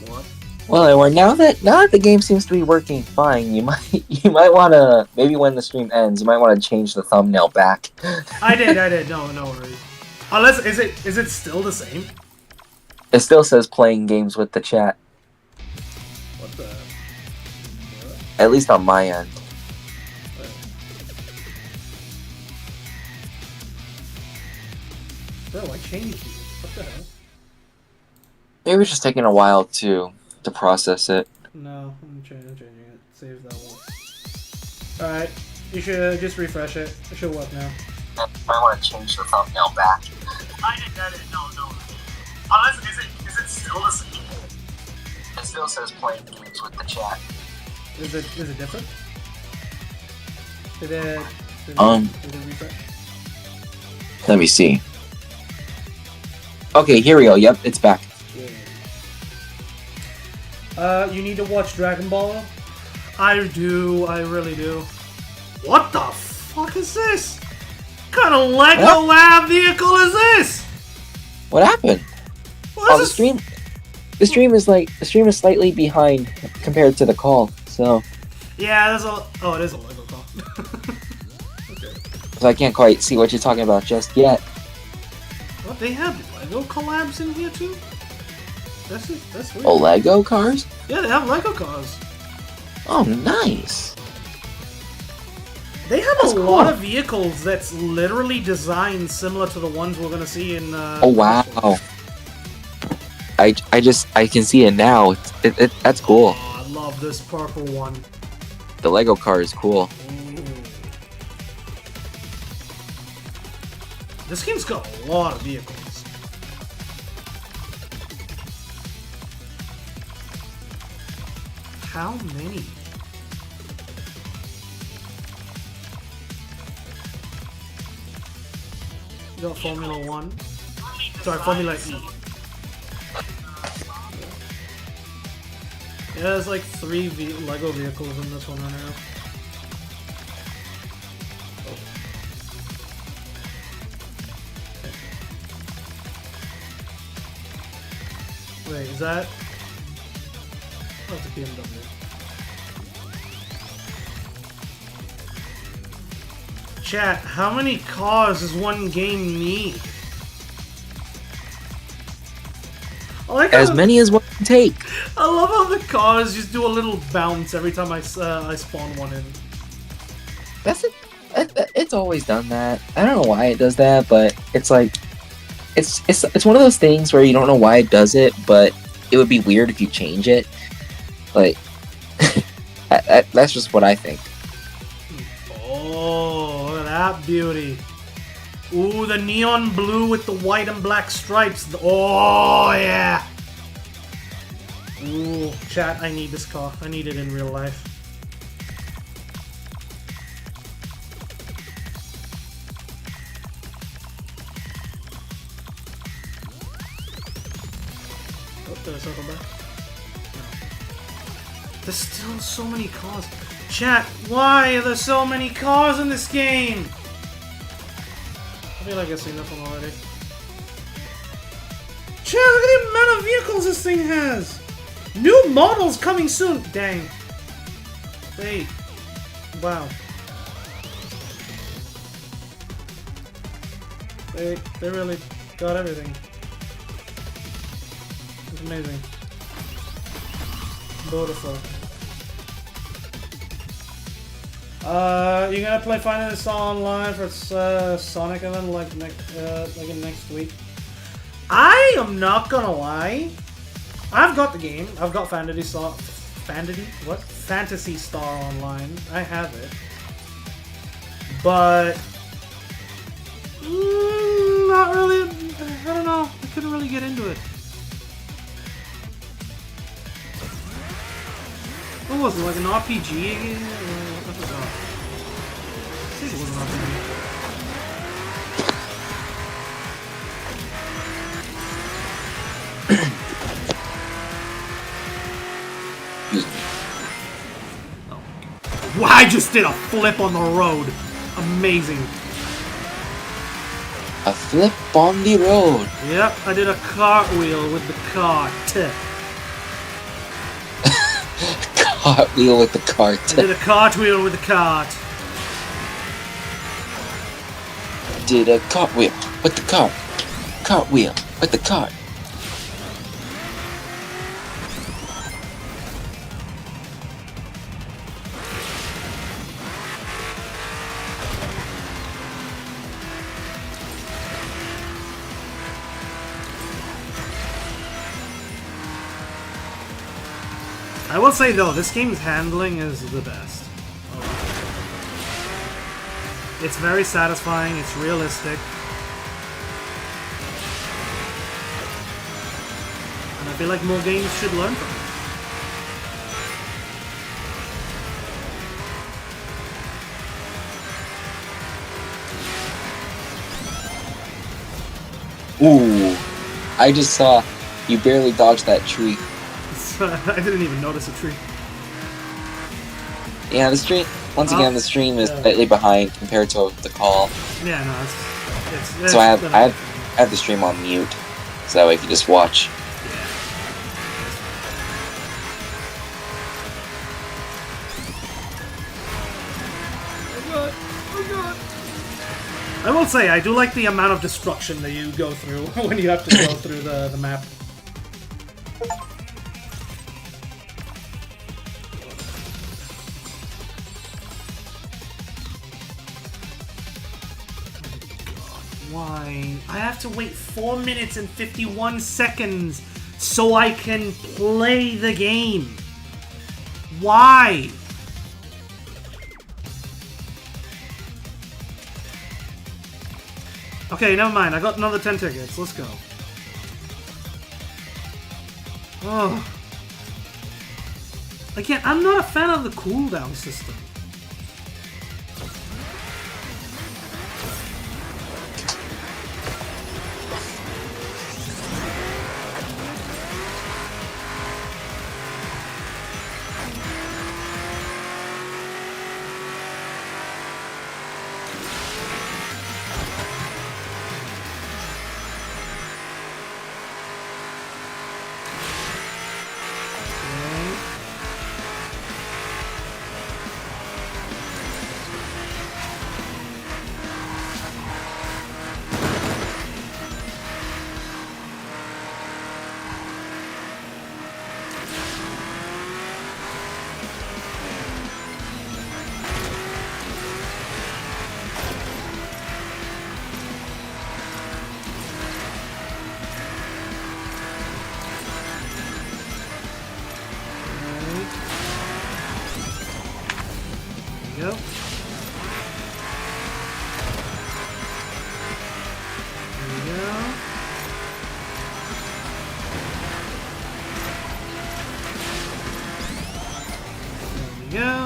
What? Well, anyway, now that the game seems to be working fine, you might want to, maybe when the stream ends, you might want to change the thumbnail back. I did. No worries. Unless is it still the same? It still says playing games with the chat, What the? at least on my end. Bro, I changed you. What the hell? Maybe it's just taking a while to process it. No, I'm changing it. Save that one. Alright, you should just refresh it. It should work now. I might want to change the thumbnail back. I did that. No. Unless is it still the same? It still says playing games with the chat. Is it different? Did it refresh? Let me see. Okay, here we go. Yep, it's back. Yeah. You need to watch Dragon Ball. I do. I really do. What the fuck is this? What kind of Lego lab vehicle is this? What happened? What The is stream. The stream is slightly behind compared to the call, so Yeah, there's a. Oh, it is a Lego car. so I can't quite see what you're talking about just yet. What, they have Lego collabs in here too? That's weird. Oh, Lego cars? Yeah, they have Lego cars. Oh, nice. They have That's a lot of vehicles that's literally designed similar to the ones we're gonna see in. Oh wow. I can see it now. That's cool. Oh, I love this purple one. The Lego car is cool. Ooh. This game's got a lot of vehicles. How many? You got Formula 1. Sorry, Formula E. Yeah, there's like 3 Lego vehicles in this one right now. Wait, is that? Oh, it's a BMW. Chat, how many cars does one game need? I like As many as one can take. I love how the cars just do a little bounce every time I spawn one in. That's it. It's always done that. I don't know why it does that, but it's like it's one of those things where you don't know why it does it, but it would be weird if you change it. Like that's just what I think. Oh, look at that beauty. Ooh, the neon blue with the white and black stripes. Oh, yeah. Ooh, chat, I need this car. I need it in real life. Oh, did I circle back? No. There's still so many cars. Chat, why are there so many cars in this game? I feel like I've seen this one already. Chat, look at the amount of vehicles this thing has! New models coming soon! Dang. Wait. Wow. They really got everything. It's amazing. Beautiful. You gonna play Final Star Online for Sonic event like next week? I am not gonna lie. I've got the game. I've got Fantasy Star Online. I have it, but not really. I don't know. I couldn't really get into it. What was it, like an RPG game? I forgot. I think it was an RPG. Oh. Wow, I just did a flip on the road. Amazing. A flip on the road. Yep, I did a cartwheel with the cart. Cartwheel with the cart. I did a cartwheel with the cart. Did a cartwheel with the cart. Cartwheel with the cart. I will say though, this game's handling is the best. It's very satisfying, it's realistic. And I feel like more games should learn from it. Ooh. I just saw you barely dodged that tree. I didn't even notice a tree. Yeah, the stream. Once again, the stream is slightly behind compared to the call. Yeah, no, it's so I have the stream on mute, so that way I can just watch. I will say, I do like the amount of destruction that you go through when you have to go through the map. Why? I have to wait 4 minutes and 51 seconds so I can play the game. Why? Okay, never mind. I got another 10 tickets. Let's go. Oh. Again, I'm not a fan of the cooldown system. Yep. There we go. There we go.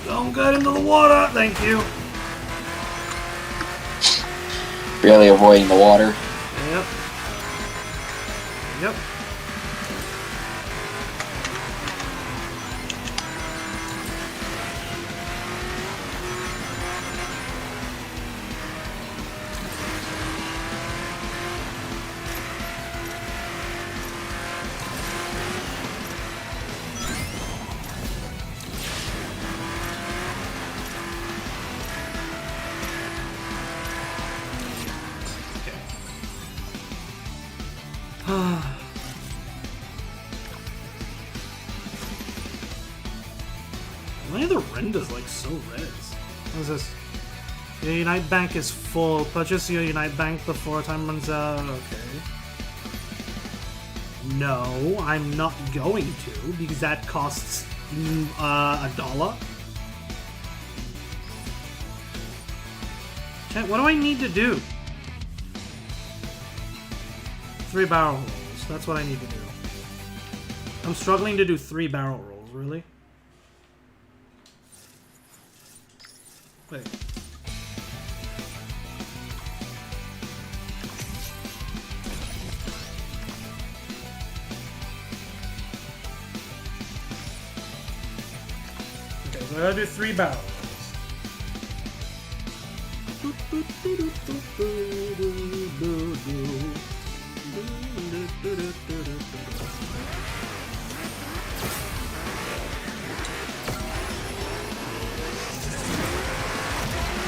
Don't get into the water, thank you. Barely avoiding the water. Yep. Yep. Why are the renders like so red? What is this? Your Unite Bank is full. Purchase your Unite Bank before time runs out. Okay. No, I'm not going to because that costs $1. Chat, what do I need to do? 3 barrel rolls. That's what I need to do. I'm struggling to do 3 barrel rolls, really? Wait. Okay, so I gotta do 3 barrel rolls.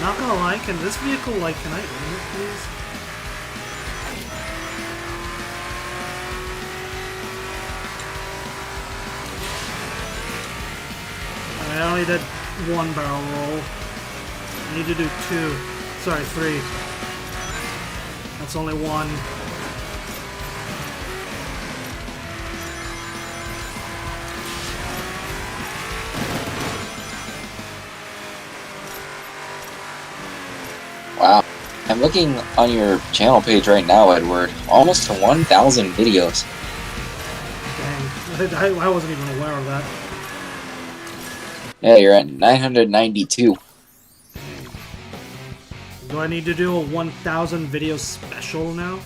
Not gonna lie, can this vehicle, like, can I own it, please? I only did 1 barrel roll. I need to do 2. Sorry, 3. That's only 1. Wow. I'm looking on your channel page right now, Edward. Almost to 1,000 videos. Dang. I wasn't even aware of that. Yeah, you're at 992. Do I need to do a 1,000 video special now?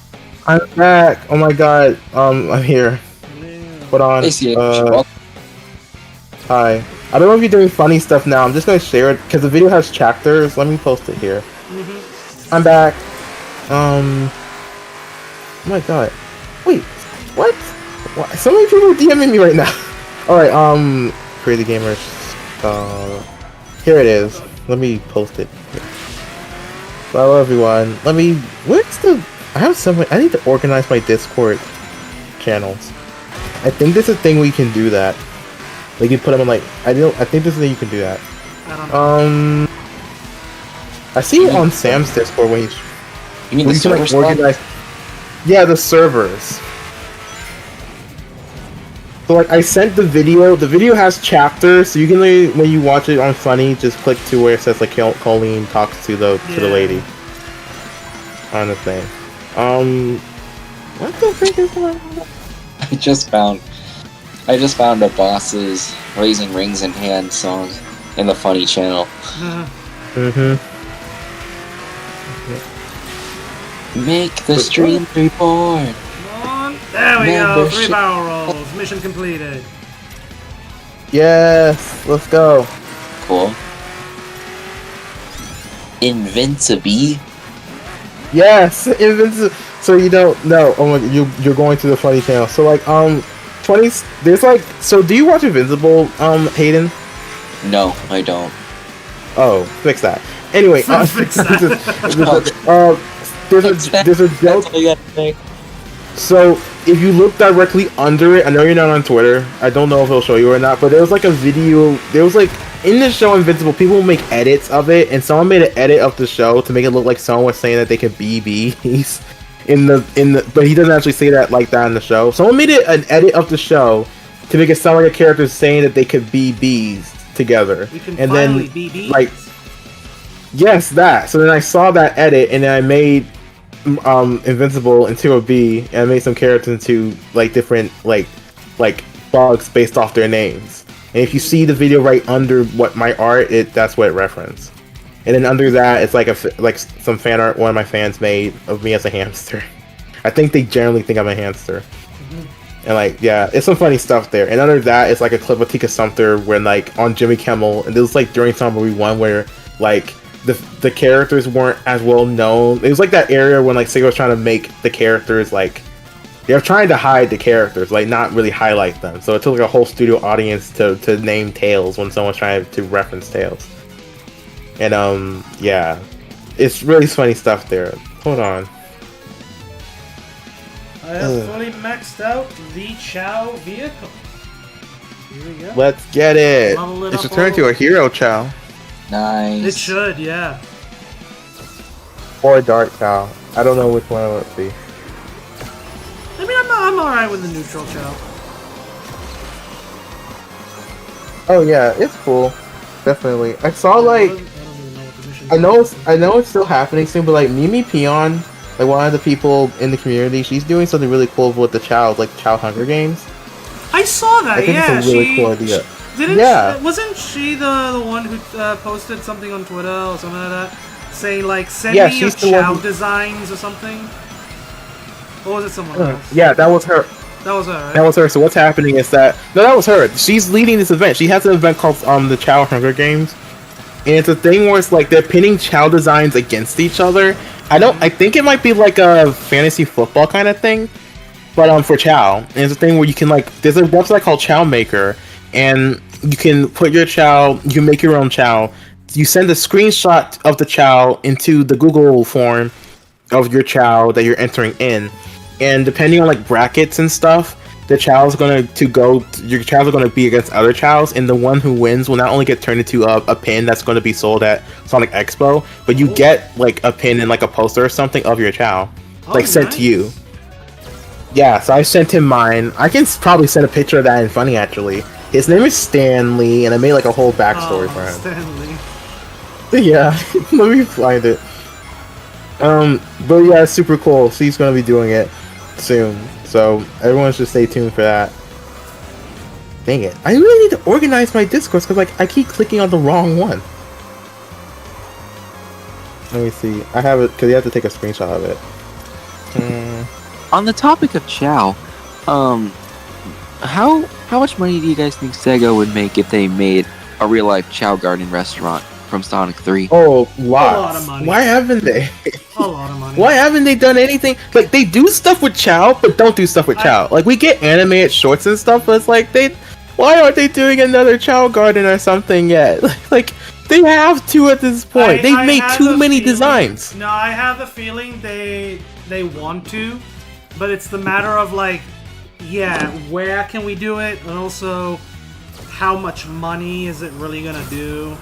I'm back. Oh my god. I'm here. Yeah. Hold on. Hey, see Hi. I don't know if you're doing funny stuff now. I'm just gonna share it because the video has chapters. Let me post it here. I'm back. Oh my god. Wait. What? So many people are DMing me right now. Alright, Crazy Gamers. Here it is. Let me post it. Hello everyone. I need to organize my Discord channels. I think there's a thing we can do that. Like you put them on like I think there's a thing you can do that. I don't know. I see it on Sam's Discord when he's You mean the can like server organize. Yeah, the servers. So like I sent the video. The video has chapters, so you can like, when you watch it on Funny, just click to where it says like Colleen talks to the lady on the thing. What the frick is going on? I just found a boss's Raising Rings in Hand song in the Funny channel. Make the stream report. Come on. There we go. 3 barrel rolls. Mission completed. Yes, let's go. Cool. Invincible. Yes, Invincible. So you don't know. Oh my, you're going to the Funny channel. So like 20. There's like. So do you watch Invincible, Hayden? No, I don't. Oh, fix that. Anyway, Fix that. there's a joke. So if you look directly under it, I know you're not on Twitter. I don't know if it'll show you or not, but there was like a video. There was like in the show Invincible, people make edits of it, and someone made an edit of the show to make it look like someone was saying that they could be bees in the. But he doesn't actually say that like that in the show. Someone made it an edit of the show to make it sound like a character saying that they could be bees together, We can and finally then be bees. like. Yes, that. So then I saw that edit, and then I made Invincible into a bee, and I made some characters into like different like bugs based off their names. And if you see the video right under what my art, that's what it referenced. And then under that, it's like some fan art one of my fans made of me as a hamster. I think they generally think I'm a hamster. And like, yeah, it's some funny stuff there. And under that, it's like a clip of Tika Sumter when like on Jimmy Kimmel, and it was like during Summer We Won where like the characters weren't as well known. It was like that area when like Sega was trying to make the characters like they were trying to hide the characters, like not really highlight them. So it took like a whole studio audience to name Tails when someone's trying to reference Tails. And yeah, it's really funny stuff there. Hold on. I have fully maxed out the Chow vehicle. Here we go. Let's get it. Level it It should up turn all into a hero Chow. Nice. It should, yeah. Or a dark Chow. I don't know which one it would be. I mean, I'm alright with the neutral Chow. Oh yeah, it's cool. Definitely. I saw like I don't even know what the mission I know it's still happening soon, but like Mimi Peon, like one of the people in the community, she's doing something really cool with the Chow, like Chow Hunger Games. I saw that, I think yeah. it's a really cool idea. Wasn't she the one who posted something on Twitter or something like that? Saying like, send Yeah, me your she's the one Chow who- designs or something? Or was it someone else? Yeah, that was her. That was her, right? That was her. So what's happening is that that was her. She's leading this event. She has an event called the Chow Hunger Games, and it's a thing where it's like they're pinning Chow designs against each other. I think it might be like a fantasy football kind of thing, but for Chow, and it's a thing where you can like there's a website called Chow Maker, and you can put your Chow, you can make your own Chow. You send a screenshot of the Chow into the Google form of your Chow that you're entering in. And depending on like brackets and stuff, the Chow's your Chows are gonna be against other Chows, and the one who wins will not only get turned into a pin that's gonna be sold at Sonic Expo, but you get like a pin and like a poster or something of your Chow, like sent to you. Yeah, so I sent him mine. I can probably send a picture of that in Funny actually. His name is Stanley, and I made like a whole backstory for him. Stanley. Yeah, let me find it. But yeah, it's super cool. So he's gonna be doing it soon, so everyone should stay tuned for that. Dang it. I really need to organize my discourse because like I keep clicking on the wrong one. Let me see. I have it because you have to take a screenshot of it. On the topic of Chow, how much money do you guys think Sega would make if they made a real life Chow Garden restaurant from Sonic 3? Oh, lots. A lot of money. Why haven't they? A lot of money. Why haven't they done anything? Like they do stuff with Chow, but don't do stuff with Chow. Like we get animated shorts and stuff, but it's like why aren't they doing another Chow Garden or something yet? Like they have to at this point. They've made too many designs. No, I have a feeling they want to, but it's the matter of like, yeah, where can we do it, and also how much money is it really gonna do?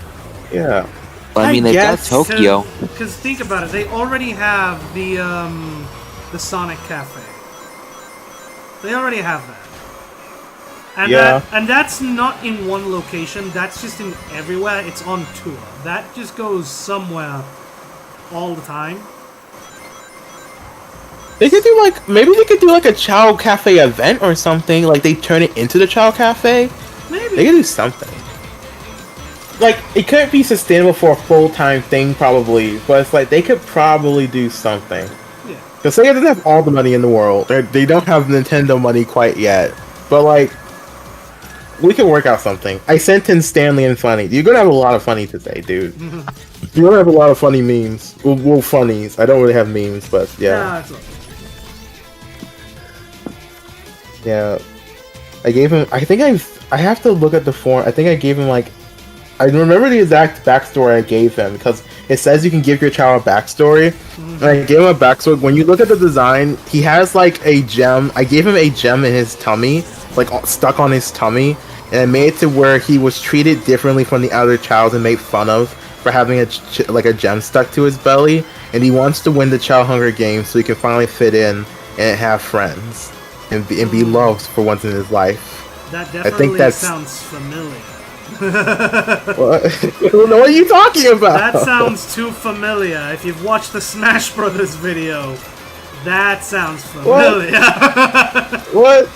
Yeah. Well, I mean, they've got Tokyo. Because think about it, they already have the Sonic Cafe. They already have that. And and that's not in one location. That's just in everywhere. It's on tour. That just goes somewhere all the time. They could do maybe they could do a Chow Cafe event or something. Like they turn it into the Chow Cafe. Maybe they could do something. Like it couldn't be sustainable for a full-time thing, probably, but it's like they could probably do something. Yeah. Because Sega doesn't have all the money in the world. They don't have Nintendo money quite yet. But like, we can work out something. I sent in Stanley and Funny. You're gonna have a lot of funny today, dude. You're gonna have a lot of funny memes. Well, funnies. I don't really have memes, but yeah. Nah, it's okay. Yeah. I gave him. I think I have to look at the form. I think I gave him I remember the exact backstory I gave him because it says you can give your child a backstory. And I gave him a backstory. When you look at the design, he has a gem. I gave him a gem in his tummy, stuck on his tummy, and I made it to where he was treated differently from the other child and made fun of for having a gem stuck to his belly. And he wants to win the Child Hunger Games so he can finally fit in and have friends and be loved for once in his life. That definitely sounds familiar. What are you talking about? That sounds too familiar. If you've watched the Smash Brothers video, that sounds familiar. What?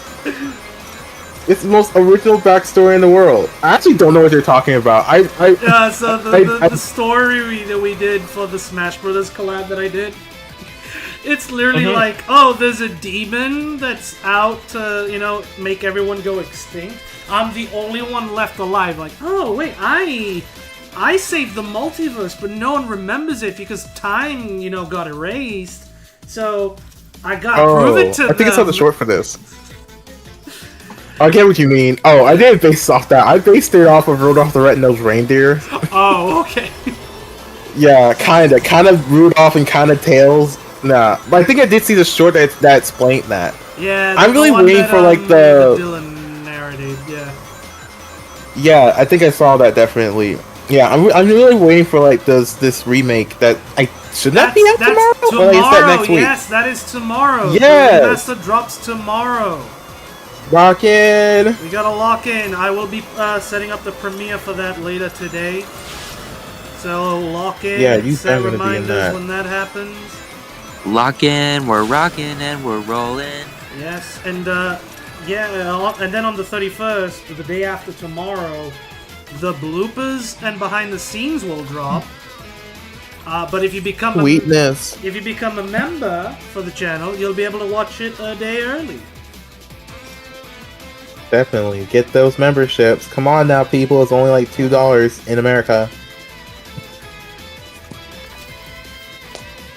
It's the most original backstory in the world. I actually don't know what you're talking about. So the story that we did for the Smash Brothers collab that I did, it's literally there's a demon that's out to, make everyone go extinct. I'm the only one left alive. Oh wait, I saved the multiverse, but no one remembers it because time, got erased. So I got to prove it to them. I think it's not the short for this. I get what you mean. Oh, I didn't base off that. I based it off of Rudolph the Red-Nosed Reindeer. Oh, okay. Yeah, kind of Rudolph and kind of Tails. Nah, but I think I did see the short that explained that. Yeah, I'm really waiting for the Dylan narrated. Yeah. Yeah, I think I saw that definitely. Yeah, I'm really waiting for this remake that should that be out tomorrow? Tomorrow. Or is that next week? Yes, that is tomorrow. Yes. The remaster drops tomorrow. Lock in. We gotta lock in. I will be setting up the premiere for that later today. So lock in. Yeah, you set are gonna be in that when that happens. Lock in, we're rocking and we're rolling. Yes, and and then on the 31st, the day after tomorrow, the bloopers and behind the scenes will drop. But if you become a member for the channel, you'll be able to watch it a day early. Definitely get those memberships. Come on now, people! It's only $2 in America.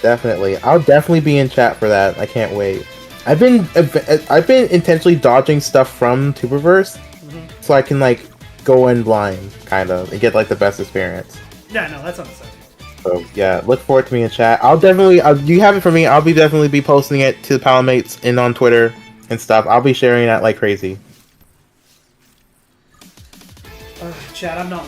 Definitely, I'll definitely be in chat for that. I can't wait. I've been intentionally dodging stuff from Tuberverse, so I can go in blind, kind of, and get the best experience. Yeah, no, that's understandable. So yeah, look forward to me in chat. I'll definitely, you have it for me. I'll definitely be posting it to the Palamates and on Twitter and stuff. I'll be sharing that like crazy. Chad, I'm not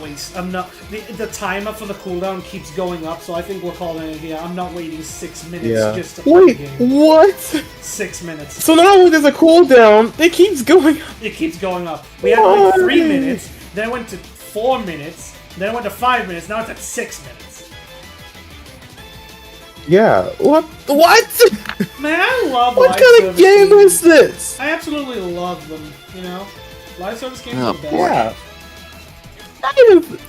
the timer for the cooldown keeps going up, so I think we're calling it here. I'm not waiting 6 minutes just to play the game. What? 6 minutes. So not only there's a cooldown, it keeps going up. It keeps going up. We had 3 minutes, then it went to 4 minutes, then it went to 5 minutes, now it's at 6 minutes. Yeah. What? Man, I love what kind of game is this? I absolutely love them, Live service games Oh, are the best. boy. Yeah. Not even.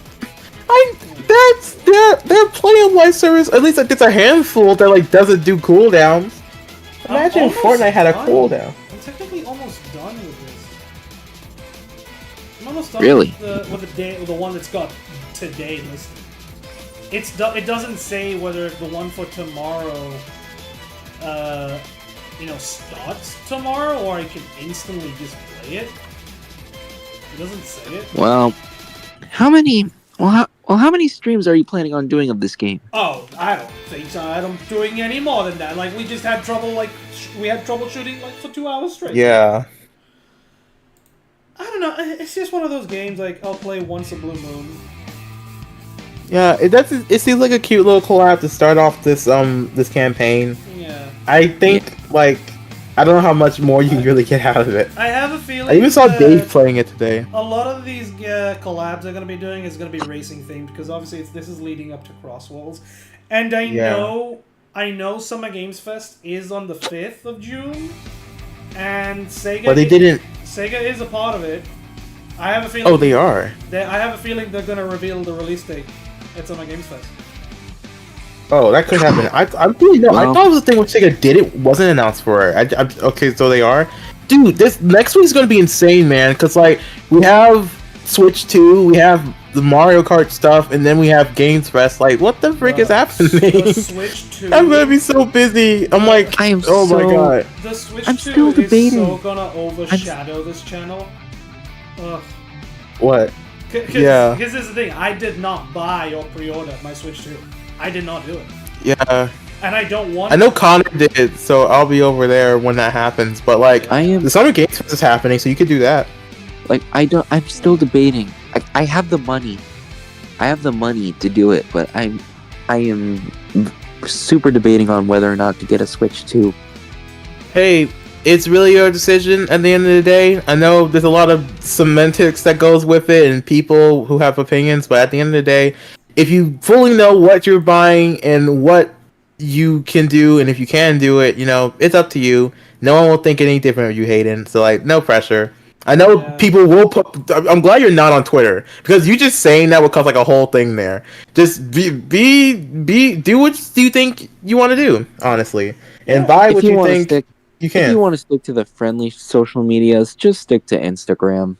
There are plenty of live service. At least like, it's a handful that like doesn't do cooldowns. Imagine I'm if almost Fortnite had a done. cooldown. I'm technically almost done with this. I'm almost done Really? with the one that's got today listed. It doesn't say whether the one for tomorrow, starts tomorrow or I can instantly just play it. It doesn't say it. Well, how many? How many streams are you planning on doing of this game? Oh, I don't think so. I'm doing any more than that. Like we just had trouble. We had troubleshooting like for 2 hours straight. Yeah. I don't know. It's just one of those games. Like I'll play once a blue moon. Yeah, it seems like a cute little collab to start off this this campaign. Yeah. I think like I don't know how much more you can really get out of it. I have a feeling. I even saw that Dave playing it today. A lot of these collabs they're gonna be doing is gonna be racing themed because obviously this is leading up to Crosswalls, and I know Summer Games Fest is on the 5th of June, and Sega. But they didn't. Sega is a part of it. I have a feeling. Oh, they are. I have a feeling they're gonna reveal the release date at Summer Games Fest. Oh, that could happen. I really know. I Well- thought it was a thing where Sega did it wasn't announced for it. Okay, so they are. Dude, this next week's gonna be insane, man. Cause like we have Switch 2, we have the Mario Kart stuff, and then we have Games Fest. Like, what the frick is happening? The Switch 2. I'm gonna be so busy. I'm like, I am oh my so- god. The Switch I'm 2 still is debating. so gonna overshadow this channel. Ugh. What? Because Yeah. this is the thing. I did not buy or pre-order my Switch 2. I did not do it. Yeah. And I don't want I know to. Connor did, so I'll be over there when that happens. But like, I am the Summer Games Fest is happening, so you could do that. like I'm still debating. I have the money. I have the money to do it, but I am super debating on whether or not to get a Switch 2. Hey, it's really your decision at the end of the day. I know there's a lot of semantics that goes with it and people who have opinions, but at the end of the day, if you fully know what you're buying and what you can do, and if you can do it, it's up to you. No one will think any different of you, Hayden. So, like, no pressure. I know Yeah. people will put... I'm glad you're not on Twitter, because you just saying that would cause, like, a whole thing there. Just do what you think you want to do, honestly. And buy what you wanna think stick, you if can. you want to stick to the friendly social medias, just stick to Instagram.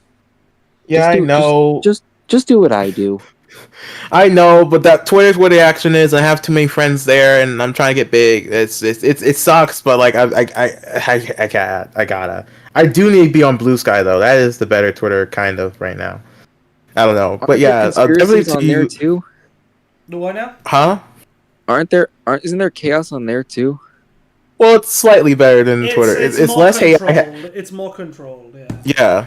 Yeah, I know. Just do what I do. I know, but that Twitter's where the action is. I have too many friends there, and I'm trying to get big. It sucks, but like I gotta. I do need to be on Blue Sky though. That is the better Twitter kind of right now. I don't know, but yeah, definitely conspiracies to on there you. too. The what now? Huh? Isn't there chaos on there too? Well, it's slightly better than Twitter. It's more less AI. controlled. It's more controlled. Yeah. Yeah.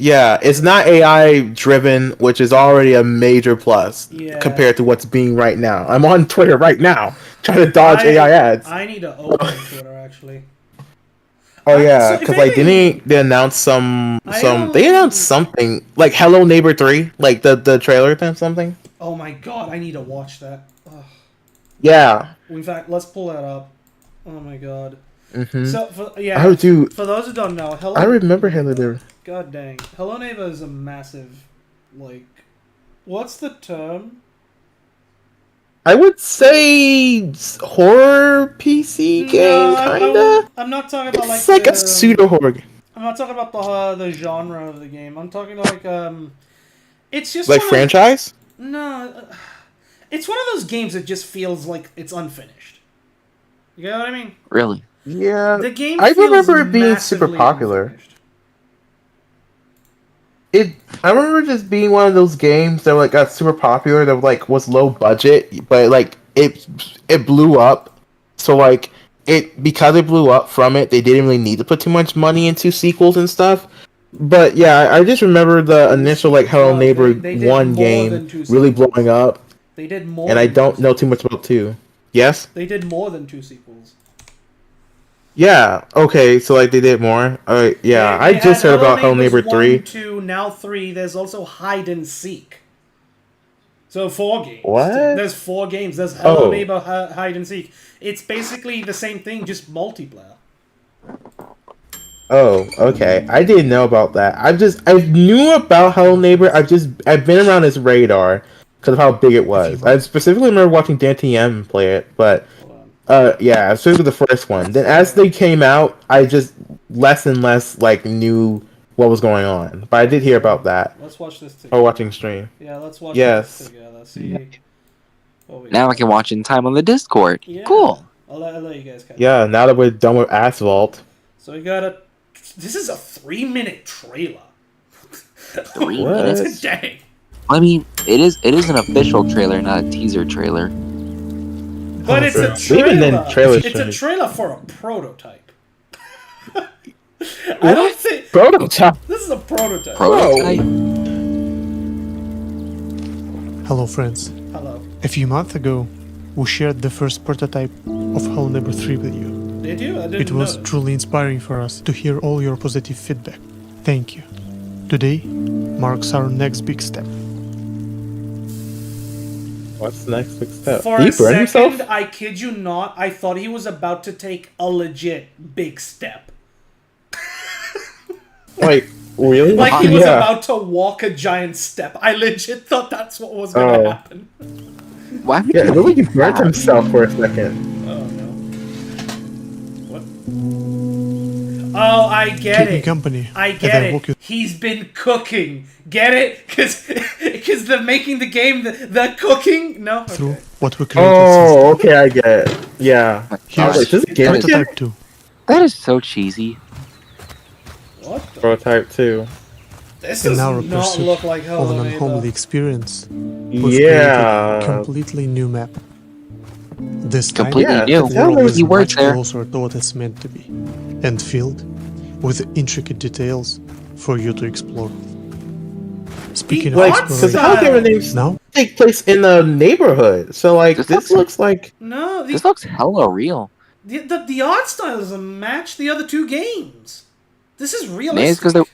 Yeah, it's not AI driven, which is already a major plus Yeah. compared to what's being right now. I'm on Twitter right now trying to dodge AI ads. I need to open Twitter actually. Oh yeah, so because if like anything- didn't they announce some don't- they announced something like Hello Neighbor 3, like the trailer thing something. Oh my god, I need to watch that. Ugh. Yeah. In fact, let's pull that up. Oh my god. Mm-hmm. So for Oh dude, for those who don't know, Hello. I remember Hello Neighbor. God dang, Hello Neighbor is a massive, like, what's the term? I would say horror PC game, kinda. I'm not talking about It's like a pseudo horror. I'm not talking about the genre of the game. I'm talking like it's just Like one of- franchise. No, it's one of those games that just feels like it's unfinished. You know what I mean? Really? Yeah, The game. I feels remember it being super massively popular. unfinished. I remember just being one of those games that like got super popular that like was low budget, but like it blew up. So like because it blew up from it, they didn't really need to put too much money into sequels and stuff. But yeah, I just remember the initial like Hello Well, Neighbor they did 1 more game than 2 really sequels. blowing up, They did more. and I than don't 2 know too much about 2. Yes? They did more than 2 sequels. Yeah. Okay. So like they did more. Yeah. They I just had heard about Hello Neighbor 3. 1, 2, now 3. There's also Hide and Seek. So 4 games. What? There's 4 games. There's Hello Oh. Neighbor Hide and Seek. It's basically the same thing, just multiplayer. Oh, okay. I didn't know about that. I knew about Hello Neighbor. I've been around its radar because of how big it was. I specifically remember watching Dan TM play it, but Hold on. yeah, especially the first one. Then as they came out, I just less and less like knew what was going on. But I did hear about that. Let's watch this together. Or watching stream. Yeah, let's watch Yes. this together. See. What we Now got. I can watch in time on the Discord. Yeah. Cool. I'll let you guys catch up. Yeah, now that we're done with Asphalt. So we got a. This is a 3-minute trailer. 3 What? minutes? Dang. I mean, it is an official trailer, not a teaser trailer. But it's a Even trailer. then, trailers It's a change. trailer for a prototype. I don't think Prototype. this is a prototype. Prototype? Hello friends. Hello. A few months ago, we shared the first prototype of Hello Neighbor 3 with you. Did you? I didn't It was know. truly inspiring for us to hear all your positive feedback. Thank you. Today marks our next big step. What's the next big step? For Did a he burn second, himself? I kid you not, I thought he was about to take a legit big step. Like, really? Like he was Yeah. about to walk a giant step. I legit thought that's what was going to Oh. happen. Why would Yeah, it you looked like he do burnt that? himself for a second. Oh no. What? Oh, I get Keep me it. company I as get I walk you it. He's been cooking. Get it? Because the making the game, the cooking. No. through Okay. what we created. Oh, okay, I get it. Yeah. Here's I was like, this is a game prototype 2. That is so cheesy. What? The? Prototype 2. This In does our not pursuit look like of Hello an Neighbor. unholy experience, we've created a Yeah. completely new map. This time, Completely Yeah, new. it's the world Hello is Key words much there. closer to what it's meant to be, and filled with intricate details for you to explore. Speaking Like, of because exploration, how different names now take place in the neighborhood. So, like, This this looks- looks like. No, This looks hella real. the art style doesn't match the other two games. This is Maybe it's realistic. because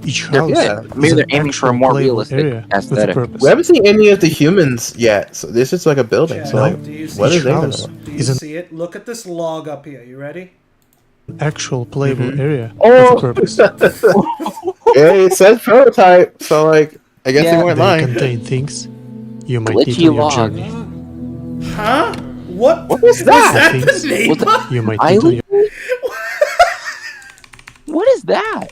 each they're house Yeah. maybe is they're an aiming for a actual more playable realistic area with a aesthetic. purpose. We haven't seen any of the humans yet, so this is like a building. Chad, So, like, do you see what it? is they gonna house look? Do you is an see it? Look at this log up here. You ready? actual playable Mhm. area Oh! with a purpose. Yeah, it says prototype, so, like, I guess Yeah. they weren't They lying. contain things you might Glitchy need on your log. journey. Huh? What? What was that? Was that Things the neighbor? You might need on Island? your What is that?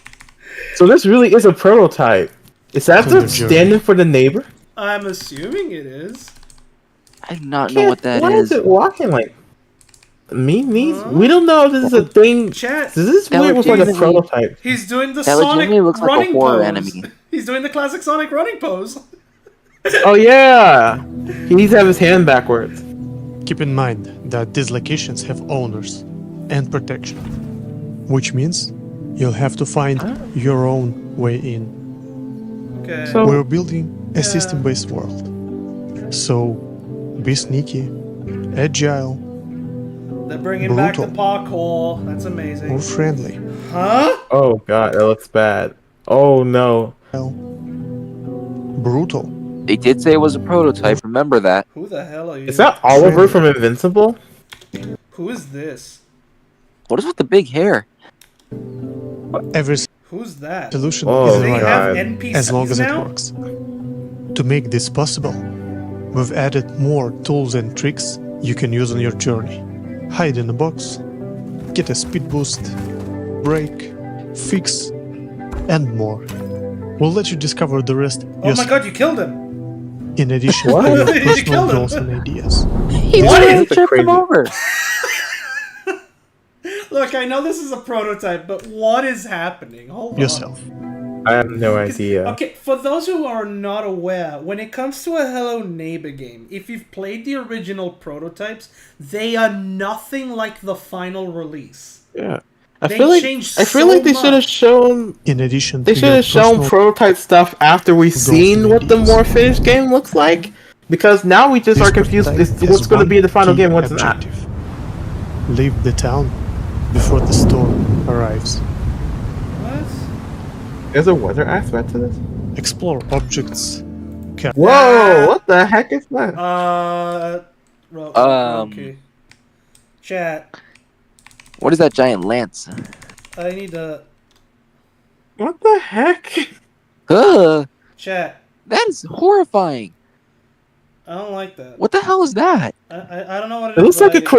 So this really is a prototype. Is that On the the journey. standing for the neighbor? I'm assuming it is. I do not know what that Why is. it walking like? Me? Huh? We don't know if this is a thing. Chat. This is That weird with like a legitimately- prototype. He's doing the That Sonic legitimately looks like a running horror pose. enemy. He's doing the classic Sonic running pose. Oh yeah, he needs to have his hand backwards. Keep in mind that these locations have owners and protection, which means you'll have to find your own way in. Okay. So- We're building a system-based world, so be sneaky, agile, They're bringing back the brutal. parkour. That's amazing. or friendly. Huh? Oh god, that looks bad. Oh no. Brutal. They did say it was a prototype. Remember that. Who the hell are you? Is that Oliver from Invincible? Who is this? What is with the big hair? Every Who's that? solution Oh, is Do they right, have God. NPCs as long as it now? works. To make this possible, we've added more tools and tricks you can use on your journey. Hide in a box, get a speed boost, break, fix, and more. We'll let you discover the rest Oh my yourself, god, you killed him! in addition What? to your You personal killed him. goals and ideas. He What literally is the tripped him crazy- over. Look, I know this is a prototype, but what is happening? Hold Yourself. I have no on. idea. Okay, for those who are not aware, when it comes to a Hello Neighbor game, if you've played the original prototypes, they are nothing like the final release. Yeah. They changed I feel so like they should have much. shown In addition they to should your have shown personal prototype stuff after we've goals seen and what the ideas. more finished game looks like. Because now we just This are confused prototype as to has what's going to one be the final key game, what's not. objective. Leave the town before the storm arrives. What? There's a weather aspect to this? Explore objects. Whoa, what the heck is that? Okay. Chat, What is that giant lance? I need to... What the heck? Ugh, Chat. that is horrifying. I don't like that. What the hell is that? I don't know what it It is. looks like a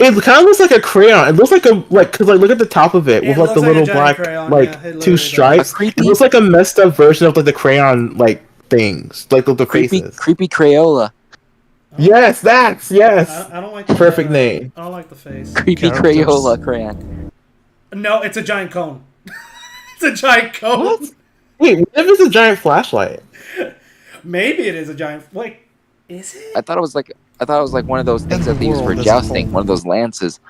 it kind of looks like a crayon. It looks like cause like look at the top of it with like looks the like a little giant black crayon, like yeah, it two literally stripes. A creepy- It looks like a messed up version of like the crayon like things, like the faces. Creepy Crayola. Yes, yes. I don't like the Perfect name. I don't like the face. Creepy Characters. Crayola crayon. No, it's a giant cone. It's a giant cone. What? Wait, what if it's a giant flashlight? Maybe it is a giant. Like, is it? I thought it was like one of those things And that the they use for world as a jousting, whole. one of those lances.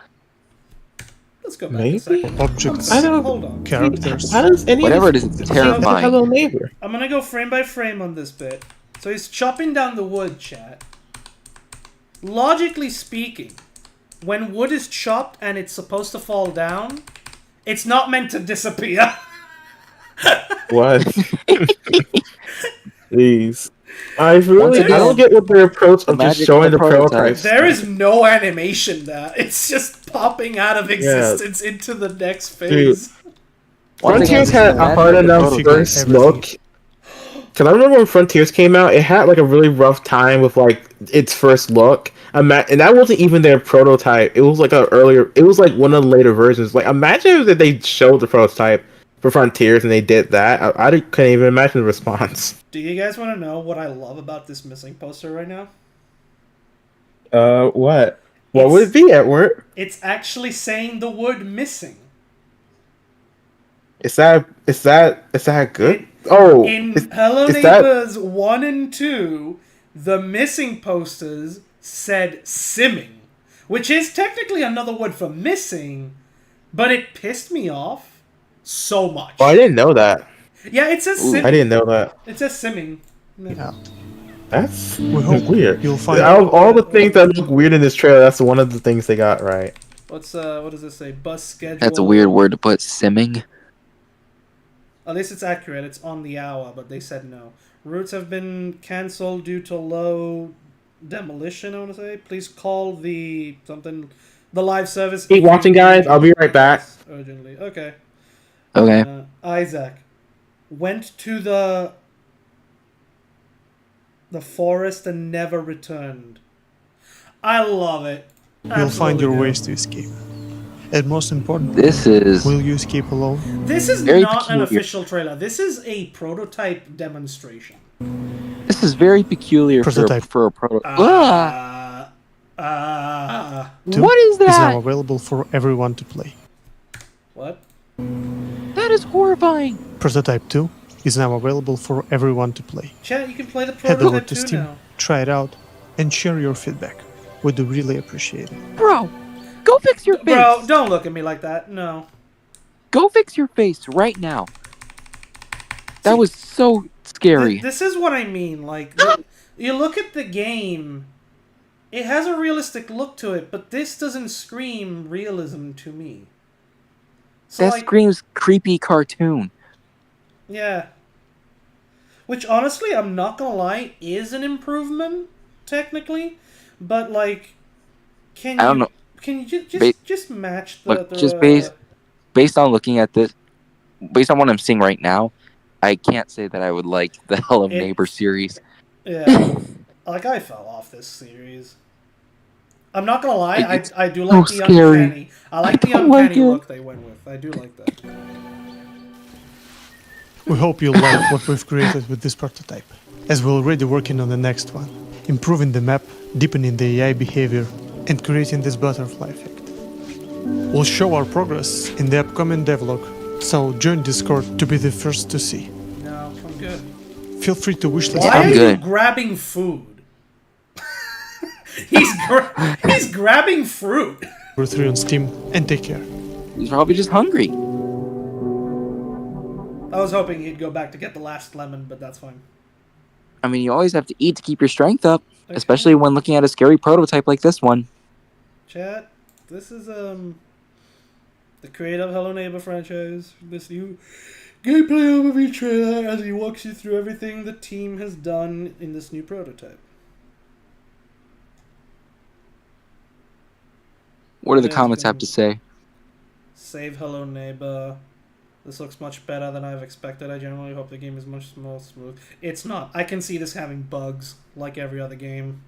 Let's go back Maybe? a second. Objects. I don't- Hold on. Characters. How does any Whatever of it this is, it's sound like a terrifying. Hello Neighbor? I'm gonna go frame by frame on this bit. So he's chopping down the wood, chat. Logically speaking, when wood is chopped and it's supposed to fall down, it's not meant to disappear. What? Please. I again, don't get what their approach the of just magic showing of the the prototype. prototypes. There is no animation there. It's just popping out of existence into the next phase. Once again, Frontiers this is had the a magic hard of the enough prototype. first Everything. look. Cause I remember when Frontiers came out, it had like a really rough time with like its first look. And that wasn't even their prototype. It was like it was like one of the later versions. Like imagine if they showed the prototype for Frontiers and they did that. I couldn't even imagine the response. Do you guys want to know what I love about this missing poster right now? What? What would it be, Edward? It's actually saying the word missing. Is that good? Oh, In is- Hello is that- Neighbors 1 and 2, the missing posters said simming, which is technically another word for missing, but it pissed me off so much. Oh, I didn't know that. Yeah, it says simming. I didn't know that. It says simming. Yeah. That's We hope weird. you'll find Out of all the things that look weird in this trailer, that's one of the things they got right. What does it say? Bus schedule. That's a weird word to put, simming. At least it's accurate. It's on the hour, but they said no. Routes have been cancelled due to low demolition, I want to say. Please call the live service. Keep watching, guys. I'll be right back. Urgently. Okay. Okay. Isaac went to the forest and never returned. I love it. You'll find your Absolutely ways to escape. And most important, This is will you escape alone? do. This is very not an peculiar. official trailer. This is a prototype demonstration. very peculiar Prototype. for a prototype. Ah! Two What is Is now that? available for everyone to play. What? That is horrifying. Prototype 2 is now available for everyone to play. Chat, you can play the Head over prototype to too Steam, now. try it out, and share your feedback. We'd really appreciate it. Bro, go fix your face. Bro, don't look at me like that. No. Go fix your face right now. That was so scary. This is what I mean. Like, you look at the game, it has a realistic look to it, but this doesn't scream realism to me. So, That like, screams creepy cartoon. yeah. Which, honestly, I'm not gonna lie, is an improvement, technically. But, like, can I don't you... know. Can you Ba- just match the... Look, just based on looking at this, based on what I'm seeing right now, I can't say that I would like the Hell of It- Neighbor series. Yeah. Like, I fell off this series. I'm not gonna lie, It's I do like so the scary. uncanny. I like the don't like uncanny it. look they went with. I do like that. We hope you like what we've created with this prototype, as we're already working on the next one, improving the map, deepening the AI behavior, and creating this butterfly effect. We'll show our progress in the upcoming devlog, so join Discord to be the first to see. No, I'm good. Feel free to wishlist Why I'm are good. you grabbing food? he's grabbing fruit. number 3 on Steam, and take care. He's probably just hungry. I was hoping he'd go back to get the last lemon, but that's fine. I mean, you always have to eat to keep your strength up, Okay. especially when looking at a scary prototype like this one. Chat, this is the creator of Hello Neighbor franchise. This new gameplay overview trailer as he walks you through everything the team has done in this new prototype. What do the Yeah, comments it's have to say? Save Hello Neighbor. This looks much better than I've expected. I generally hope the game is much more smooth. It's not. I can see this having bugs like every other game.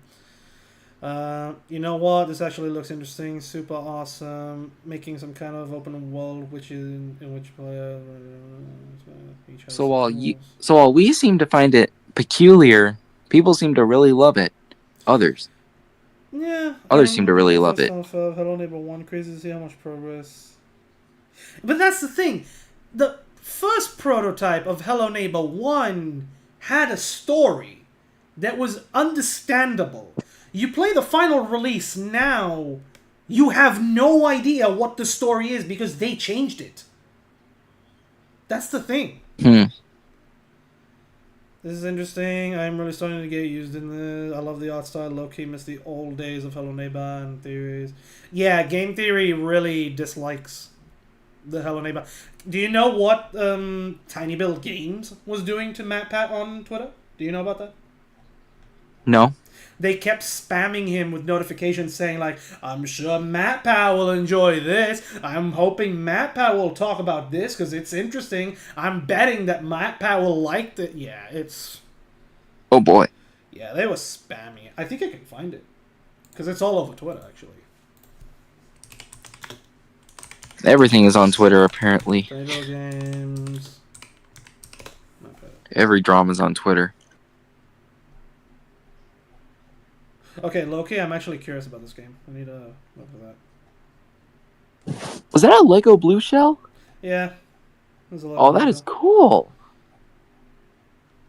You know what? This actually looks interesting. Super awesome. Making some kind of open world, which is in which player. Each has So while rules. while we seem to find it peculiar, people seem to really love it. Others. Yeah. Others seem to really love it. Hello Neighbor 1. Crazy to see how much progress. But that's the thing. The first prototype of Hello Neighbor 1 had a story that was understandable. You play the final release now, you have no idea what the story is because they changed it. That's the thing. This is interesting. I'm really starting to get used in this. I love the art style. Low-key miss the old days of Hello Neighbor and theories. Yeah, Game Theory really dislikes the Hello Neighbor. Do you know what Tiny Build Games was doing to MatPat on Twitter? Do you know about that? No. They kept spamming him with notifications saying, like, I'm sure MatPat will enjoy this. I'm hoping MatPat will talk about this because it's interesting. I'm betting that MatPat will like it. Yeah, it's... Oh boy. Yeah, they were spamming it. I think I can find it. Because it's all over Twitter, actually. Everything is on Twitter apparently. Video games. MatPat. Every drama's on Twitter. Okay, Loki, I'm actually curious about this game. I need to look for that. Was that a Lego Blue Shell? Yeah. There's a lot Oh, of that Lego. is cool.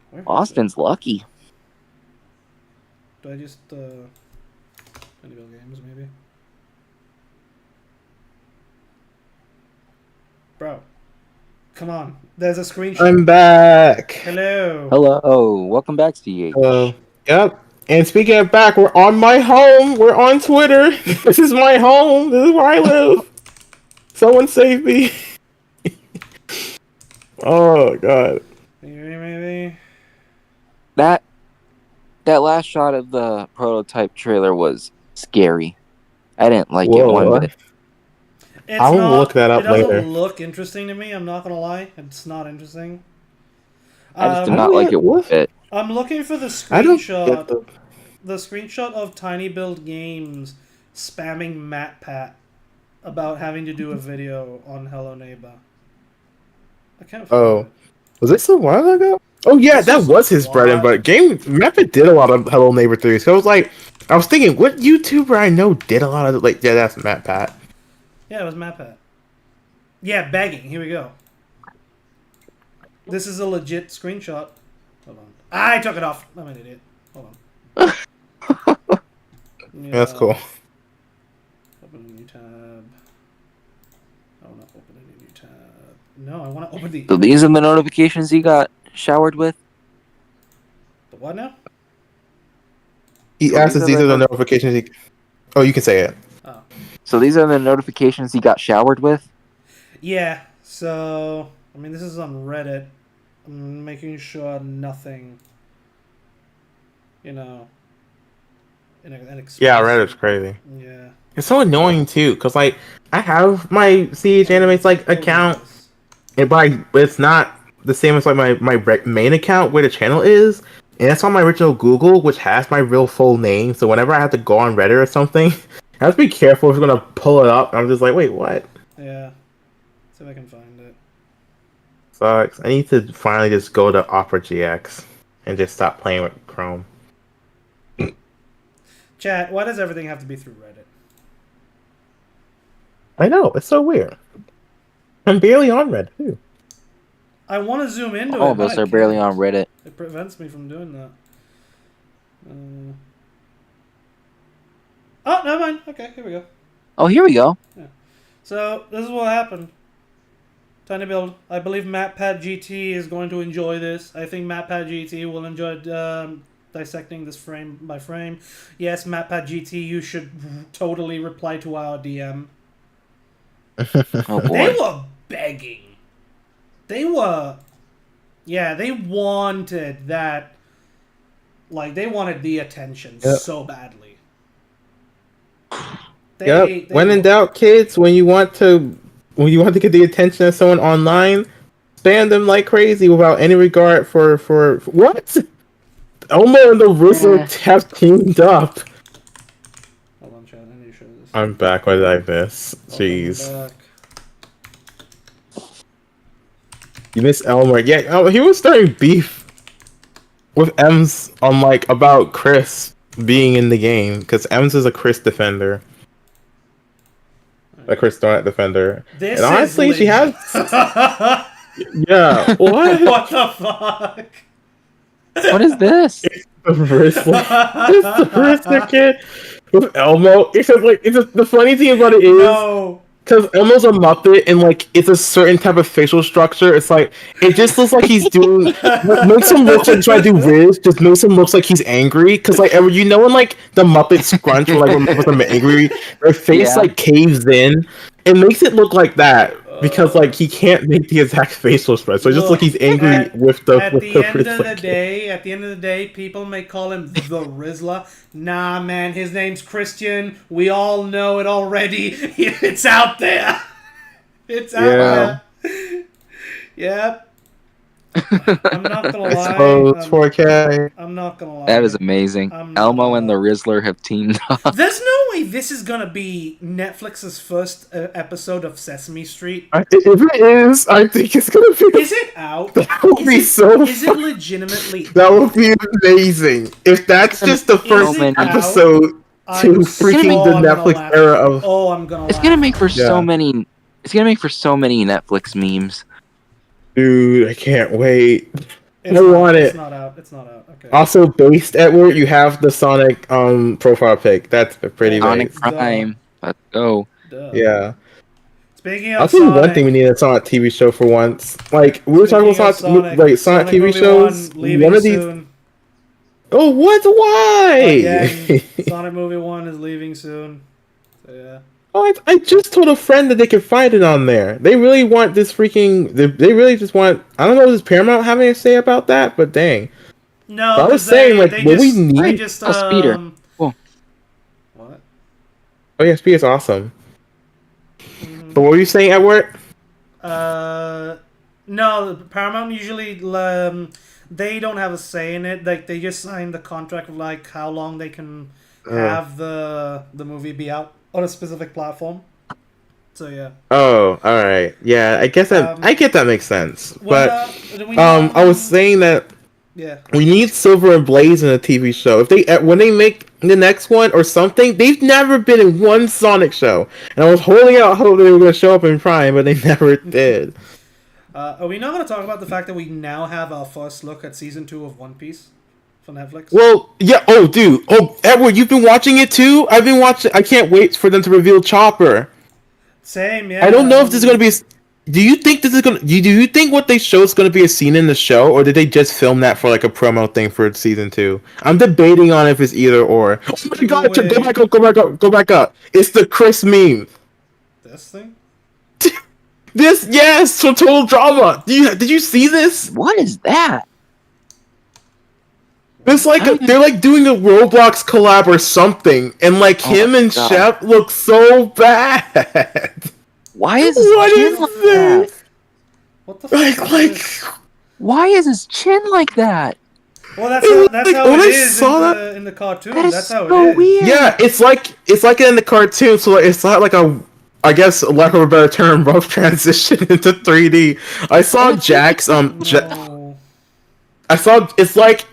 Where is Austin's lucky. it? Do I just, Video games, maybe? Bro. Come on. There's a screenshot. I'm back. Hello. Hello. Welcome back, CH. Hello. Yep. And speaking of back, we're on my home. We're on Twitter. This is my home. This is where I live. Someone save me. Oh god. Maybe. That last shot of the prototype trailer was scary. I didn't like it one Whoa. bit. It's I will not, look that up it doesn't later. look interesting to me, I'm not gonna lie. It's not interesting. I just did Um, not like it one what? bit. I'm looking for the I don't get screenshot. The screenshot of Tiny Build Games spamming MatPat about having to do a video on Hello Neighbor. I can't find Oh. it. Was this a while ago? Oh yeah, This that was was his bread and what? butter. Method did a lot of Hello Neighbor 3. So I was thinking, what YouTuber I know did a lot of yeah, that's Matt Pat. Yeah, it was MatPat. Yeah, begging. Here we go. This is a legit screenshot. Hold on. I took it off. I'm an idiot. Hold on. Yeah, That's cool. Open a new tab. I want to open a new tab. No, I want to open the... So these are the notifications he got showered with? The what now? He So asked these us are these the are the notifications. Oh, you can say it. Oh. So these are the notifications he got showered with? Yeah, so... I mean, this is on Reddit. I'm making sure nothing... You know... Yeah, Reddit's crazy. Yeah. It's so annoying too, cause like I have my CH Animates like account, but it's not the same as like my main account where the channel is, and that's on my original Google, which has my real full name. So whenever I have to go on Reddit or something, I have to be careful if you're gonna pull it up. I'm just like, wait, what? Yeah. See if I can find it. Sucks. I need to finally just go to Opera GX and just stop playing with Chrome. Chat, why does everything have to be through Reddit? I know, it's so weird. I'm barely on Reddit too. I want to zoom into All it. of but us I are barely can't. on Reddit. It prevents me from doing that. Oh, never mind. Okay, here we go. Oh, here we go. So, this is what happened. Tiny Build. I believe MatPat GT is going to enjoy this. I think MatPat GT will enjoy dissecting this frame by frame. Yes, MatPat GT, you should totally reply to our DM. Oh They boy. were begging. They were... Yeah, they wanted that... Like, they wanted the attention so badly. When in doubt, kids, when you want to get the attention of someone online, spam them like crazy without any regard for what? Elmo and the Rizzler have teamed up. Hold on, chat. I need to show this. I'm back. What did I miss? Welcome Jeez. back. You miss Elmer. Yeah, he was starting beef with Ems on like about Chris being in the game because Ems is a Chris defender. A Chris Donut defender. This And honestly, is she has. what Yeah. What? the fuck? What is this? The Rizzler. It's the Rizzler kid with Elmo. The funny thing about it is. No. Because Elmo's a Muppet and like it's a certain type of facial structure. It's like it just looks like he's doing what makes him look like trying to do Riz. Just makes him look like he's angry. Because like when like the Muppets scrunch or like when Muppets are angry, their face like caves in. It makes it look like that because like he can't make the exact facial expression. So it's just like he's angry with the. At the end of the day, people may call him the Rizzler. Nah, man, his name's Christian. We all know it already. It's out there. It's out there. Yep. I'm not gonna lie. Exposed 4K. I'm not gonna lie. That is amazing. Elmo and the Rizzler have teamed up. There's no way this is gonna be Netflix's first episode of Sesame Street. If it is, I think it's gonna be. Is it out? That would be so. Is it legitimately? That would be amazing if that's just the first episode to freaking the Netflix era of. Oh, I'm gonna. It's gonna make for so many. It's gonna make for so many Netflix memes. Dude, I can't wait. I not, want it. It's not out. It's not out. Okay. Also, based Edward, you have the Sonic profile pic. That's pretty Sonic nice. Prime. Let's go. Duh. Yeah. Speaking of I'll tell you Sonic, one thing we need a Sonic TV show for once. Like we were talking about Sonic TV movie shows. One of these. Soon. Oh, what? Why? Again, Sonic Movie 1 is leaving soon. So yeah. Oh, I just told a friend that they could find it on there. They really want this freaking. They really just want. I don't know. Does Paramount have anything to say about that? But dang. No, but I was saying like, what we need. They just, a speeder. Cool. What? Oh yeah, speed is awesome. But what were you saying, Edward? No, Paramount usually they don't have a say in it. Like they just sign the contract of like how long they can have the movie be out on a specific platform. So yeah. Oh, all right. Yeah, I guess I get that makes sense. But I was saying that we need Silver and Blaze in a TV show. If they when they make the next one or something, they've never been in one Sonic show, and I was holding out hope they were going to show up in Prime, but they never did. Are we not going to talk about the fact that we now have our first look at season 2 of One Piece for Netflix? Well, yeah. Oh, dude. Oh, Edward, you've been watching it too? I've been watching. I can't wait for them to reveal Chopper. Same, yeah. I don't know if this is going to be. Do you think this is going to? Do you think what they show is going to be a scene in the show, or did they just film that for like a promo thing for season 2? I'm debating on if it's either or. Oh my god! Go back up! Go back up! Go back up! It's the Chris meme. This thing. This yes, from Total Drama. Did you see this? What is that? It's like they're like doing a Roblox collab or something, and like him and Shep look so bad. Why is his chin like that? What the fuck? Like why is his chin like that? Well, that's how it is in the cartoon. That's how it is. Weird. Yeah, it's like in the cartoon, so it's not like a. I guess, lack of a better term, rough transition into 3D. I saw Jack's I saw it's like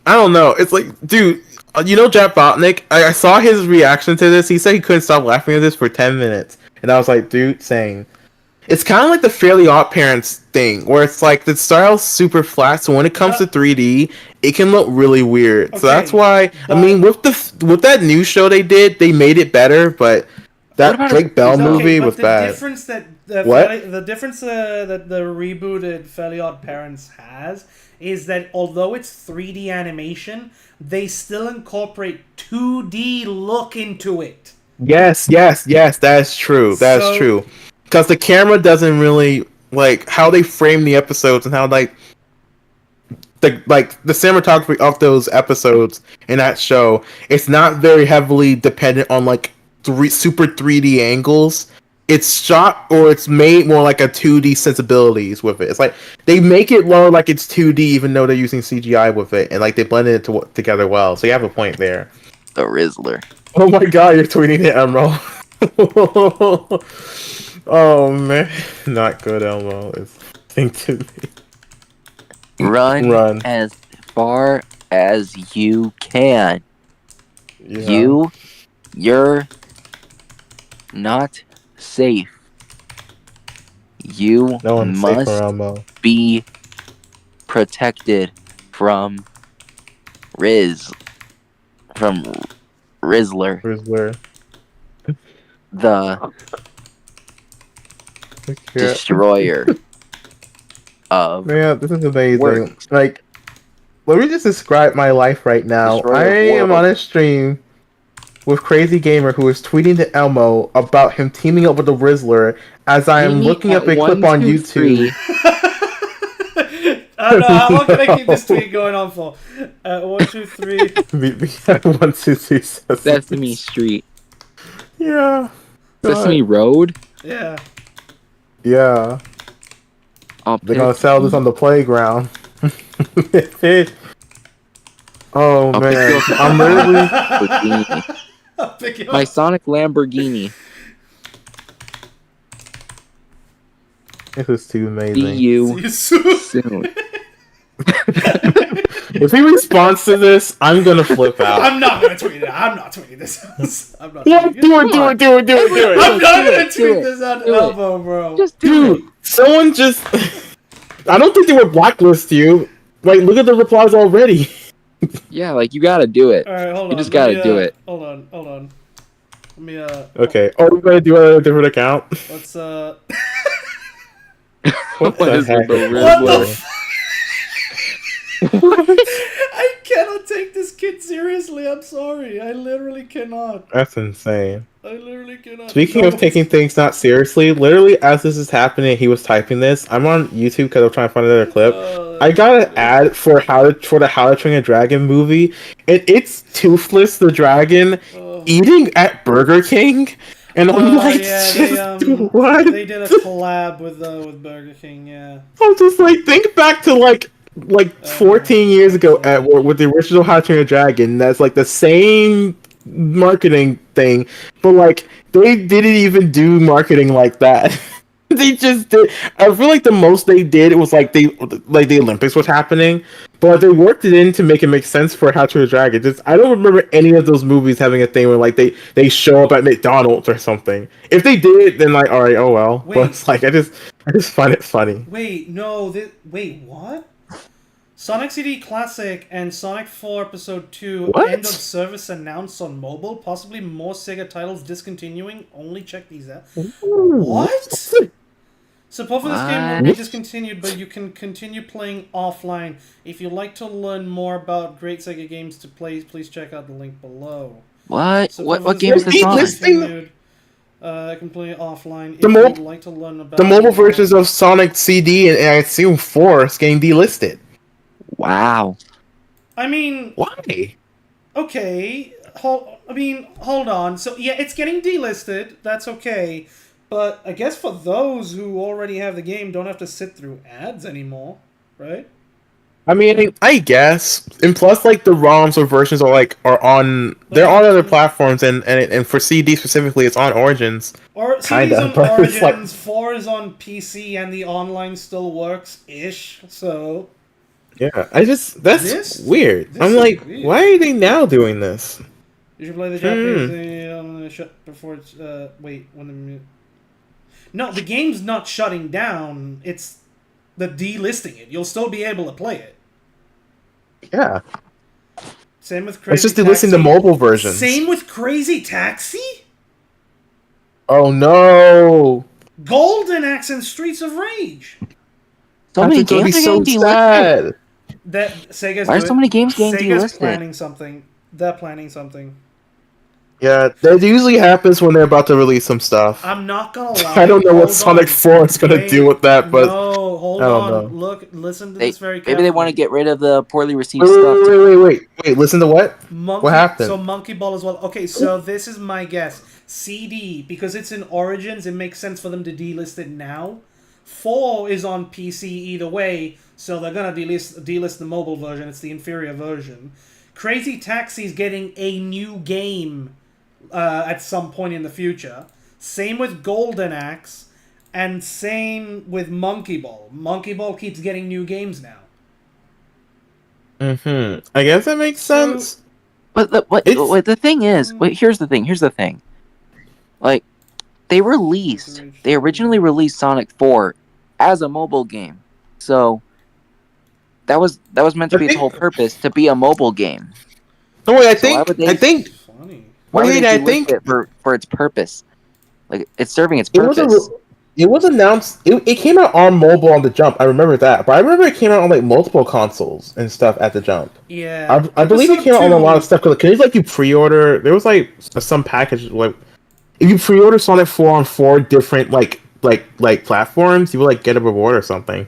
I don't know. It's like, dude, you know Jack Botnick? I saw his reaction to this. He said he couldn't stop laughing at this for 10 minutes, and I was like, dude, same. It's kind of like the Fairly Odd Parents thing, where it's like the style's super flat, so when it comes to 3D, it can look really weird. Okay, so that's why I mean, with that new show they did, they made it better, but. That Drake Bell movie was bad. The difference that the rebooted Fairly Odd Parents has is that although it's 3D animation, they still incorporate 2D look into it. Yes, that's true. That's true. Because the camera doesn't really like how they frame the episodes and how the cinematography of those episodes in that show. It's not very heavily dependent on like super 3D angles. it's shot or it's made more like a 2D sensibilities with it. It's like they make it look like it's 2D even though they're using CGI with it, and like they blended it together well. So you have a point there. The Rizzler. Oh my god, you're tweeting it, Emerald. Oh man, not good, Elmo. It's think to me. Run as far as you can. Yeah. You're not safe. You No one's safe must for Elmo. be protected from Rizzler, Rizzler. the destroyer of Man, this is amazing. works. Like, let me just describe my life right now. Destroyer I of am worlds. on a stream with Crazy Gamer who is tweeting to Elmo about him teaming up with the Rizzler as I am Meet me looking up at a clip 1, on 2, YouTube. 3. I don't know, how long can I keep this tweet going on for? 1, 2, 3. Meet me at 1, 2, 3, Sesame Street. Yeah. Sesame Road. Yeah. Yeah. I'll They're gonna pick sell this on the playground. Oh I'll man, pick you up I'm literally. Lamborghini. I'll pick you up. My Sonic Lamborghini. This is too See amazing. you See you soon. soon. If he responds to this, I'm gonna flip out. I'm not gonna tweet it. I'm not tweeting this. I'm not Yeah, tweeting it. do it. I'm not gonna do tweet it, this on do it. Elbow, bro. Just do it. Dude, someone just. I don't think they would blacklist you. Like, look at the replies already. Yeah, like you gotta do it. Alright, hold on. You just Let gotta me, do it. Hold on. Let me, Okay. Oh, we're gonna do it on a different account. let's, What What the is heck? with the What the Rizzler? f- I cannot take this kid seriously. I'm sorry. I literally cannot. That's insane. I literally cannot. Speaking No, of taking things not seriously, literally as this is happening, he was typing this. I'm on YouTube because I'm trying to find another clip. I got an ad for the How to Train a Dragon movie, and it's Toothless the dragon eating at Burger King, and I'm like, yeah, what? they did a collab with Burger King. Yeah. I'm just like, think back to like 14 years ago at with the original How to Train a Dragon. That's like the same marketing thing, but like they didn't even do marketing like that. They just did. I feel like the most they did was like the Olympics was happening, but they worked it in to make it make sense for How to Train a Dragon. Just I don't remember any of those movies having a thing where like they show up at McDonald's or something. If they did, then like all right, oh well. Wait. But it's like I just find it funny. Wait, no. Wait, what? Sonic CD Classic and Sonic 4 Episode 2 What? end of service announced on mobile. Possibly more Sega titles discontinuing. Only check these out. What? Support for this game will be discontinued, but you can continue playing offline. If you'd like to learn more about great Sega games to play, please check out the link below. What? Support for What this game is game this will on? be continued, completely offline. If The you'd like to learn about The mobile versions of Sonic CD and I assume 4 is getting delisted. Wow. I mean, Why? okay. Hold on. So yeah, it's getting delisted. That's okay. But I guess for those who already have the game, don't have to sit through ads anymore, right? I mean, I guess, and plus, like the ROMs or versions are on. They're on other platforms, and for CD specifically, it's on Origins. Or CD's Kinda, on but it's Origins, 4 is on PC, and the online still works ish. So Yeah, that's weird. this I'm is like, weird. why are they now doing this? you should play the Japanese. Shut before it's wait when the. No, the game's not shutting down. It's the delisting it. You'll still be able to play it. Yeah, Same with Crazy it's just Taxi. delisting the mobile versions. Same with Crazy Taxi? Oh no! Golden Axe and Streets of Rage. So many That's gonna be games are so getting delisted. sad. That Sega's Why are so many games getting Sega's delisted? planning something. They're planning something. Yeah, that usually happens when they're about to release some stuff. I'm not gonna lie. I don't know what Hold Sonic on. 4 is gonna Wait, do with that, but no, hold I don't on. know. Look, listen to They this very maybe they want to carefully. get rid of the poorly received Wait, wait, stuff. wait, wait, wait, wait. Listen to what? Monkey, What happened? So Monkey Ball as well. Okay, so this is my guess. CD, because it's in Origins, it makes sense for them to delist it now. 4 is on PC either way, so they're gonna delist the mobile version. It's the inferior version. Crazy Taxi's getting a new game at some point in the future. Same with Golden Axe, and same with Monkey Ball. Monkey Ball keeps getting new games now. I guess that makes sense. But the thing is, here's the thing. Like, they originally released Sonic 4 as a mobile game. So that was meant to be its whole purpose, to be a mobile game. No, wait, I So why think Funny. Why would Wait, they I delist think it for its purpose? Like, it's serving its it was purpose. it was announced. It came out on mobile on the jump. I remember that, but I remember it came out on like multiple consoles and stuff at the jump. Yeah. I believe it Episode came out on a 2. lot of stuff. Cause can you like you pre-order? There was like some package like if you pre-order Sonic 4 on 4 different like platforms, you will like get a reward or something.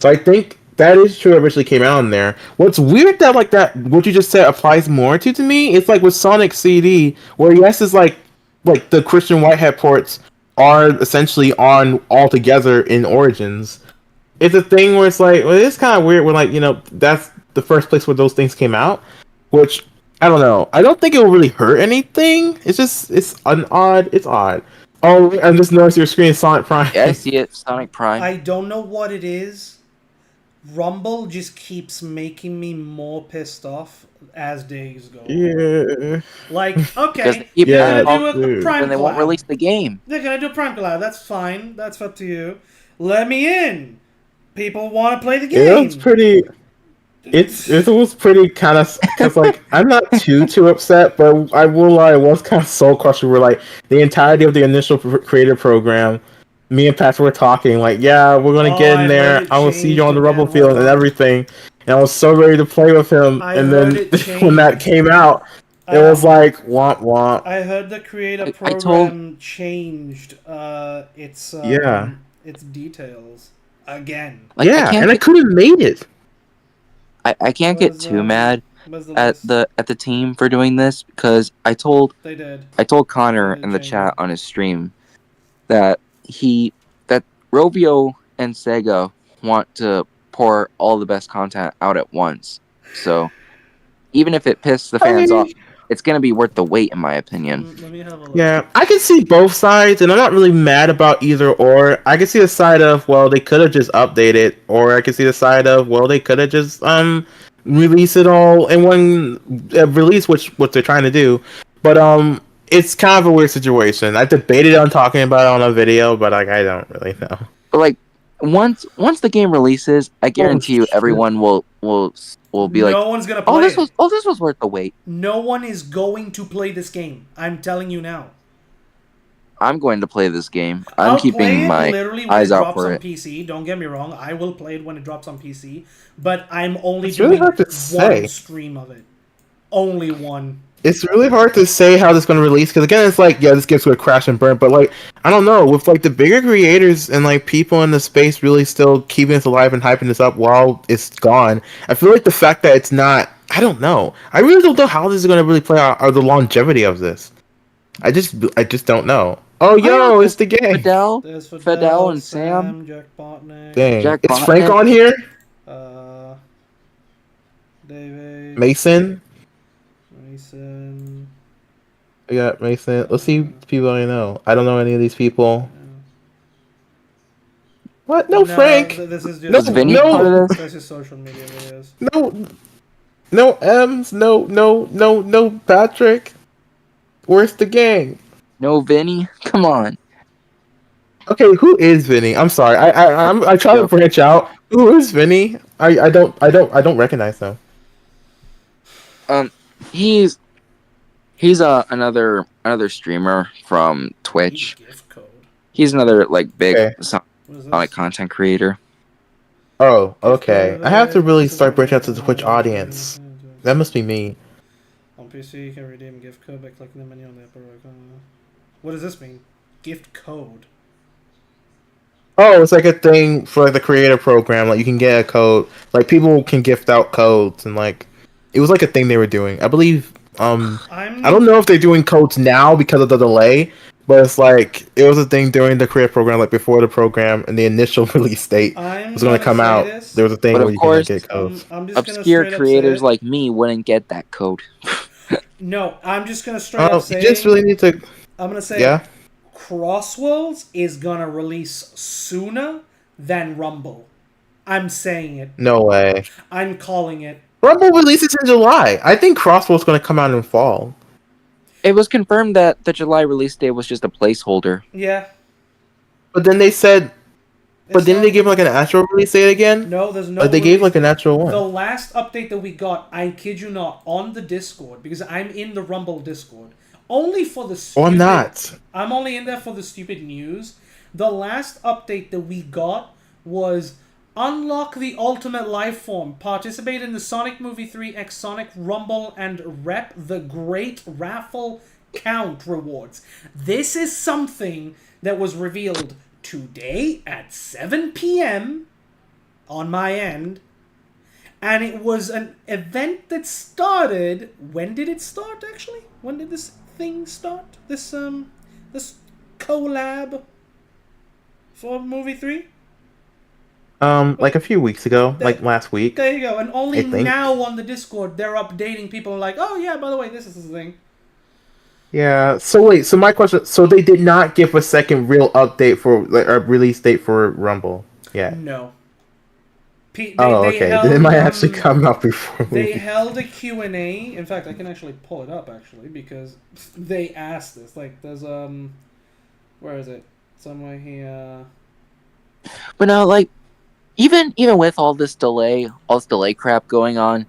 So I think that is true. It originally came out on there. What's weird that like that what you just said applies more to me. It's like with Sonic CD, where yes, is like the Christian Whitehead ports are essentially on all together in Origins. It's a thing where it's like, well, it's kind of weird when like that's the first place where those things came out, which I don't know. I don't think it will really hurt anything. It's just it's odd. It's odd. Oh, I just noticed your screen is Sonic Prime. Yeah, I see it, Sonic Prime. I don't know what it is. Rumble just keeps making me more pissed off as days go on. Yeah. Like, Because okay, they keep they're adding gonna do a Prime then they won't collab. release the game. They're gonna do a Prime collab. That's fine. That's up to you. Let me in. People want to play the game. It was pretty. It was pretty kind of because like I'm not too upset, but I will lie, it was kind of soul crushing. Where like the entirety of the initial creator program, me and Patrick were talking like, yeah, we're gonna get in there. I will see you on the rubble field and everything. And I was so ready to play with him. And then when that came out, it was like womp womp. I heard the creator I program told- changed its details again. Like, Yeah, and I couldn't have made it. I can't get too mad at the team for doing this, because I told They did. Connor in the chat on his stream that Rovio and Sega want to pour all the best content out at once. So even if it pisses the fans off, it's gonna be worth the wait, in my opinion. Let me have a look. Yeah, I can see both sides, and I'm not really mad about either or. I can see the side of, well, they could have just updated, or I can see the side of, well, they could have just release it all in one release, what they're trying to do. But it's kind of a weird situation. I debated on talking about it on a video, but like I don't really know. But like once the game releases, I guarantee you everyone will be like, no one's gonna play this was worth the wait. No one is going to play this game. I'm telling you now. I'm going to play this game. I'm I'll play keeping it my literally when eyes it out drops for on it. PC. Don't get me wrong. I will play it when it drops on PC. But I'm only It's really doing hard to say. one stream of it. Only one. It's really hard to say how this is going to release, because again, it's like, yeah, this gets to a crash and burn, but like, I don't know, with like the bigger creators and like people in the space really still keeping this alive and hyping this up while it's gone, I feel like the fact that it's not, I don't know. I really don't know how this is going to really play out, or the longevity of this. I just don't know. Oh, yo, it's the game. There's Fidel and Sam. Jack Botnick. Dang. Jack Is Frank Botnick. on here? David. Mason? Mason. Yeah, Mason. Let's see people I know. I don't know any of these people. What? No, Frank. This is No, just Vinny no. part of this? That's just social media videos. No M's. No Patrick. Where's the gang? No, Vinny, come on. Okay, who is Vinny? I'm sorry. I try to branch out. Who is Vinny? I don't recognize him. He's another streamer from Twitch. Gift code. He's another like big Okay. What is Sonic this? content creator. Oh, okay. I have to really start branching out to the Twitch audience. That must be me. On PC, you can redeem gift code by clicking the menu on the upper right corner. What does this mean? Gift code. Oh, it's like a thing for the creator program. Like you can get a code. Like people can gift out codes, and like it was like a thing they were doing. I believe. I don't know if they're doing codes now because of the delay, but it's like it was a thing during the creator program, like before the program and the initial release date was going to come out. There was a thing But where of you course, can get codes. I'm just obscure gonna creators like me wouldn't get that code. No, I'm just gonna straight up say. You just really need to. I'm gonna say. Yeah. Crossworlds is gonna release sooner than Rumble. I'm saying it. No way. I'm calling it. Rumble releases in July. I think Crossbow's going to come out in fall. It was confirmed that the July release date was just a placeholder. Yeah. But then they said... But didn't they give like an actual release date again? No, there's no. Like they gave like an actual one. The last update that we got, I kid you not, on the Discord, because I'm in the Rumble Discord, only for the stupid... Oh, I'm not. I'm only in there for the stupid news. The last update that we got was... Unlock the ultimate life form. Participate in the Sonic Movie 3 X Sonic Rumble and rep the Great Raffle Count rewards. This is something that was revealed today at 7 p.m. on my end. And it was an event that started... When did it start, actually? When did this thing start? This collab for Movie 3? Like a few weeks ago, like last week. There you go. And only now on the Discord, they're updating people like, oh yeah, by the way, this is the thing. Yeah. So wait. So my question. So they did not give a second real update for like a release date for Rumble. Yeah. No. Okay. Then it might actually come out before. They held a Q&A. In fact, I can actually pull it up actually because they asked this. Like, there's where is it? Somewhere here. But no, like. Even with all this delay crap going on,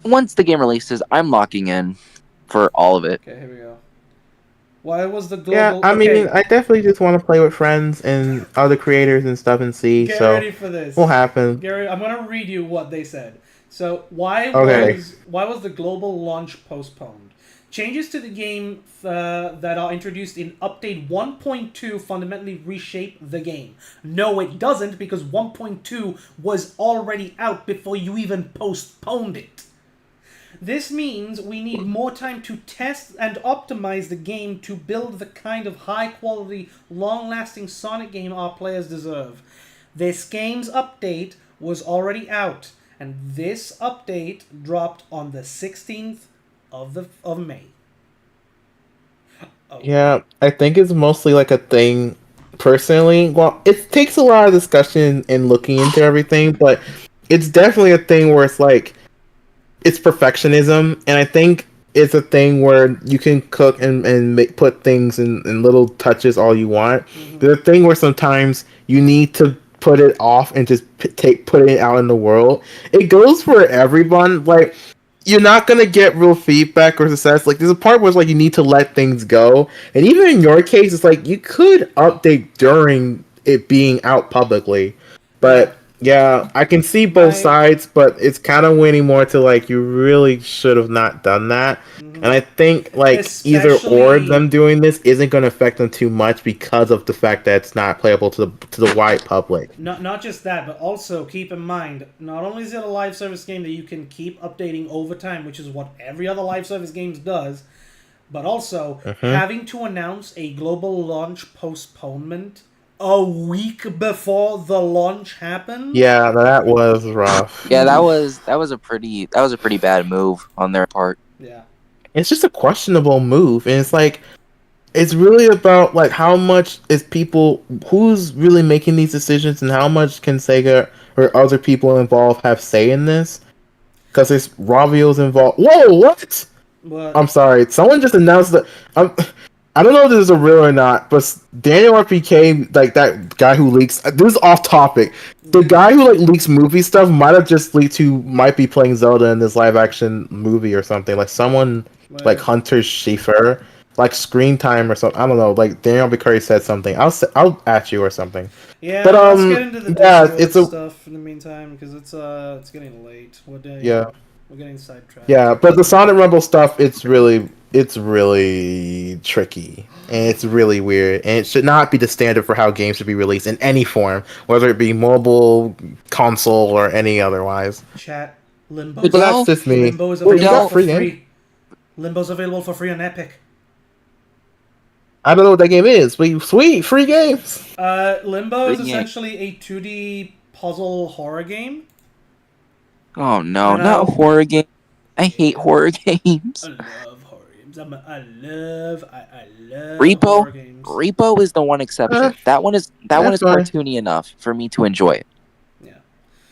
once the game releases, I'm locking in for all of it. Okay, here we go. Why was the global... Yeah, I mean, I definitely just want to play with friends and other creators and stuff and see. Get so ready for this. What happened? Gary, I'm gonna read you what they said. So why was the global launch postponed? Changes to the game that are introduced in Update 1.2 fundamentally reshape the game. No, it doesn't, because 1.2 was already out before you even postponed it. This means we need more time to test and optimize the game to build the kind of high-quality, long-lasting Sonic game our players deserve. This game's update was already out, and this update dropped on the 16th of May. Oh. Yeah, I think it's mostly like a thing personally. Well, it takes a lot of discussion and looking into everything, but it's definitely a thing where it's like it's perfectionism, and I think it's a thing where you can cook and put things in little touches all you want. Mm-hmm. There's a thing where sometimes you need to put it off and just put it out in the world. It goes for everyone. Like, you're not gonna get real feedback or success. Like, there's a part where it's like you need to let things go, and even in your case, it's like you could update during it being out publicly. But yeah, I can see both sides, but it's kind of winning more to like you really should have not done that. Mm-hmm. And I think like either or them doing this isn't going to affect them too much because of the fact that it's not playable to the wide public. Not just that, but also keep in mind, not only is it a live service game that you can keep updating over time, which is what every other live service game does, but also having to announce a global launch postponement a week before the launch happened. Yeah, that was rough. Yeah, that was a pretty bad move on their part. Yeah. It's just a questionable move, and it's like it's really about like how much is who's really making these decisions and how much can Sega or other people involved have say in this? Because there's Ravio's involved. Whoa, what? I'm sorry. Someone just announced that I don't know if this is a real or not, but Daniel RPK, like that guy who leaks. This is off topic. The guy who like leaks movie stuff might have just leaked who might be playing Zelda in this live action movie or something. Like someone like Hunter Schafer, like screen time or something. I don't know. Like Daniel RPK said something. I'll at you or something. Yeah, but let's get into the Discord stuff in the meantime because it's getting late. What day? Yeah. We're getting sidetracked. Yeah, but the Sonic Rumble stuff, it's really tricky and it's really weird, and it should not be the standard for how games should be released in any form, whether it be mobile, console, or any otherwise. Chat. Limbo. But that's just me. Limbo is Oh, you available got for free free. game? Limbo's available for free on Epic. I don't know what that game is, but sweet free games. Limbo is Free game. essentially a 2D puzzle horror game. Oh no, And, not horror game. I hate horror games. I love horror games. I love horror Repo, games. Repo is the one exception. That one is that's fine. cartoony enough for me to enjoy it. Yeah.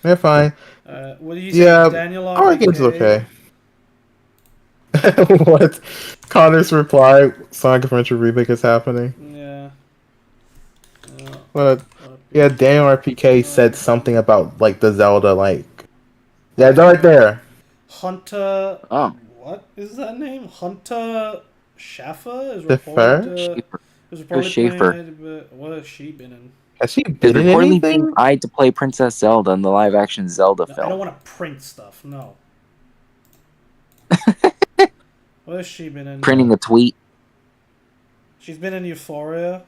They're fine. What do you say, Yeah, Daniel? horror games is RPK? okay. What? Connor's reply: Sonic Adventure remake is happening. Yeah. But yeah, Daniel RPK said something about like the Zelda, like yeah, they're right there. Hunter. Oh. What is that name? Hunter Schaffer is The reported. Schaefer. Is reported Schaefer. playing it, but what has she been in? Has she Is been in reportedly being anything? eyed to play Princess Zelda in the live-action Zelda No, I film. don't want to print stuff. No. What has she been in? Printing a tweet. She's been in Euphoria.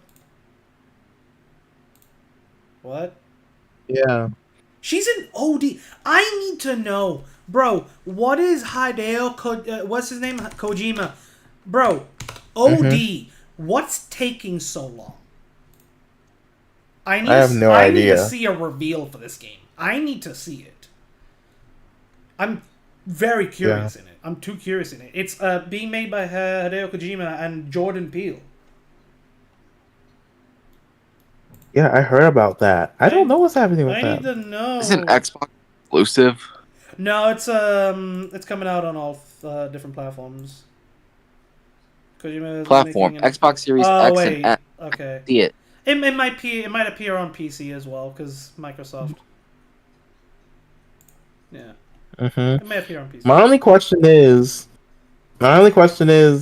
What? Yeah. She's in OD. I need to know, bro. What is what's his name? Kojima, bro. OD. What's taking so long? I have no I need idea. to see a reveal for this game. I need to see it. I'm very curious in it. I'm too curious in it. It's being made by Hideo Kojima and Jordan Peele. Yeah, I heard about that. I don't know what's happening with I that. need to know. Is it an Xbox exclusive? No, it's coming out on all different platforms. Kojima is Platform. making an- Xbox Series Oh X wait, and S. okay. See it. It might appear on PC as well because Microsoft. Yeah, Mm-hmm. it may appear on PC. My only question is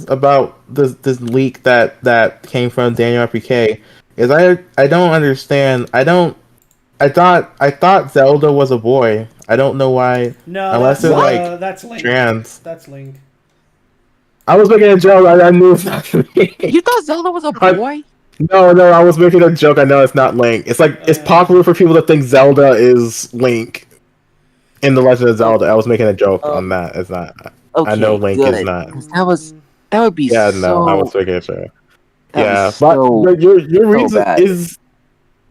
about this leak that came from Daniel RPK. Is I don't understand. I thought Zelda was a boy. I don't know why. No, Unless that's, it's like that's Link. trans. That's Link. I was making a joke. I knew it's not Link. You thought Zelda was a I- boy? No, I was making a joke. I know it's not Link. It's like it's popular for people to think Zelda is Link in the Legend of Zelda. I was making a joke on that. It's not. Okay, I know Link good. is not. 'Cause that would be Yeah, so. no, I was making a joke. that Yeah, was so, but your reason bad. is.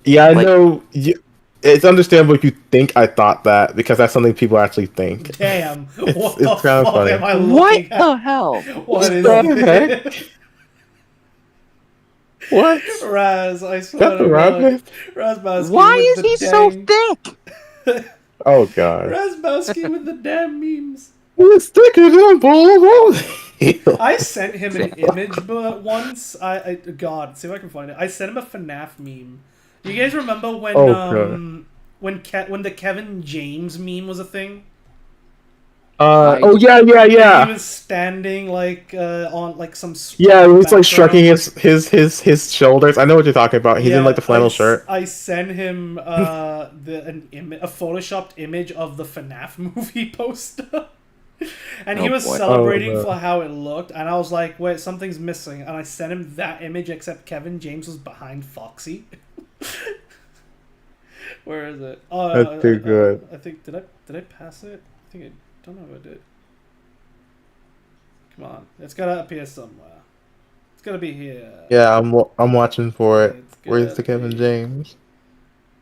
Yeah, I Like- know. It's understandable if you think I thought that because that's something people actually think. Damn. It's What the kinda fuck funny. am I what looking at? the hell? What is the it? What? Raz, I swear That's to the God. rabbit? Razbowski Why with is the he so dang- thick? Oh god. Razbowski with the damn memes. It's thicker than a bowl of I sent him an image once. God, see if I can find it. I sent him a FNAF meme. Do you guys remember when Oh, God. when the Kevin James meme was a thing? Oh yeah. He was standing like on like some. Yeah, he's like background. shrugging his shoulders. I know what you're talking about. He's in like the flannel shirt. I sent him a photoshopped image of the FNAF movie poster. And he Oh, was boy. celebrating Oh, no. for how it looked, and I was like, wait, something's missing. And I sent him that image, except Kevin James was behind Foxy. Where is it? Oh, That's too good. I think, did I pass it? I think I don't know if I did. Come on. It's gotta appear somewhere. It's gotta be here. Yeah, I'm watching for it. It's Where's gotta the Kevin be- James?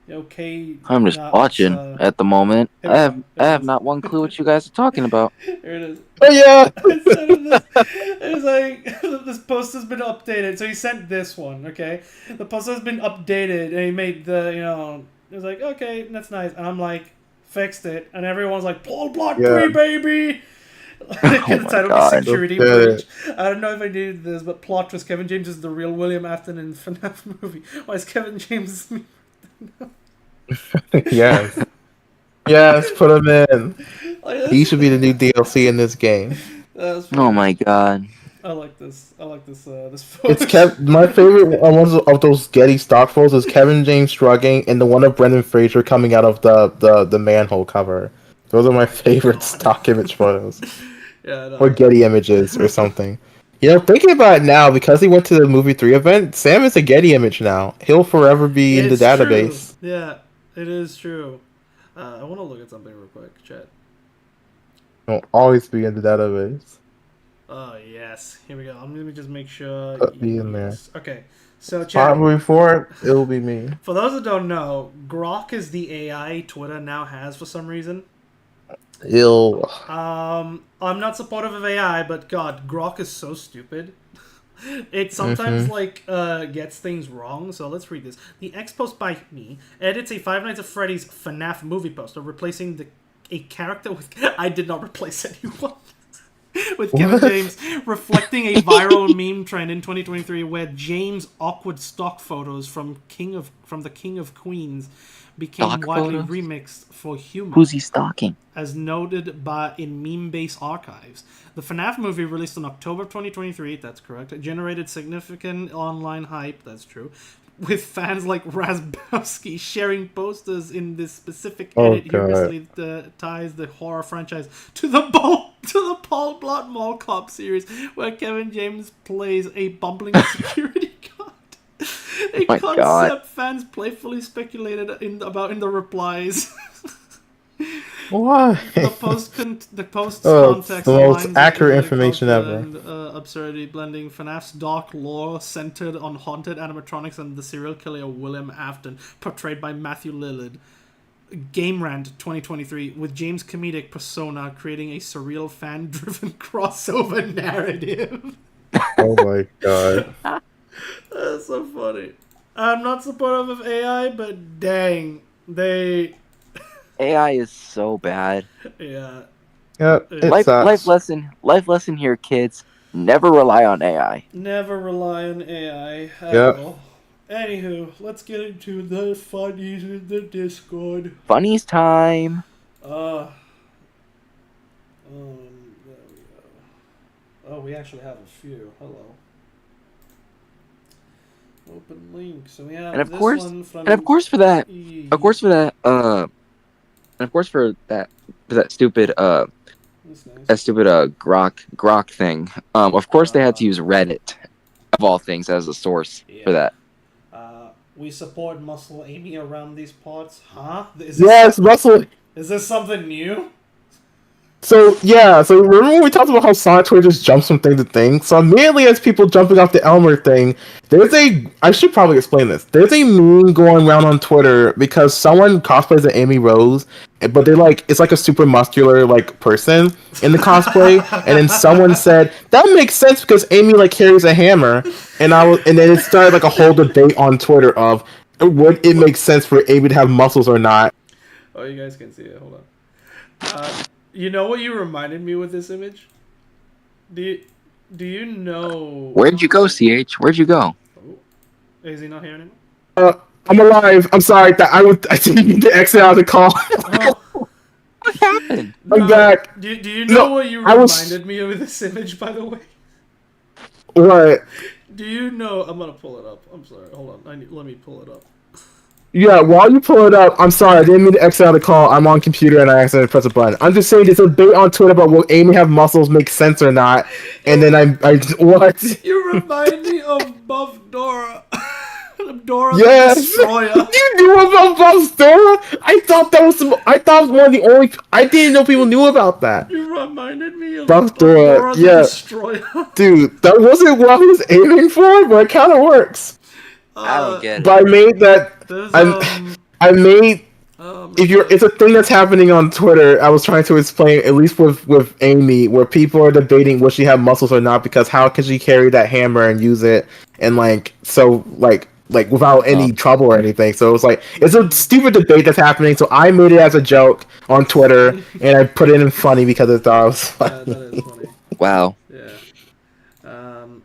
Okay. I'm just no, watching it's, at the moment. here we I go. have not one clue what you guys are talking about. Here it is. Oh yeah. I sent him this. It was like, this post has been updated. So he sent this one, okay? The post has been updated, and he made the, it was like, okay, that's nice. And I'm like, fixed it. And everyone's like, Paul Block Yeah. 3, baby! Because the title God. was Security Look at Breach. I don't know if I needed this, but plot was Kevin James is the real William Afton in FNAF movie. Why is Kevin James... Yes. Yes, put him in. Like, He should be the new DLC in this game. that's Oh my god. I like this. This photo. It's my favorite one of those Getty stock photos is Kevin James shrugging and the one of Brendan Fraser coming out of the manhole cover. Those are my favorite stock image photos. Yeah, no. Or Getty Images or something. You know, thinking about it now, because he went to the movie 3 event, Sam is a Getty image now. He'll forever be in the It's database. True. Yeah, it is true. I want to look at something real quick, chat. He'll always be in the database. Oh, yes. Here we go. Let me just make sure. Put me in there. Okay, so chat. Probably for it'll be me. For those that don't know, Grok is the AI Twitter now has for some reason. I'm not supportive of AI, but God, Grok is so stupid. It sometimes gets things wrong. So let's read this. The X post by me edits a Five Nights at Freddy's FNAF movie poster, replacing a character with. I did not replace anyone. With Kevin James reflecting a viral meme trend in 2023, where James' awkward stock photos from the King of Queens became Stock widely photos? remixed for humor. Who's he stalking? As noted in meme-based archives. The FNAF movie, released in October of 2023, that's correct, generated significant online hype, that's true, with fans like Razbowski sharing posters in this specific edit. Humorously ties the horror franchise to the Paul Blart Mall Cop series, where Kevin James plays a bumbling security guard. A concept fans playfully speculated about in the replies. Why? The post's context the most aligns accurate with information culture ever. and absurdity, blending FNAF's dark lore centered on haunted animatronics and the serial killer William Afton, portrayed by Matthew Lillard. Game Rant 2023, with James' comedic persona creating a surreal fan-driven crossover narrative. Oh my god. That's so funny. I'm not supportive of AI, but dang, AI is so bad. Yeah. Yep. Life lesson here, kids. Never rely on AI. Never rely on AI at Yep. all. Anywho, let's get into the funnies in the Discord. Funnies time. There we go. Oh, we actually have a few. Hello. Open link. So we have And this one from for that stupid Grok thing. Of course they had to use Reddit of all things as a source for that. We support Muscle Amy around these parts, huh? Muscle. Is this something new? So remember when we talked about how Sonic Twitter just jumps from thing to thing? So immediately as people jumping off the Elmer thing, I should probably explain this. There's a meme going around on Twitter because someone cosplays as Amy Rose, but it's like a super muscular person in the cosplay, and then someone said that makes sense because Amy carries a hammer, and then it started a whole debate on Twitter of would it make sense for Amy to have muscles or not. Oh, you guys can see it. Hold on. You know what you reminded me with this image? Do you know? Where'd you go, CH? Where'd you go? Oh, is he not here anymore? I'm alive. I'm sorry. I didn't mean to exit out of the call. What happened? I'm back. Do you know what you reminded me of with this image, by the way? What? Do you know? I'm gonna pull it up. I'm sorry. Hold on. Let me pull it up. Yeah, while you pull it up, I'm sorry, I didn't mean to exit out of the call. I'm on computer and I accidentally pressed a button. I'm just saying there's a debate on Twitter about will Amy have muscles make sense or not, and then what? You remind me of Buff Dora. Dora yes. the Destroyer. You knew about Buff Dora? I thought it was one of the only. I didn't know people knew about that. You reminded me of Buff Dora. The Yeah, Destroyer. Dude, that wasn't what I was aiming for, but it kind of works. I don't get it. But I made that. I made. It's a thing that's happening on Twitter. I was trying to explain, at least with Amy, where people are debating will she have muscles or not, because how can she carry that hammer and use it and without any trouble or anything. So it's a stupid debate that's happening. So I made it as a joke on Twitter and I put it in funny because I thought it was funny. Yeah, that is funny. Wow. Yeah.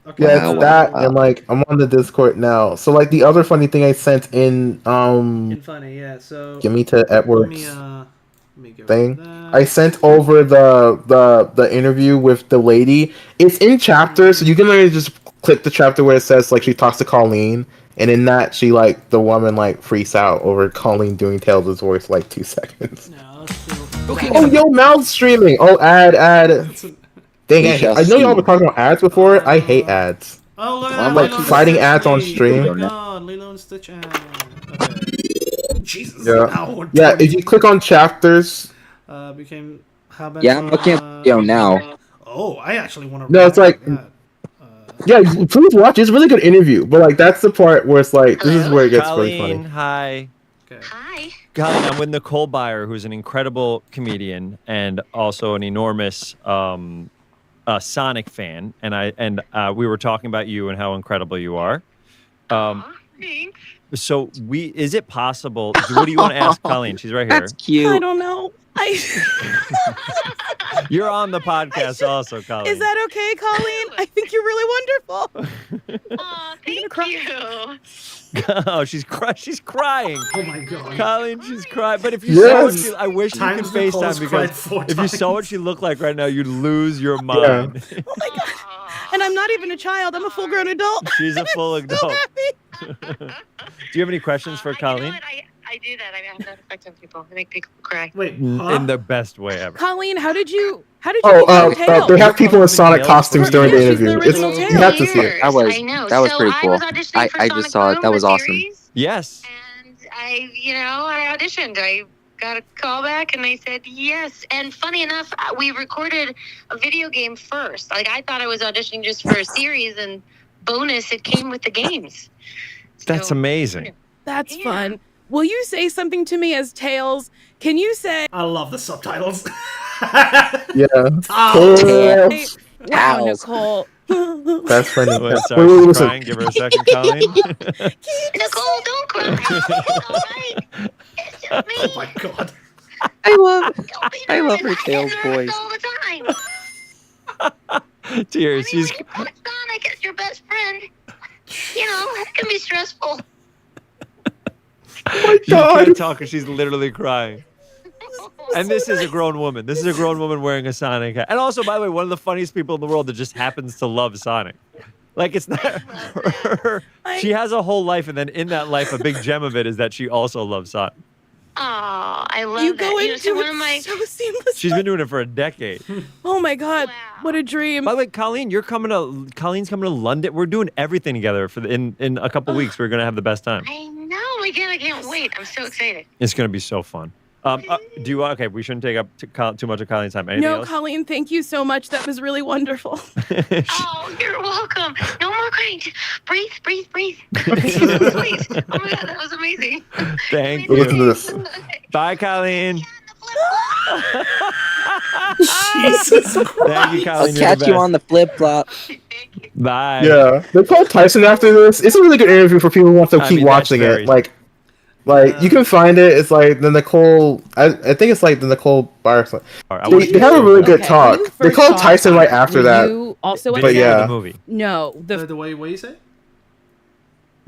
Okay. Yeah, it's that, and I'm on the Discord now. So the other funny thing I sent in funny, yeah. So give me to Edward's let me get thing. that. I sent over the interview with the lady. It's in chapters, so you can literally just click the chapter where it says she talks to Colleen, and in that she the woman freaks out over Colleen doing Tails' voice 2 seconds. Yeah, let's do Oh, yo, Mal's streaming. Oh, ad. Dang, We shall I know y'all see. were talking about ads before. I hate ads. Oh, look at I'm that. like Lilo and fighting Stitch ads on meme. stream. Oh my god, Lilo and Stitch ad. Okay. Jesus. Yeah. Now Yeah, if you click on chapters, became how about Yeah, I'm looking at the video now. Oh, I actually want to. No, it's like- yeah, please watch. It's a really good interview. But like, that's the part where it's like, this is where it gets really Colleen, funny. hi. Okay. Hi. Colleen, I'm with Nicole Byer, who's an incredible comedian and also an enormous Sonic fan. And we were talking about you and how incredible you are. Thanks. So is it possible? What do you want to ask Colleen? She's right here. That's cute. I don't know. You're on the podcast also, Colleen. Is that okay, Colleen? I think you're really wonderful. Oh, thank you. Oh, she's crying. Oh my god. Colleen, she's crying. But if you Yes. saw what I wish you could Times Nicole's FaceTime cried because 4 if you saw what times. she looked like right now, you'd lose your mind. Oh my god. And I'm not even a child. I'm a full-grown adult. She's a I'm full so adult. happy. Do you have any questions for You know Colleen? what? I do that. I have that effect on people. I make people cry. Wait, In the best way ever. Colleen, how did you Oh, become Tails? they have people in Sonic Tails. costumes during the Yeah, she's the interview. original You Tails. have to see it. That was- I know. that was So pretty I cool. was auditioning for I Sonic just saw it. Boom, That the was awesome. series, Yes. And I auditioned. I got a call back and I said yes. And funny enough, we recorded a video game first. Like I thought I was auditioning just for a series, and bonus, it came with the games. That's So, amazing. That's Yeah. fun. Will you say something to me as Tails? Can you say, I love the subtitles. Yeah. Oh, Tails. wow, Tails. Nicole. That's funny. Wait, Wait, sorry, wait, she's listen. crying. Give her a second, Colleen. Nicole, don't cry. It's all right. It's just me. oh my god. I love. Don't be I love her nervous. I Tails get nervous voice. all the time. Tears. I mean, She's when you put Sonic as your best friend, you know, it can be stressful. Oh my you god. can't talk because she's literally crying. And this is a grown woman. This is a grown woman wearing a Sonic hat. And also, by the way, one of the funniest people in the world that just happens to love Sonic. Like, it's not her. She has a whole life, and then in that life, a big gem of it is that she also loves Sonic. Oh, I love You that. go You know, into so one it of my so seamlessly. She's been doing it for a decade. Oh my god, Wow. what a dream. By the way, Colleen, Colleen's coming to London. We're doing everything together in a couple weeks. We're gonna have the best time. I know. Again, I can't wait. I'm so excited. It's gonna be so fun. Do you okay? We shouldn't take up too much of Colleen's time. Anything No, else? Colleen, thank you so much. That was really wonderful. Oh, you're welcome. No more crying. Just breathe. Please. Oh my god, that was amazing. Thank Listen to you. this. Bye, Colleen. Jesus Christ. Thank you, Colleen. I'll You're catch the you best. on the flip flop. Bye. Yeah. They called Tyson after this. It's a really good interview for people who want to I keep mean, that's watching very- it. Like you can find it. It's like the Nicole. I think it's like the Nicole Byer. All right, I They, want they have a really good Okay, talk. when you They first called saw Tyson right Sonic, after were that. You also the went video yeah. of the movie. No, The way what you say?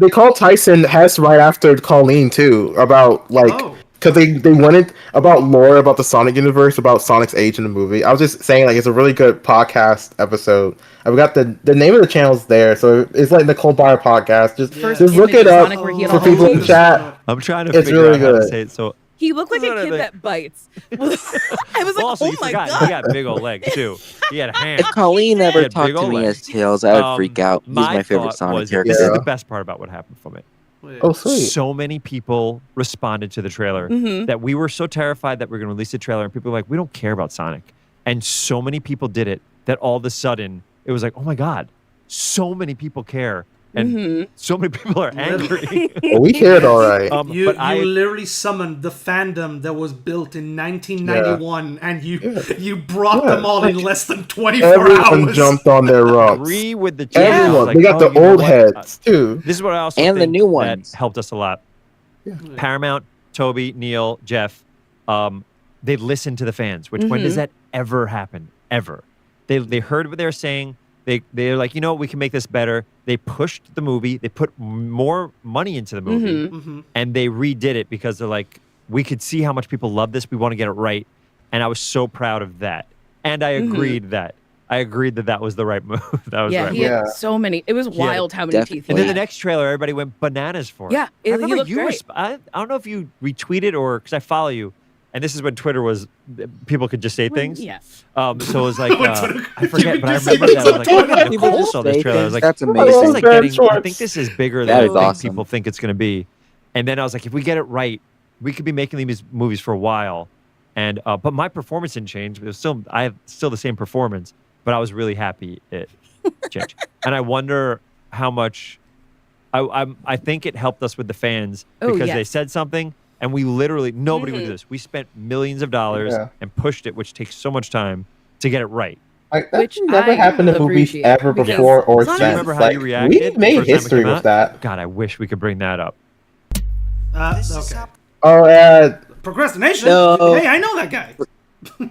They called Tyson Hess right after Colleen too about like Oh. because they wanted about lore about the Sonic universe about Sonic's age in the movie. I was just saying like it's a really good podcast episode. I've got the name of the channel's there, so it's like Nicole Byer podcast. Just Yeah. just look it up Sonic where he had for a whole people in team. chat. I'm trying to It's figure really out how to good. say it. So He looked like a What are kid they- that bites. I was like, well, also oh you my forgot god. he got big old legs too. He had hands. If Colleen He ever had talked big to old me legs. as Tails, I would freak out. He's my favorite thought Sonic was, character. This is Yeah. the best part about what happened from it. Wait. Oh sweet. So many people responded to the trailer Mhm. that we were so terrified that we are going to release the trailer, and people were like, we don't care about Sonic. And so many people did it that all of a sudden it was like, oh my god, so many people care, and Mhm. so many people are angry. Well, we cared all right. You but I literally summoned the fandom that was built in 1991, and you brought Yeah. them all in less than 24 Everyone hours. jumped on their rumps. agree with the chat. I was Everyone. like, They got oh, the you know old what? heads too. This is what I also And the think new that ones. helped us a lot. Paramount, Toby, Neil, Jeff, they listened to the fans. Which when does that ever happen? Ever? They heard what they were saying. They're like, you know what, we can make this better. They pushed the movie. They put more money into the movie, Mhm. and they redid it because they're like, we could see how much people love this. We want to get it right, and I was so proud of that. And I agreed that that was the right move. That was the Yeah, right he move. had so many. It was had wild how many definitely- teeth. And he then the had. next trailer, everybody went bananas for it. Yeah, I he remember looked you. great. I don't know if you retweeted or because I follow you, and this is when Twitter was people could just say things. Yeah. So it was like I forget, but I just say remember that I was like, oh, People Nicole just saw this say trailer. I was things. like, That's oh, amazing. this is like Ben getting. I Schwartz. think this is bigger That than is I think awesome. people think it's going to be. And then I was like, if we get it right, we could be making these movies for a while. And but my performance didn't change. It was I have still the same performance, but I was really happy it changed. And I wonder how much. I think it helped us with the fans because they yes. said something, and we literally nobody would do this. We spent millions of dollars and pushed it, which takes so much time to get it right. That Which never I happened in movies appreciate, ever because before or Sonic- Do you since. remember how you Like, reacted? we the made first time it history came with out? that. God, I wish we could bring that up. Okay. Oh, Procrastination? No. Hey, I know that guy.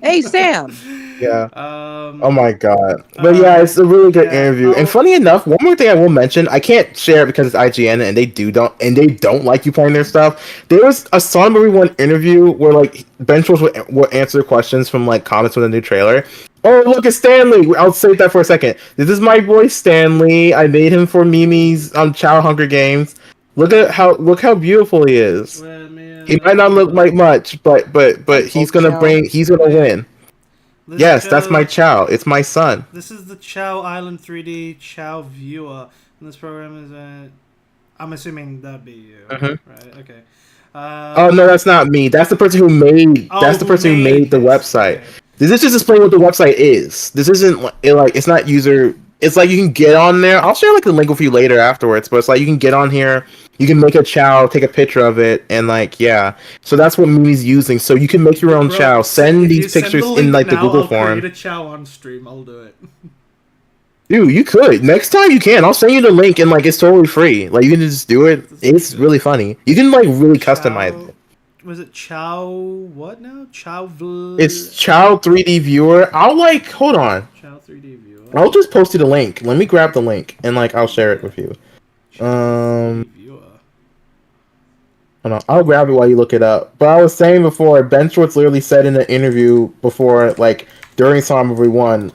Hey, Sam. yeah. Um, Oh my god. But yeah, it's a really good yeah, interview. And funny enough, one more thing I will mention, I can't share it because it's IGN and they don't like you playing their stuff. There was a Sonic Movie 1 interview where like Ben Schwartz would answer questions from like comments from the new trailer. Oh, look, it's Stanley. I'll save that for a second. This is my boy Stanley. I made him for Mimi's Chow Hunger Games. Look how beautiful he is. He might not look like much, but he's gonna win. This Yes, Chow- that's my Chow. It's my son. This is the Chow Island 3D Chow viewer. And this program is I'm assuming that'd be you, right? Okay. Oh no, that's not me. That's the person who made. That's the person who made the website. Okay. This is just explain what the website is. This isn't like it's not user. It's like you can get on there. I'll share like the link with you later afterwards. But it's like you can get on here. You can make a Chow, take a picture of it, and like yeah. So that's what Mimi's using. So you can make your own Bro, Chow. Send if you these send pictures the in link like the now, Google I'll form. create a Chow on stream. I'll do it. Dude, you could. Next time you can. I'll send you the link and like it's totally free. Like you can just do it. It's really funny. You can like really customize it. Was it Chow? What now? Chow. It's Chow 3D viewer. I'll like hold on. Chow 3D viewer. I'll just post you the link. Let me grab the link and like I'll share it with you. Viewer. Hold on. I'll grab it while you look it up. But I was saying before, Ben Schwartz literally said in the interview before, like during Sonic Movie 1,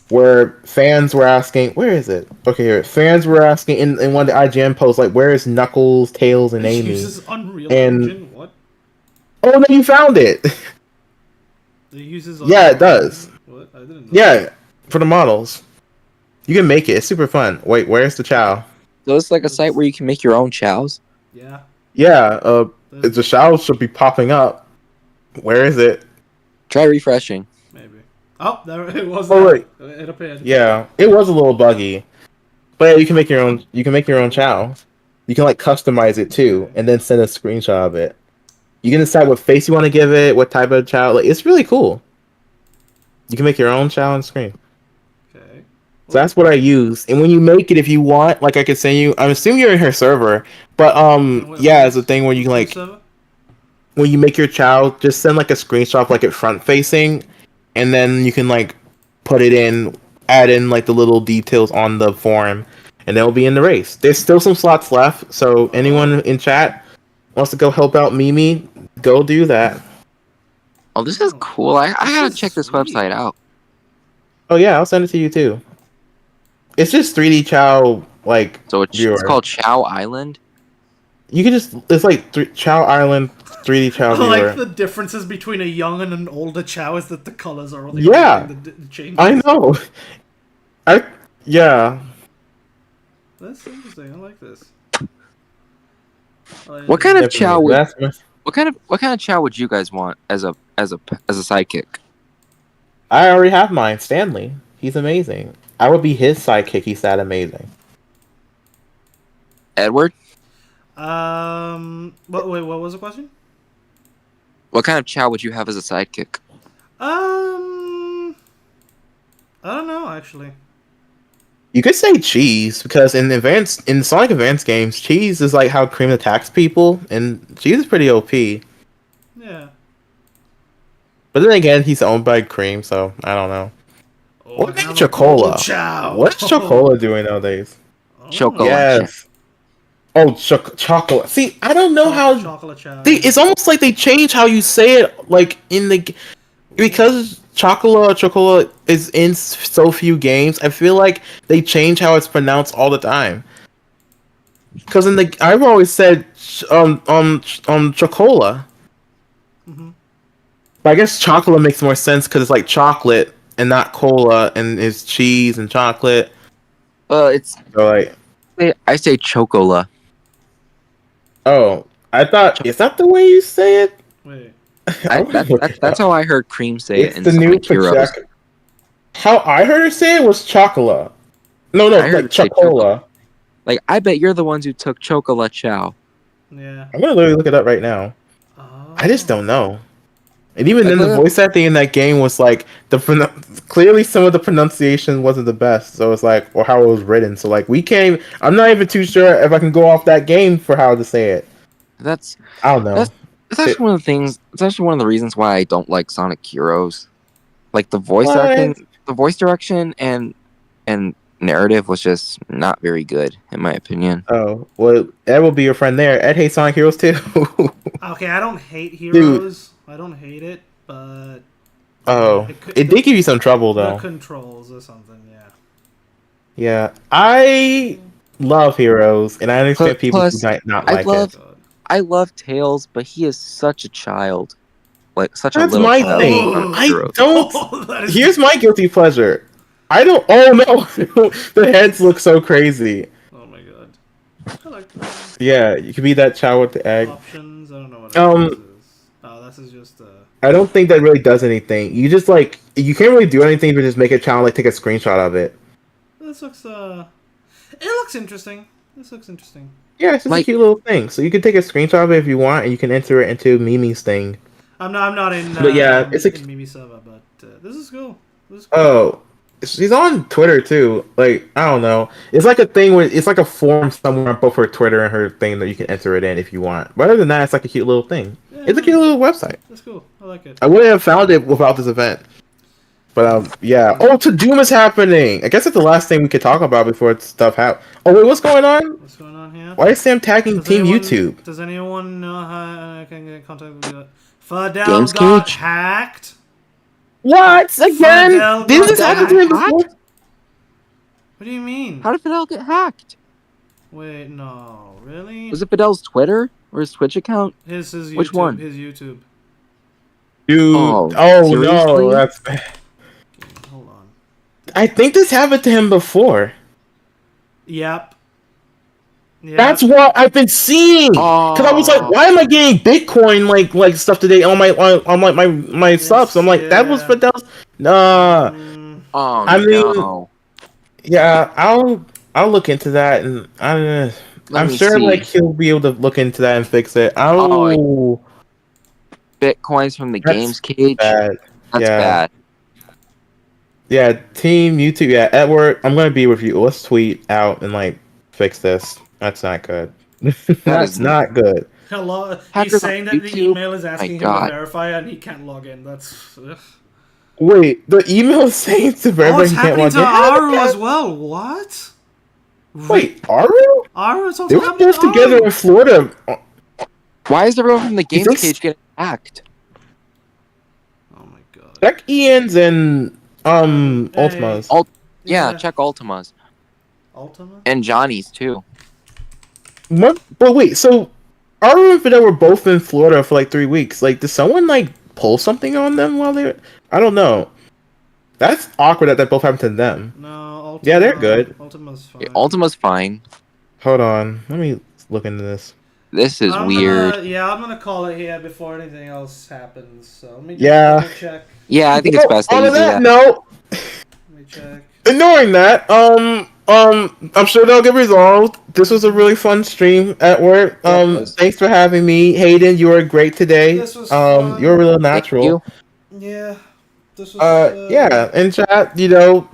where fans were asking, where is it? Okay, here. Fans were asking in one of the IGN posts, like, where is Knuckles, Tails, and Amy? Uses Unreal And- Engine. What? Oh no, you found it. It uses. Yeah, it does. What? I didn't know. Yeah, for the models. You can make it. It's super fun. Wait, where's the Chow? So it's like a site where you can make your own chows. Yeah. Yeah, the Chow should be popping up. Where is it? Try refreshing. Maybe. Oh, there it was. Oh, wait. It appeared. Yeah, it was a little buggy, but yeah, you can make your own. You can make your own Chow. You can like customize it too, and then send a screenshot of it. You can decide what face you want to give it, what type of Chow. Like it's really cool. You can make your own Chow on screen. Okay. So that's what I use. And when you make it, if you want, like I could send you. I'm assuming you're in her server, but yeah, it's a thing where you can like Server? when you make your Chow, just send like a screenshot of like it front facing, and then you can like put it in, add in like the little details on the form, and they'll be in the race. There's still some slots left, so anyone in chat wants to go help out Mimi, go do that. Oh, this is cool. I gotta is check this sweet. website out. Oh yeah, I'll send it to you too. It's just 3D Chow like So it's viewer. called Chow Island. You can just it's like Chow Island 3D Chow I viewer. like the differences between a young and an older Chow is that the colors are only Yeah. the changes. I know. Yeah. That's interesting. I like this. What kind of Definitely. Chow would That's- what kind of Chow would you guys want as a sidekick? I already have mine, Stanley. He's amazing. I would be his sidekick. He's that amazing. Edward? What was the question? What kind of Chow would you have as a sidekick? I don't know actually. You could say Cheese because in Sonic Advance games, Cheese is like how Cream attacks people, and Cheese is pretty OP. Yeah. But then again, he's owned by Cream, so I don't know. Oh, What now about I'm Chocola? a Chow. What's Chocola doing nowadays? Chocola. Yes. Oh, chocolate. See, I don't know how. Chocolate Chow. It's almost like they change how you say it, like in the because chocolate is in so few games. I feel like they change how it's pronounced all the time. Because I've always said chocola. Mm-hmm. But I guess chocolate makes more sense because it's like chocolate and not cola, and it's cheese and chocolate. It's So like, I say chocola. oh, I thought is that the way you say it? Wait. That's how I heard Cream say It's it in the new Sonic Heroes. project. How I heard her say it was chocola. No, I heard like her say chocola. Like, I bet you're the ones who took Chocola Chow. Yeah. I'm gonna literally look it up right now. Oh. I just don't know. And even Like, then, the look- voice acting in that game was like clearly some of the pronunciation wasn't the best. So it's like, or how it was written. So like, I'm not even too sure if I can go off that game for how to say it. That's I don't know. that's actually one of the things. It's actually one of the reasons why I don't like Sonic Heroes. Like the voice What? acting, the voice direction, and narrative was just not very good, in my opinion. Oh, well, Ed will be your friend there. Ed hates Sonic Heroes too. Okay, I don't hate Heroes. I don't hate it, but Oh, it did give you some trouble the though. controls or something. Yeah. Yeah, I love Heroes, and I understand people who Plus, might not I like love it. I love Tails, but he is such a child, like such That's a little my child. thing. on I Heroes. don't. Oh, that is- Here's my guilty pleasure. I don't. Oh no, the heads look so crazy. Oh my god. I like that. Yeah, you could be that child with the egg. Options. I don't know what Um, this is. Oh, this is just I don't think that really does anything. You just like you can't really do anything but just make a child like take a screenshot of it. This looks it looks interesting. This looks interesting. Yeah, it's just a Like- cute little thing. So you can take a screenshot of it if you want, and you can enter it into Mimi's thing. I'm not in. But yeah, it's a- in Mimi Sava, but this is cool. This is cool. Oh, she's on Twitter too. Like I don't know, it's like a thing where it's like a form somewhere on both her Twitter and her thing that you can enter it in if you want. But other than that, it's like a cute little thing. Yeah, It's a cute little website. That's cool. I like it. I wouldn't have found it without this event. But yeah. Oh, To Doom is happening. I guess that's the last thing we could talk about before stuff happens. Oh wait, what's going on? What's going on here? Why is Sam tagging Team YouTube? Does anyone know how I can get in contact with you? Fidel Games got Cage? hacked. What again? Fidel Did this got happen to him hacked? before? What do you mean? How did Fidel get hacked? Wait, no, really? Was it Fidel's Twitter or his Twitch account? His YouTube. Which one? His YouTube. Dude. Oh, Oh seriously? no, that's. Hold on. I think this happened to him before. Yep. Yep. That's what I've been seeing. Because I was like, Oh. why am I getting Bitcoin like stuff today on my subs? I'm like, that was yeah. Fidel's. Nah. Oh I mean, no! Yeah, I'll look into that, and I'm me sure see. like he'll be able to look into that and fix it. Oh, Bitcoins from the That's Games Cage. bad. That's Yeah. bad. Yeah, Team YouTube. Yeah, at work, I'm gonna be with you. Let's tweet out and like fix this. That's not good. That's is not good. Hello. He's Hackers on saying that the YouTube? email is asking him to God. verify and he can't log in. That's. Ugh. Wait, the email is saying to Oh, verify it's he can't happening log to in. Aru as well. What? Wait, Aru? Aru, it's also They were happening both to together Aru. in Florida. Why is everyone from the Games this- Cage getting hacked? Oh my god. Check Ian's and Hey. Ultima's. Yeah, Yeah. check Ultima's Ultima? and Johnny's too. What? But wait, so Aru and Fidel were both in Florida for like 3 weeks. Like, did someone like pull something on them while they were? I don't know. That's awkward that both happened to them. No, Ultima. Yeah, they're good. Ultima's fine. Yeah, Ultima's fine. Hold on, let me look into this. This is I'm weird. I'm gonna call it here before anything else happens. So let me just Yeah. double check. Yeah, I think it's best that On you do that that. note, Let me check. ignoring that, I'm sure they'll get resolved. This was a really fun stream at work. Yeah, it was. Thanks for having me, Hayden. You were great today. This was fun. You were real Thank natural. you. Yeah. This was. Yeah, in chat,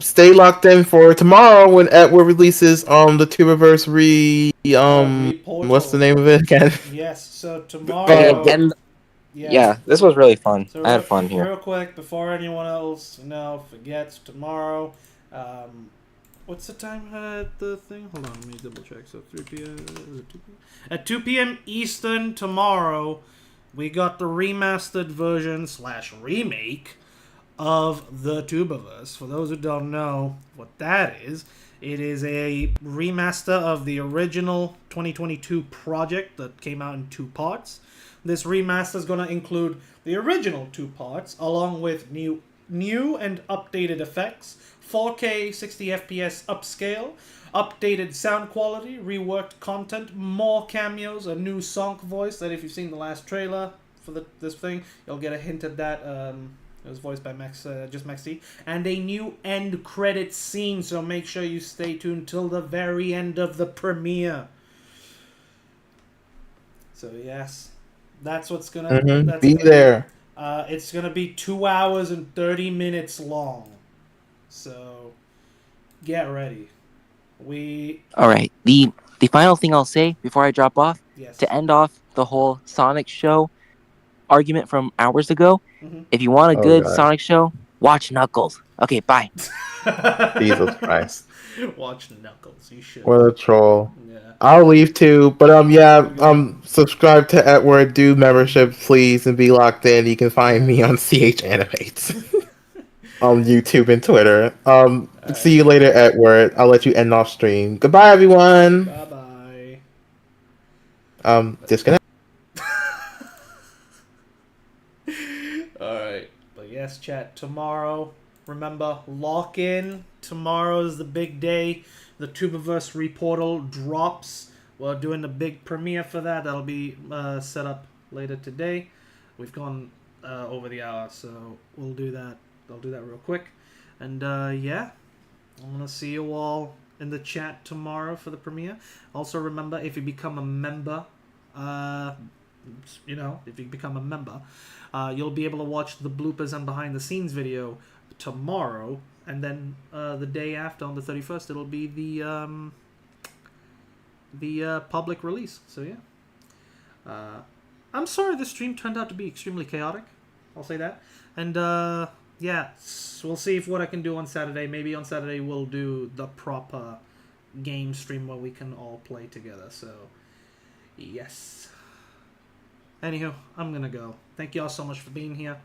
stay locked in for tomorrow when Etward releases the Tuberverse Portal. what's the name of it again? Yes. So tomorrow. Again, Yes. yeah, this was really fun. So I had fun here. Real quick, before anyone else forgets, tomorrow, what's the time at the thing? Hold on, let me double check. So 3 p.m. Is it 2 p.m.? At 2 p.m. Eastern tomorrow, we got the remastered version / remake of the Tuberverse. For those who don't know what that is, It is a remaster of the original 2022 project that came out in 2 parts. This remaster is going to include the original 2 parts, along with new and updated effects, 4K 60 FPS upscale, updated sound quality, reworked content, more cameos, a new song voice that if you've seen the last trailer for this thing, you'll get a hint at that. It was voiced by Max D. And a new end credit scene, so make sure you stay tuned till the very end of the premiere. So yes, that's what's gonna Be there. It's gonna be 2 hours and 30 minutes long. So get ready. All right. The final thing I'll say before I drop off, Yes. to end off the whole Sonic show argument from hours ago, Mhm. if you want a Oh, good God. Sonic show, watch Knuckles. Okay, bye. Jesus Christ. Watch Knuckles. You should. What a troll. Yeah. I'll leave too, but subscribe to Edward, do membership please, and be locked in. You can find me on CH Animates on YouTube and Twitter. See you later, Edward. I'll let you end off stream. Goodbye, everyone. Bye Disconnect. Alright. But yes, chat, tomorrow, remember, lock in. Tomorrow is the big day. The Tuberverse reportal drops. We're doing the big premiere for that. That'll be set up later today. We've gone over the hour, so we'll do that. I'll do that real quick. And yeah, I'm going to see you all in the chat tomorrow for the premiere. Also remember, if you become a member, you'll be able to watch the bloopers and behind the scenes video tomorrow, and then the day after, on the 31st, it'll be the public release. So yeah, I'm sorry this stream turned out to be extremely chaotic. I'll say that. And yeah, we'll see if what I can do on Saturday. Maybe on Saturday we'll do the proper game stream where we can all play together. So yes. Anywho, I'm gonna go. Thank you all so much for being here.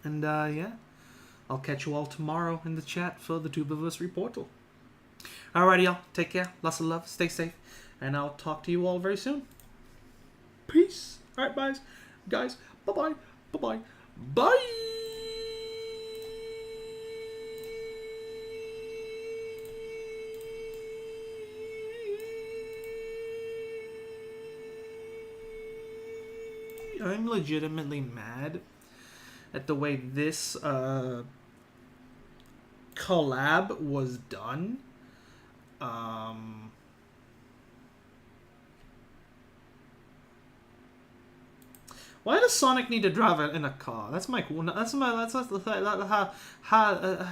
And yeah, I'll catch you all tomorrow in the chat for the Tuberverse Reportal. Alrighty, y'all. Take care. Lots of love. Stay safe. And I'll talk to you all very soon. Peace. Alright, guys. Bye-bye. Bye-bye. Bye! I'm legitimately mad at the way this collab was done. Why does Sonic need to drive it in a car? That's how